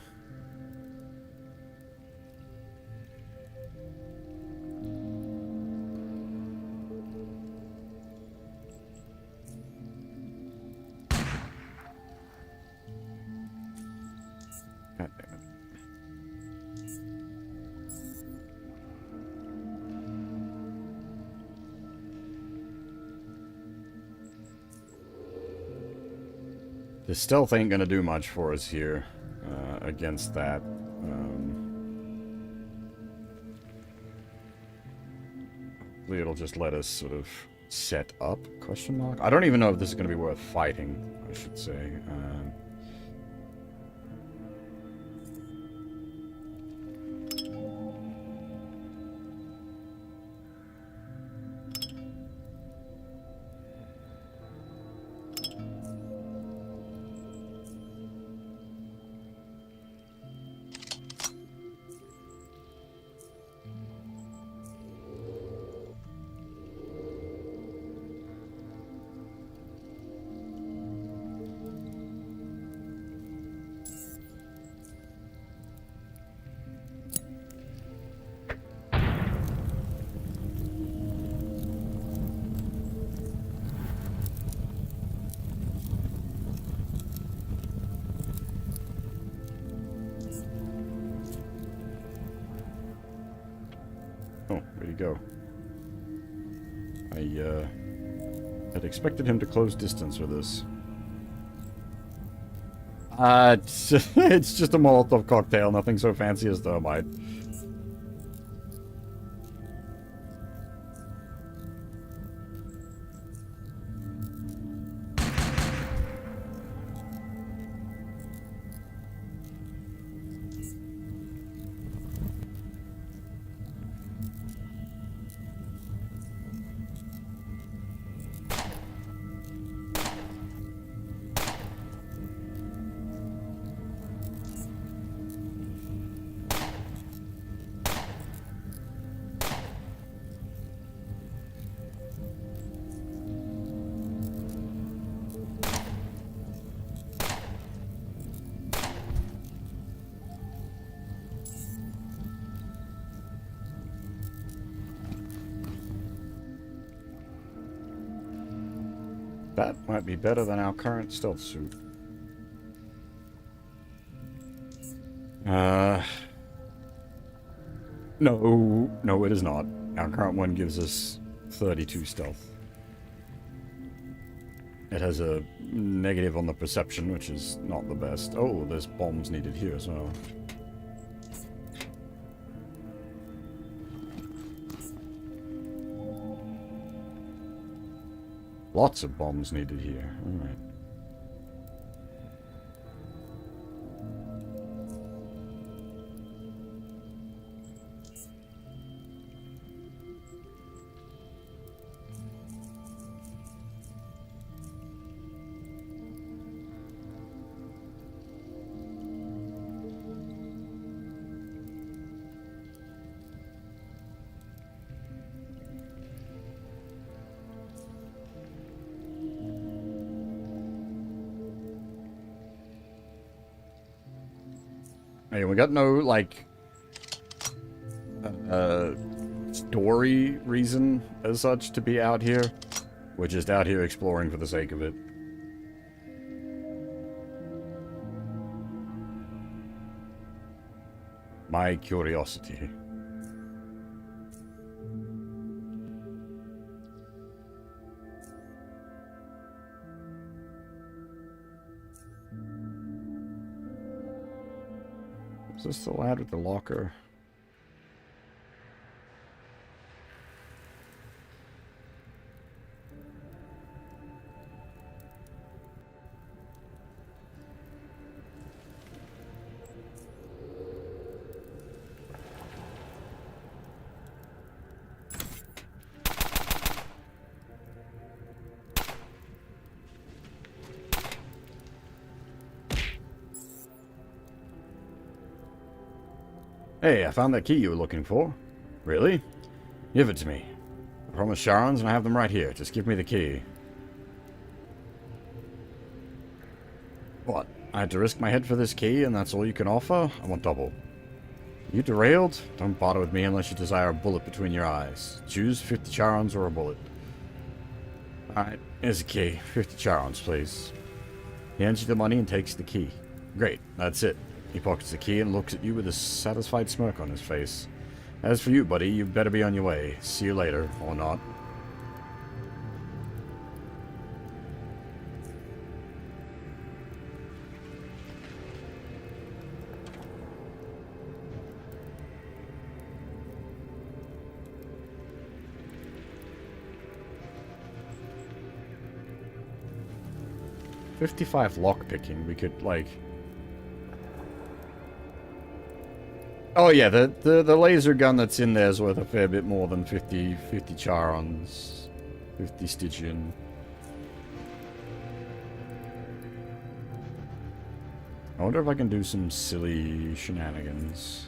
God damn it. The stealth ain't gonna do much for us here against that. Hopefully it'll just let us sort of set up, question mark? I don't even know if this is gonna be worth fighting, I should say. Oh, where'd he go? I had expected him to close distance with us. It's just a Molotov cocktail, nothing so fancy as thermite. That might be better than our current stealth suit. No, it is not. Our current one gives us 32 stealth. It has a negative on the perception, which is not the best. Oh, there's bombs needed here as well. Lots of bombs needed here. Alright. Hey, we got no, like, story reason as such to be out here. We're just out here exploring for the sake of it. My curiosity. Is this the lad with the locker? Hey, I found that key you were looking for. Really? Give it to me. I promised Sharon's and I have them right here. Just give me the key. What? I had to risk my head for this key and that's all you can offer? I want double. You derailed? Don't bother with me unless you desire a bullet between your eyes. Choose 50 Charons or a bullet. Alright, here's the key. 50 Charons, please. He hands you the money and takes the key. Great, that's it. He pockets the key and looks at you with a satisfied smirk on his face. As for you, buddy, you better be on your way. See you later, or not. $55 lockpicking, we could, like... Oh yeah, the laser gun that's in there is worth a fair bit more than 50 Charons. 50 Stygian. I wonder if I can do some silly shenanigans.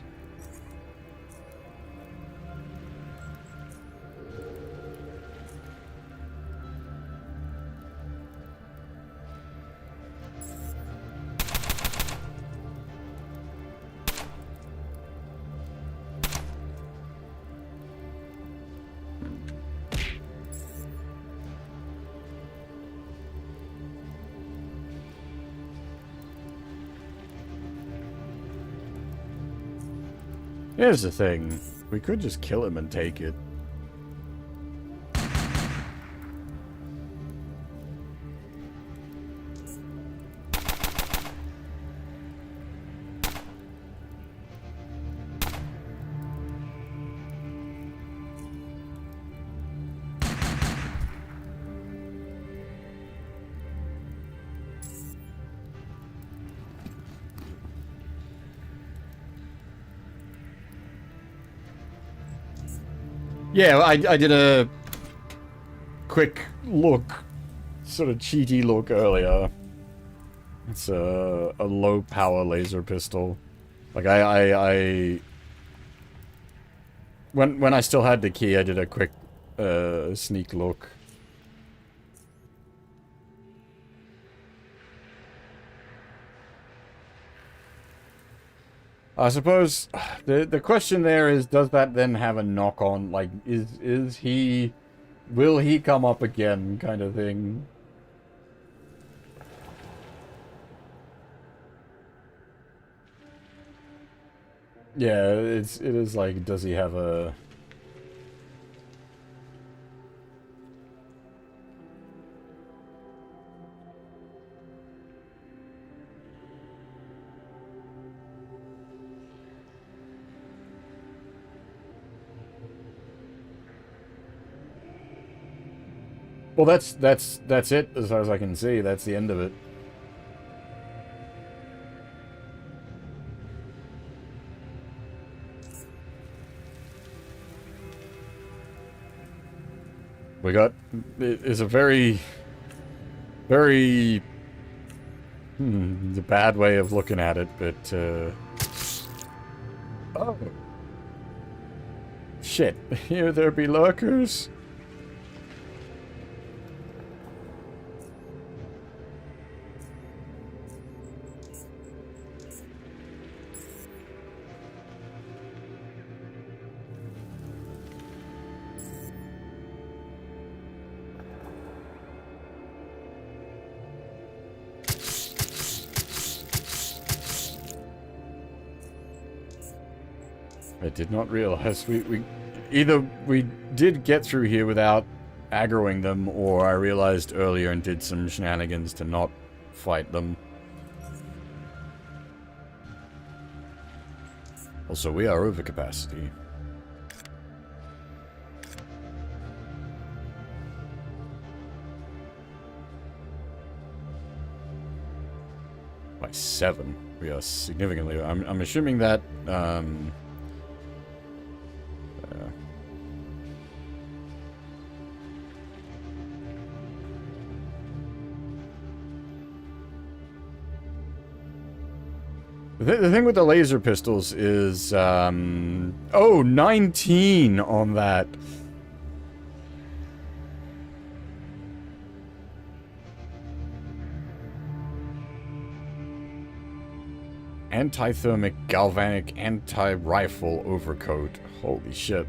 Here's the thing. We could just kill him and take it. Yeah, I did a quick look, sort of cheaty look earlier. It's a low power laser pistol. Like when I still had the key, I did a quick sneak look. I suppose the question there is, does that then have a knock-on? Like, will he come up again, kind of thing? Yeah, it is like, does he have a... Well, that's it as far as I can see. That's the end of it. We got... It is a very... Very... the bad way of looking at it, but, Oh. Shit. Here there be lurkers. I did not realize we either we did get through here without aggroing them, or I realized earlier and did some shenanigans to not fight them. Also, we are over capacity. By 7. We are significantly... I'm assuming that, the thing with the laser pistols is, oh, 19 on that. Anti-thermic, galvanic, anti-rifle overcoat. Holy shit.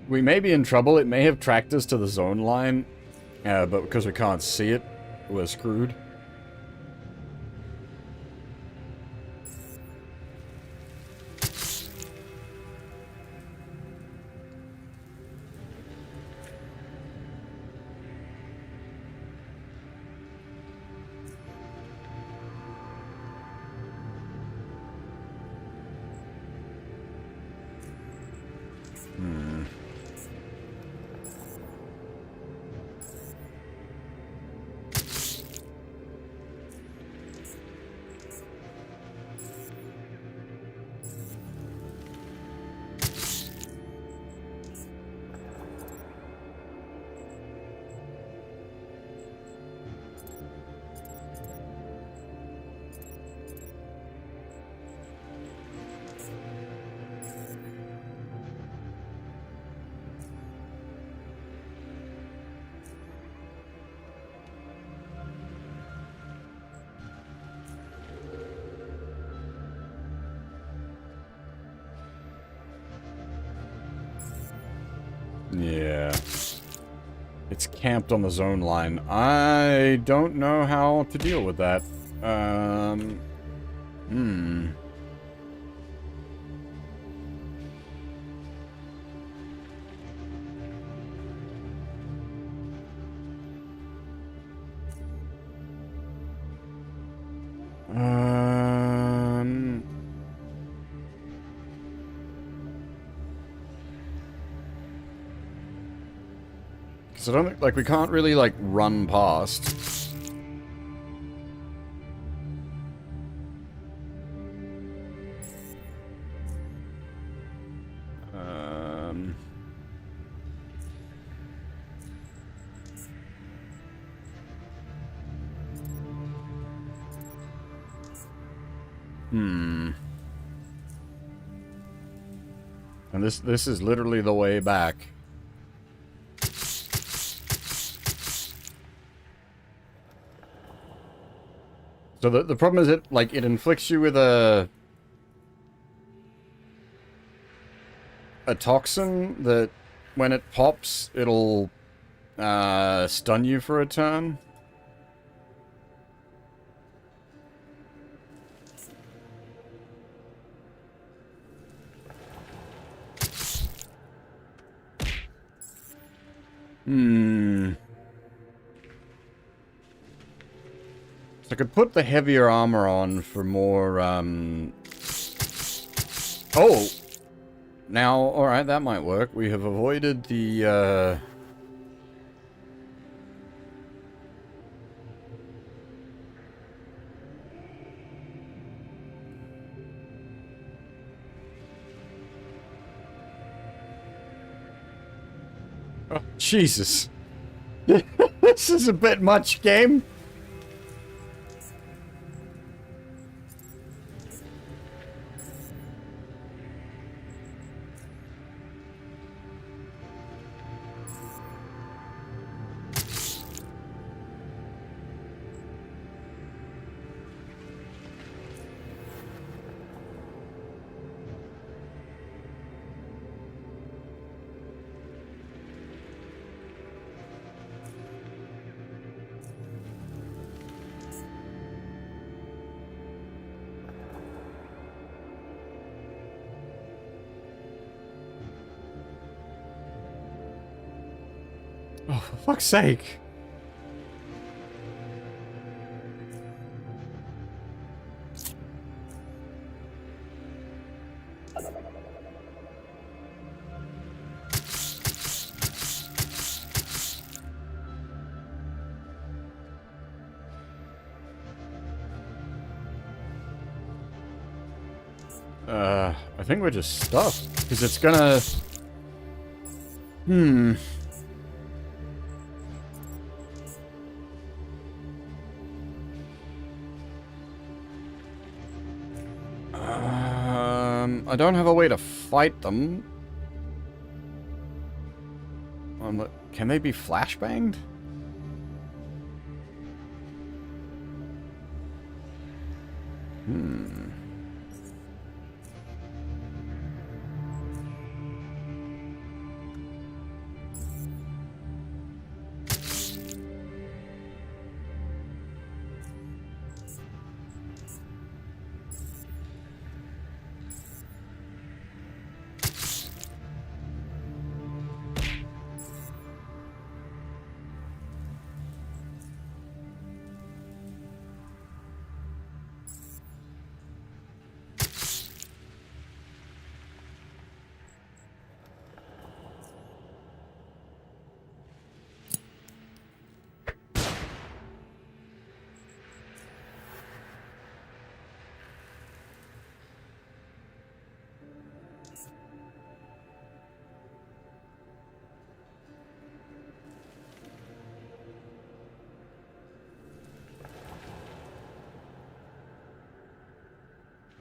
We may be in trouble. It may have tracked us to the zone line, but because we can't see it, we're screwed. Yeah. It's camped on the zone line. I don't know how to deal with that. So I don't think, like, we can't really, like, run past. And this is literally the way back. So the problem is it inflicts you with a toxin that when it pops, it'll stun you for a turn. So I could put the heavier armor on for more, Oh! Now, alright, that might work. We have avoided the, Oh, Jesus. This is a bit much, game. Oh, for fuck's sake. I think we're just stuck. Because it's gonna... I don't have a way to fight them. Can they be flashbanged?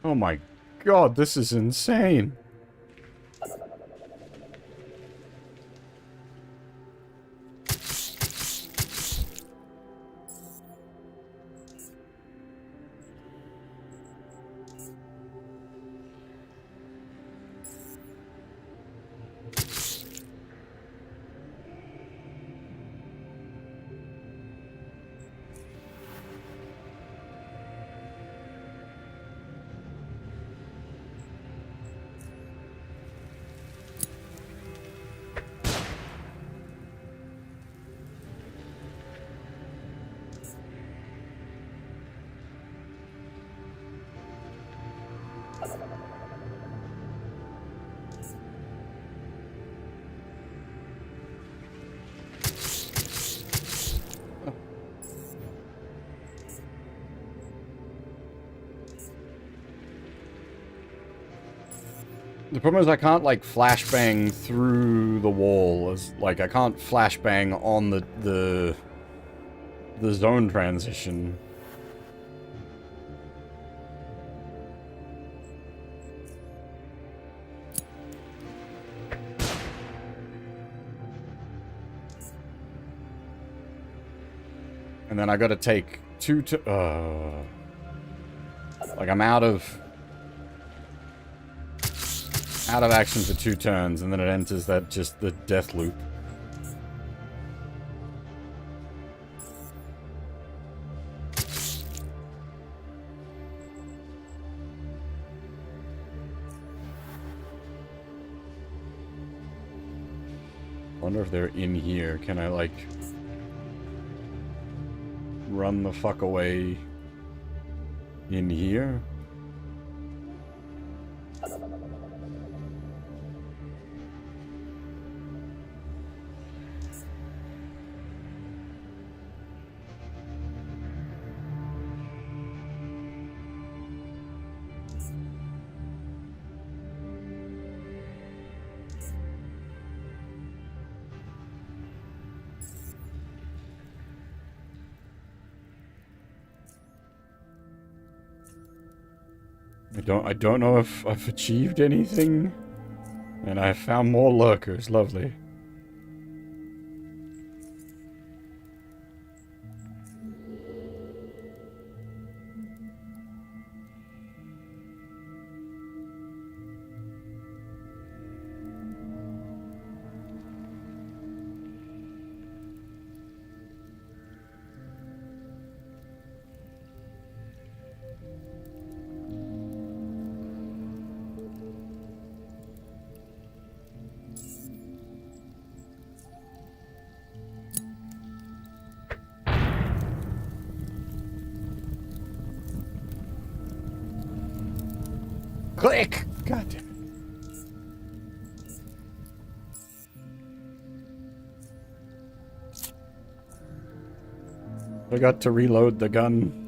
Oh my god, this is insane. The problem is I can't, like, flashbang through the wall. Like, I can't flashbang on the zone transition. And then I gotta take two like, I'm out of action for 2 turns, and then it enters that, just the death loop. Wonder if they're in here. Can I, like, run the fuck away in here? I don't know if I've achieved anything. And I've found more lurkers. Lovely. Click! God damn it. Forgot to reload the gun.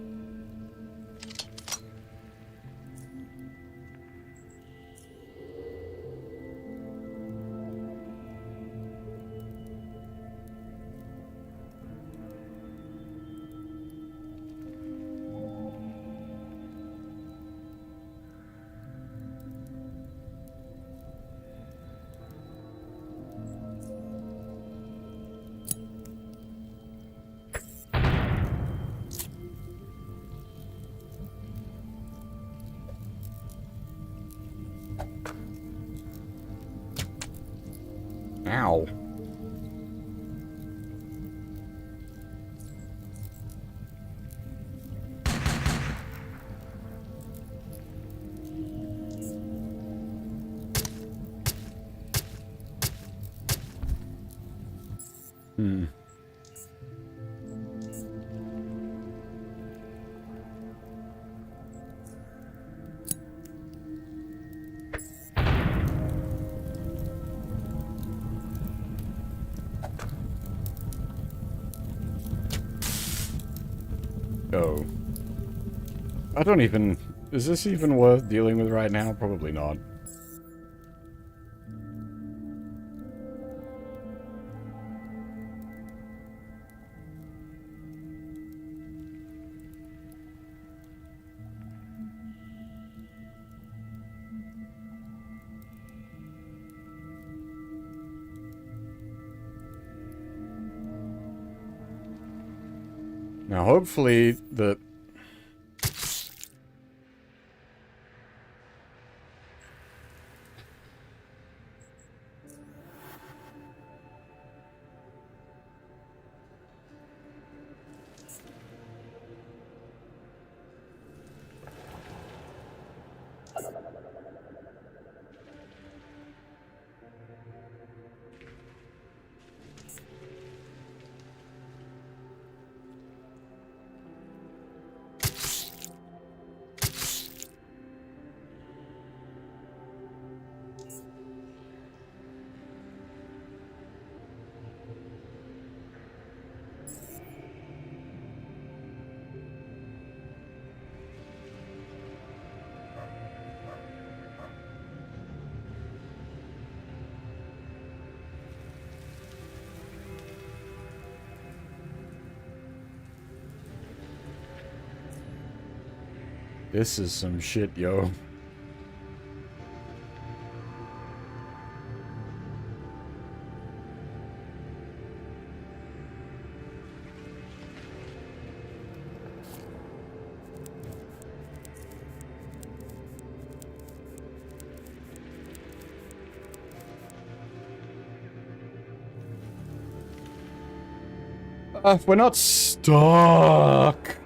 Ow. Oh. I don't even... Is this even worth dealing with right now? Probably not. Now, hopefully, the... This is some shit, yo. We're not stuck.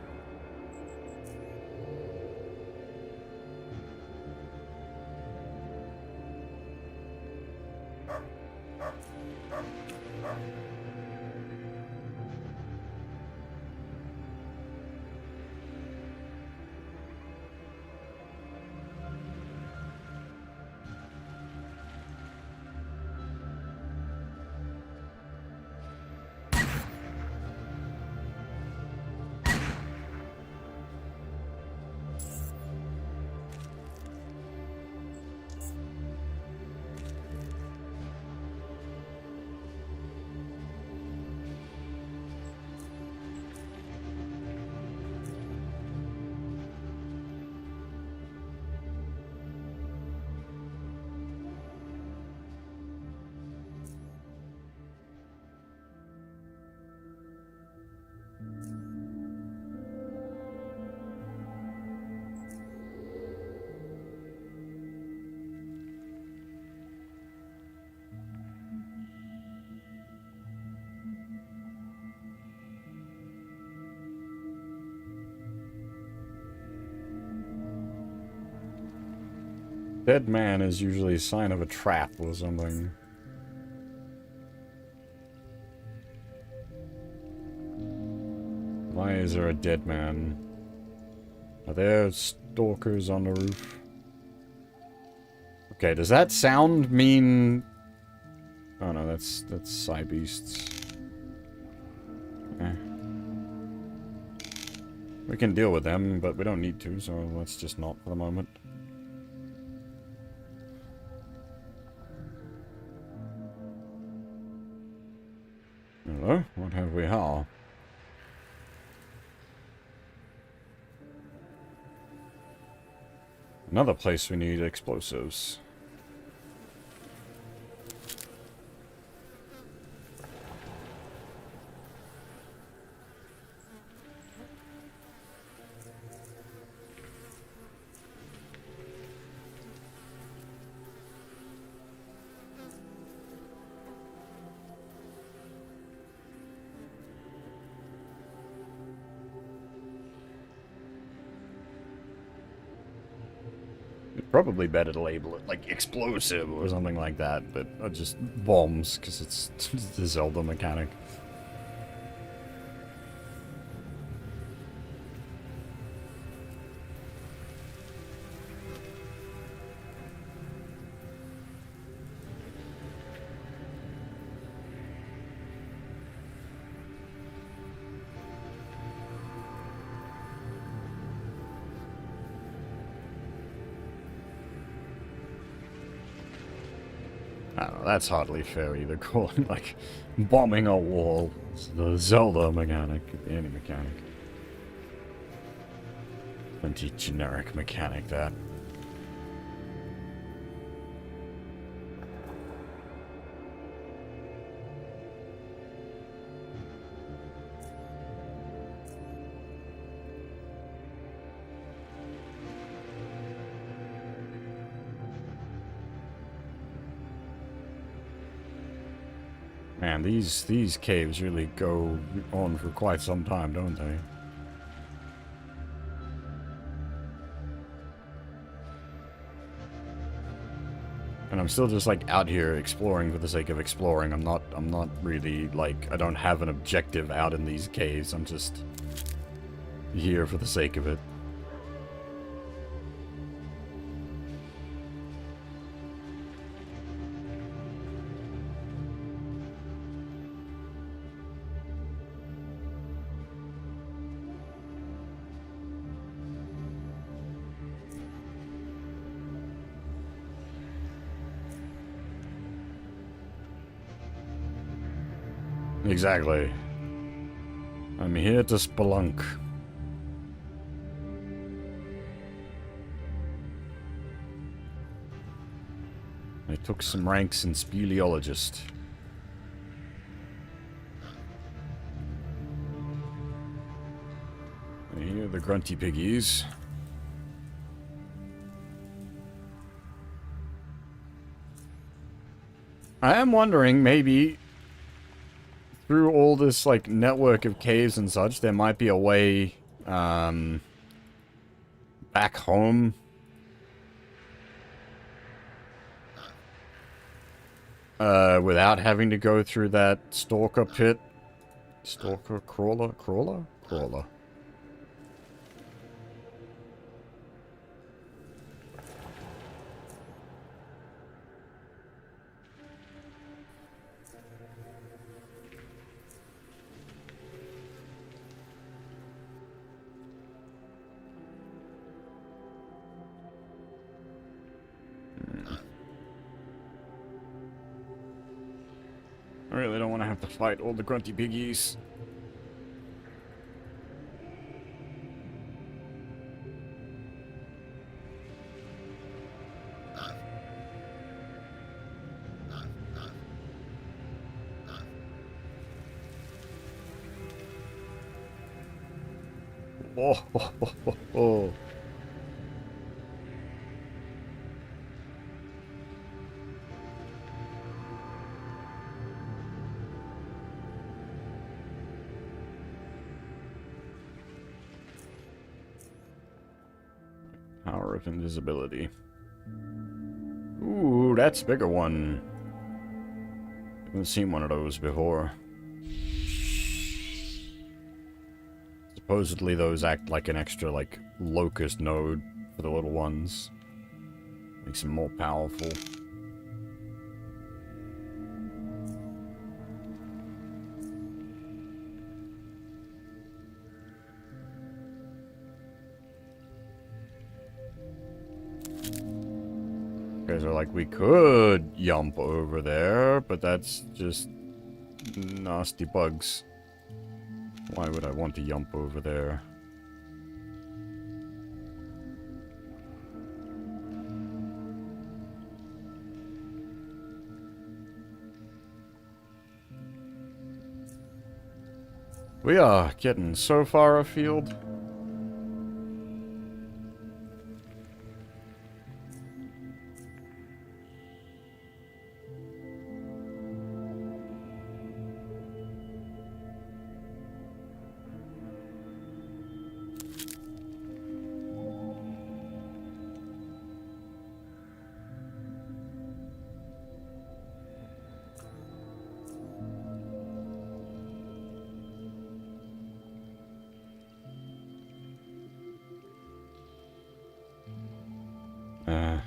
Dead man is usually a sign of a trap or something. Why is there a dead man? Are there stalkers on the roof? Okay, does that sound mean... Oh no, that's side beasts. Eh. We can deal with them, but we don't need to, so let's just not for the moment. Hello? What have we here? Another place we need explosives. Probably better to label it like explosive or something like that, but just bombs because it's the Zelda mechanic. I don't know, that's hardly fair either, calling like bombing a wall. It's the Zelda mechanic, any mechanic. Plenty generic mechanic, that. Man, these caves really go on for quite some time, don't they? And I'm still just like out here exploring for the sake of exploring. I'm not really like, I don't have an objective out in these caves. I'm just here for the sake of it. Exactly. I'm here to spelunk. Took some ranks in speleologist. And here are the grunty piggies. I am wondering, maybe through all this like network of caves and such, there might be a way back home. Without having to go through that stalker pit. Stalker, crawler? Crawler? Crawler. I really don't want to have to fight all the grunty piggies. Oh, oh, oh, oh, oh. Power of invisibility. Ooh, that's a bigger one. Haven't seen one of those before. Supposedly those act like an extra, like, locust node for the little ones. Makes them more powerful. Guys are like, we could yump over there, but that's just nasty bugs. Why would I want to yump over there? We are getting so far afield.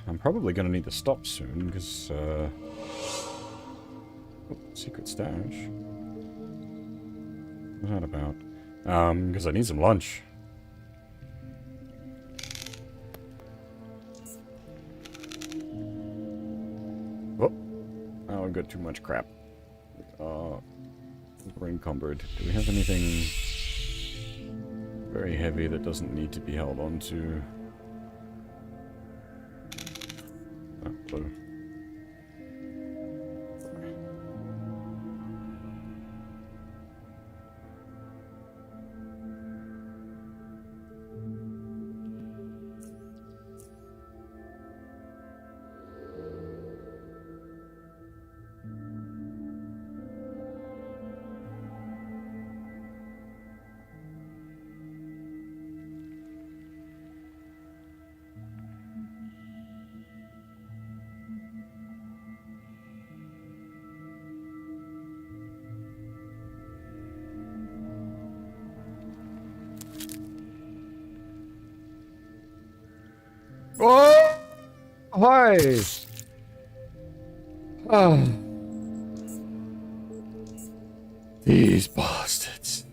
I'm probably gonna need to stop soon, because, oh, secret stash. What's that about? Because I need some lunch. Oh, I've got too much crap. We're encumbered. Do we have anything very heavy that doesn't need to be held onto? Blue. Oh! Hi! Ah. These bastards.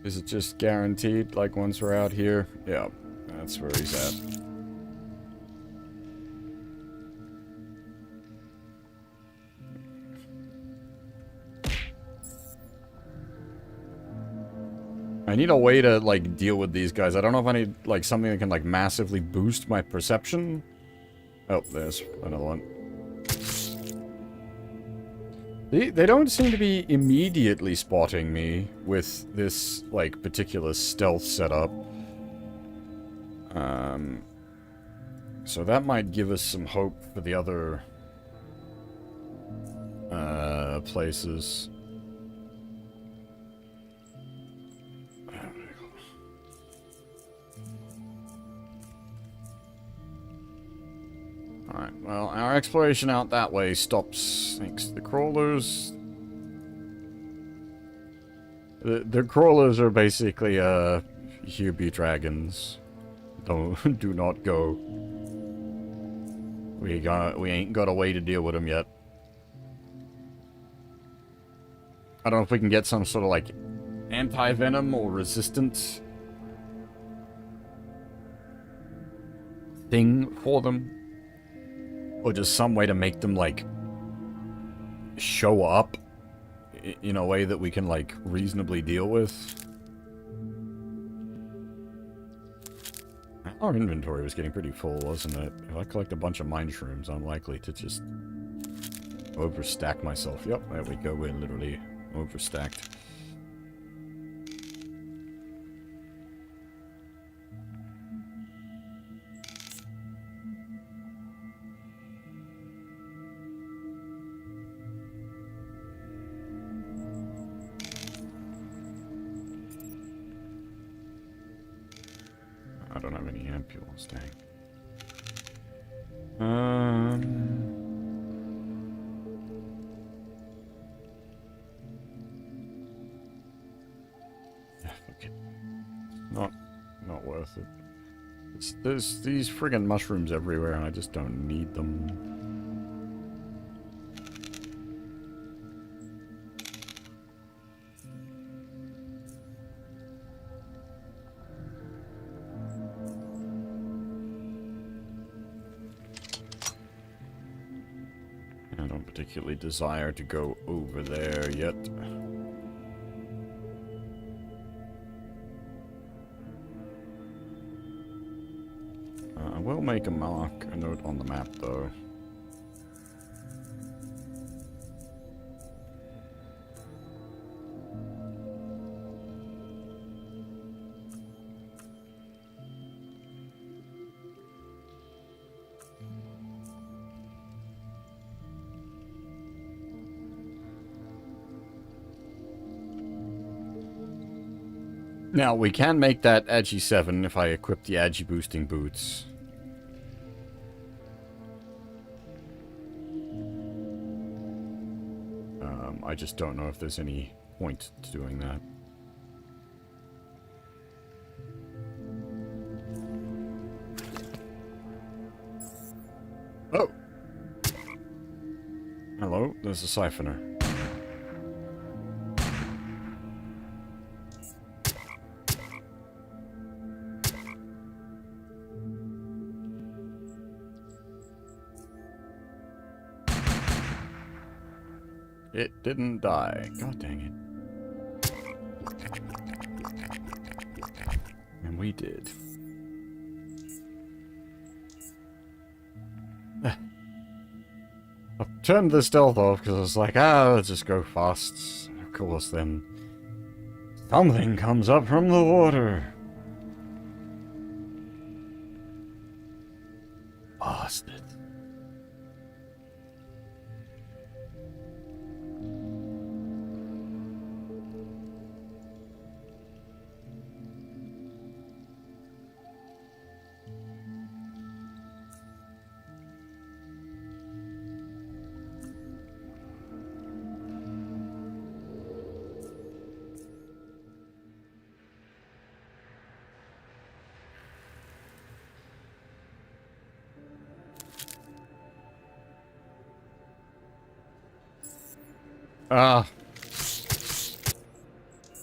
Is it just guaranteed, like, once we're out here? Yeah, that's where he's at. I need a way to, like, deal with these guys. I don't know if I need, like, something that can, like, massively boost my perception. Oh, there's another one. They don't seem to be immediately spotting me with this, like, particular stealth setup. So that might give us some hope for the other places. Alright, well, our exploration out that way stops thanks to the crawlers. The crawlers are basically, here be dragons. Do not go. We ain't got a way to deal with them yet. I don't know if we can get some sort of, like, anti-venom or resistance thing for them. Or just some way to make them, like, show up in a way that we can, like, reasonably deal with. Our inventory was getting pretty full, wasn't it? If I collect a bunch of mind shrooms, I'm likely to just overstack myself. Yep, there we go. We're literally overstacked. I don't have any ampules, dang. Yeah, fuck it. Not worth it. There's these friggin' mushrooms everywhere and I just don't need them. I don't particularly desire to go over there yet. I will make a note on the map, though. Now, we can make that Agi 7 if I equip the Agi boosting boots. I just don't know if there's any point to doing that. Oh! Hello, there's a siphoner. It didn't die. God dang it. And we did. I turned the stealth off because I was like, let's just go fast. Of course, then something comes up from the water. Bastard.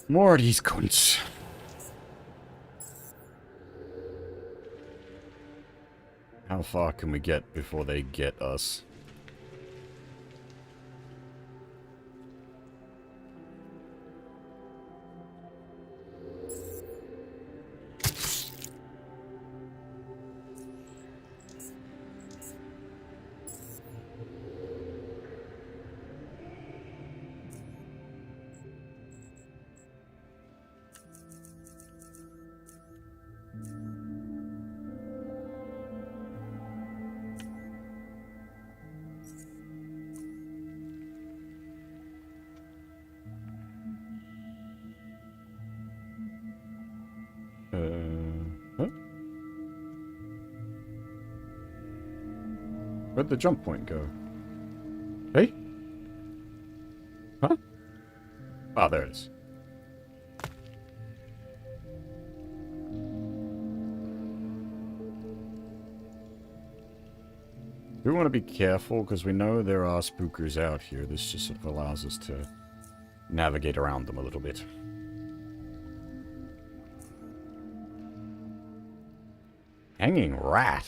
More of these cunts. How far can we get before they get us? Where'd the jump point go? Hey? Huh? Ah, there it is. We want to be careful because we know there are spookers out here. This just sort of allows us to navigate around them a little bit. Hanging rat.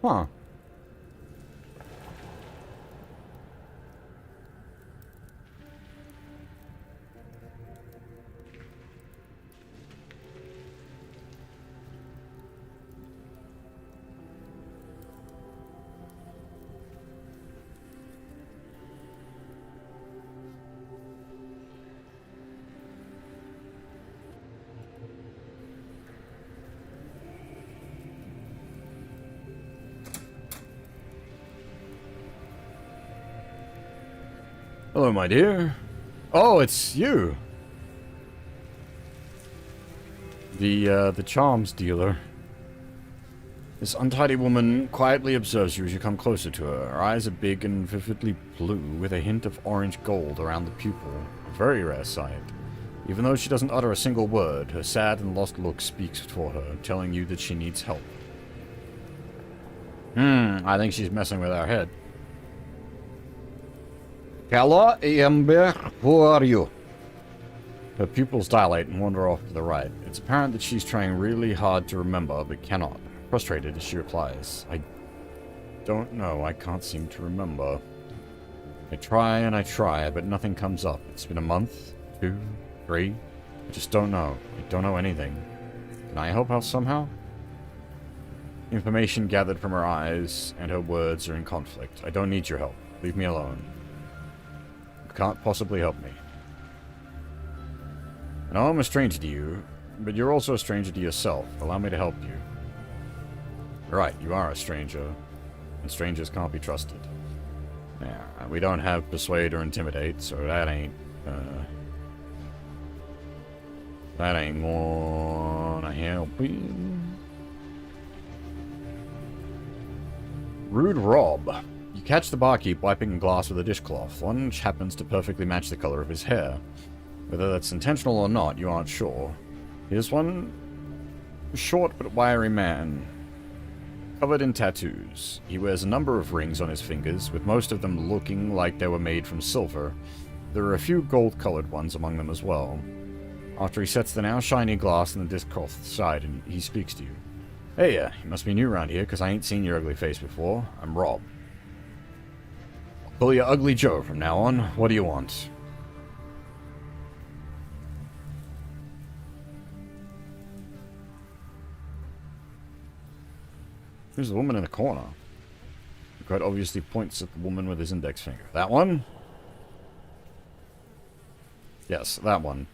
Huh. Hello, my dear. Oh, it's you. The charms dealer. This untidy woman quietly observes you as you come closer to her. Her eyes are big and vividly blue, with a hint of orange gold around the pupil. A very rare sight. Even though she doesn't utter a single word, her sad and lost look speaks for her, telling you that she needs help. I think she's messing with our head. Hello, Amber. Who are you? Her pupils dilate and wander off to the right. It's apparent that she's trying really hard to remember, but cannot. Frustrated, she replies, I don't know. I can't seem to remember. I try and I try, but nothing comes up. It's been a month, 2, 3. I just don't know. I don't know anything. Can I help out somehow? Information gathered from her eyes and her words are in conflict. I don't need your help. Leave me alone. You can't possibly help me. I know I'm a stranger to you, but you're also a stranger to yourself. Allow me to help you. Right, you are a stranger, and strangers can't be trusted. Yeah, we don't have persuade or intimidate, so that ain't gonna help you. Rude Rob. You catch the barkeep wiping a glass with a dishcloth, one which happens to perfectly match the color of his hair. Whether that's intentional or not, you aren't sure. Here's one short but wiry man, covered in tattoos. He wears a number of rings on his fingers, with most of them looking like they were made from silver. There are a few gold-colored ones among them as well. After he sets the now shiny glass on the dishcloth aside, and he speaks to you. Hey, you must be new around here, because I ain't seen your ugly face before. I'm Rob. I'll call you Ugly Joe from now on. What do you want? There's the woman in the corner. He quite obviously points at the woman with his index finger. That one? Yes, that one.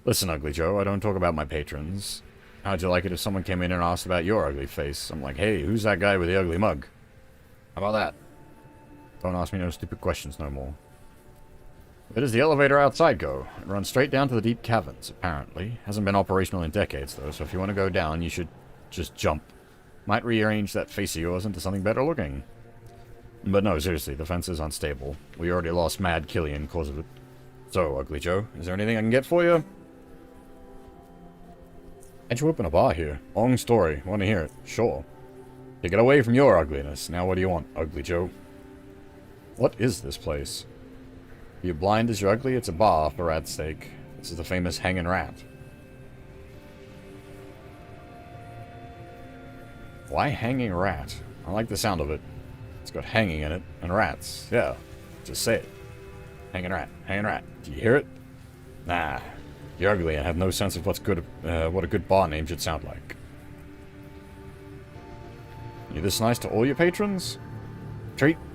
Listen, Ugly Joe, I don't talk about my patrons. How'd you like it if someone came in and asked about your ugly face? I'm like, hey, who's that guy with the ugly mug? How about that? Don't ask me no stupid questions no more. Where does the elevator outside go? It runs straight down to the deep caverns, apparently. Hasn't been operational in decades, though, so if you want to go down, you should just jump. Might rearrange that face of yours into something better looking. But no, seriously, the fence is unstable. We already lost Mad Killian cause of it. So, Ugly Joe, is there anything I can get for you? How'd you open a bar here? Long story. Want to hear it? Sure. Take it away from your ugliness. Now what do you want, Ugly Joe? What is this place? Are you blind as you're ugly? It's a bar, for rat's sake. This is the famous Hangin' Rat. Why Hanging Rat? I like the sound of it. It's got hanging in it, and rats. Yeah, just say it. Hanging Rat, Hanging Rat. Do you hear it? Nah. You're ugly and have no sense of what a good bar name should sound like. You this nice to all your patrons?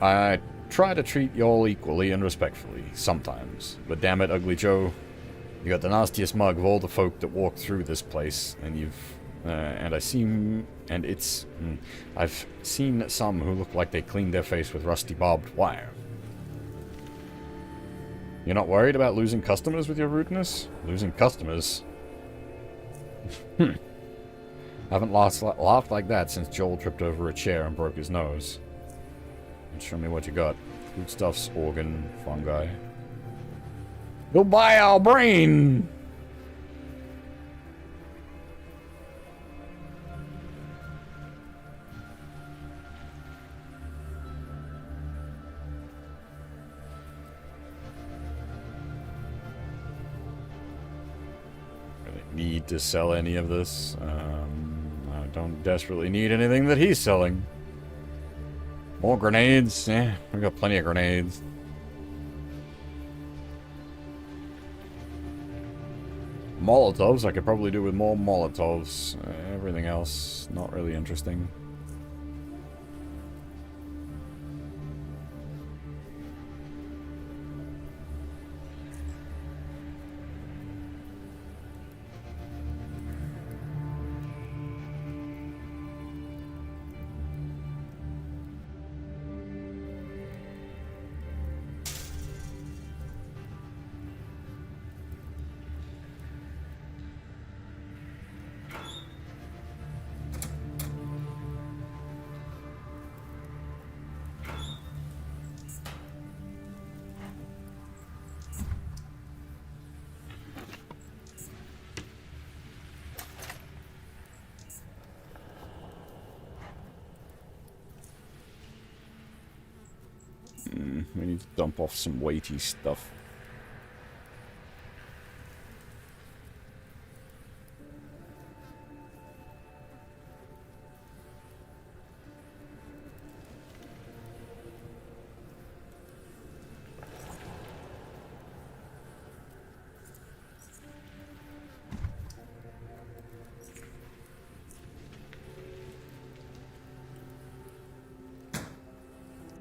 I try to treat y'all equally and respectfully, sometimes. But damn it, Ugly Joe, you got the nastiest mug of all the folk that walk through this place, and I've seen some who look like they cleaned their face with rusty barbed wire. You're not worried about losing customers with your rudeness? Losing customers? Haven't laughed like that since Joel tripped over a chair and broke his nose. Show me what you got. Foodstuffs, organ, fungi. You'll buy our brain! Really need to sell any of this. I don't desperately need anything that he's selling. More grenades? Eh, we got plenty of grenades. Molotovs, I could probably do with more Molotovs. Everything else, not really interesting. We need to dump off some weighty stuff.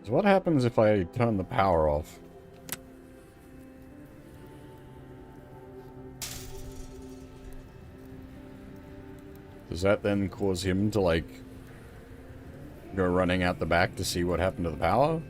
So what happens if I turn the power off? Does that then cause him to, like, go running out the back to see what happened to the power?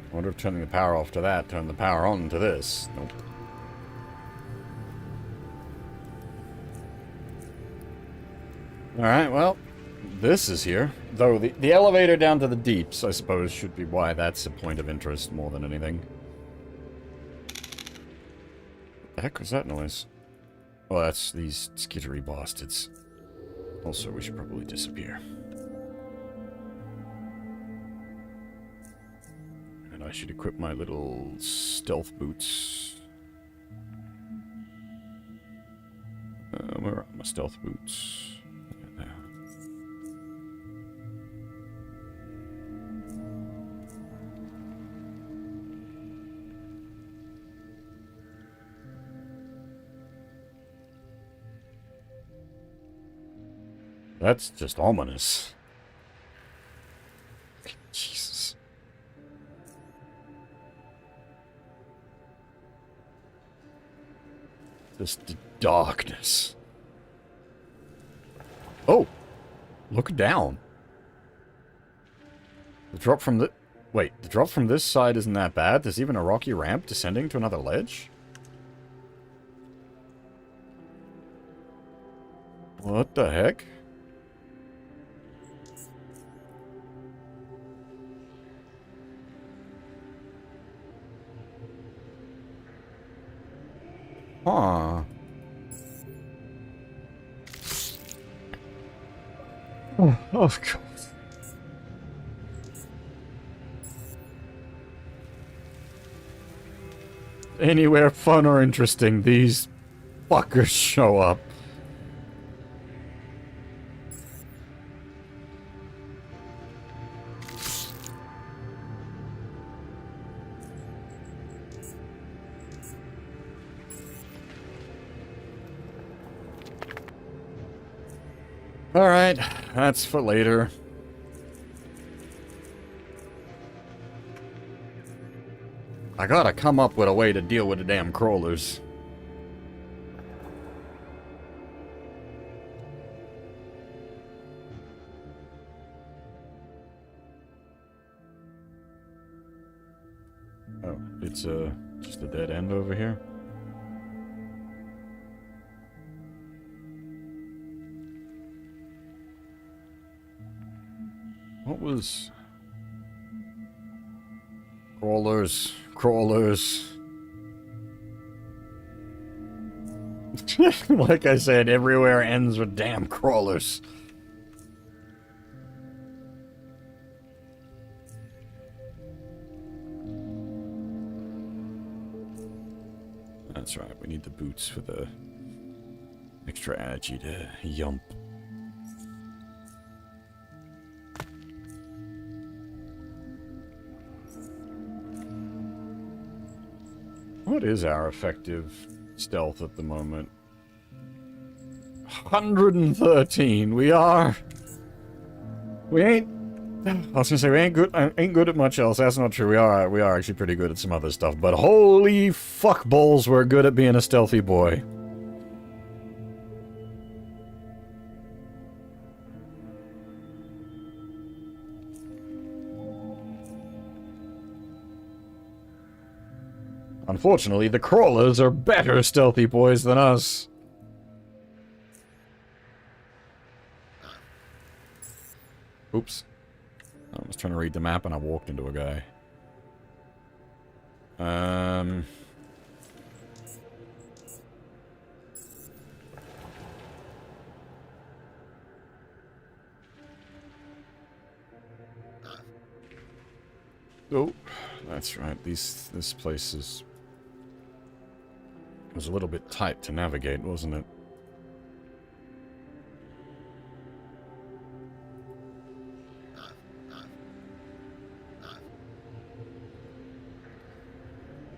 I wonder if turning the power off to that turned the power on to this. Nope. Alright, well, this is here. Though the elevator down to the deeps, I suppose, should be why that's a point of interest more than anything. What the heck was that noise? Oh, that's these skittery bastards. Also, we should probably disappear. And I should equip my little stealth boots. Where are my stealth boots? There. That's just ominous. Jesus. Just the darkness. Oh! Look down. The drop from the... Wait, the drop from this side isn't that bad? There's even a rocky ramp descending to another ledge? What the heck? Huh. Oh, of course. Anywhere fun or interesting, these fuckers show up. Alright, that's for later. I gotta come up with a way to deal with the damn crawlers. Oh, it's just a dead end over here. What was... Crawlers. Crawlers. Like I said, everywhere ends with damn crawlers. That's right, we need the boots for the extra energy to yump. What is our effective stealth at the moment? 113. We ain't. I was gonna say we ain't good at much else. That's not true. We are actually pretty good at some other stuff. But holy fuck balls, we're good at being a stealthy boy. Unfortunately, the crawlers are better stealthy boys than us. Oops. I was trying to read the map and I walked into a guy. Oh, that's right. This place was a little bit tight to navigate, wasn't it?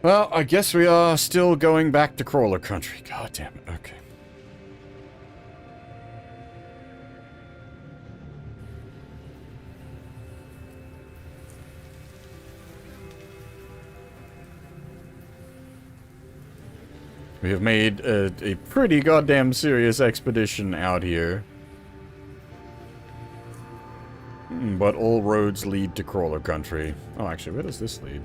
Well, I guess we are still going back to crawler country. God damn it. Okay. We have made a pretty goddamn serious expedition out here. But all roads lead to crawler country. Oh, actually, where does this lead?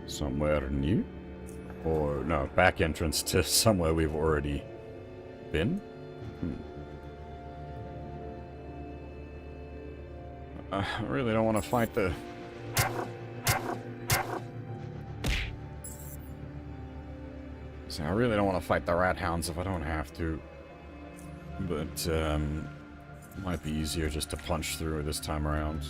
Somewhere new? Or, no, back entrance to somewhere we've already been? I really don't want to fight the... See, I really don't want to fight the rat hounds if I don't have to. But, it might be easier just to punch through this time around.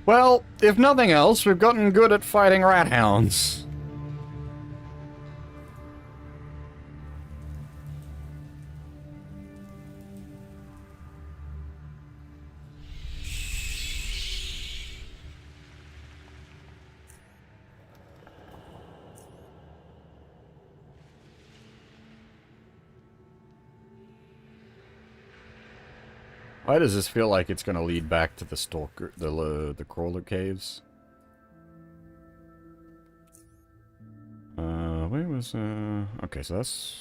Well, if nothing else, we've gotten good at fighting rat hounds. Why does this feel like it's going to lead back to the stalker, the crawler caves? Where was, okay, so that's...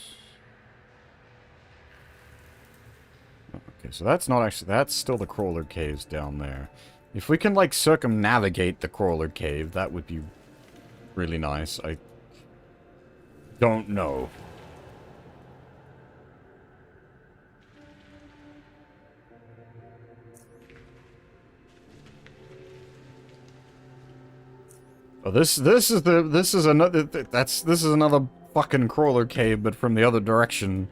Okay, Okay, so that's not actually... That's still the crawler caves down there. If we can, like, circumnavigate the crawler cave, that would be really nice. I don't know. Oh, this is another fucking crawler cave, but from the other direction.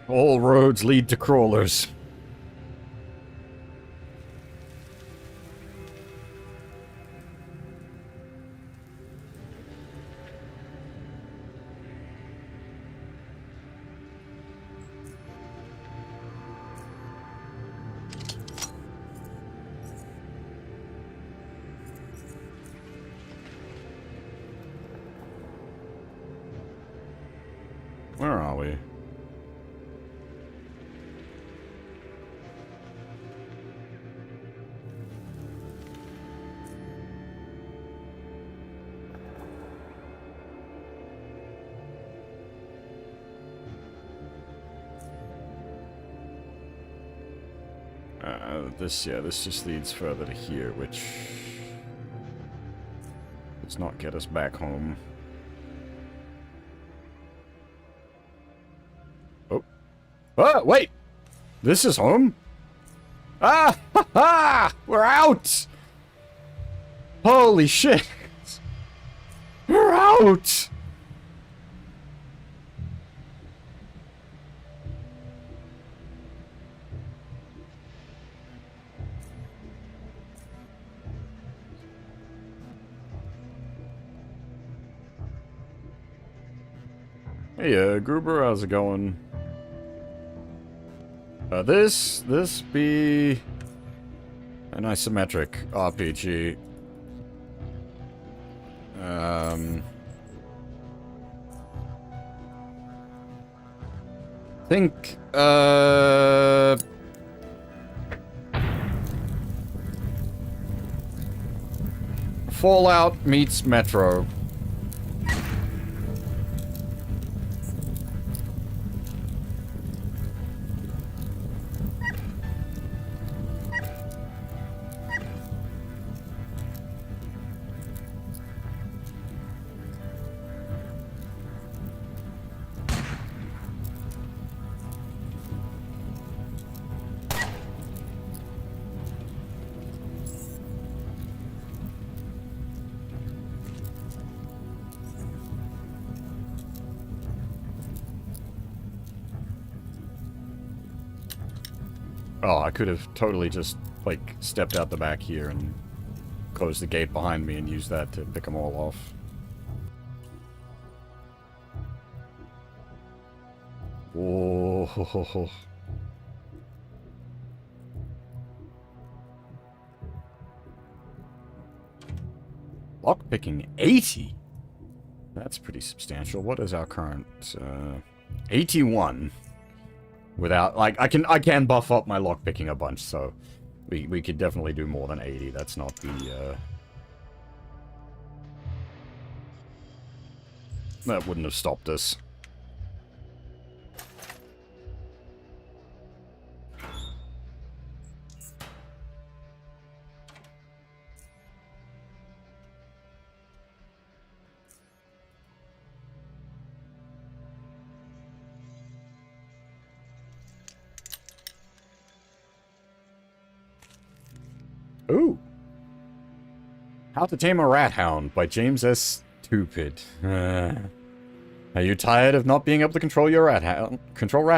All roads lead to crawlers. Where are we? This just leads further to here, which does not get us back home. Oh. Oh, wait! This is home? Ah! Ha ha! We're out! Holy shit! We're out! Hey, Gruber, how's it going? This be an isometric RPG. Think, Fallout meets Metro. Oh, I could have totally just, like, stepped out the back here and closed the gate behind me and used that to pick them all off. Oh, ho, ho, ho. Lockpicking 80? That's pretty substantial. What is our current, 81. Without, like, I can buff up my lockpicking a bunch, so we could definitely do more than 80. That's not the, that wouldn't have stopped us. Ooh. How to Tame a Rat Hound by James S. Stupid. Are you tired of not being able to control your rat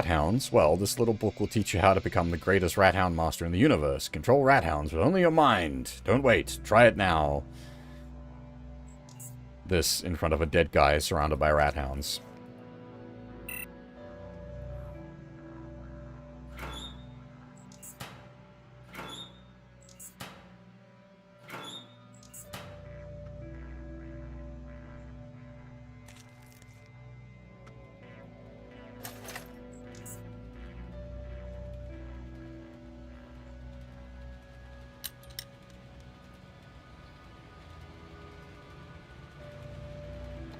hounds? Well, this little book will teach you how to become the greatest rat hound master in the universe. Control rat hounds with only your mind. Don't wait. Try it now. This in front of a dead guy surrounded by rat hounds.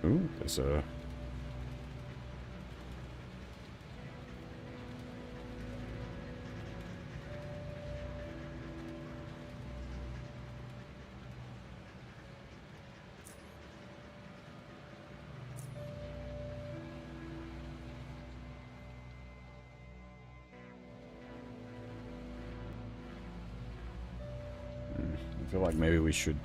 Ooh, there's a... I feel like maybe we should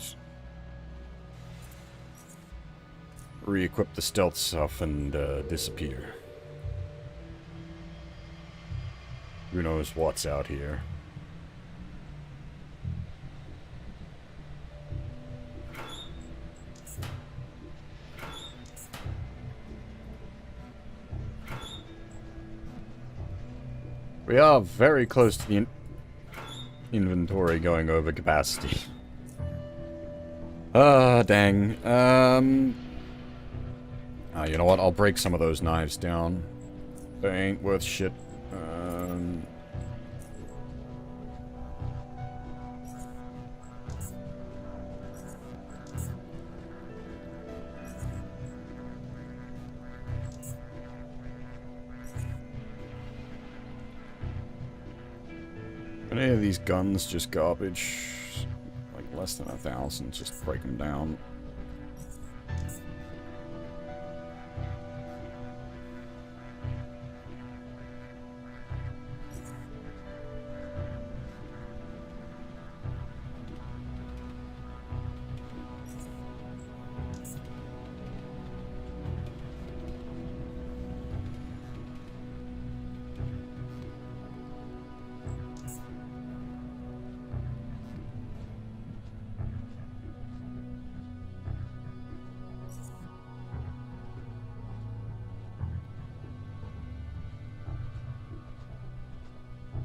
re-equip the stealth stuff and disappear. Who knows what's out here. We are very close to the inventory going over capacity. Ah, dang. You know what? I'll break some of those knives down. They ain't worth shit. Any of these guns just garbage? Like less than 1,000, just break them down.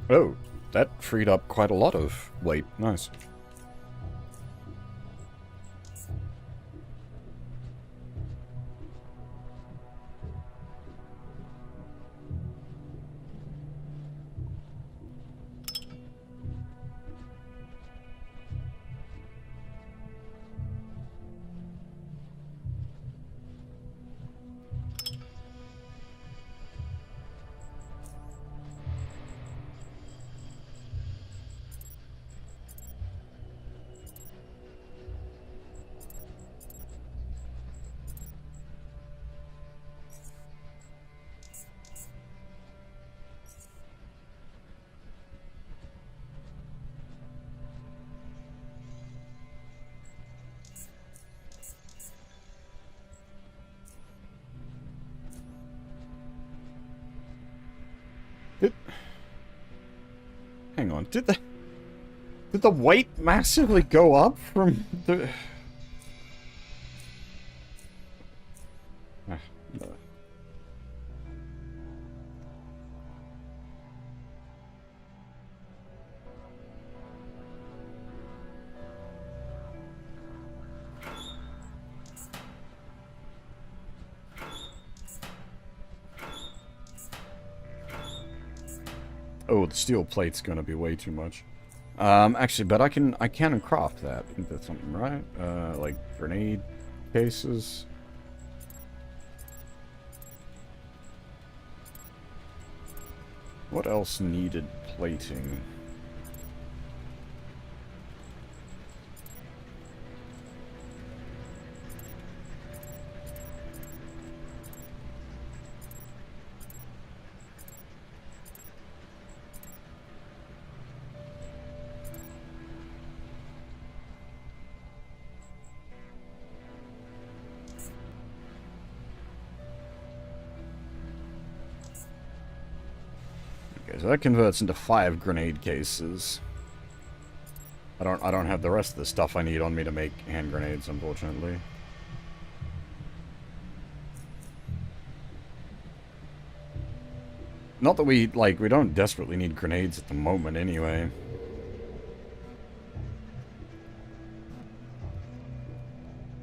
Oh, that freed up quite a lot of weight. Nice. Hang on, did the weight massively go up from the... No. Oh, the steel plate's gonna be way too much. Actually, but I can craft that into something, right? Like grenade cases. What else needed plating? Okay, so that converts into 5 grenade cases. I don't have the rest of the stuff I need on me to make hand grenades, unfortunately. Not that we don't desperately need grenades at the moment anyway.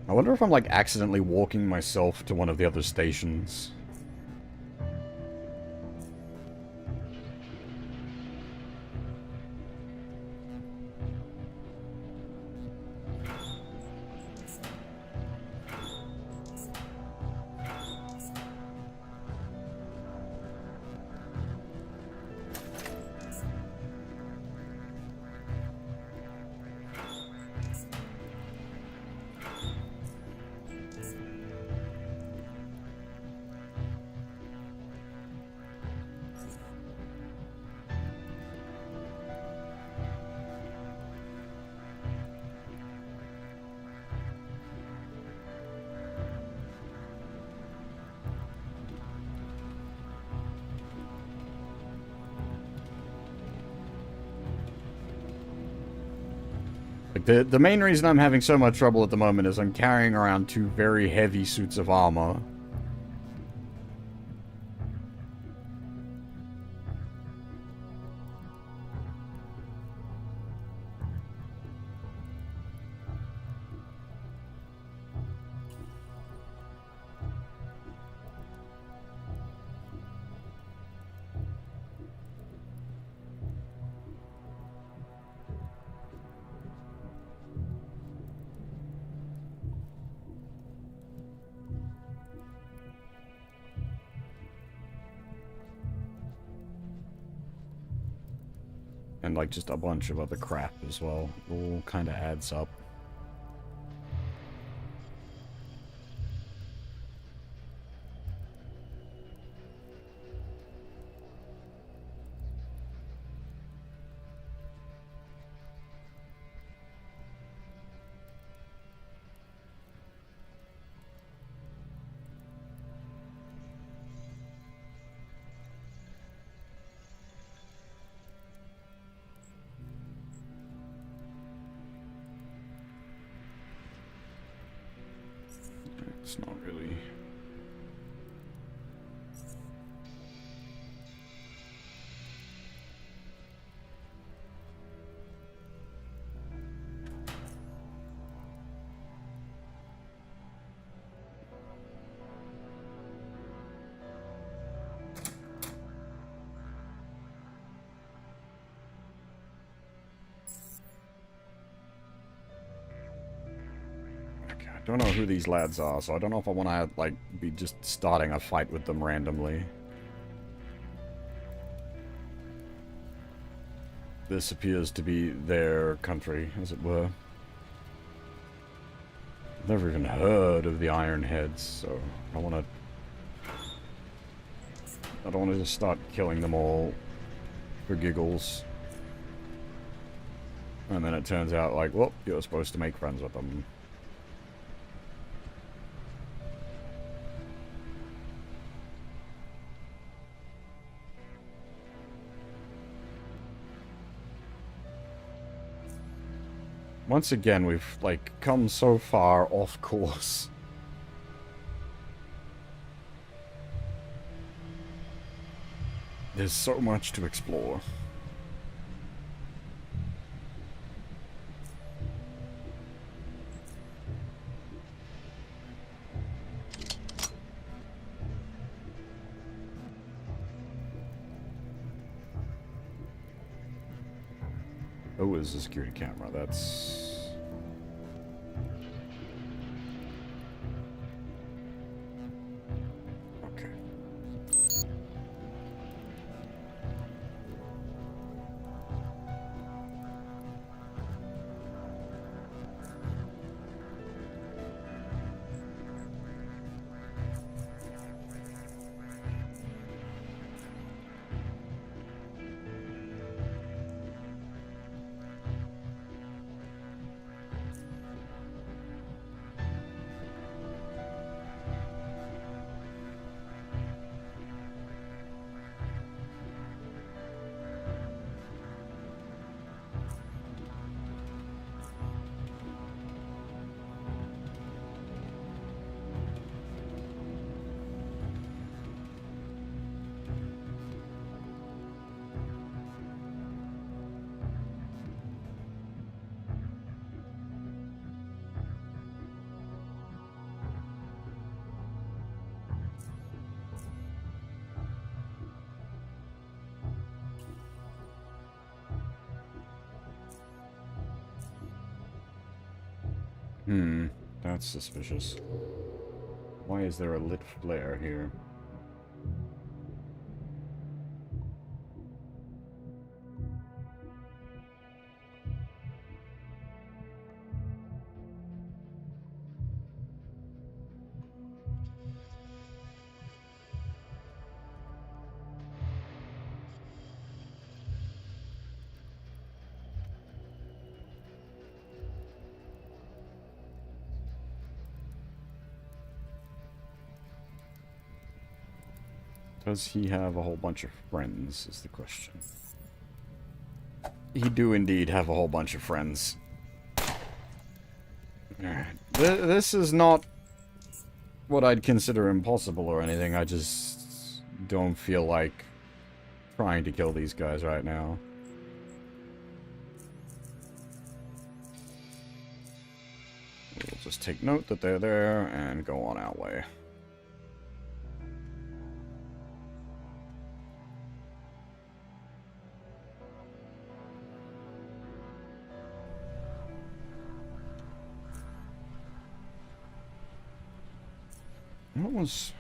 I wonder if I'm like accidentally walking myself to one of the other stations. Like, the main reason I'm having so much trouble at the moment is I'm carrying around 2 very heavy suits of armor. And, like, just a bunch of other crap as well. It all kind of adds up. It's not really... I don't know who these lads are, so I don't know if I want to, like, be just starting a fight with them randomly. This appears to be their country, as it were. I've never even heard of the Iron Heads, so I don't want to just start killing them all for giggles. And then it turns out, like, well, you're supposed to make friends with them. Once again, we've, like, come so far off course. There's so much to explore. Oh, it's a security camera. That's... okay. That's suspicious. Why is there a lit flare here? Does he have a whole bunch of friends, is the question. He do indeed have a whole bunch of friends. This is not what I'd consider impossible or anything. I just don't feel like trying to kill these guys right now. We'll just take note that they're there and go on our way. What was...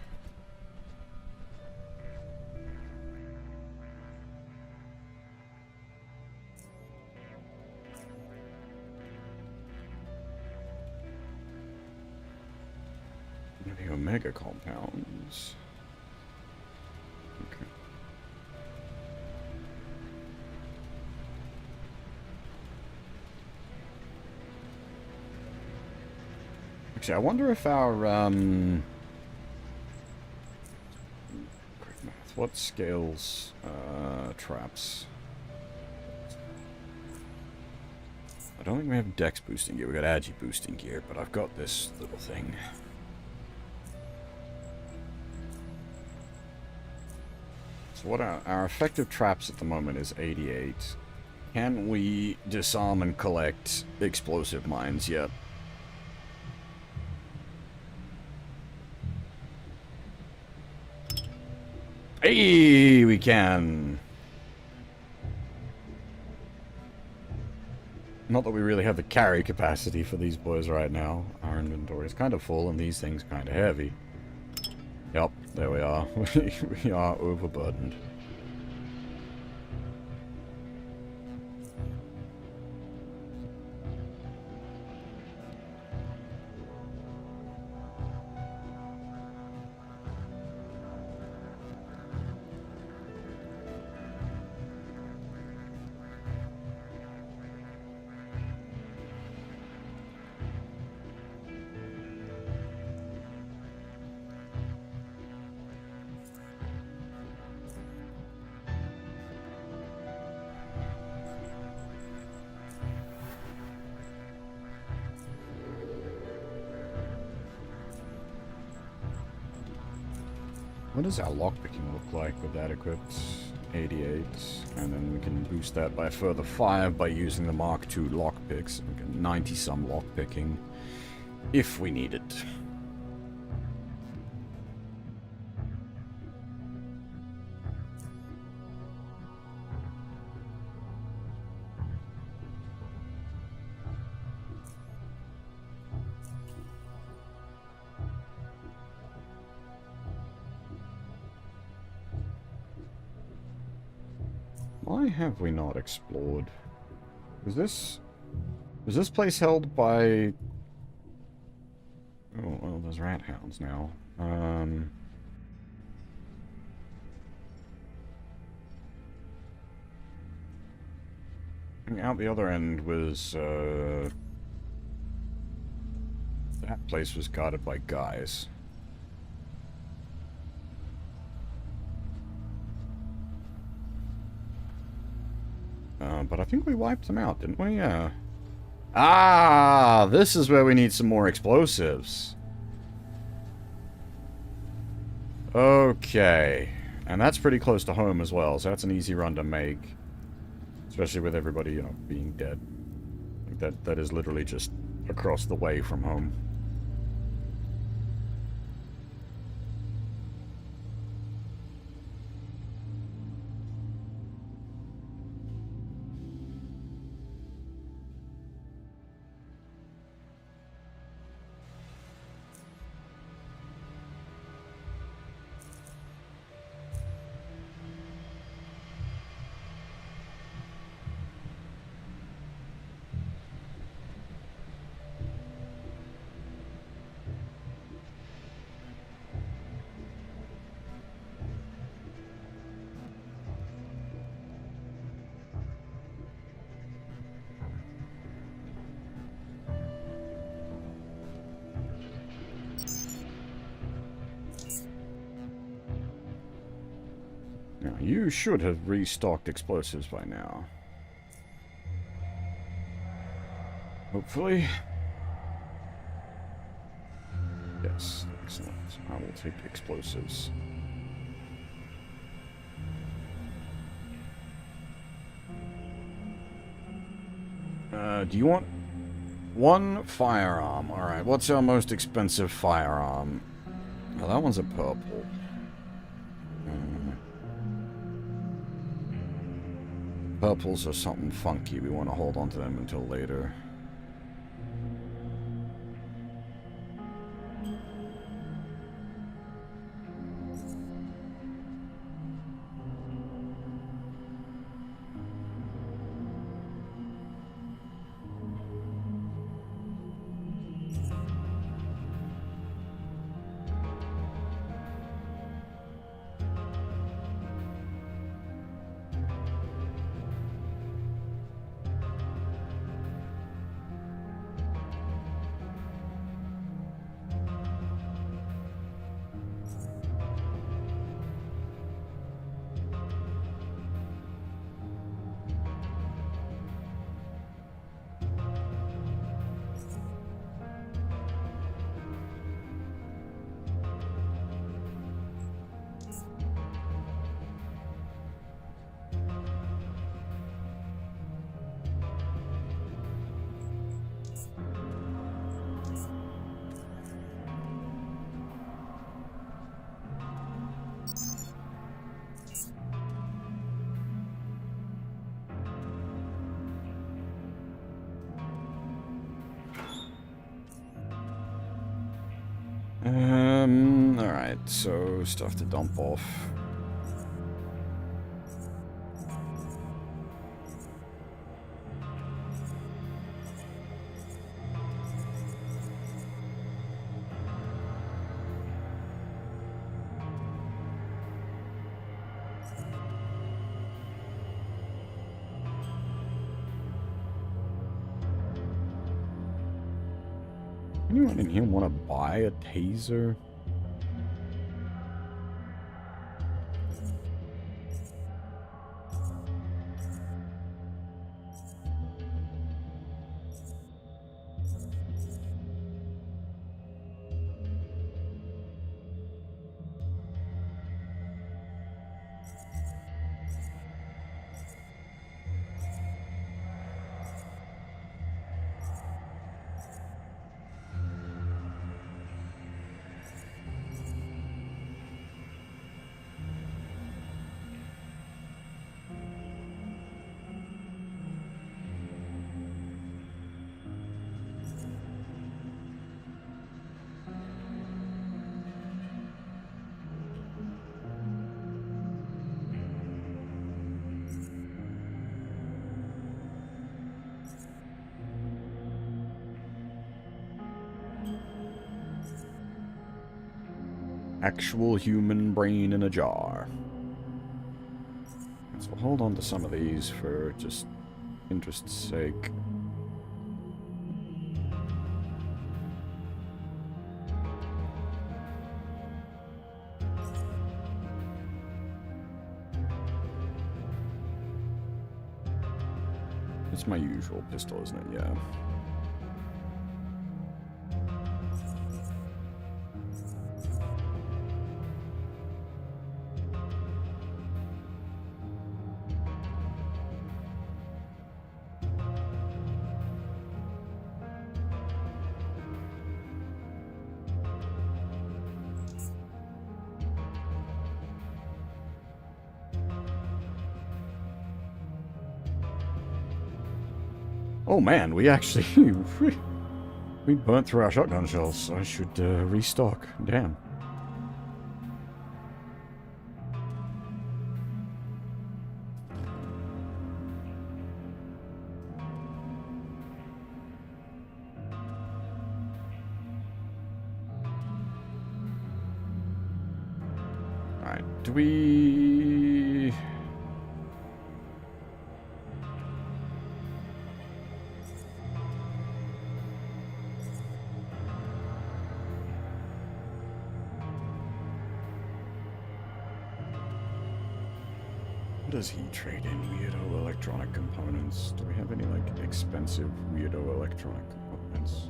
the Omega compounds. Okay. Actually, I wonder if our, quick math. What scales, traps? I don't think we have dex boosting gear. We got agi boosting gear, but I've got this little thing. So what our effective traps at the moment is 88. Can we disarm and collect explosive mines yet? Hey, we can! Not that we really have the carry capacity for these boys right now. Our inventory is kind of full and these things kind of heavy. Yep, there we are. We are overburdened. What does our lockpicking look like with that equipped? 88. And then we can boost that by a further 5 by using the Mark II lockpicks. We get 90-some lockpicking if we need it. Why have we not explored? Was this place held by... Oh, well, there's rat hounds now. Out the other end was, that place was guarded by guys. But I think we wiped them out, didn't we? Yeah. Ah, this is where we need some more explosives. Okay. And that's pretty close to home as well, so that's an easy run to make. Especially with everybody, you know, being dead. That is literally just across the way from home. Now, you should have restocked explosives by now. Hopefully. Yes, excellent. I will take explosives. Do you want one firearm? Alright, what's our most expensive firearm? Well, that one's a purple. Purples are something funky. We want to hold on to them until later. Alright, so stuff to dump off. Anyone in here want to buy a taser? Actual human brain in a jar. So we'll hold on to some of these for just interest's sake. It's my usual pistol, isn't it? Yeah. Oh man, we actually we burnt through our shotgun shells. I should restock. Damn. All right, do we? What does he trade in? Weirdo electronic components. Do we have any, like, expensive weirdo electronic components?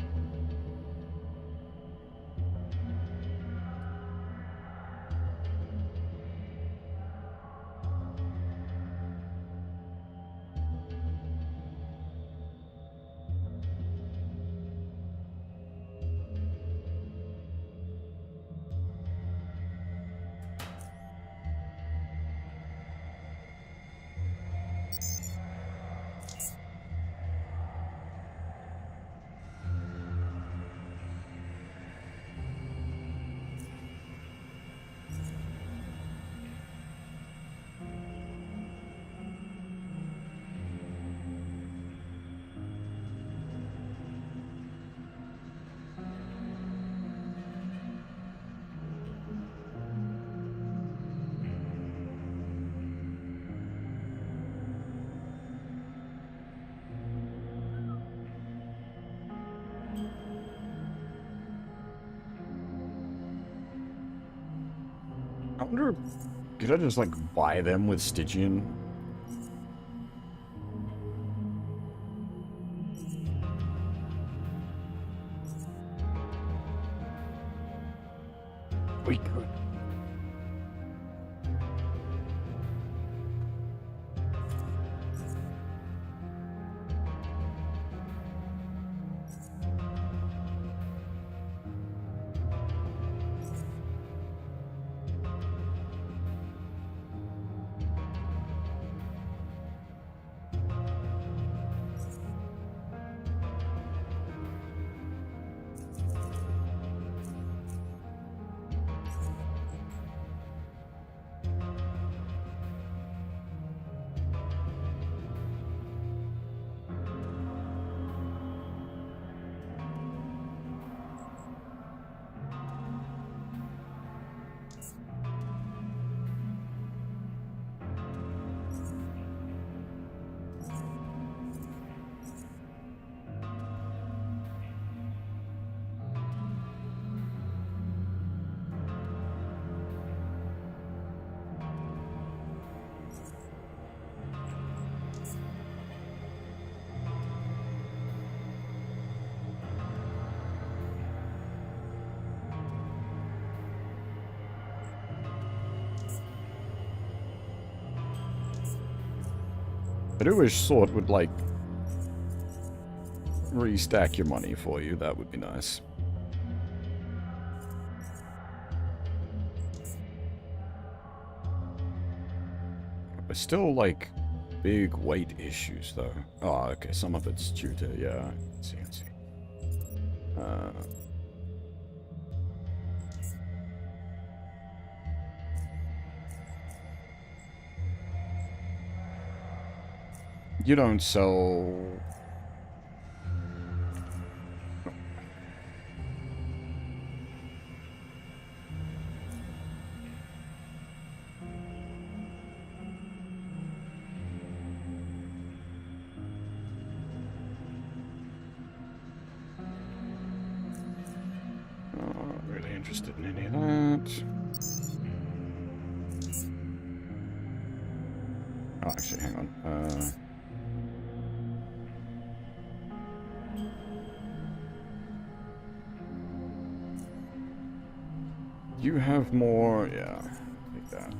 wonder, could I just, like, buy them with Stygian? We could. I do wish Sword would, like, restack your money for you. That would be nice. But still, like, big weight issues, though. Oh, okay, some of it's due to, yeah, I see. You don't sell... Not really interested in any of that. Oh, actually, hang on. You have more... Yeah, take that.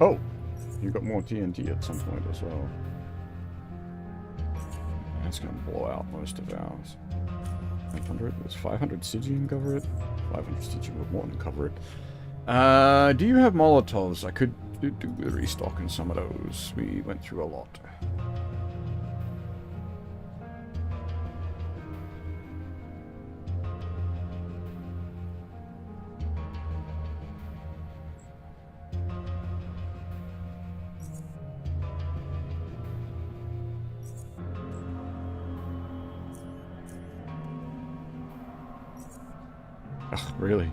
Oh! You got more TNT at some point as well. That's gonna blow out most of ours. 500? Was 500 Stygian cover it? 500 Stygian would more than cover it. Do you have Molotovs? I could do the restock in some of those. We went through a lot. Ugh, really?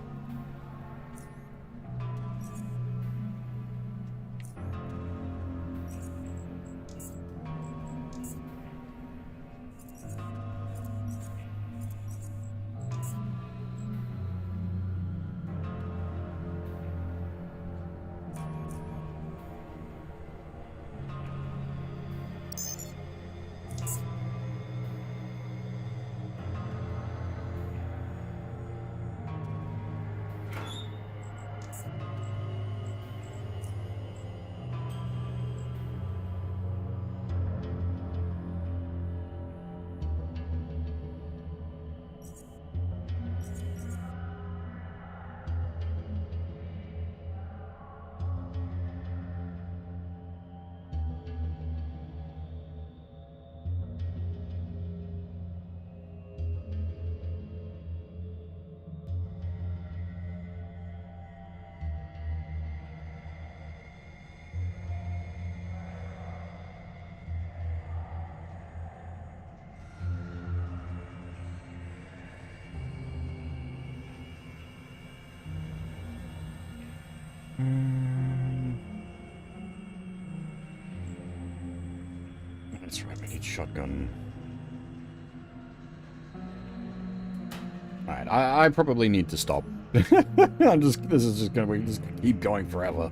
That's right, we need shotgun. Alright, I probably need to stop. This is just gonna keep going forever.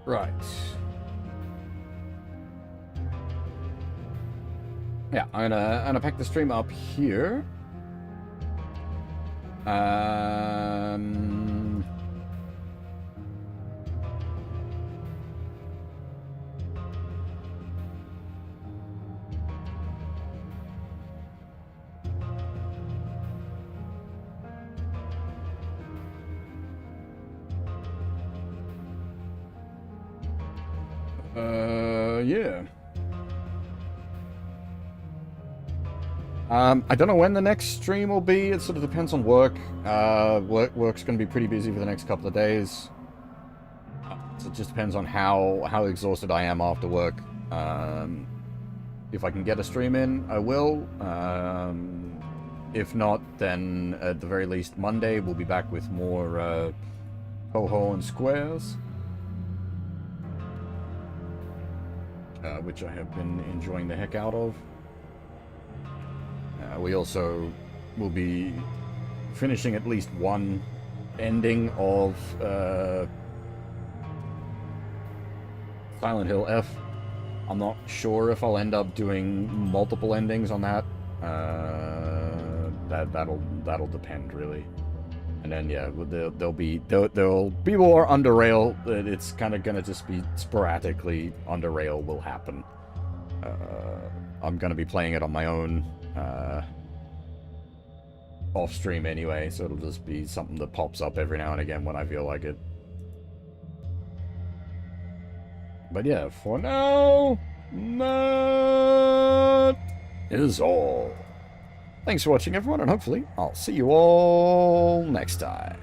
Right. Yeah, I'm gonna pack the stream up here. Yeah. I don't know when the next stream will be. It sort of depends on work. Work's going to be pretty busy for the next couple of days. So it just depends on how exhausted I am after work. If I can get a stream in, I will. If not, then at the very least Monday we'll be back with more Ho-Ho and Squares. Which I have been enjoying the heck out of. We also will be finishing at least one ending of Silent Hill F. I'm not sure if I'll end up doing multiple endings on that. That'll depend really. And then yeah, there'll be more UnderRail. It's kind of gonna just be sporadically UnderRail will happen. I'm gonna be playing it on my own off stream anyway, so it'll just be something that pops up every now and again when I feel like it. But yeah, for now, that is all. Thanks for watching, everyone, and hopefully I'll see you all next time.